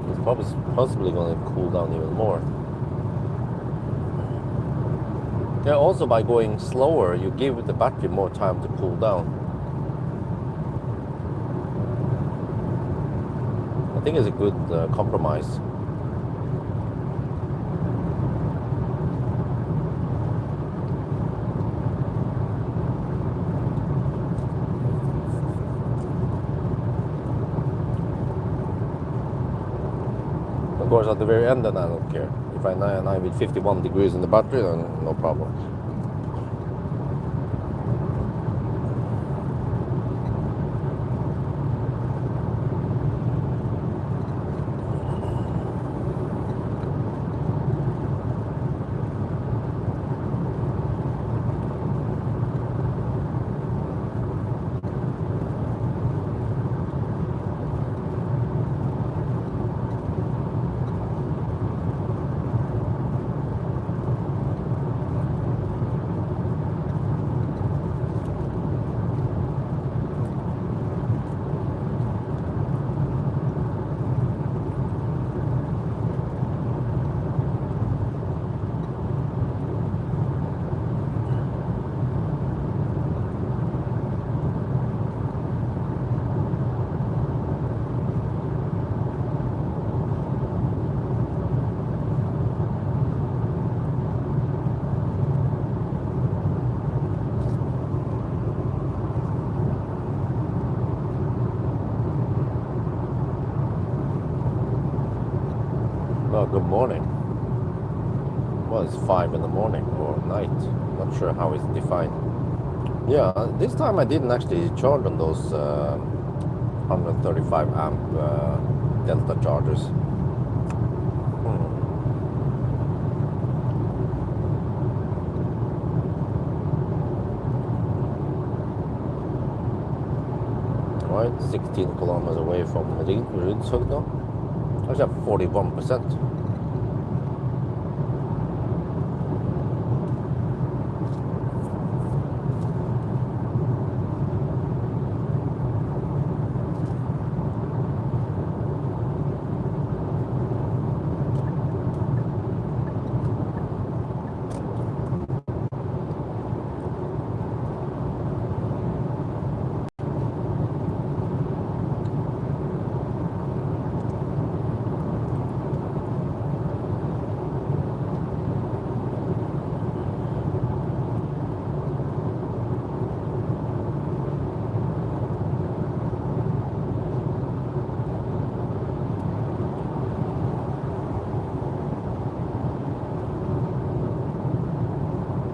It's possibly going to cool down even more. Yeah, also by going slower, you give the battery more time to cool down. I think it's a good compromise. Of course, at the very end, then I don't care. If I am with 51 degrees in the battery, then no problem. Well, good morning. Well, it's 5 in the morning or night. Not sure how it's defined. Yeah, this time I didn't actually charge on those 135 amp Delta chargers. Right, 16 kilometers away from Rudshøg now. I have 41%.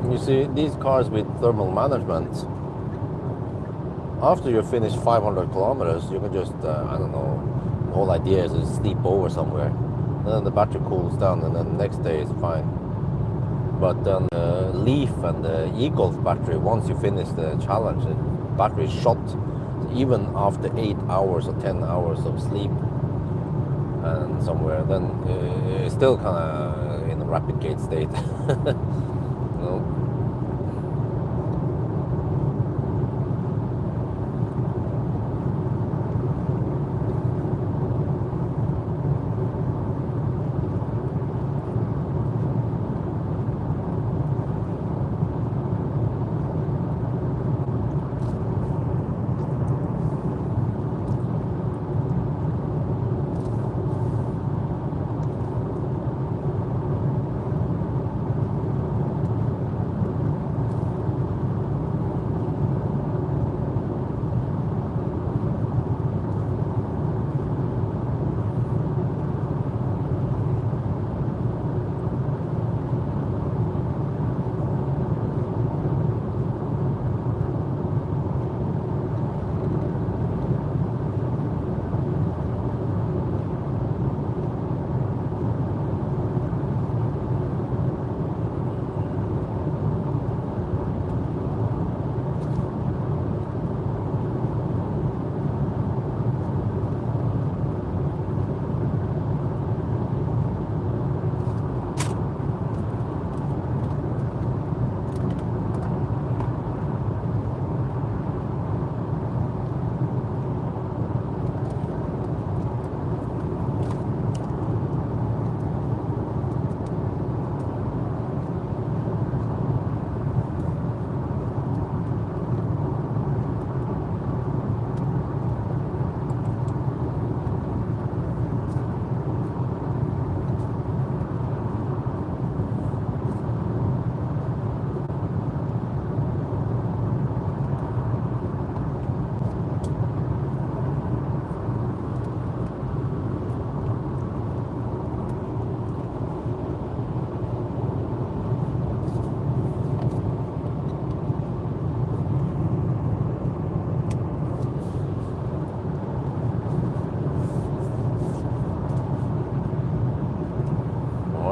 You see, these cars with thermal management, after you finish 500 kilometers, you can just, I don't know, the whole idea is to sleep over somewhere. And then the battery cools down, and then the next day it's fine. But then the Leaf and the e-Golf battery, once you finish the challenge, the battery is shot even after 8 hours or 10 hours of sleep and somewhere, then it's still kind of in a rapid gate state. You know?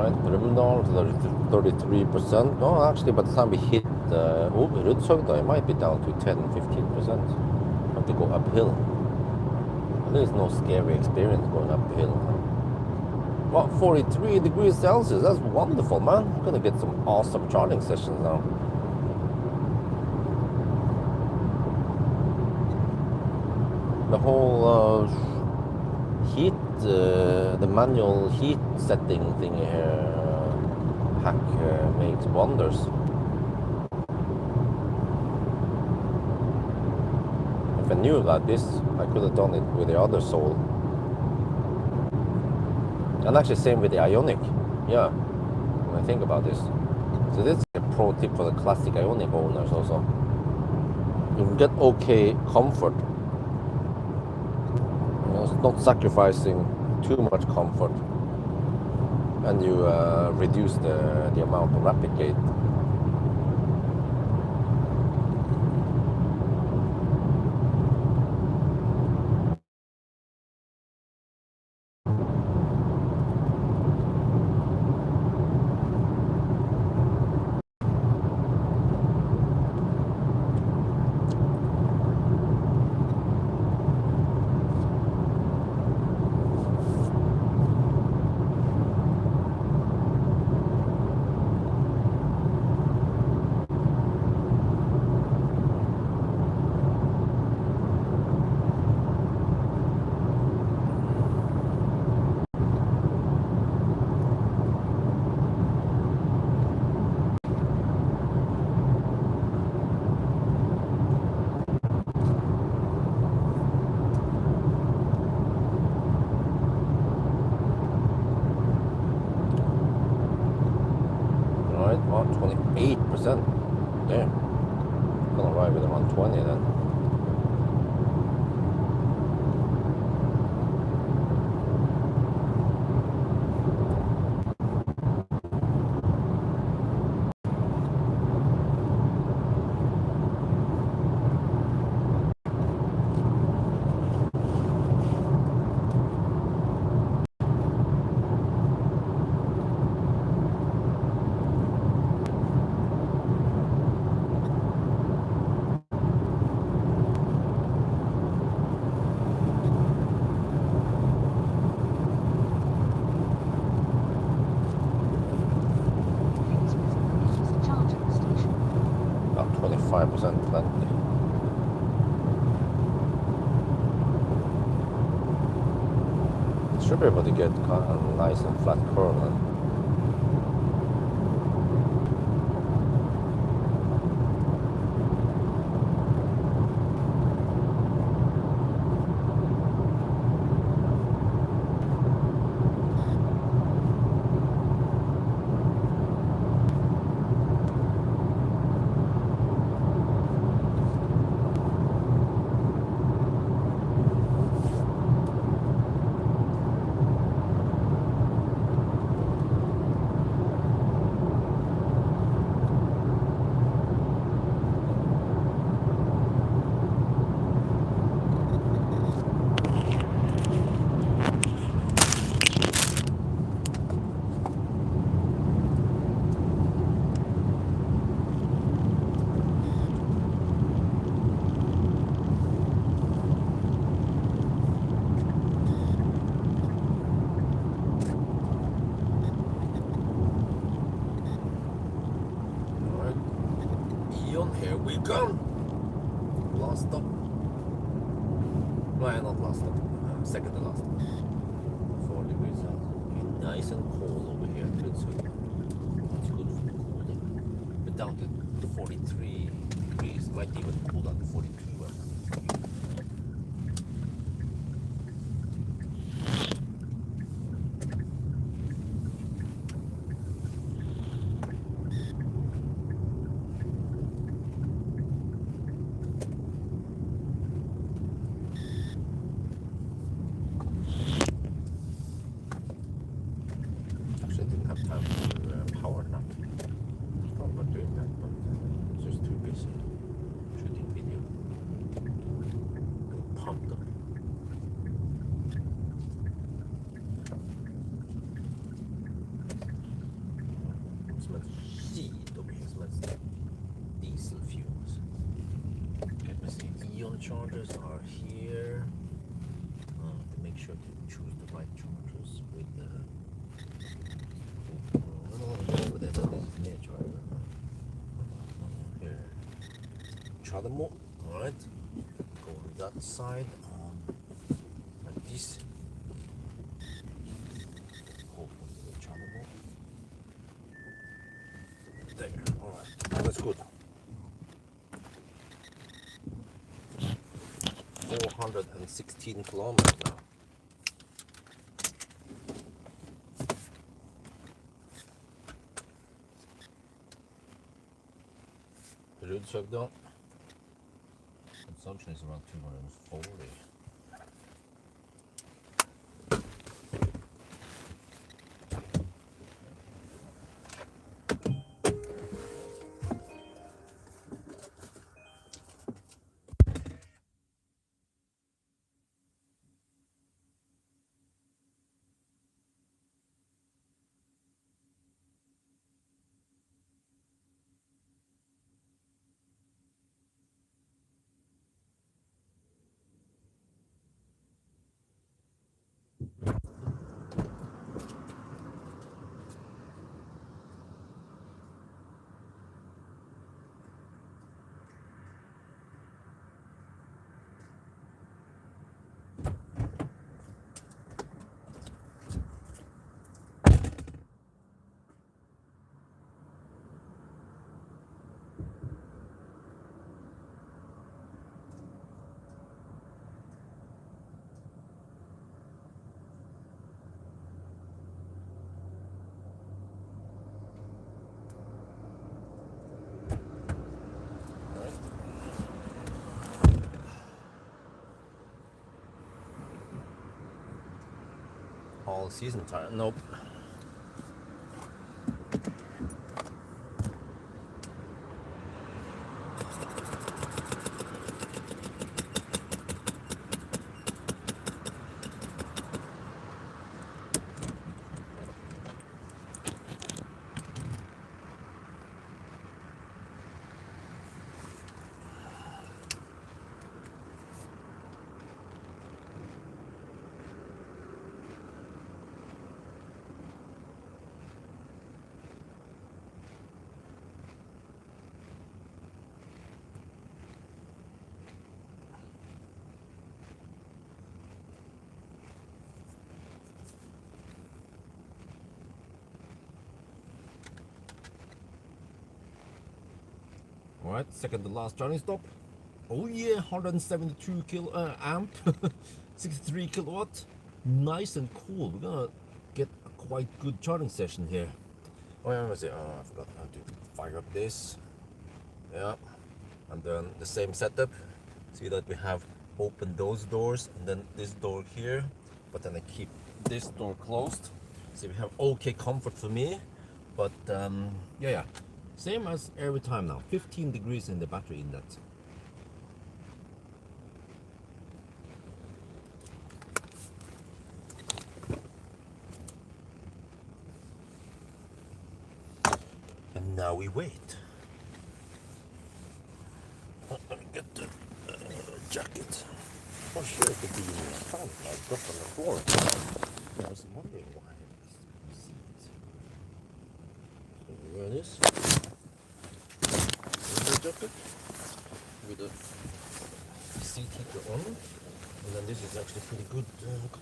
Right, Brumunddal, 33%. No, actually, by the time we hit Rudshøgda, it might be down to 10-15%. Have to go uphill. There's no scary experience going uphill. Well, 43 degrees Celsius, that's wonderful, man. I'm gonna get some awesome charging sessions now. The whole heat, the manual heat setting thing here, hack makes wonders. If I knew about this, I could have done it with the other Soul. And actually same with the Ioniq. Yeah, when I think about this. So this is a pro tip for the classic Ioniq owners also. You can get okay comfort. It's not sacrificing too much comfort, and you reduce the amount of rapid gate. Alright, 28%. Damn. Gonna ride with around 20 then. Please visit the nearest charging station. About 25% plenty. Should be able to get kind of nice and flat curve then. Here we go. Last stop. No, not last stop. Second to last. 4 degrees out. Okay, nice and cold over here. Good, so that's good for cooling. But down to 43 degrees. Might even cool down to 42. Actually, I didn't have time to power nap. I thought about doing that, but I was just too busy shooting video and pumped up. replacement diesel fuels. Let me see. Ion chargers are here. To make sure to choose the right chargers with the. That is near charger. Here. Charger mode. Alright. Go on that side. Like this. Hopefully the charger mode. There. Alright. That's good. 416 kilometers now. Ruddsøgda. Consumption is around 240. All season tire? Nope. Alright, second to last charging stop. Oh yeah, 172 amp, 63 kilowatt. Nice and cool. We're gonna get a quite good charging session here. Oh yeah, let me see. Oh, I forgot how to fire up this. Yeah, and then the same setup. See that we have opened those doors and then this door here, but then I keep this door closed. See, we have okay comfort for me, but yeah. Same as every time now. 15 degrees in the battery inlet. And now we wait. Oh, let me get the jacket. Oh sure, it could be in the front, like up on the floor. I was wondering why I see it. So we wear this. Jacket with the seat heater on, and then this is actually pretty good comfort.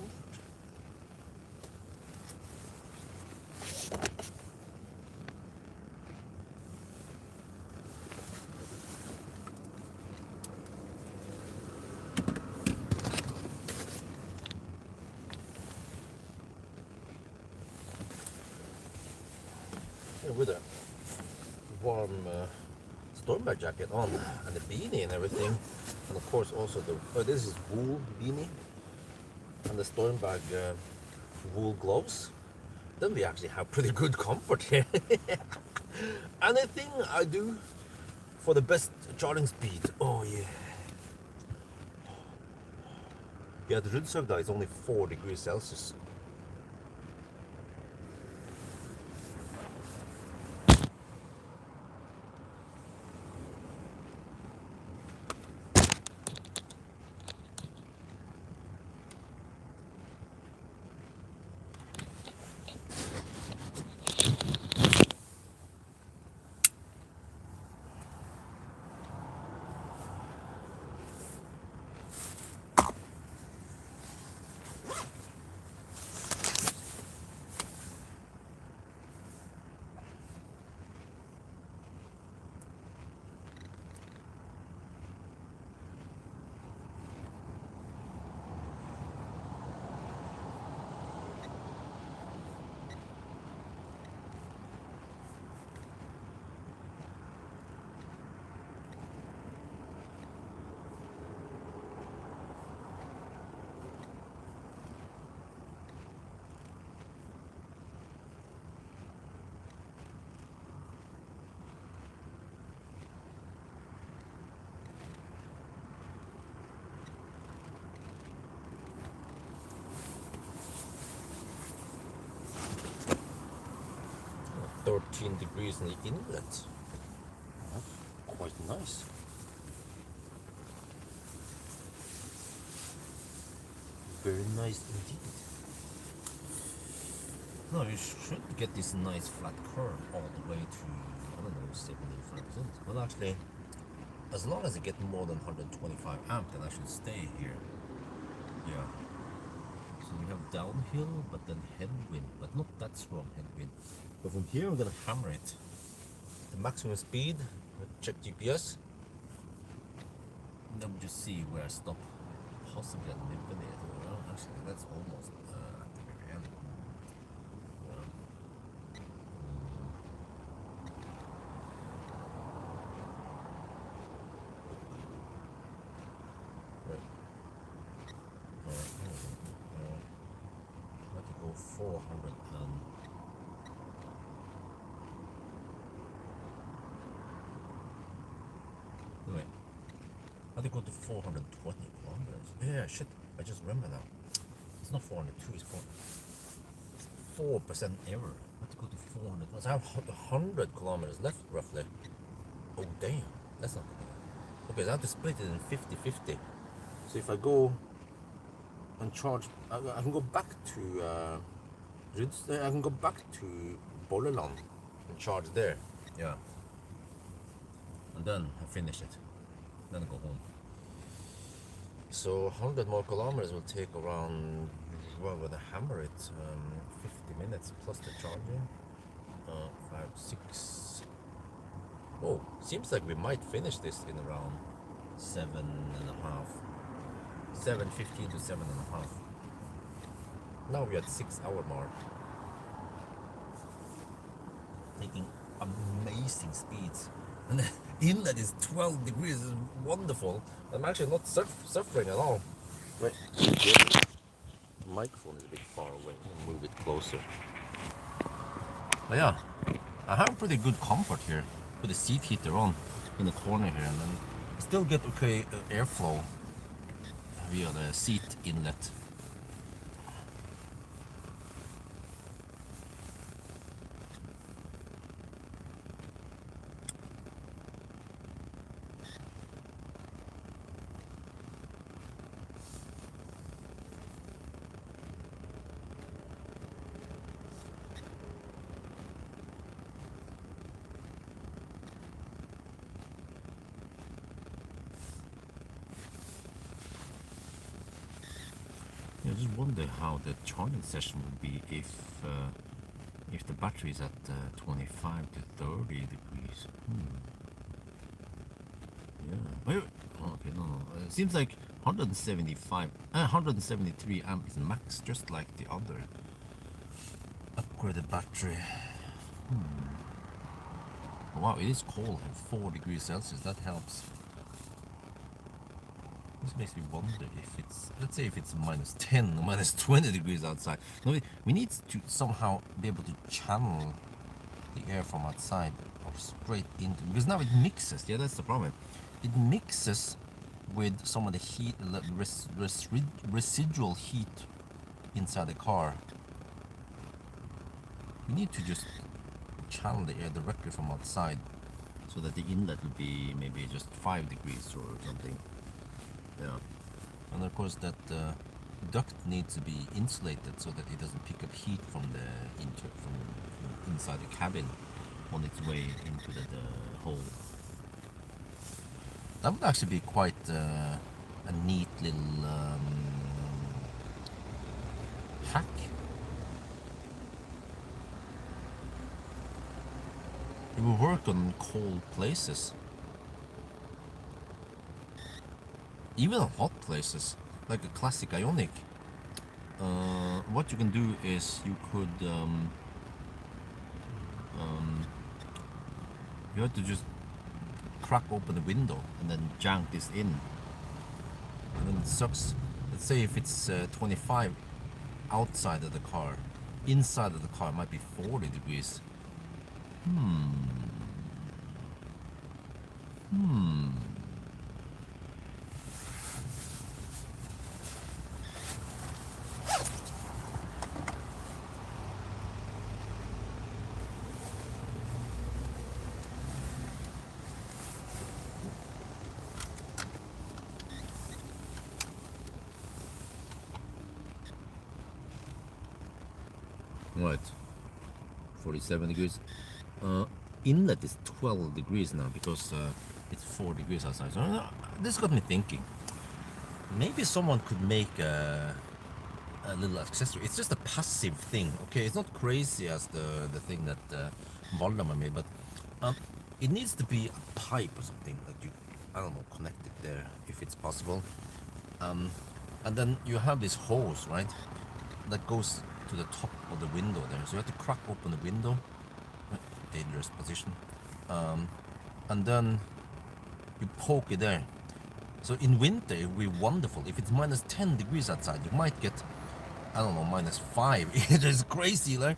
Yeah, with a warm Stormbag jacket on and the beanie and everything, and of course also the this is wool beanie and the Stormbag wool gloves. Then we actually have pretty good comfort here. Anything I do for the best charging speed. Oh yeah. Yeah, the Ruddsøgda is only 4 degrees Celsius. 13 degrees in the inlet. That's quite nice. Very nice indeed. No, you should get this nice flat curve all the way to, I don't know, 75%. Well, actually, as long as I get more than 125 amp, then I should stay here. Yeah. So we have downhill, but then headwind, but not that strong headwind. But from here, I'm gonna hammer it. The maximum speed, check GPS. And then we just see where I stop. Possibly at Nibbenit. Well, actually, that's almost at the very end. Yeah. Right. I could go 400 and anyway, I had to go to 420 kilometers. Yeah, shit, I just remember now. It's not 402, it's 4% error. I have to go to 400. I have 100 kilometers left, roughly. Oh, damn, that's not good. Okay, so I have to split it in 50-50. So if I go and charge, I can go back to I can go back to Bolleland and charge there. Yeah. And then I finish it. Then I go home. So 100 more kilometers will take around, well, with a hammer it, 50 minutes plus the charging. 5, 6. Oh, seems like we might finish this in around 7.5. 7:15 to 7.5. Now we're at 6-hour mark. Taking amazing speeds. And the inlet is 12 degrees. It's wonderful. I'm actually not suffering at all. Wait, the microphone is a bit far away. I'll move it closer. But yeah, I have pretty good comfort here. Put the seat heater on in the corner here, and then still get okay airflow via the seat inlet. I just wonder how the charging session would be if the battery is at 25 to 30 degrees. Yeah. Wait, okay, no. It seems like 173 amp is max, just like the other upgraded battery. Wow, it is cold at 4 degrees Celsius. That helps. This makes me wonder if it's, let's say if it's minus 10 or minus 20 degrees outside. No, we need to somehow be able to channel the air from outside or straight into, because now it mixes. Yeah, that's the problem. It mixes with some of the heat, residual heat inside the car. We need to just channel the air directly from outside so that the inlet will be maybe just 5 degrees or something. Yeah, and of course that duct needs to be insulated so that it doesn't pick up heat from the from inside the cabin on its way into the hole. That would actually be quite a neat little hack. It will work on cold places. Even on hot places, like a classic Ioniq. What you can do is you could you have to just crack open the window and then jank this in, and then it sucks. Let's say if it's 25 outside of the car, inside of the car it might be 40 degrees. Right. 47 degrees. Inlet is 12 degrees now because it's 4 degrees outside. So this got me thinking. Maybe someone could make a little accessory. It's just a passive thing, okay? It's not crazy as the thing that Valdemar made, but it needs to be a pipe or something that you, I don't know, connect it there if it's possible. And then you have this hose, right, that goes to the top of the window there. So you have to crack open the window, dangerous position, and then you poke it there. So in winter it would be wonderful. If it's minus 10 degrees outside, you might get, I don't know, minus 5. It is crazy, right?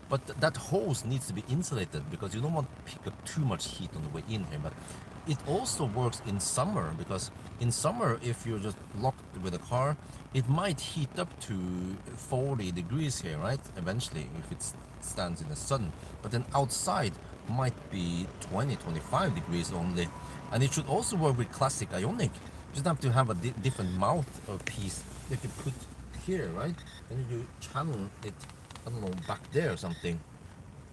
But that hose needs to be insulated because you don't want to pick up too much heat on the way in here. But it also works in summer, because in summer, if you're just locked with a car, it might heat up to 40 degrees here, right? Eventually, if it stands in the sun. But then outside might be 20, 25 degrees only. And it should also work with classic Ionic. You just have to have a different mouth or piece that you put here, right? And you channel it, I don't know, back there or something.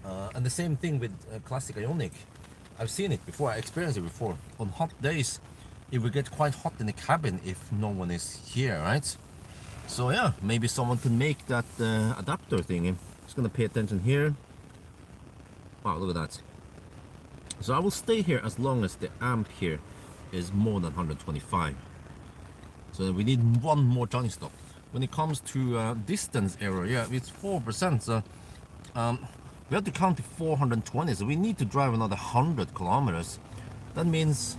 And the same thing with classic Ionic. I've seen it before, I experienced it before. On hot days, it will get quite hot in the cabin if no one is here, right? So yeah, maybe someone can make that adapter thingy. Just gonna pay attention here. Wow, look at that. So I will stay here as long as the amp here is more than 125. So we need one more charging stop. When it comes to distance error, yeah, it's 4%. So we have to count to 420. So we need to drive another 100 kilometers. That means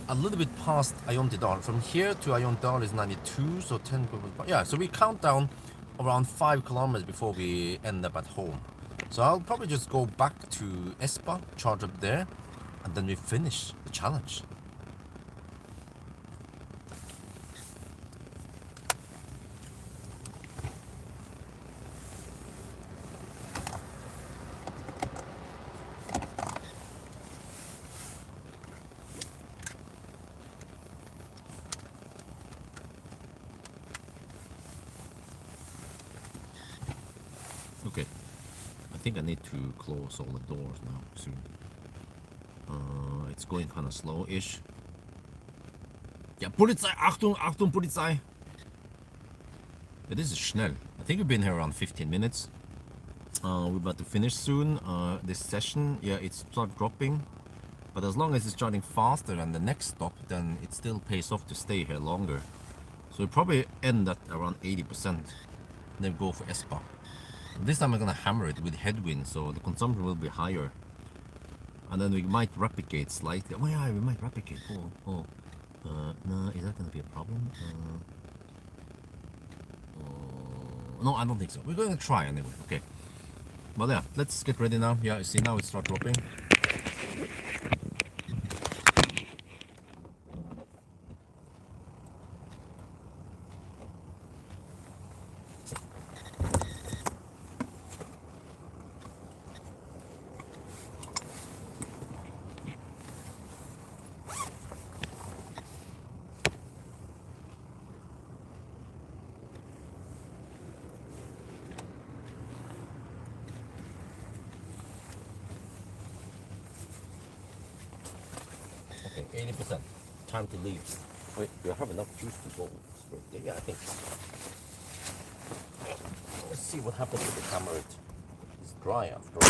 a little bit past Ayuntidal. From here to Ayuntidal is 92, so 10. Yeah, so we count down around 5 kilometers before we end up at home. So I'll probably just go back to Espa, charge up there, and then we finish the challenge. Okay, I think I need to close all the doors now soon. It's going kind of slow-ish. Ja, Polizei! Achtung, Achtung, Polizei! Yeah, this is schnell. I think we've been here around 15 minutes. We're about to finish soon. This session, yeah, it's start dropping. But as long as it's charging faster than the next stop, then it still pays off to stay here longer. So we'll probably end at around 80%. Then go for Espa. This time I'm gonna hammer it with headwind, so the consumption will be higher. And then we might replicate slightly. Oh yeah, we might replicate. No, is that gonna be a problem? No, I don't think so. We're gonna try anyway. Okay. But yeah, let's get ready now. Yeah, you see now it starts dropping. Okay, 80%. Time to leave. Wait, do I have enough juice to go straight? Yeah, I think so. Let's see what happens with the camera. It's dry after all.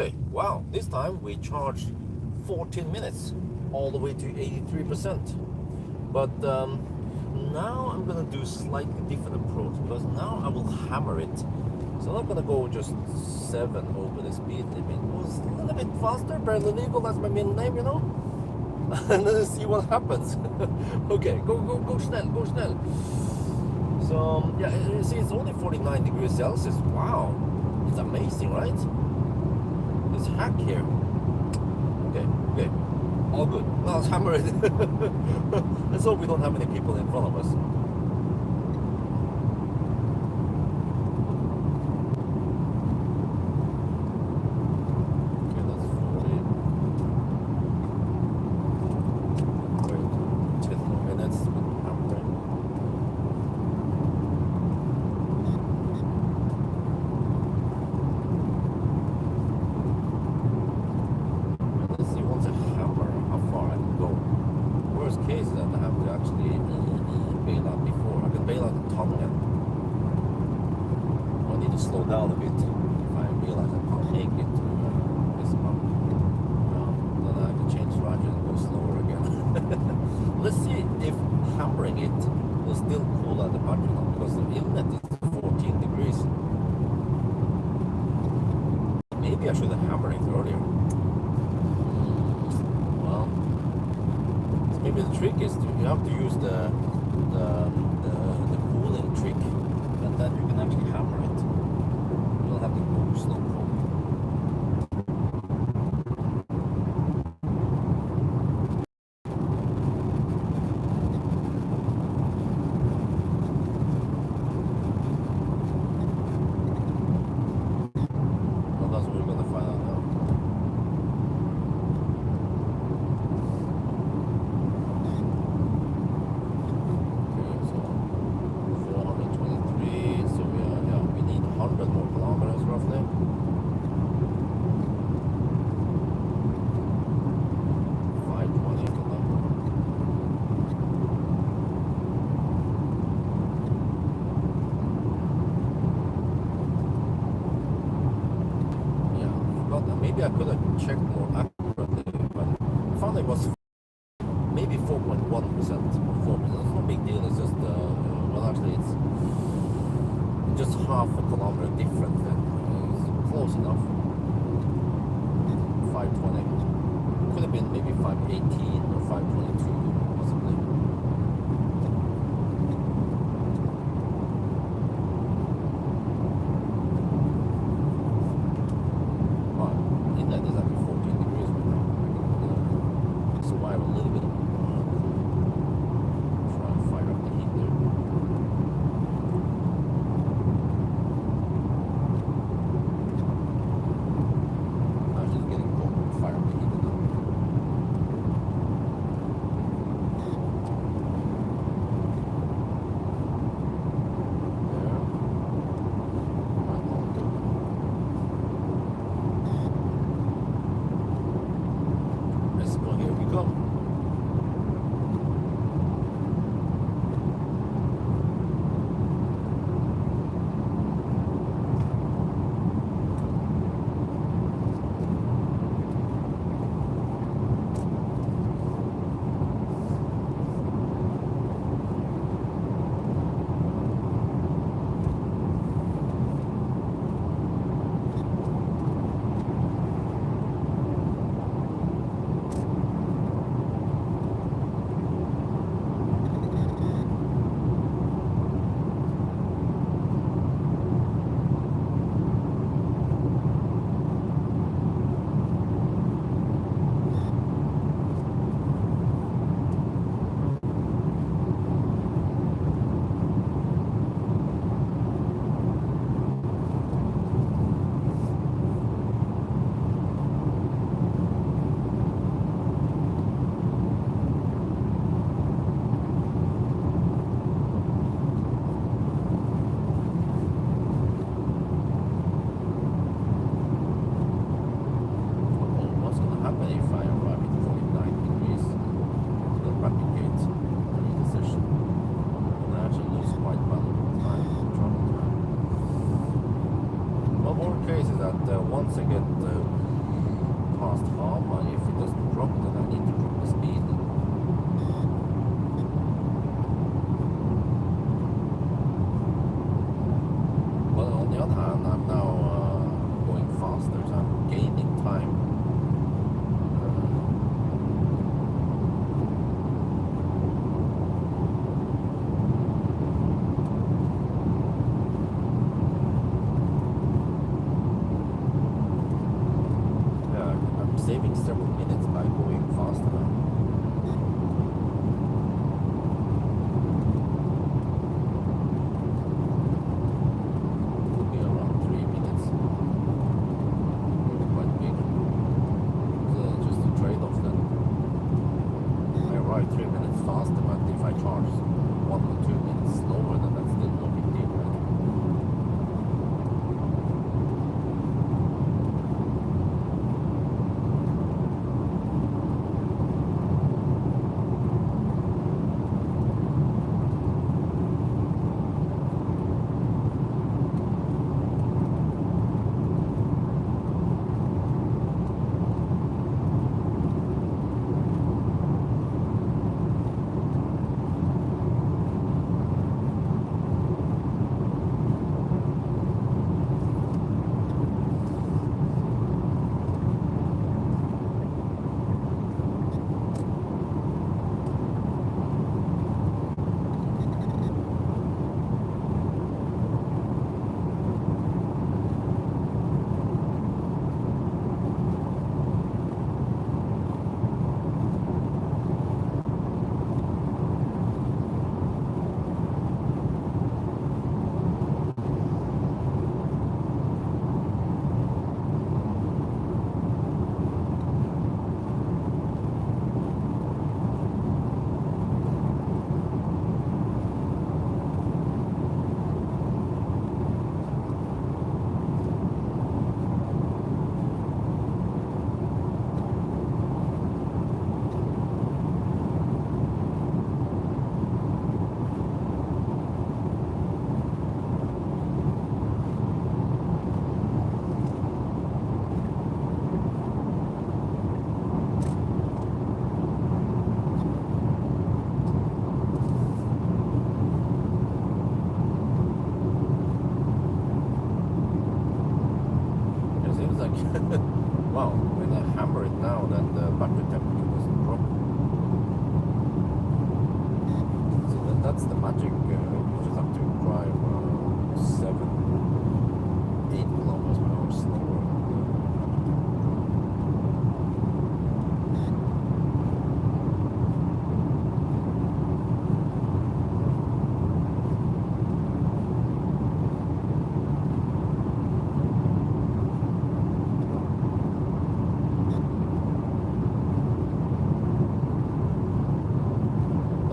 Okay, wow, this time we charged 14 minutes all the way to 83%. But now I'm gonna do slightly different approach because now I will hammer it. So I'm not gonna go just 7 over the speed limit. It was a little bit faster, barely legal, that's my middle name, you know? And then see what happens. Okay, go snell, go snell. So yeah, you see it's only 49 degrees Celsius. Wow, it's amazing, right? This hack here. Okay, all good. Now let's hammer it. Let's hope we don't have any people in front of us. Okay, that's 40. Wait, 10 more minutes with hammering. Let's see once I hammer how far I can go. Worst case is that I have to actually bail out before. I can bail out the tunnel. I need to slow down a bit if I realize I can't make it to this pump. Then I have to change route and go slower again. Let's see if hammering it will still cool out the battery now because the inlet is 14 degrees. Maybe I should have hammered it earlier. Well, maybe the trick is you have to use the cooling trick, and then you can actually hammer it. You don't have to go slow cool. Well, that's what we're gonna find out now. Okay, so 423. So we need 100 more kilometers roughly. 520 kilometers. Yeah, I forgot that. Maybe I could have checked more accurately, but I found it was maybe 4.1% or 4%. It's no big deal. It's just well, actually, it's just half a kilometer different. Then it's close enough. 520 could have been maybe 518 or 522 possibly. But inlet is actually 14 degrees right now. I can survive a little bit of try and fire up the heat there. Now she's getting cold. Fire up the heat now. saving several minutes by going faster now. Could be around 3 minutes. Quite big. So just a trade-off then. I arrive 3 minutes faster, but if I charge 1 or 2 minutes slower, then that's still no big deal, right? Wow, when I hammer it now, then the battery temperature doesn't drop. So then that's the magic. You just have to drive 7, 8 kilometers per hour slower.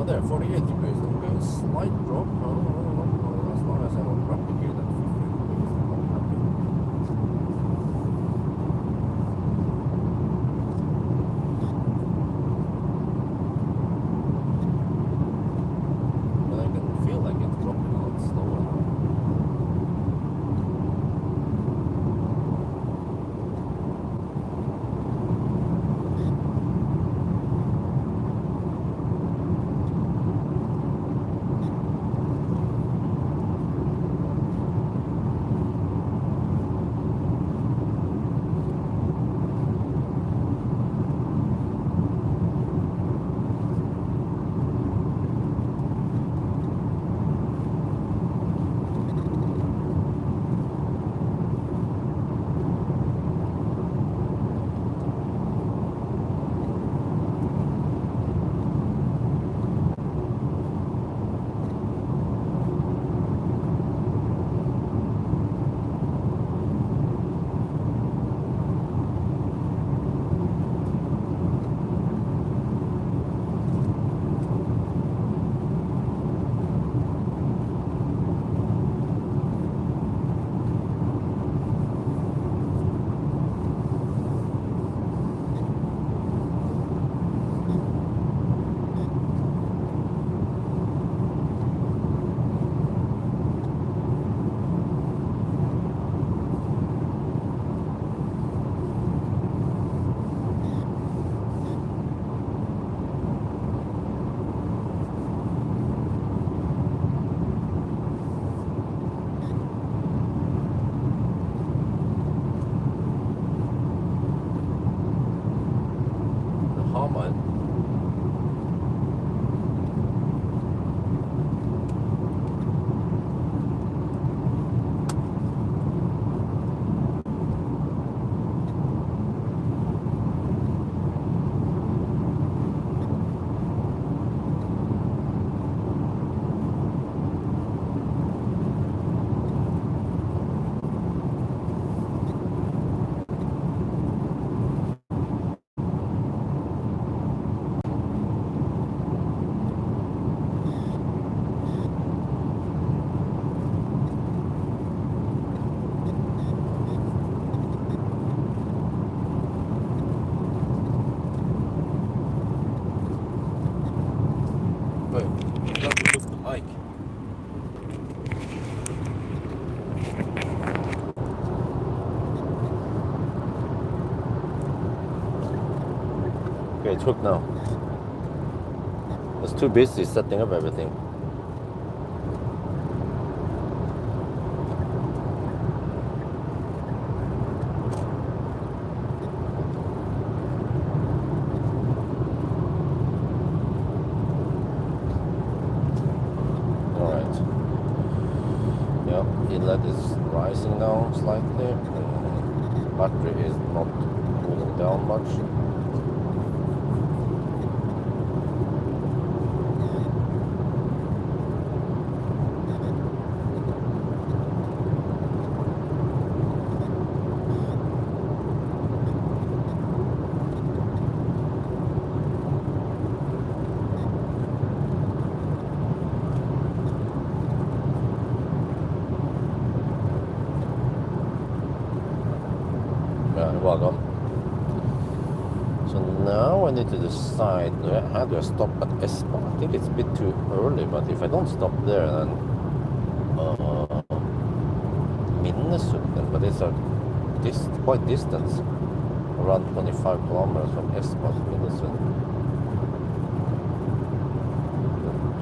There, 48 degrees, okay, slight drop, as long as I don't replicate that 50 degrees, I'm happy. But I can feel like it's dropping a lot slower now. Okay, it's hooked now. It's too busy setting up everything. Alright. Yeah, inlet is rising now slightly. Battery is not cooling down much. Welcome. So now I need to decide, how do I stop at Espa? I think it's a bit too early, but if I don't stop there, then Minnesota, but it's quite distance, around 25 kilometers from Espa to Minnesota.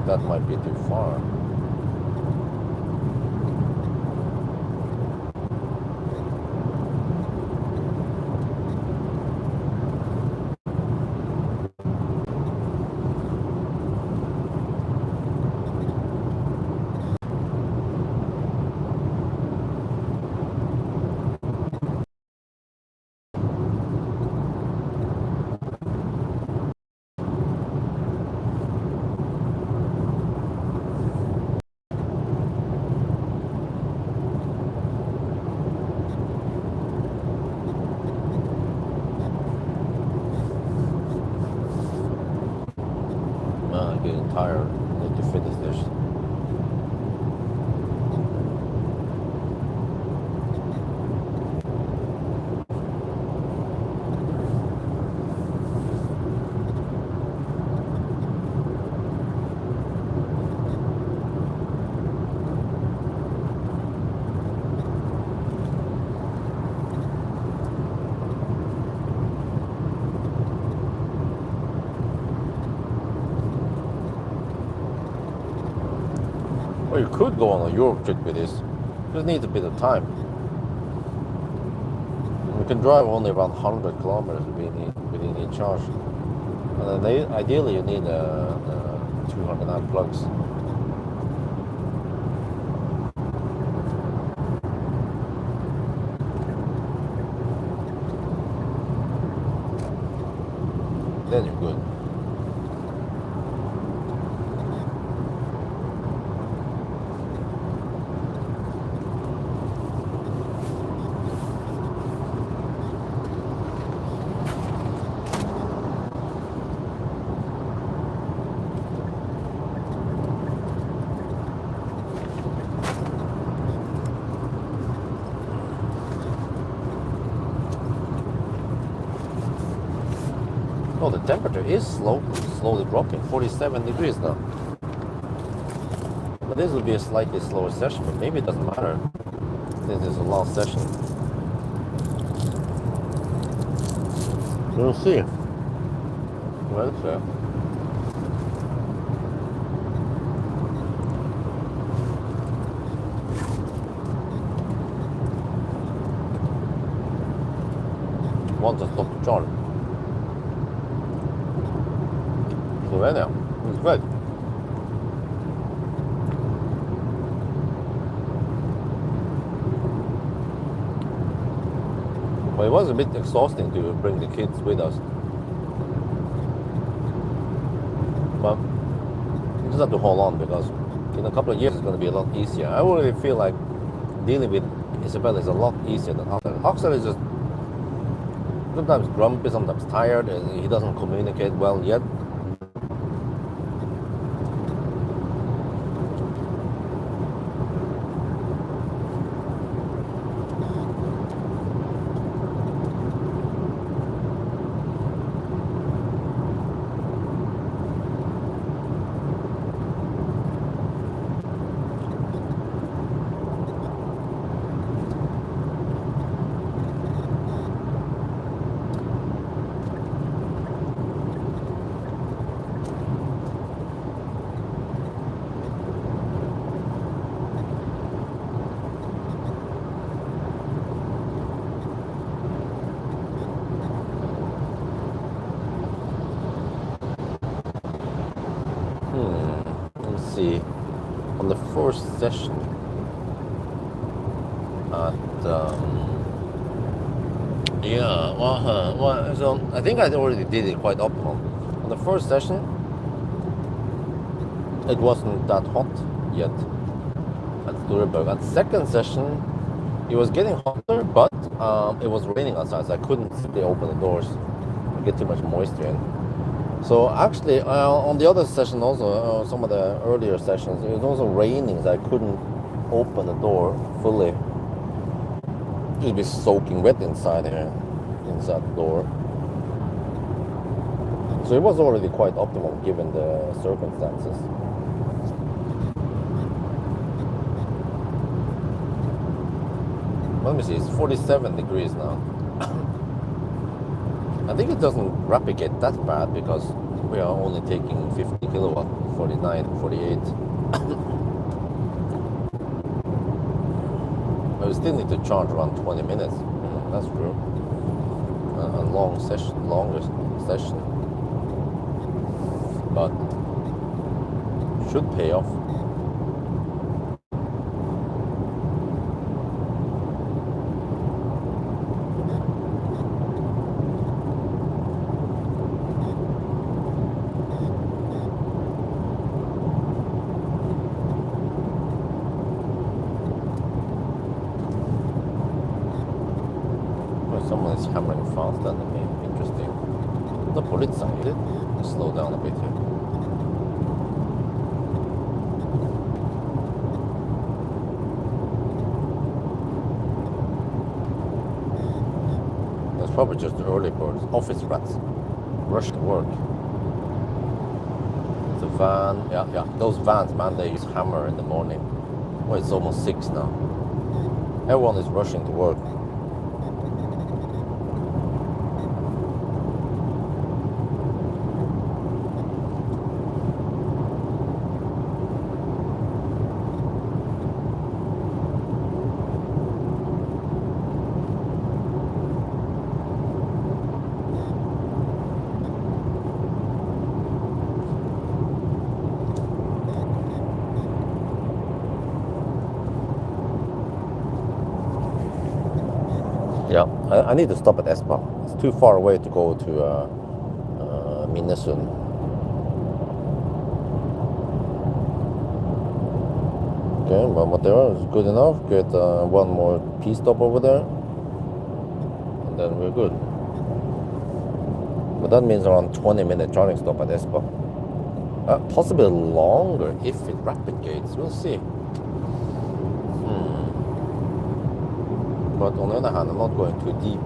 That might be too far. I'm getting tired. I need to finish this. Or you could go on a Europe trip with this. Just needs a bit of time. We can drive only around 100 kilometers within each charge. And then ideally you need 200 amp plugs. Then you're good. Oh, the temperature is slowly dropping, 47 degrees now. But this will be a slightly slower session, but maybe it doesn't matter. This is a long session. We'll see. Well, fair. Once I stop the charge. Slovenia. It's great. But it was a bit exhausting to bring the kids with us. But you just have to hold on because in a couple of years it's going to be a lot easier. I really feel like dealing with Isabel is a lot easier than Axel. Axel is just sometimes grumpy, sometimes tired, and he doesn't communicate well yet. see, on the first session at so I think I already did it quite optimal. On the first session, it wasn't that hot yet at Stureberg. At the second session, it was getting hotter, but it was raining outside, so I couldn't simply open the doors. I get too much moisture in. So actually, on the other session also, some of the earlier sessions, it was also raining, so I couldn't open the door fully. It would be soaking wet inside here, inside the door. So it was already quite optimal given the circumstances. Let me see, it's 47 degrees now. I think it doesn't replicate that bad because we are only taking 50 kilowatt, 49, 48. But we still need to charge around 20 minutes. That's true. A long session, longer session. But should pay off. Someone is hammering fast at me. Interesting. The police side. Slow down a bit here. That's probably just the early birds. Office rats. Rush to work. It's a van. Yeah. Those vans, man, they use hammer in the morning. Well, it's almost 6 now. Everyone is rushing to work. Yeah, I need to stop at Espa. It's too far away to go to Minnesund. Okay, but there is good enough. Get one more P-stop over there, and then we're good. But that means around 20-minute charging stop at Espa. Possibly longer if it replicates. We'll see. But on the other hand, I'm not going too deep.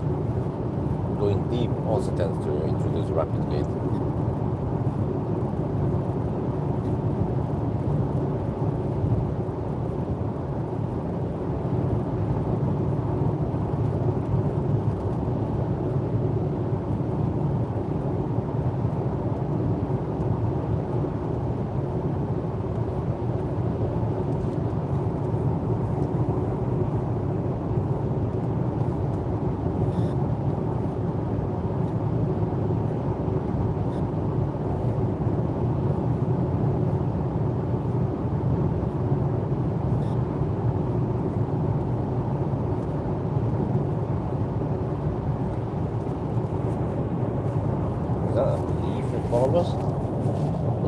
Going deep also tends to introduce rapid gate.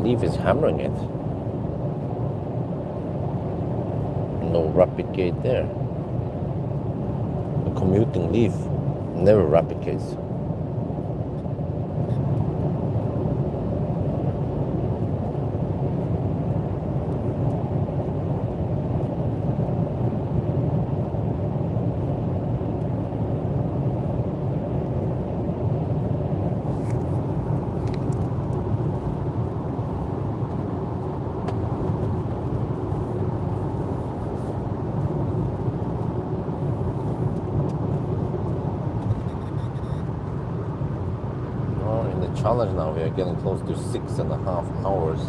Leaf is hammering it. No rapid gate there. A commuting leaf never replicates. Challenge now, we are getting close to 6.5 hours.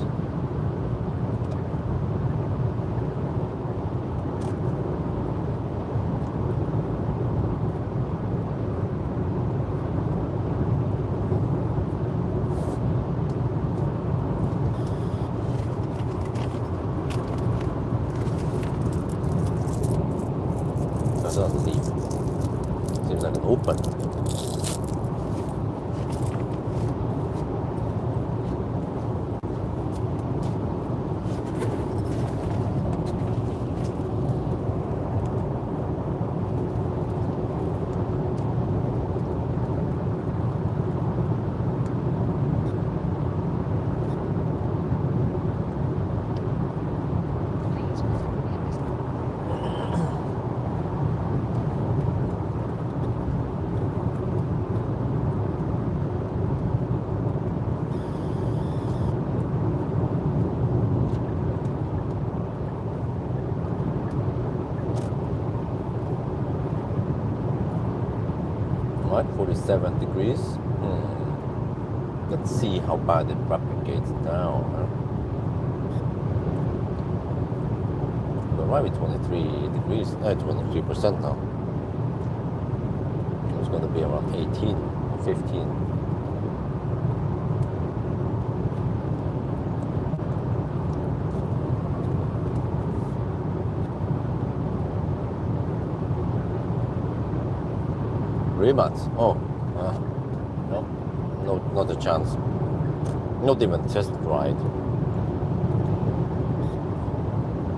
like 47 degrees. Let's see how bad it propagates down. But it might be 23 degrees, 23% now. It's going to be around 18, 15. Rematch? Oh, no, not a chance. Not even test ride.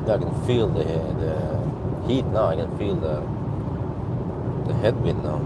I can feel the heat now. I can feel the headwind now.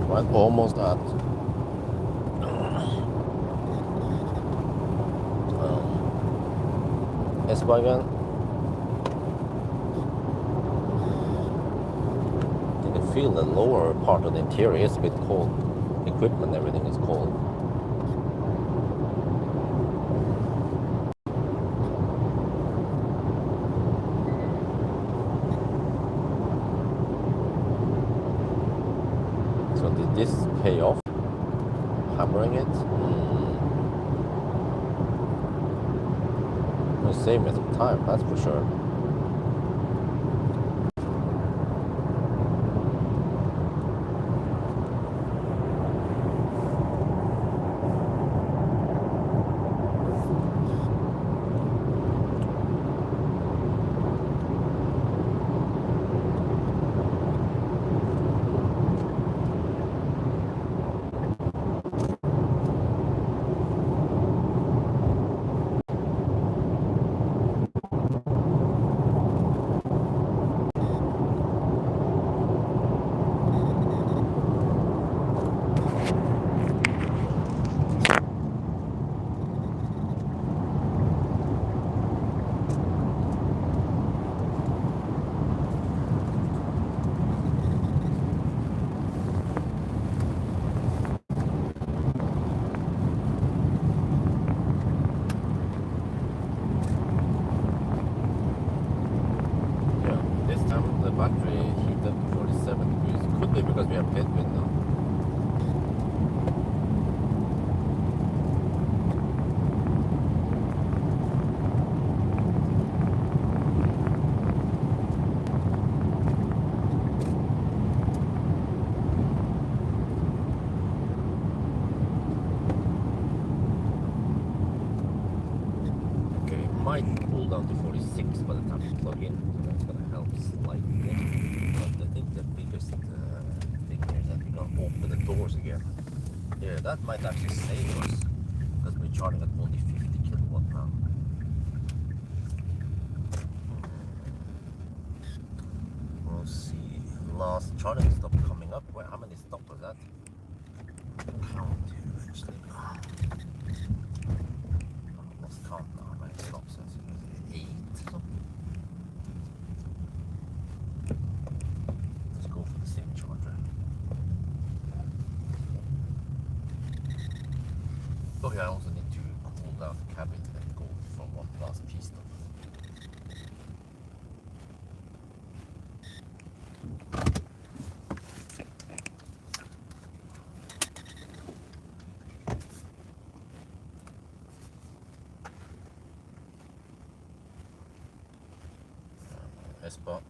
Right, almost at Esbagan. You can feel the lower part of the interior is a bit cold. Equipment, everything is cold. So did this pay off? Hammering it? Will save me some time, that's for sure. Battery heat up to 47 degrees. Could be because we have headwind now. Okay, it might cool down to 46 by the time you plug in. So that's going to help slightly. But I think the biggest thing here is that we're going to open the doors again. Yeah, that might actually save us because we're charging at only 50 kilowatt now. We'll see. Last charging stop coming up. Wait, how many stops was that? Count here actually. Let's count now. How many stops? 8. Let's go for the same charger. Okay, I also need to cool down the cabin and go for one last piece stop. Spot.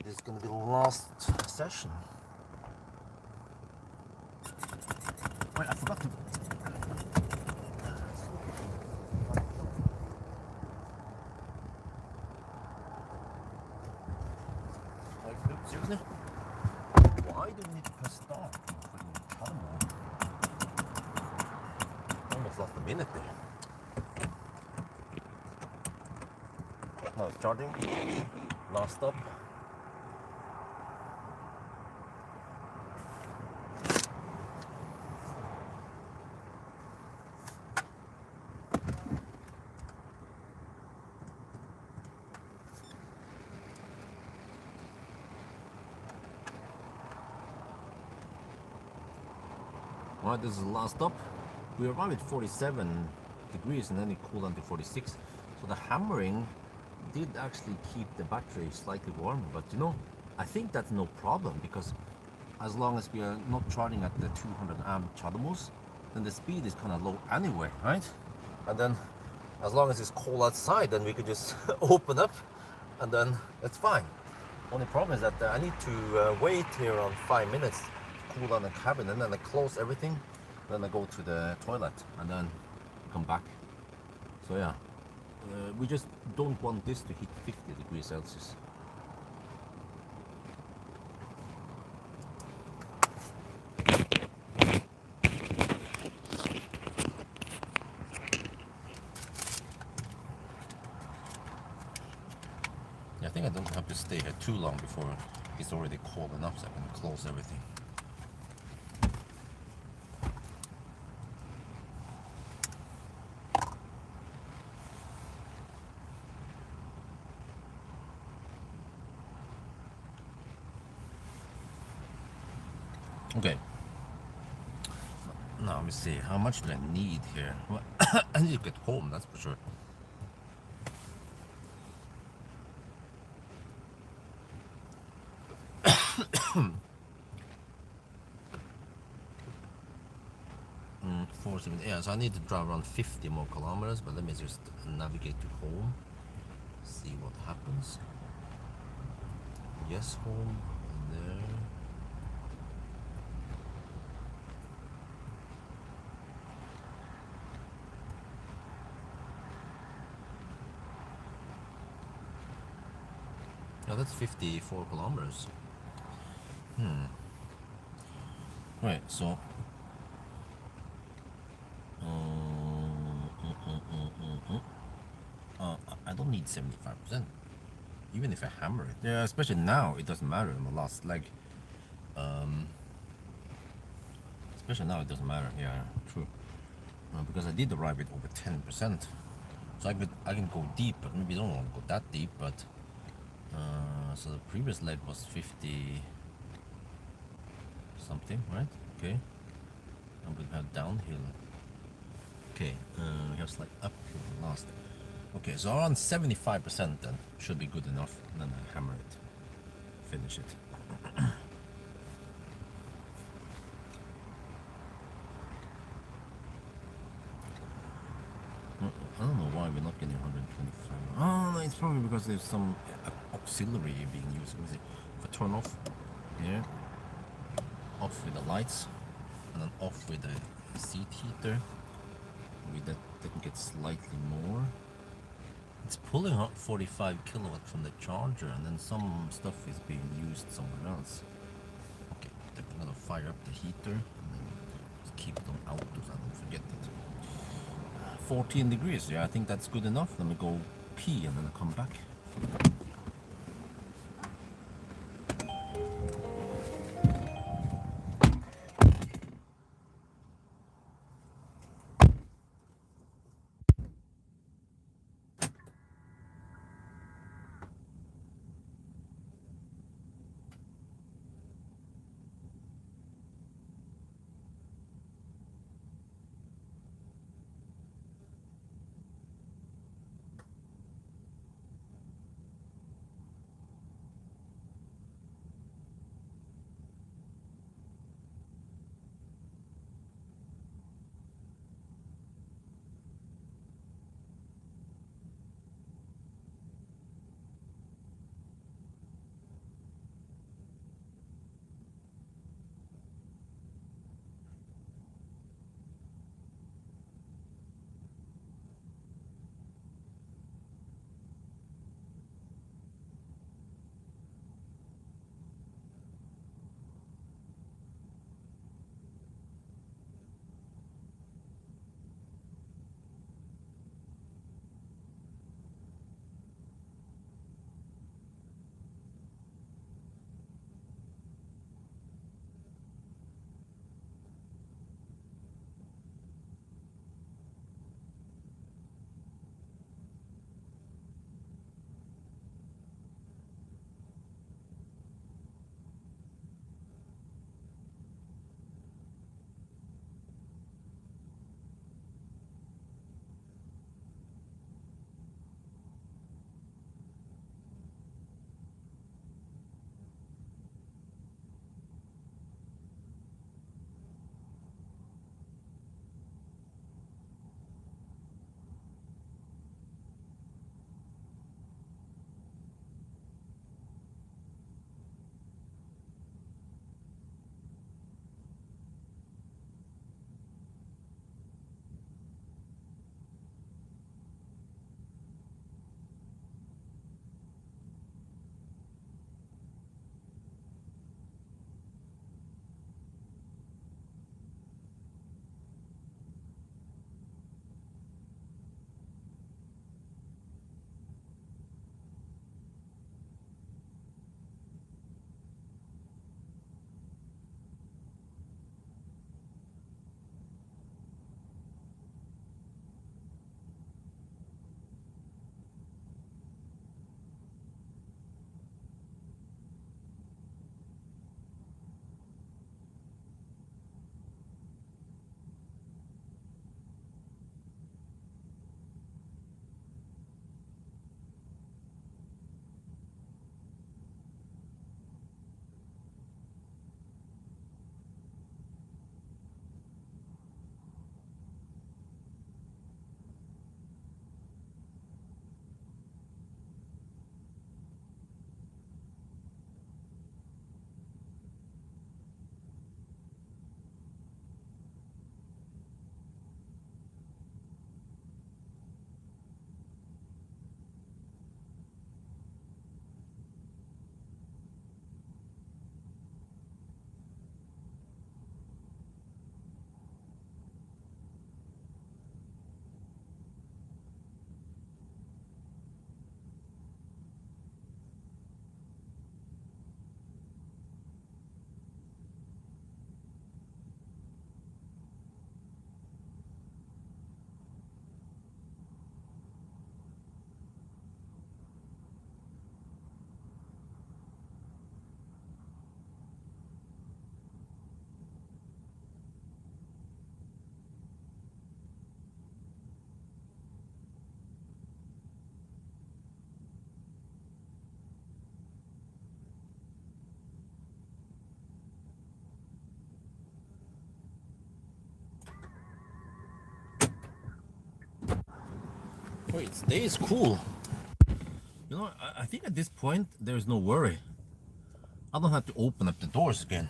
this is gonna be the last session. Wait, I forgot to. Like, seriously? Why do we need to press start? Almost lost a minute there. Now it's charging. Last stop. Alright, this is the last stop. We arrived at 47 degrees and then it cooled down to 46. So the hammering did actually keep the battery slightly warm, but you know, I think that's no problem because as long as we are not charging at the 200 amp CHAdeMOs, then the speed is kind of low anyway, right? And then as long as it's cold outside, then we could just open up and then it's fine. Only problem is that I need to wait here around 5 minutes to cool down the cabin, and then I close everything, then I go to the toilet and then come back. So yeah, we just don't want this to hit 50 degrees Celsius. I think I don't have to stay here too long before it's already cold enough so I can close everything. Okay. Now let me see, how much do I need here? Well, I need to get home, that's for sure. 470, yeah, so I need to drive around 50 more kilometers, but let me just navigate to home, see what happens. Yes, home, there. Yeah, that's 54 kilometers. Right, so I don't need 75%, even if I hammer it. Yeah, especially now, it doesn't matter in the last leg. Especially now, it doesn't matter. Yeah, true. Because I did arrive at over 10%, so I can go deep, but maybe I don't want to go that deep. But so the previous leg was 50 something, right? Okay, and we have downhill. Okay, we have slight uphill last. Okay, so around 75% then should be good enough. And then I hammer it, finish it. I don't know why we're not getting 125. Oh, it's probably because there's some auxiliary being used. Let me see. If I turn off here, off with the lights, and then off with the seat heater, maybe that can get slightly more. It's pulling out 45 kilowatt from the charger, and then some stuff is being used somewhere else. Okay, I'm gonna fire up the heater, and then just keep them out so I don't forget it. 14 degrees, yeah, I think that's good enough. Let me go pee and then I'll come back. Wait, it stays cool. You know, I think at this point there's no worry. I don't have to open up the doors again.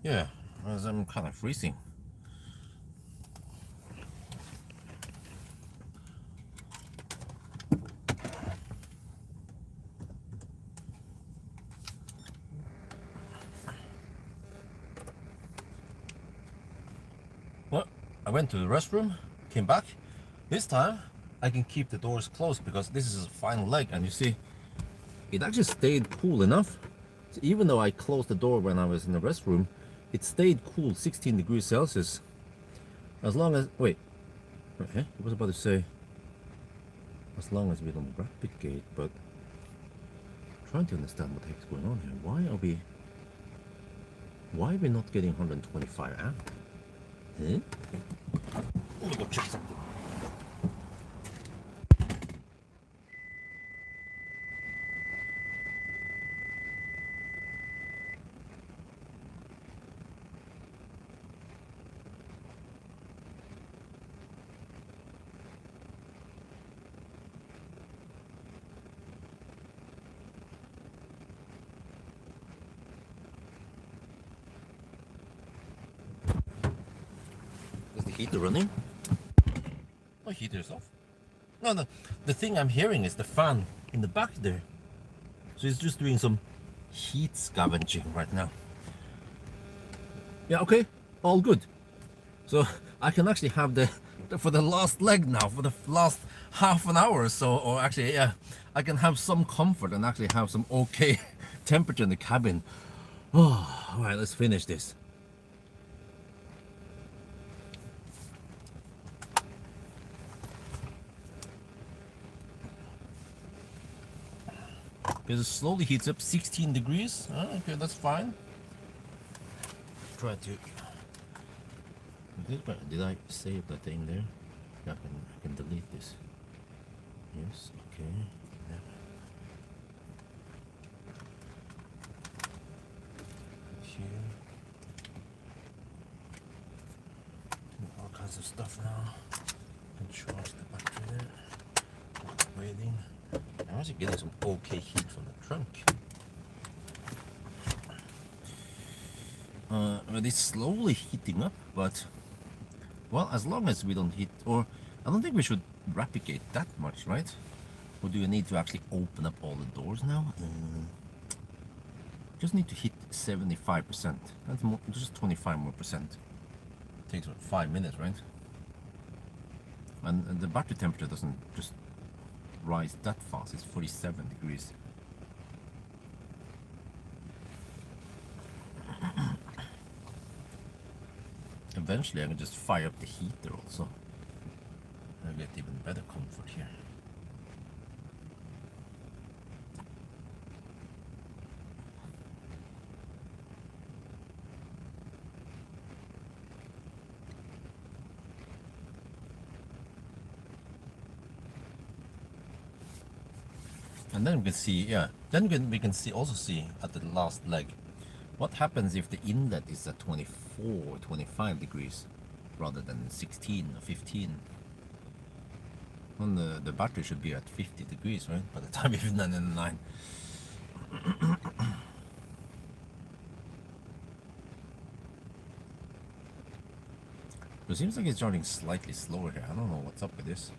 Yeah, as I'm kind of freezing. Well, I went to the restroom, came back. This time I can keep the doors closed because this is a final leg, and you see it actually stayed cool enough. So even though I closed the door when I was in the restroom, it stayed cool, 16 degrees Celsius. As long as, wait, okay, I was about to say, as long as we don't replicate, but I'm trying to understand what the heck's going on here. Why are we not getting 125 amp? Huh? Let me go check something. Is the heater running? Oh, heater is off. No, the thing I'm hearing is the fan in the back there. So it's just doing some heat scavenging right now. Yeah, okay, all good. So I can actually have for the last leg now, for the last half an hour or so, or actually, yeah, I can have some comfort and actually have some okay temperature in the cabin. Oh, all right, let's finish this. Because it slowly heats up, 16 degrees. Okay, that's fine. Try to. Did I save that thing there? Yeah, I can delete this. Yes, okay. Yeah. Here. All kinds of stuff now. Can charge the battery there. Waiting. I'm actually getting some okay heat from the trunk. But it's slowly heating up, but well, as long as we don't hit, or I don't think we should replicate that much, right? Or do you need to actually open up all the doors now? Just need to hit 75%. That's more, just 25 more percent. Takes what, 5 minutes, right? And the battery temperature doesn't just rise that fast. It's 47 degrees. Eventually I can just fire up the heater also. I'll get even better comfort here. And then we can see, yeah, then we can see also see at the last leg what happens if the inlet is at 24, 25 degrees rather than 16 or 15. And the battery should be at 50 degrees, right? By the time we've done in the line. It seems like it's charging slightly slower here. I don't know what's up with this.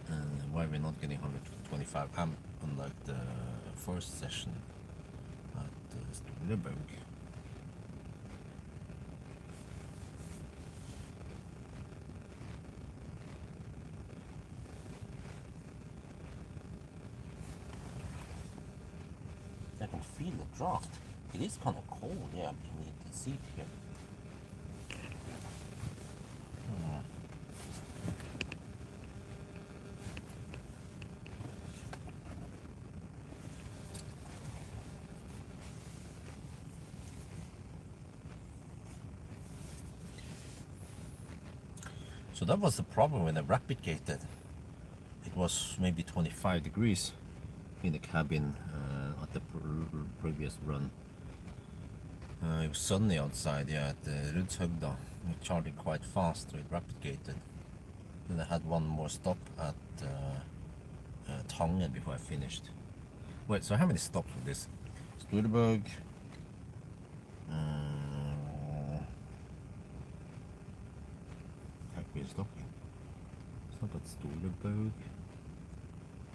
And why we're not getting 125 amp unlike the first session at Studeberg. I can feel the draft. It is kind of cold, yeah, beneath the seat here. So that was the problem when I replicated. It was maybe 25 degrees in the cabin at the previous run. It was sunny outside, yeah, at the Rudshögda. It charged quite fast, so it replicated. Then I had one more stop at Tangen before I finished. Wait, so how many stops with this? Studeberg. We're stopping. Stop at Studeberg.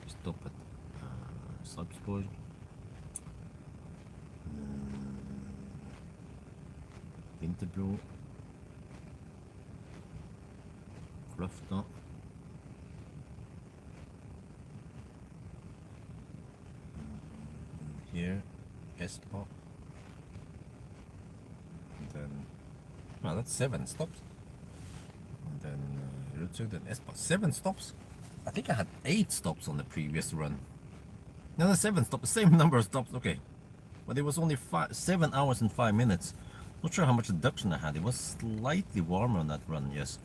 Stop at Sarpsborg. Vinterbro. Kløfta. Here, Espa. And then, well, that's 7 stops. And then Rutsug, then Espa. 7 stops. I think I had 8 stops on the previous run. No, 7 stops, the same number of stops. Okay, but it was only 7 hours and 5 minutes. Not sure how much reduction I had. It was slightly warmer on that run, yes.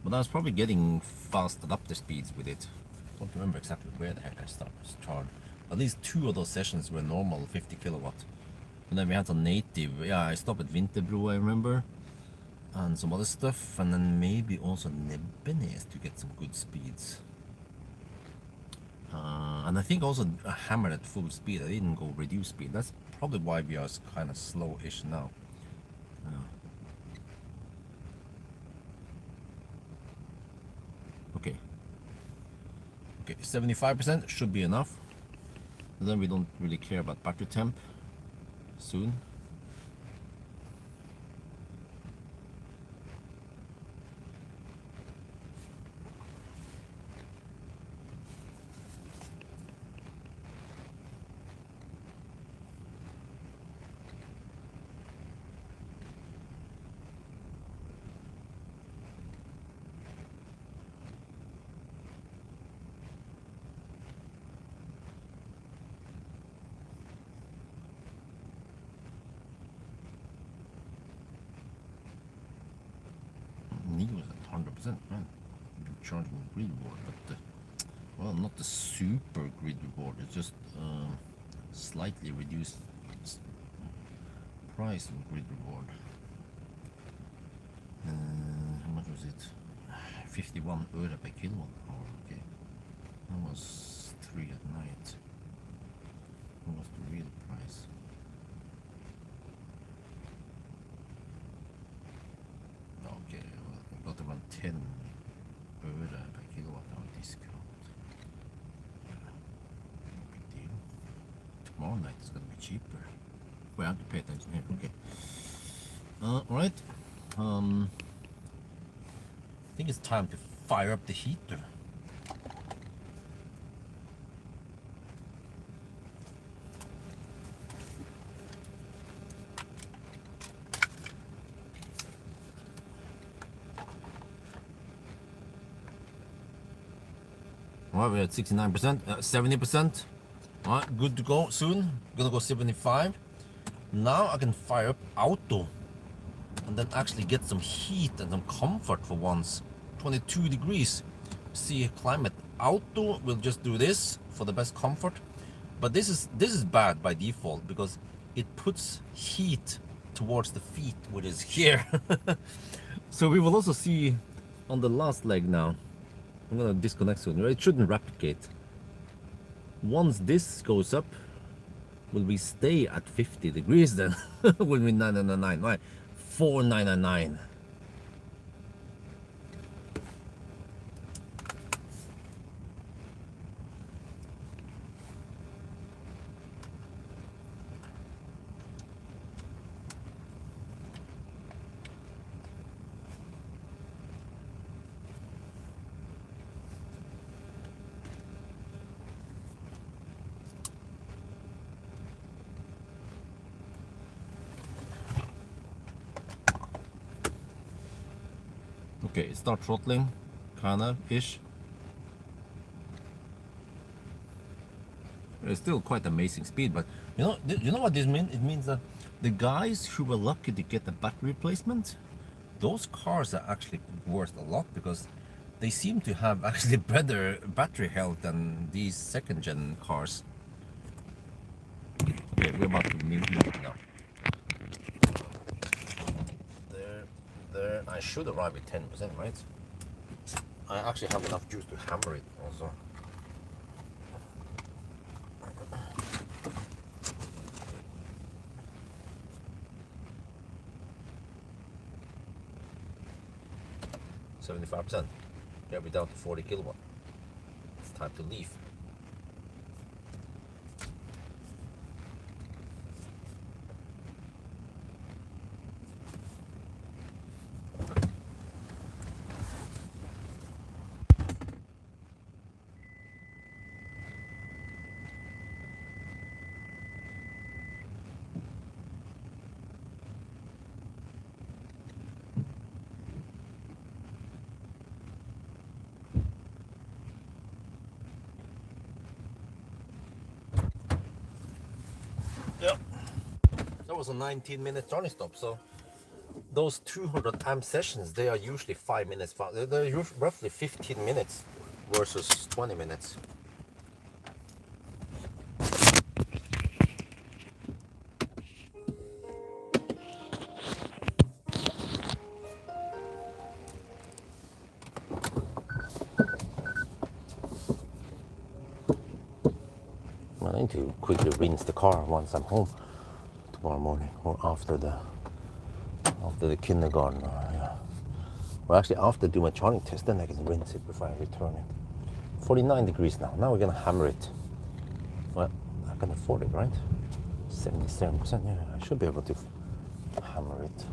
But I was probably getting faster up the speeds with it. Don't remember exactly where the heck I started. At least 2 of those sessions were normal 50 kilowatt. And then we had some native. Yeah, I stopped at Vinterbro, I remember, and some other stuff, and then maybe also Nebbenes to get some good speeds. And I think also I hammered at full speed. I didn't go reduced speed. That's probably why we are kind of slow-ish now. Okay. Okay, 75% should be enough. And then we don't really care about battery temp soon. Neos at 100%, man. You're charging grid reward, but well, not the super grid reward. It's just slightly reduced price of grid reward. How much was it? 51 euro per kilowatt hour. Okay, that was 3 at night. What was the real price? Okay, well, I got around 10 euro per kilowatt hour discount. No big deal. Tomorrow night is gonna be cheaper. We have to pay attention here. Okay. Alright. I think it's time to fire up the heater. Alright, we're at 69%, 70%. Alright, good to go soon. Gonna go 75. Now I can fire up auto and then actually get some heat and some comfort for once. 22 degrees. See climate. Auto will just do this for the best comfort. But this is bad by default because it puts heat towards the feet, which is here. So we will also see on the last leg now. I'm gonna disconnect soon. It shouldn't replicate. Once this goes up, will we stay at 50 degrees then? Will we 999? Right, 4999. Okay, start throttling, kinda ish. It's still quite amazing speed, but you know what this means? It means that the guys who were lucky to get the battery replacement, those cars are actually worth a lot because they seem to have actually better battery health than these second-gen cars. Okay, we're about to move now. There, there. I should arrive at 10%, right? I actually have enough juice to hammer it also. %75%. Yeah, we're down to 40 kilowatt. It's time to leave. Yeah, that was a 19-minute journey stop. So those 200 amp sessions, they are usually 5 minutes. They're roughly 15 minutes versus 20 minutes. I need to quickly rinse the car once I'm home tomorrow morning, or after the kindergarten. Yeah. Well, actually, after I do my charging test, then I can rinse it before I return it. 49 degrees now. Now we're gonna hammer it. Well, I can afford it, right? 77%. Yeah, I should be able to hammer it.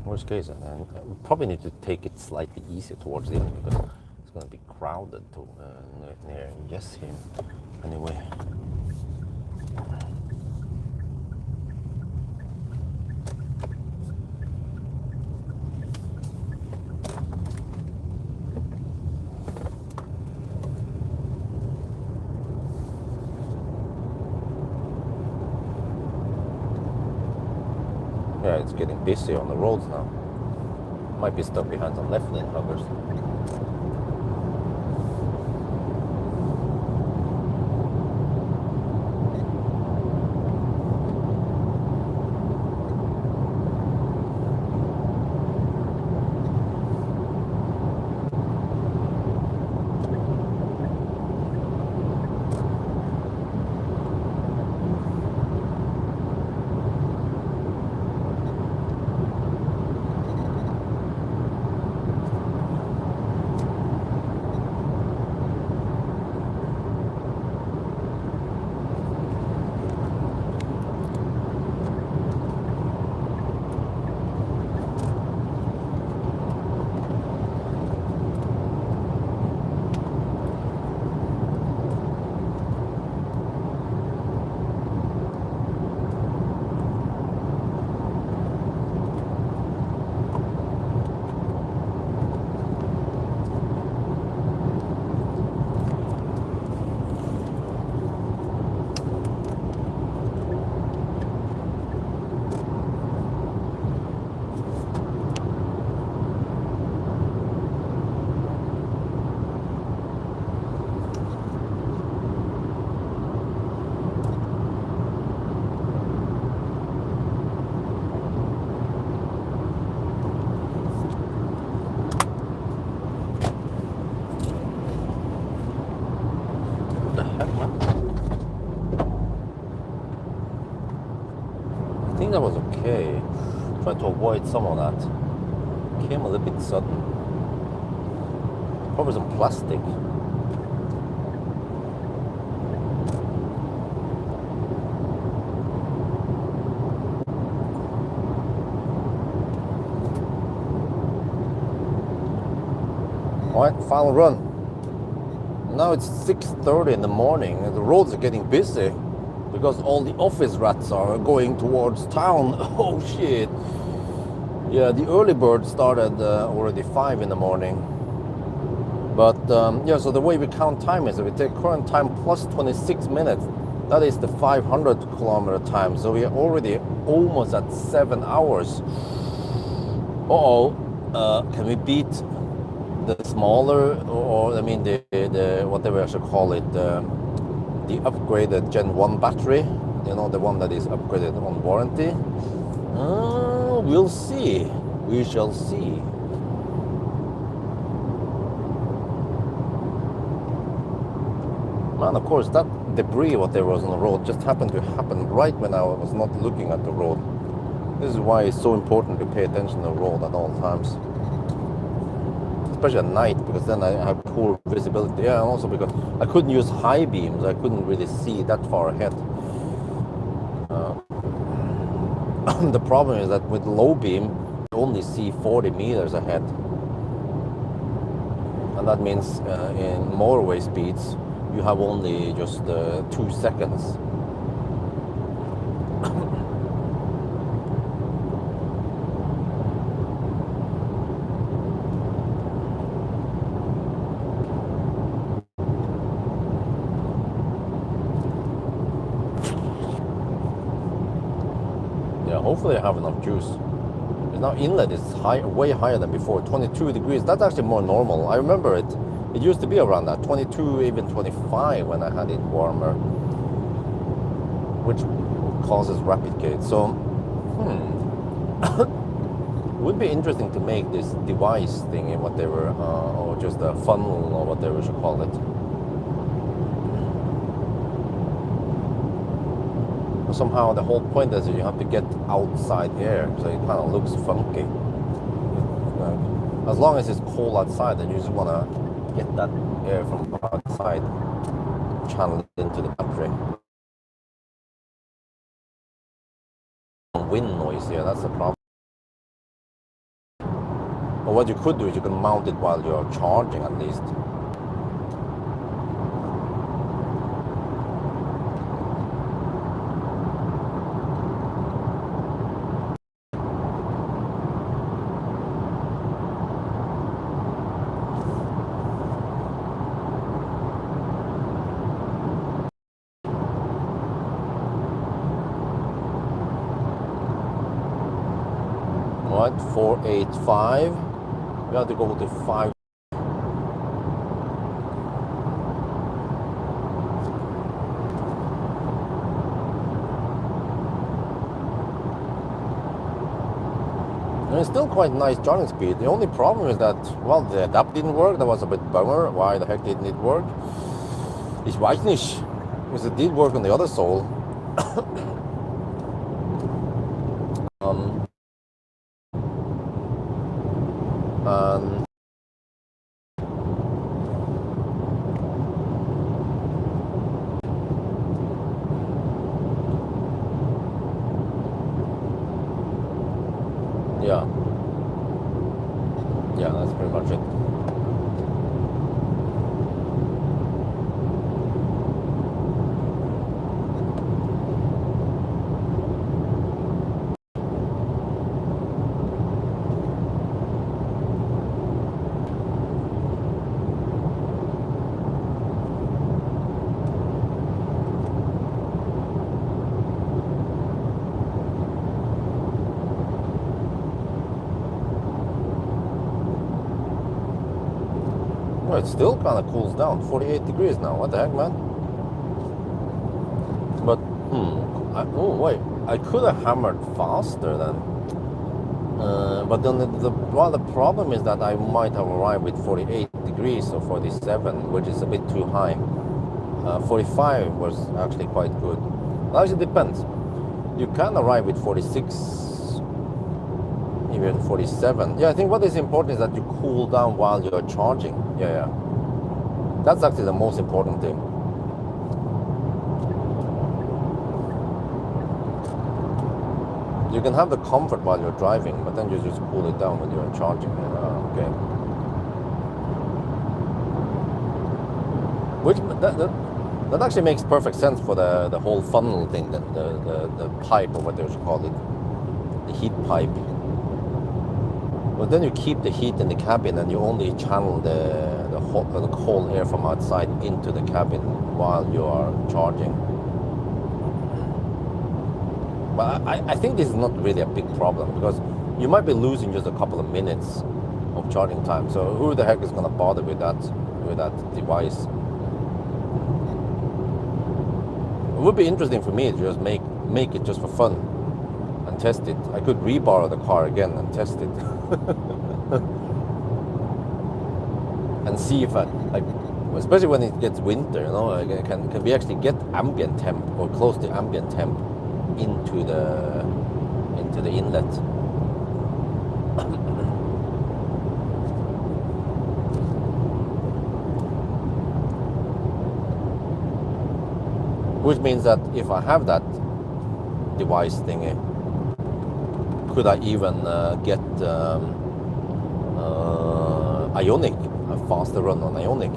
Worst case, and we probably need to take it slightly easier towards the end because it's going to be crowded near Yes here. Anyway. Yeah, it's getting busy on the roads now. Might be stuck behind some left lane huggers. I think that was okay. Tried to avoid some of that. Came a little bit sudden. Probably some plastic. Alright, final run. Now it's 6:30 in the morning and the roads are getting busy because all the office rats are going towards town. Oh shit. Yeah, the early bird started already 5 in the morning. But yeah, so the way we count time is that we take current time plus 26 minutes. That is the 500 kilometer time. So we are already almost at 7 hours. Can we beat the smaller, or I mean the whatever I should call it, the upgraded Gen 1 battery, You know, the one that is upgraded on warranty. We'll see. We shall see. And of course, that debris, what there was on the road, just happened to happen right when I was not looking at the road. This is why it's so important to pay attention to the road at all times. Especially at night, because then I have poor visibility. Yeah, and also because I couldn't use high beams. I couldn't really see that far ahead. The problem is that with low beam, you only see 40 meters ahead. And that means in motorway speeds, you have only just 2 seconds. Yeah, hopefully I have enough juice. Now inlet is high, way higher than before, 22 degrees. That's actually more normal. I remember it. It used to be around that, 22, even 25 when I had it warmer, which causes rapid gate. So, it would be interesting to make this device thing, whatever, or just a funnel or whatever you should call it. Somehow the whole point is that you have to get outside air, so it kind of looks funky. As long as it's cold outside, then you just want to get that air from outside, channel it into the battery. Wind noise here, that's the problem. Or what you could do is you can mount it while you're charging at least. What, 485? We have to go to 5. And it's still quite nice charging speed. The only problem is that, well, the adapt didn't work. That was a bit bummer. Why the heck didn't it work? Ich weiß nicht. Because it did work on the other sole. Yeah, that's pretty much it. Well, it still kind of cools down. 48 degrees now. What the heck, man? But, oh, wait. I could have hammered faster then. But then the problem is that I might have arrived with 48 degrees or 47, which is a bit too high. 45 was actually quite good. It actually depends. You can arrive with 46, even 47. Yeah, I think what is important is that you cool down while you're charging. Yeah. That's actually the most important thing. You can have the comfort while you're driving, but then you just cool it down when you're charging. Okay. Which that actually makes perfect sense for the whole funnel thing, the pipe or whatever you call it, the heat pipe. But then you keep the heat in the cabin and you only channel the cold air from outside into the cabin while you are charging. But I think this is not really a big problem because you might be losing just a couple of minutes of charging time. So who the heck is going to bother with that device? would be interesting for me to just make it just for fun and test it. I could reborrow the car again and test it. And see if I, like, especially when it gets winter, you know, can we actually get ambient temp or close to ambient temp into the inlet? Which means that if I have that device thingy, could I even get Ionic, a faster run on Ionic?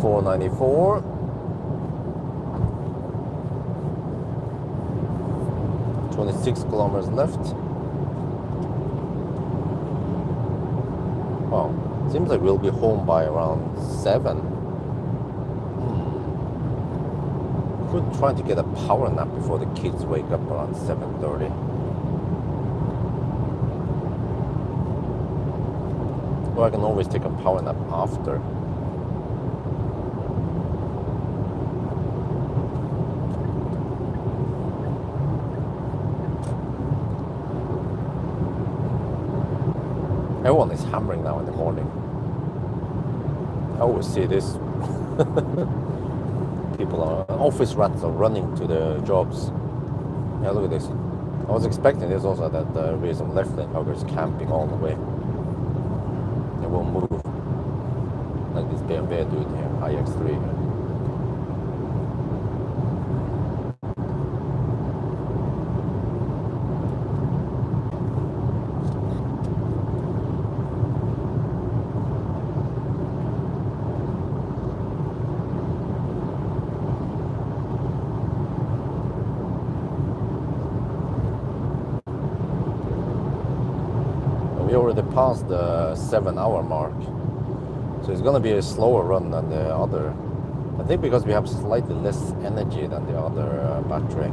$4.94. $26 kilometers left. Wow, seems like we'll be home by around 7. Could try to get a power nap before the kids wake up around 7:30. Or I can always take a power nap after. Everyone is hammering now in the morning. I always see this. People are, office rats are running to their jobs. Yeah, look at this. I was expecting this also, that there will be some left-lane huggers camping all the way. They won't move. Like this BMW dude here, iX3. We already passed the 7-hour mark, so it's gonna be a slower run than the other. I think because we have slightly less energy than the other battery.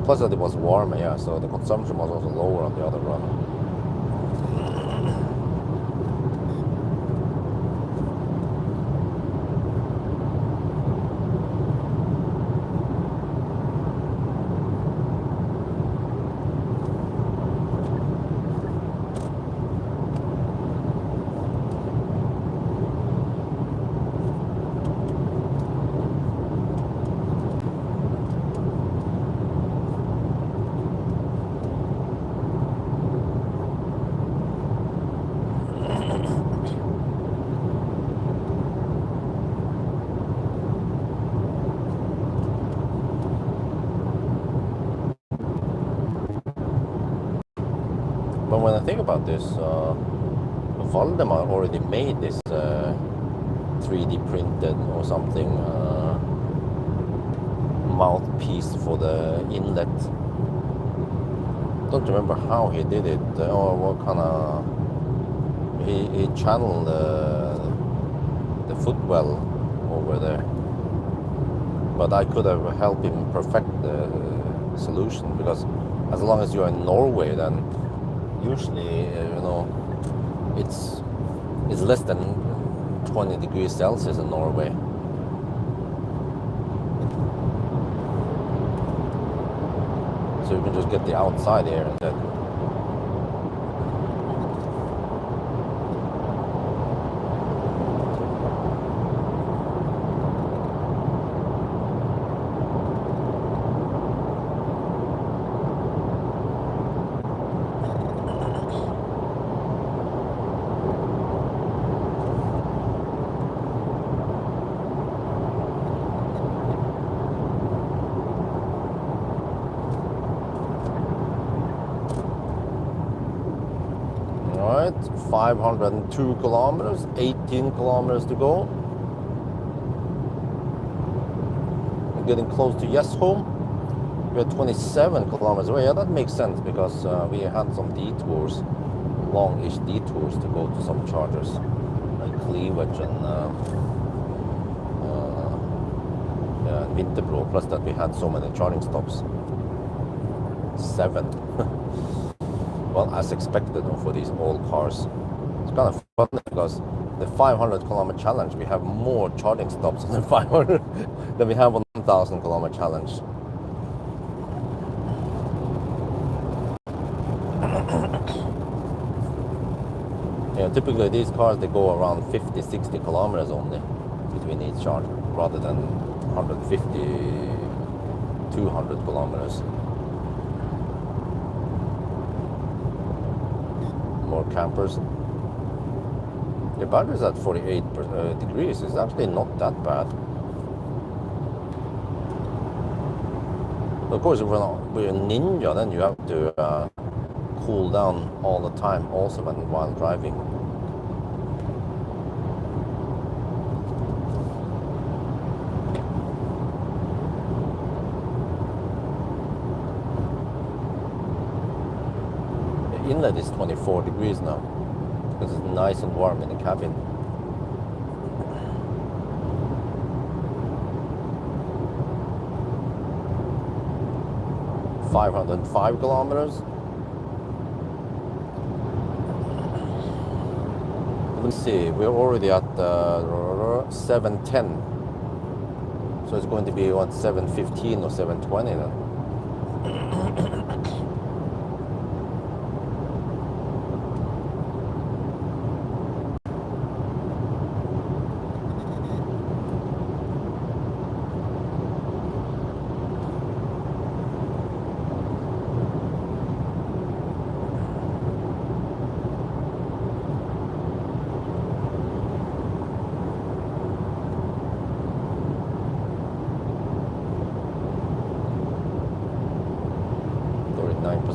Plus that it was warmer, yeah, so the consumption was also lower on the other run. But when I think about this, Valdemar already made this 3D printed or something mouthpiece for the inlet. Don't remember how he did it or what kind of. He channeled the footwell over there. But I could have helped him perfect the solution, because as long as you're in Norway, then usually, you know, it's less than 20 degrees Celsius in Norway. So you can just get the outside air instead. it. 502 kilometers, 18 kilometers to go. We're getting close to Yes home. We're 27 kilometers away. Yeah, that makes sense because we had some detours, longish detours to go to some chargers, like Cleavage and Winterbro. Plus that we had so many charging stops. 7. Well, as expected for these old cars. It's kind of funny because the 500 kilometer challenge, we have more charging stops on the 500 than we have on the 1000 kilometer challenge. Typically these cars, they go around 50, 60 kilometers only between each charge, rather than 150, 200 kilometers. More campers. The battery's at 48 degrees. It's actually not that bad. Of course, if we're a Ninja, then you have to cool down all the time, also while driving. The inlet is 24 degrees now because it's nice and warm in the cabin. $505 kilometers. Let's see, we're already at 710. So it's going to be what, 715 or 720 then.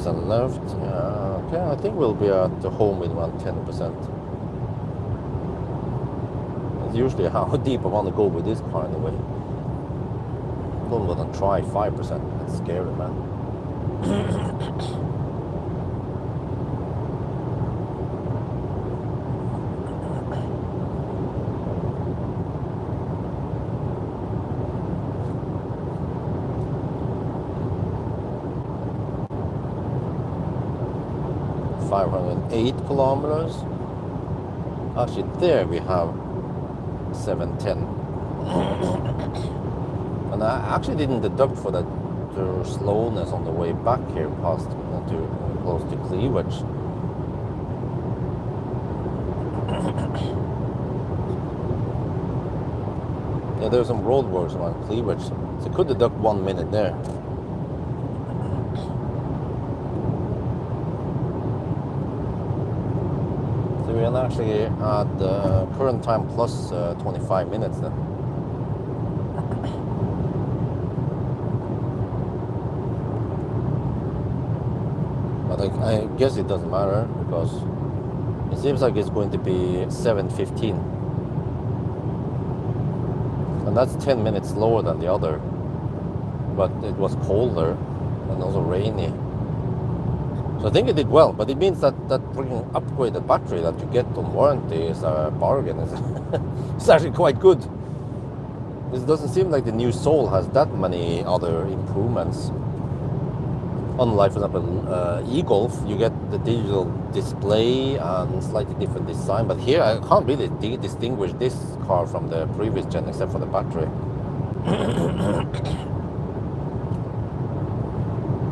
Left. Okay, I think we'll be at the home with around 10%. That's usually how deep I want to go with this car anyway. I don't want to try 5%. That's scary, man. $508 kilometers. Actually, there we have 710. And I actually didn't deduct for that slowness on the way back here past close to Cleavage. Yeah, there's some roadworks around Cleavage, so I could deduct 1 minute there. We're actually at the current time plus 25 minutes then. But I guess it doesn't matter because it seems like it's going to be 7:15. And that's 10 minutes slower than the other. But it was colder and also rainy. So I think it did well, but it means that freaking upgraded battery that you get on warranty is a bargain. It's actually quite good. This doesn't seem like the new Soul has that many other improvements. Unlike, for example, e-Golf, you get the digital display and slightly different design. But here I can't really distinguish this car from the previous gen except for the battery.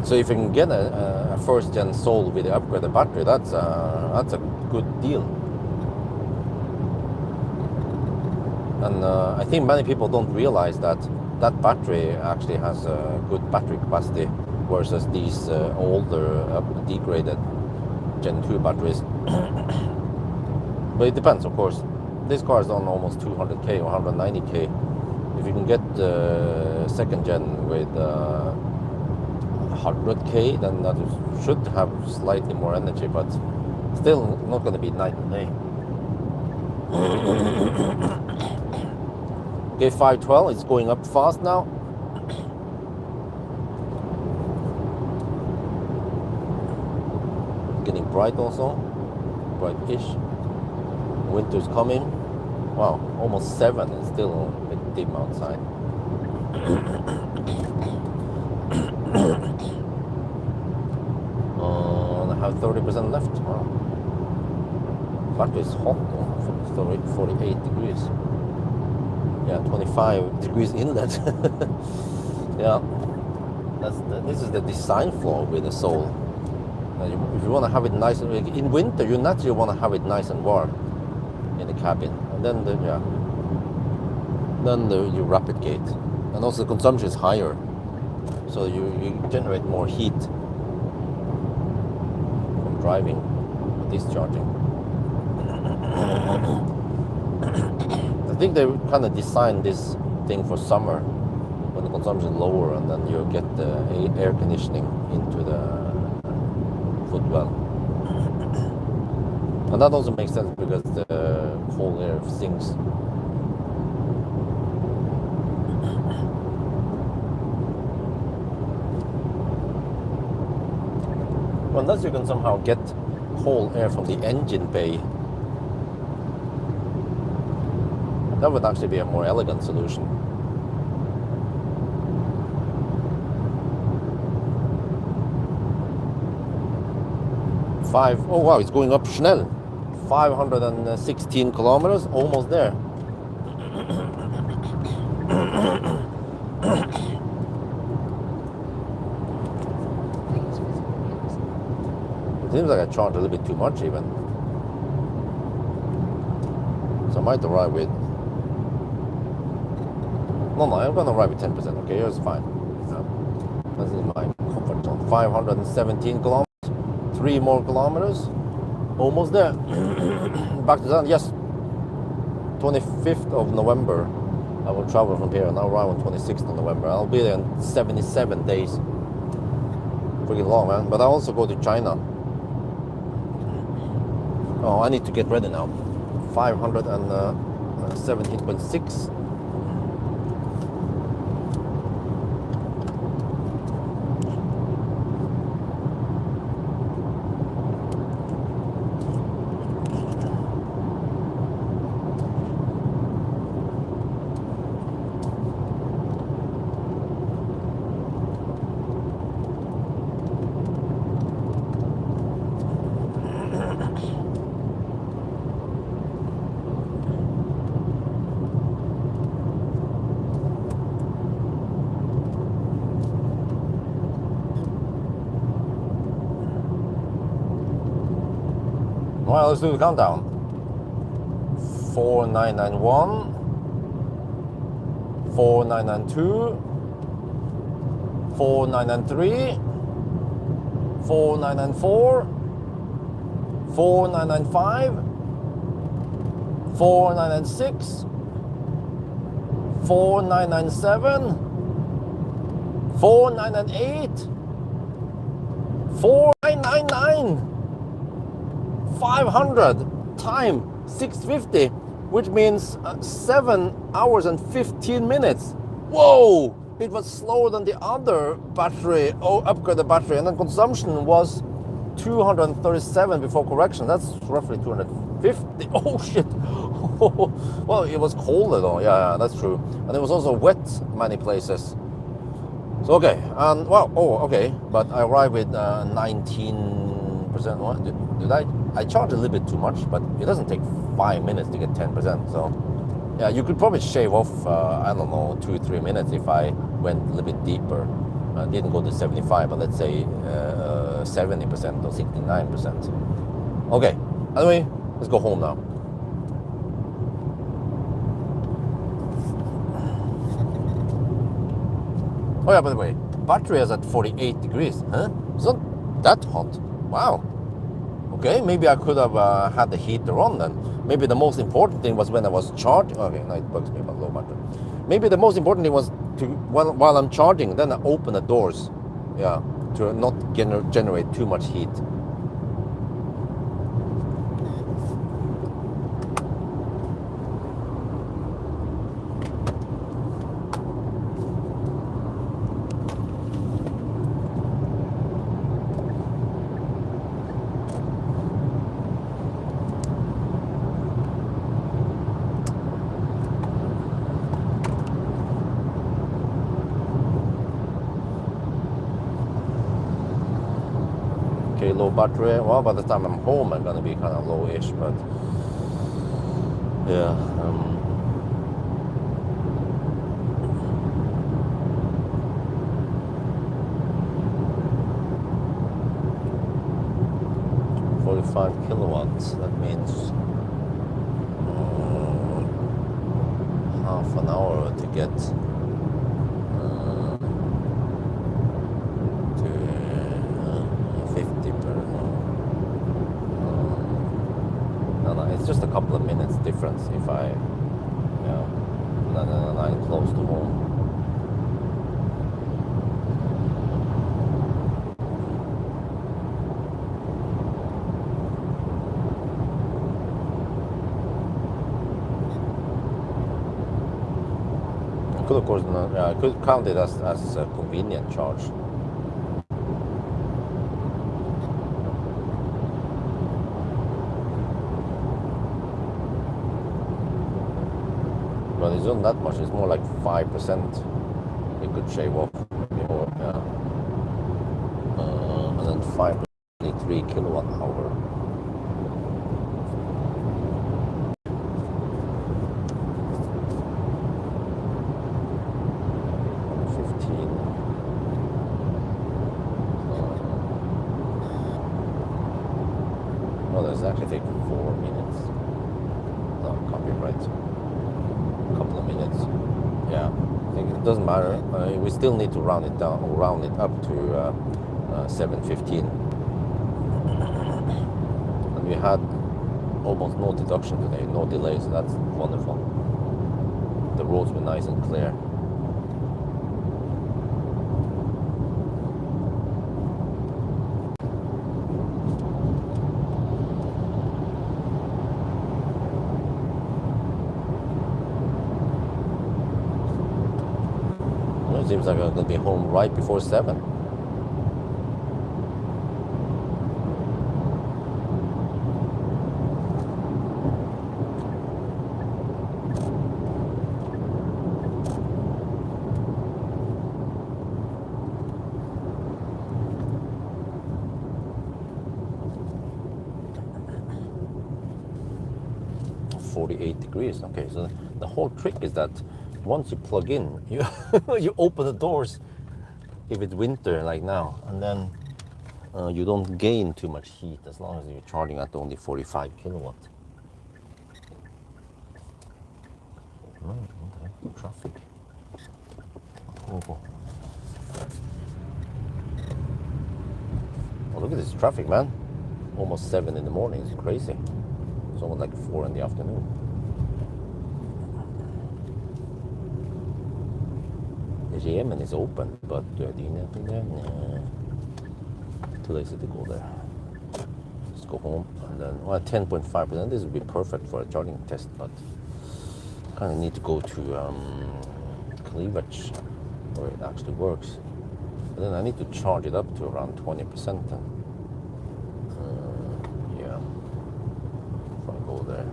So if you can get a first gen Soul with the upgraded battery, that's a good deal. And I think many people don't realize that battery actually has a good battery capacity versus these older degraded Gen 2 batteries. But it depends, of course. This car is on almost 200k or 190k. If you can get the second gen with 100k, then that should have slightly more energy, but Still not going to be night and day. Okay, 512, it's going up fast now. Getting bright also, bright-ish. Winter's coming. Wow, almost 7 and still a bit dim outside. I have 30% left. Wow. Battery is hot though, 48 degrees. Yeah, 25 degrees inlet. Yeah, this is the design flaw with the Soul. If you want to have it nice, in winter you naturally want to have it nice and warm in the cabin, and then you rapid gate, and also the consumption is higher, so you generate more heat from driving, discharging. I think they kind of designed this thing for summer when the consumption is lower, and then you get the air conditioning into the footwell. And that also makes sense because the cold air sinks. Unless you can somehow get cold air from the engine bay, that would actually be a more elegant solution. Oh wow, it's going up schnell. 516 kilometers, almost there. It seems like I charged a little bit too much even. So I might arrive with... No, I'm gonna arrive with 10%, okay, it's fine. This is my comfort zone. 517 kilometers. 3 more kilometers, almost there. Back to that, yes. 25th of November, I will travel from here, and I'll arrive on 26th of November. I'll be there in 77 days. Pretty long, man. But I also go to China. Oh, I need to get ready now. 517.6. Well, let's do the countdown. 4991, 4992, 4993, 4994, 4995, 4996, 4997, 4998, 4999. 500 time 650, which means 7 hours and 15 minutes. Whoa! It was slower than the other battery, upgraded battery, and then consumption was 237 before correction. That's roughly 250. Oh shit! Well, it was colder though. Yeah, that's true. And it was also wet many places. So okay, and well, okay. But I arrived with 19%. Did I charged a little bit too much, but it doesn't take 5 minutes to get 10%. So yeah, you could probably shave off, I don't know, 2-3 minutes if I went a little bit deeper. I didn't go to 75, but let's say 70% or 69%. Okay, anyway, let's go home now. Oh yeah, by the way, battery is at 48 degrees, huh? It's not that hot. Wow. Okay, maybe I could have had the heater on then. Maybe the most important thing was when I was charging. Okay, now it bugs me about low battery. Maybe the most important thing was to while I'm charging, then I open the doors, yeah, to not generate too much heat. okay, low battery. Well, by the time I'm home, I'm gonna be kind of low-ish, but yeah. 45 kilowatts. That means half an hour to get to 50 per. No, it's just a couple of minutes difference if I, and I'm close to home. Could of course, I could count it as a convenient charge. But it's not that much. It's more like 5%. You could shave off, or and then 5.3 kilowatt hour. Actually take 4 minutes. No, can't be right. A couple of minutes. Yeah, I think it doesn't matter. We still need to round it down, or round it up to 7:15. And we had almost no deduction today, no delays. So that's wonderful. The roads were nice and clear. Seems like I'm gonna be home right before 7. Degrees. Okay, so the whole trick is that once you plug in, you you open the doors if it's winter like now, and then you don't gain too much heat as long as you're charging at only 45 kilowatt. Okay, traffic. Oh, look at this traffic, man. Almost 7 in the morning. It's crazy. It's almost like 4 in the afternoon. Yemen is open, but do I do nothing there? No. Too lazy to go there. Just go home and then, well, 10.5%. This would be perfect for a charging test, but I kind of need to go to kWh where it actually works. But then I need to charge it up to around 20%. Then, yeah, if I go there,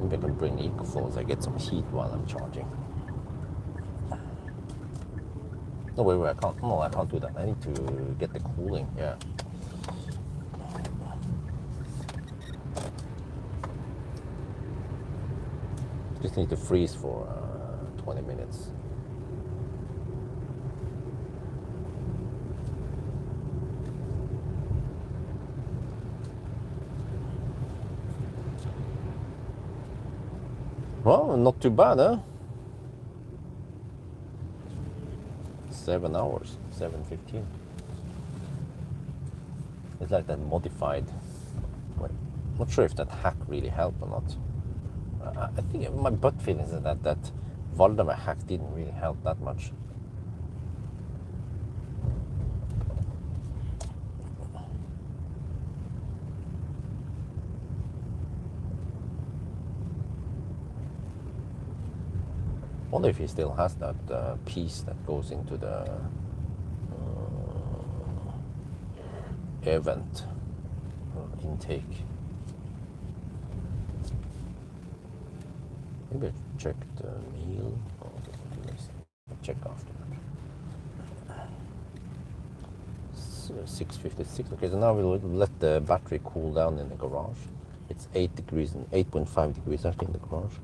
maybe I can bring EcoFlow so I get some heat while I'm charging. No, wait, I can't. No, I can't do that. I need to get the cooling. Yeah. Just need to freeze for 20 minutes. Well, not too bad, huh? 7 hours, 7:15. It's like that modified. Wait, not sure if that hack really helped or not. I think my gut feeling is that Valdemar hack didn't really help that much. I wonder if he still has that piece that goes into the air vent intake. Maybe I check the meal. Okay, check after that. it's 6:56. Okay, so now we'll let the battery cool down in the garage. It's 8 degrees and 8.5 degrees actually in the garage.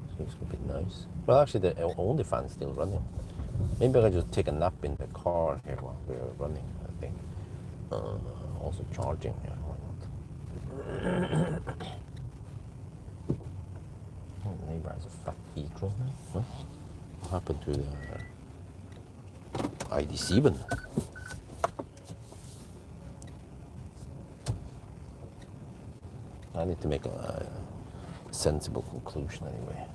So it's a bit nice. Well, actually, the only fan is still running. Maybe I can just take a nap in the car here while we're running, I think. Also charging, yeah, why not? Neighbor has a fat eagle. Huh? What happened to the ID7? I need to make a sensible conclusion anyway.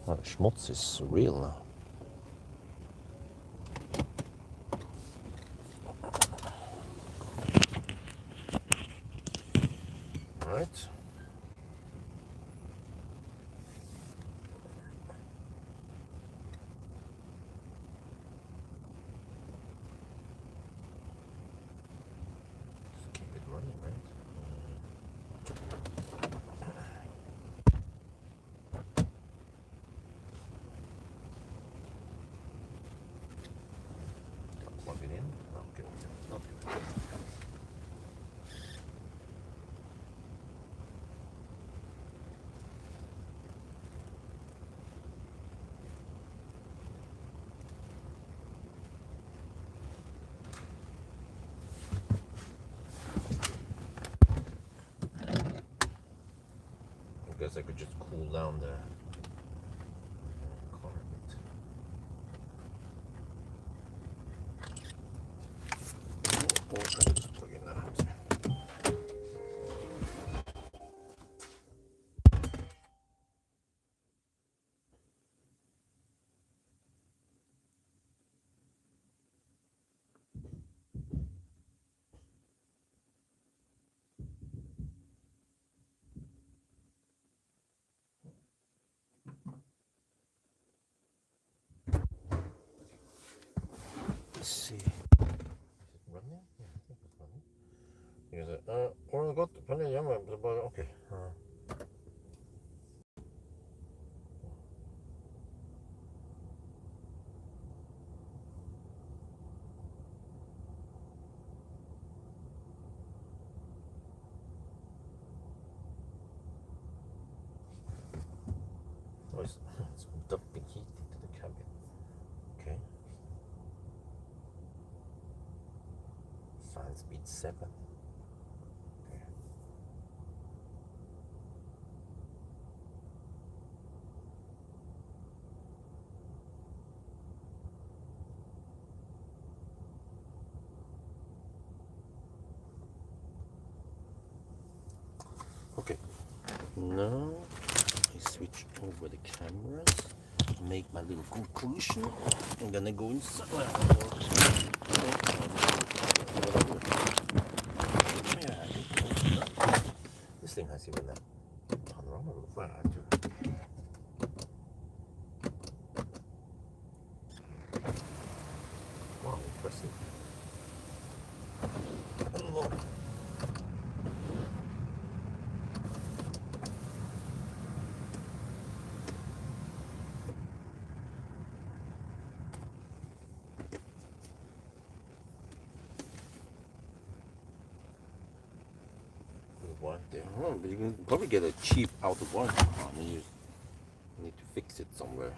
Well, the schmutz is real now. All right. Just keep it running, right? Plug it in. Okay. Okay. I guess I could just cool down the car a bit. Or I could just plug in that. Let's see. Is it running? Yeah, I think it's running. Har du gått på den hjemme? Så bare, okay. Oh, it's dumping heat into the cabin. Okay. Fan speed 7. Okay. Okay. Now I switch over the cameras, make my little conclusion. I'm gonna go inside. Yeah, this thing has even a panorama roof. Wow, impressive. Look. There. Oh, but you can probably get a cheap out of warranty car. I mean, you need to fix it somewhere.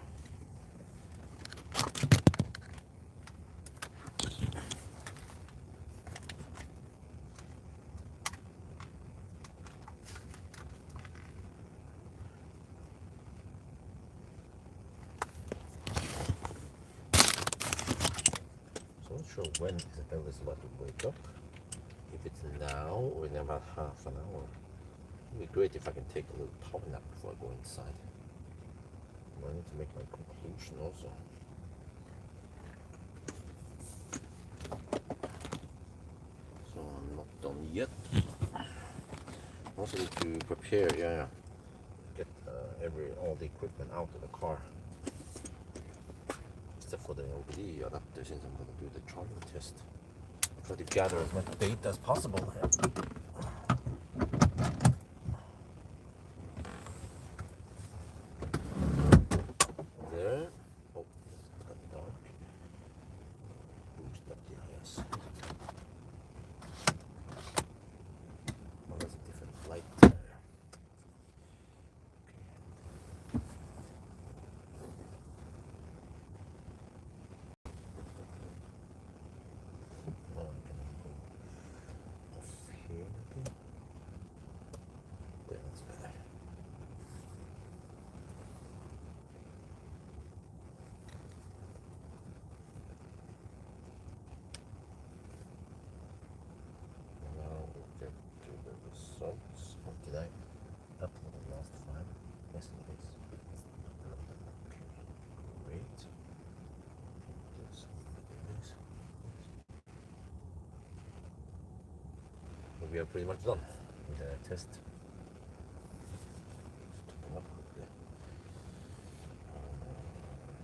So I'm not sure when Isabel is about to wake up. If it's now or in about half an hour. It would be great if I can take a little power nap before I go inside. I need to make my conclusion also. So I'm not done yet. I also need to prepare, get all the equipment out of the car. Except for the LVD adapter since I'm going to do the charging test. try to gather as much data as possible. There. Oh, it's got dark. Boost up the IS. Oh, that's a different light there. Now I can go off here maybe. There, that's better. Now we'll get to the results. What did I upload the last file? Yes, it is. Okay, great. Yes, it is. We are pretty much done with the test. Took them up quickly.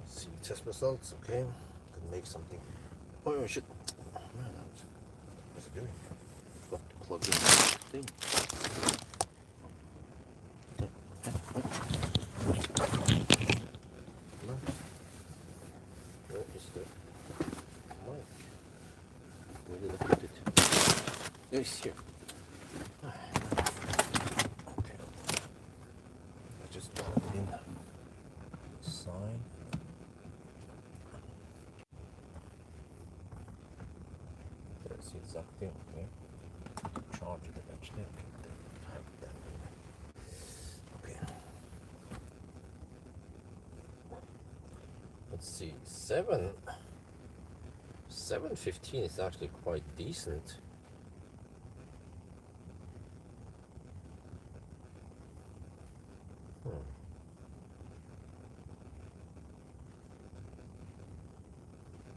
See test results. Okay, can make something. Oh shit! Man, what's it doing? Got to plug in the thing. No. Where is the mic? Where did I put it? It's here. Okay. I just plug it in. Sign. There's the exact thing. Okay. Charge it eventually. Okay. Type that in. Okay. Let's see. 715 is actually quite decent.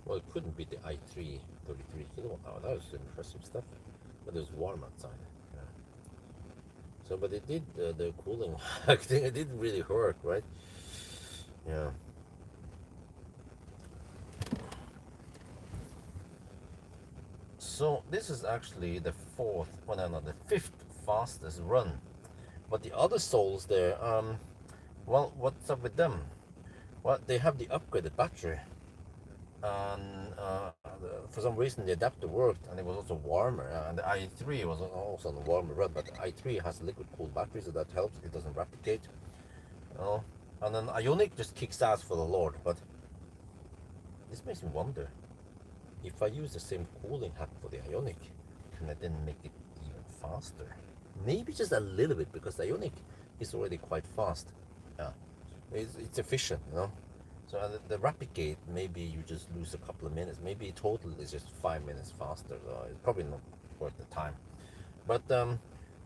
Well, it couldn't be the i3 33 kilowatt hour. That was impressive stuff. But it was warm outside. Yeah. So, but it did the cooling thing. It didn't really hurt, right? Yeah. So this is actually the fifth fastest run. But the other souls there, well, what's up with them? Well, they have the upgraded battery. And for some reason the adapter worked, and it was also warmer, and the i3 was also on a warmer run, but the i3 has liquid cooled battery, so that helps. It doesn't replicate, you know. And then Ionic just kicks ass for the Lord. But this makes me wonder, if I use the same cooling hack for the Ionic, can I then make it even faster? Maybe just a little bit, because the Ionic is already quite fast. Yeah, it's efficient, you know. So the replicate, maybe you just lose a couple of minutes. Maybe total is just 5 minutes faster. So it's probably not worth the time. But you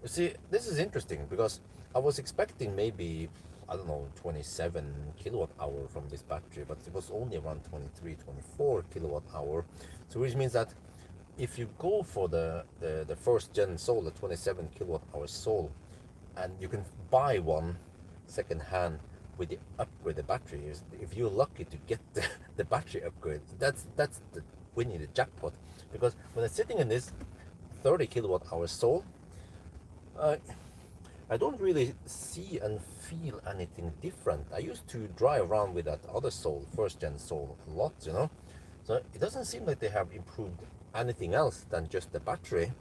see, this is interesting, because I was expecting maybe, I don't know, 27 kilowatt hour from this battery, but it was only around 23, 24 kilowatt hour. So which means that if you go for the first gen Soul, the 27 kilowatt hour Soul, and you can buy one second hand with the upgraded battery, if you're lucky to get the battery upgrade, that's the winning the jackpot. Because when I'm sitting in this 30 kilowatt hour Soul, I don't really see and feel anything different. I used to drive around with that other Soul, first gen Soul, a lot, you know. So it doesn't seem like they have improved anything else than just the battery.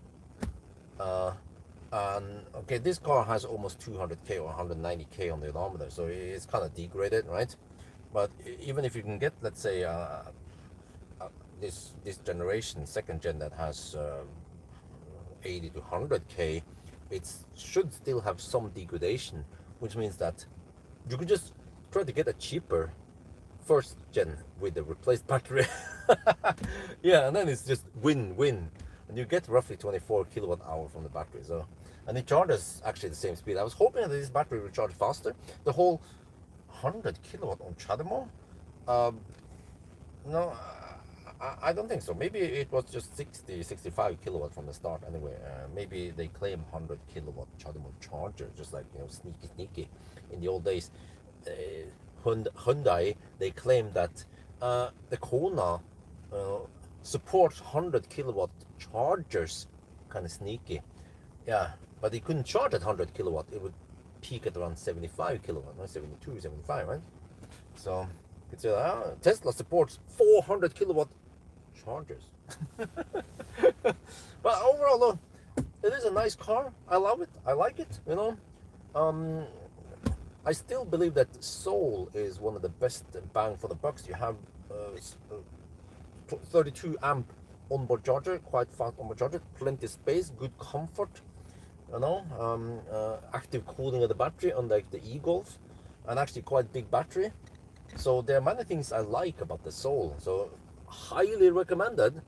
And okay, this car has almost 200k or 190k on the odometer, so it's kind of degraded, right? But even if you can get, let's say, this generation, second gen, that has 80 to 100k, it should still have some degradation, which means that you could just try to get a cheaper first gen with the replaced battery. Yeah, and then it's just win-win, and you get roughly 24 kilowatt hour from the battery. So, and it charges actually the same speed. I was hoping that this battery would charge faster. The whole 100 kilowatt on CHAdeMO, no, I don't think so. Maybe it was just 65 kilowatt from the start anyway. Maybe they claim 100 kilowatt CHAdeMO charger, just like, you know, sneaky in the old days. Hyundai, they claim that the Kona supports 100 kilowatt chargers. Kind of sneaky. Yeah, but it couldn't charge at 100 kilowatt. It would peak at around 75 kilowatt, not 72, 75, right? So it's Tesla supports 400 kilowatt chargers. But overall, though, it is a nice car. I love it. I like it. You know, I still believe that Soul is one of the best bang for the bucks. You have 32 amp onboard charger, quite fast onboard charger, plenty of space, good comfort. You know, active cooling of the battery, unlike the e-Golf, and actually quite big battery. So there are many things I like about the Soul. So highly recommended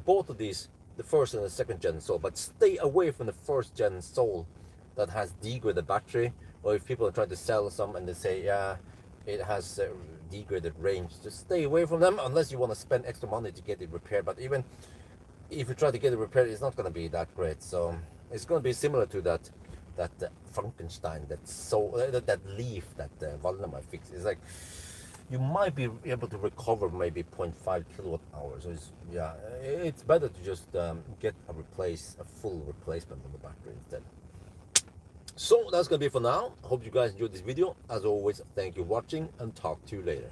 both of these, the first and the second gen Soul, but stay away from the first gen Soul that has degraded battery, or if people are trying to sell some and they say, yeah, it has degraded range, just stay away from them unless you want to spend extra money to get it repaired. But even if you try to get it repaired, it's not going to be that great. So it's going to be similar to that Frankenstein, that leaf that Valdemar fixed. It's like you might be able to recover maybe 0.5 kilowatt hours. So it's better to just get a full replacement on the battery instead. So that's gonna be it for now. Hope you guys enjoyed this video. As always, thank you for watching, and talk to you later.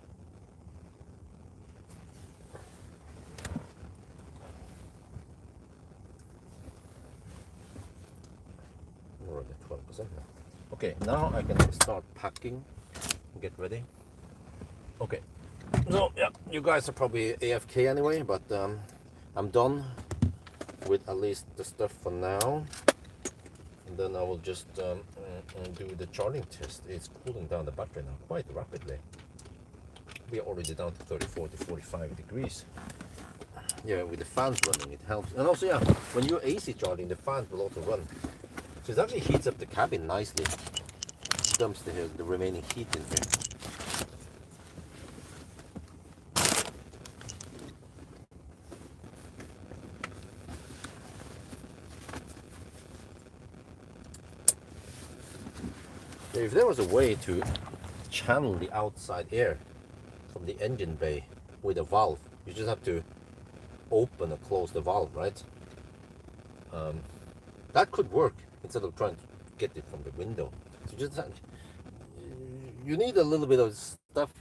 We're at 12% now. Okay, now I can start packing and get ready. Okay, so yeah, you guys are probably AFK anyway, but I'm done with at least the stuff for now. And then I will just do the charging test. It's cooling down the battery now quite rapidly. We are already down to 34 to 45 degrees. Yeah, with the fans running, it helps. And also, yeah, when you're AC charging, the fans will also run. So it actually heats up the cabin nicely. Dumps the remaining heat in here. If there was a way to channel the outside air from the engine bay with a valve, you just have to open and close the valve, right? That could work instead of trying to get it from the window. So you need a little bit of stuff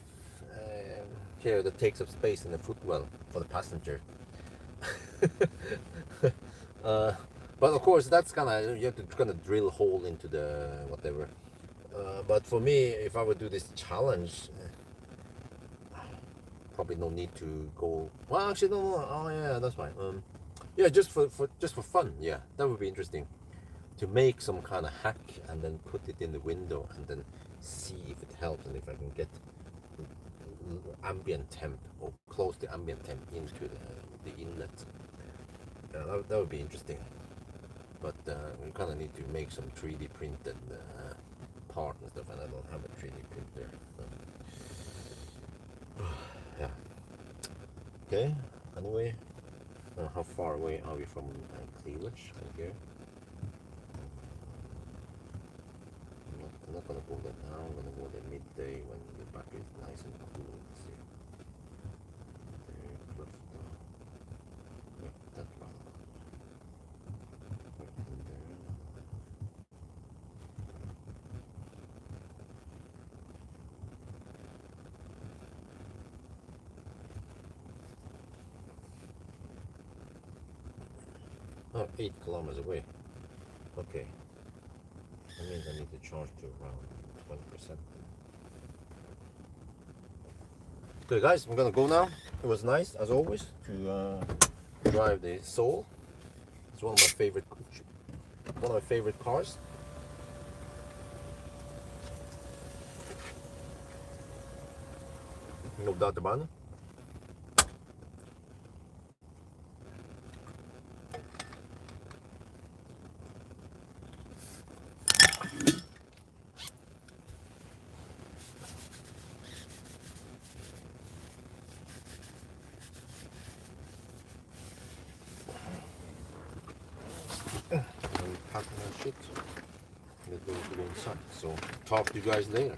here that takes up space in the footwell for the passenger. But of course, that's you have to kind of drill a hole into the whatever. But for me, if I would do this challenge, probably no need to go. Well, actually, no. Oh yeah, that's fine. Yeah, just for fun. Yeah, that would be interesting to make some kind of hack and then put it in the window and then see if it helps and if I can get ambient temp or close the ambient temp into the inlet. That would be interesting. But we kind of need to make some 3D printed part and stuff, and I don't have a 3D printer. So. Yeah. Okay. Anyway, how far away are we from Cleavage? Here. I'm not gonna go there now. I'm gonna go there midday when the battery is nice and cool. Let's see. There, cluster. Yeah, that one. Right in there. Oh, 8 kilometers away. Okay. That means I need to charge to around 20%. Okay, guys, I'm gonna go now. It was nice, as always, to drive the Soul. It's one of my favorite cars. No doubt about it. Packing and shit. Let's go inside. So talk to you guys later.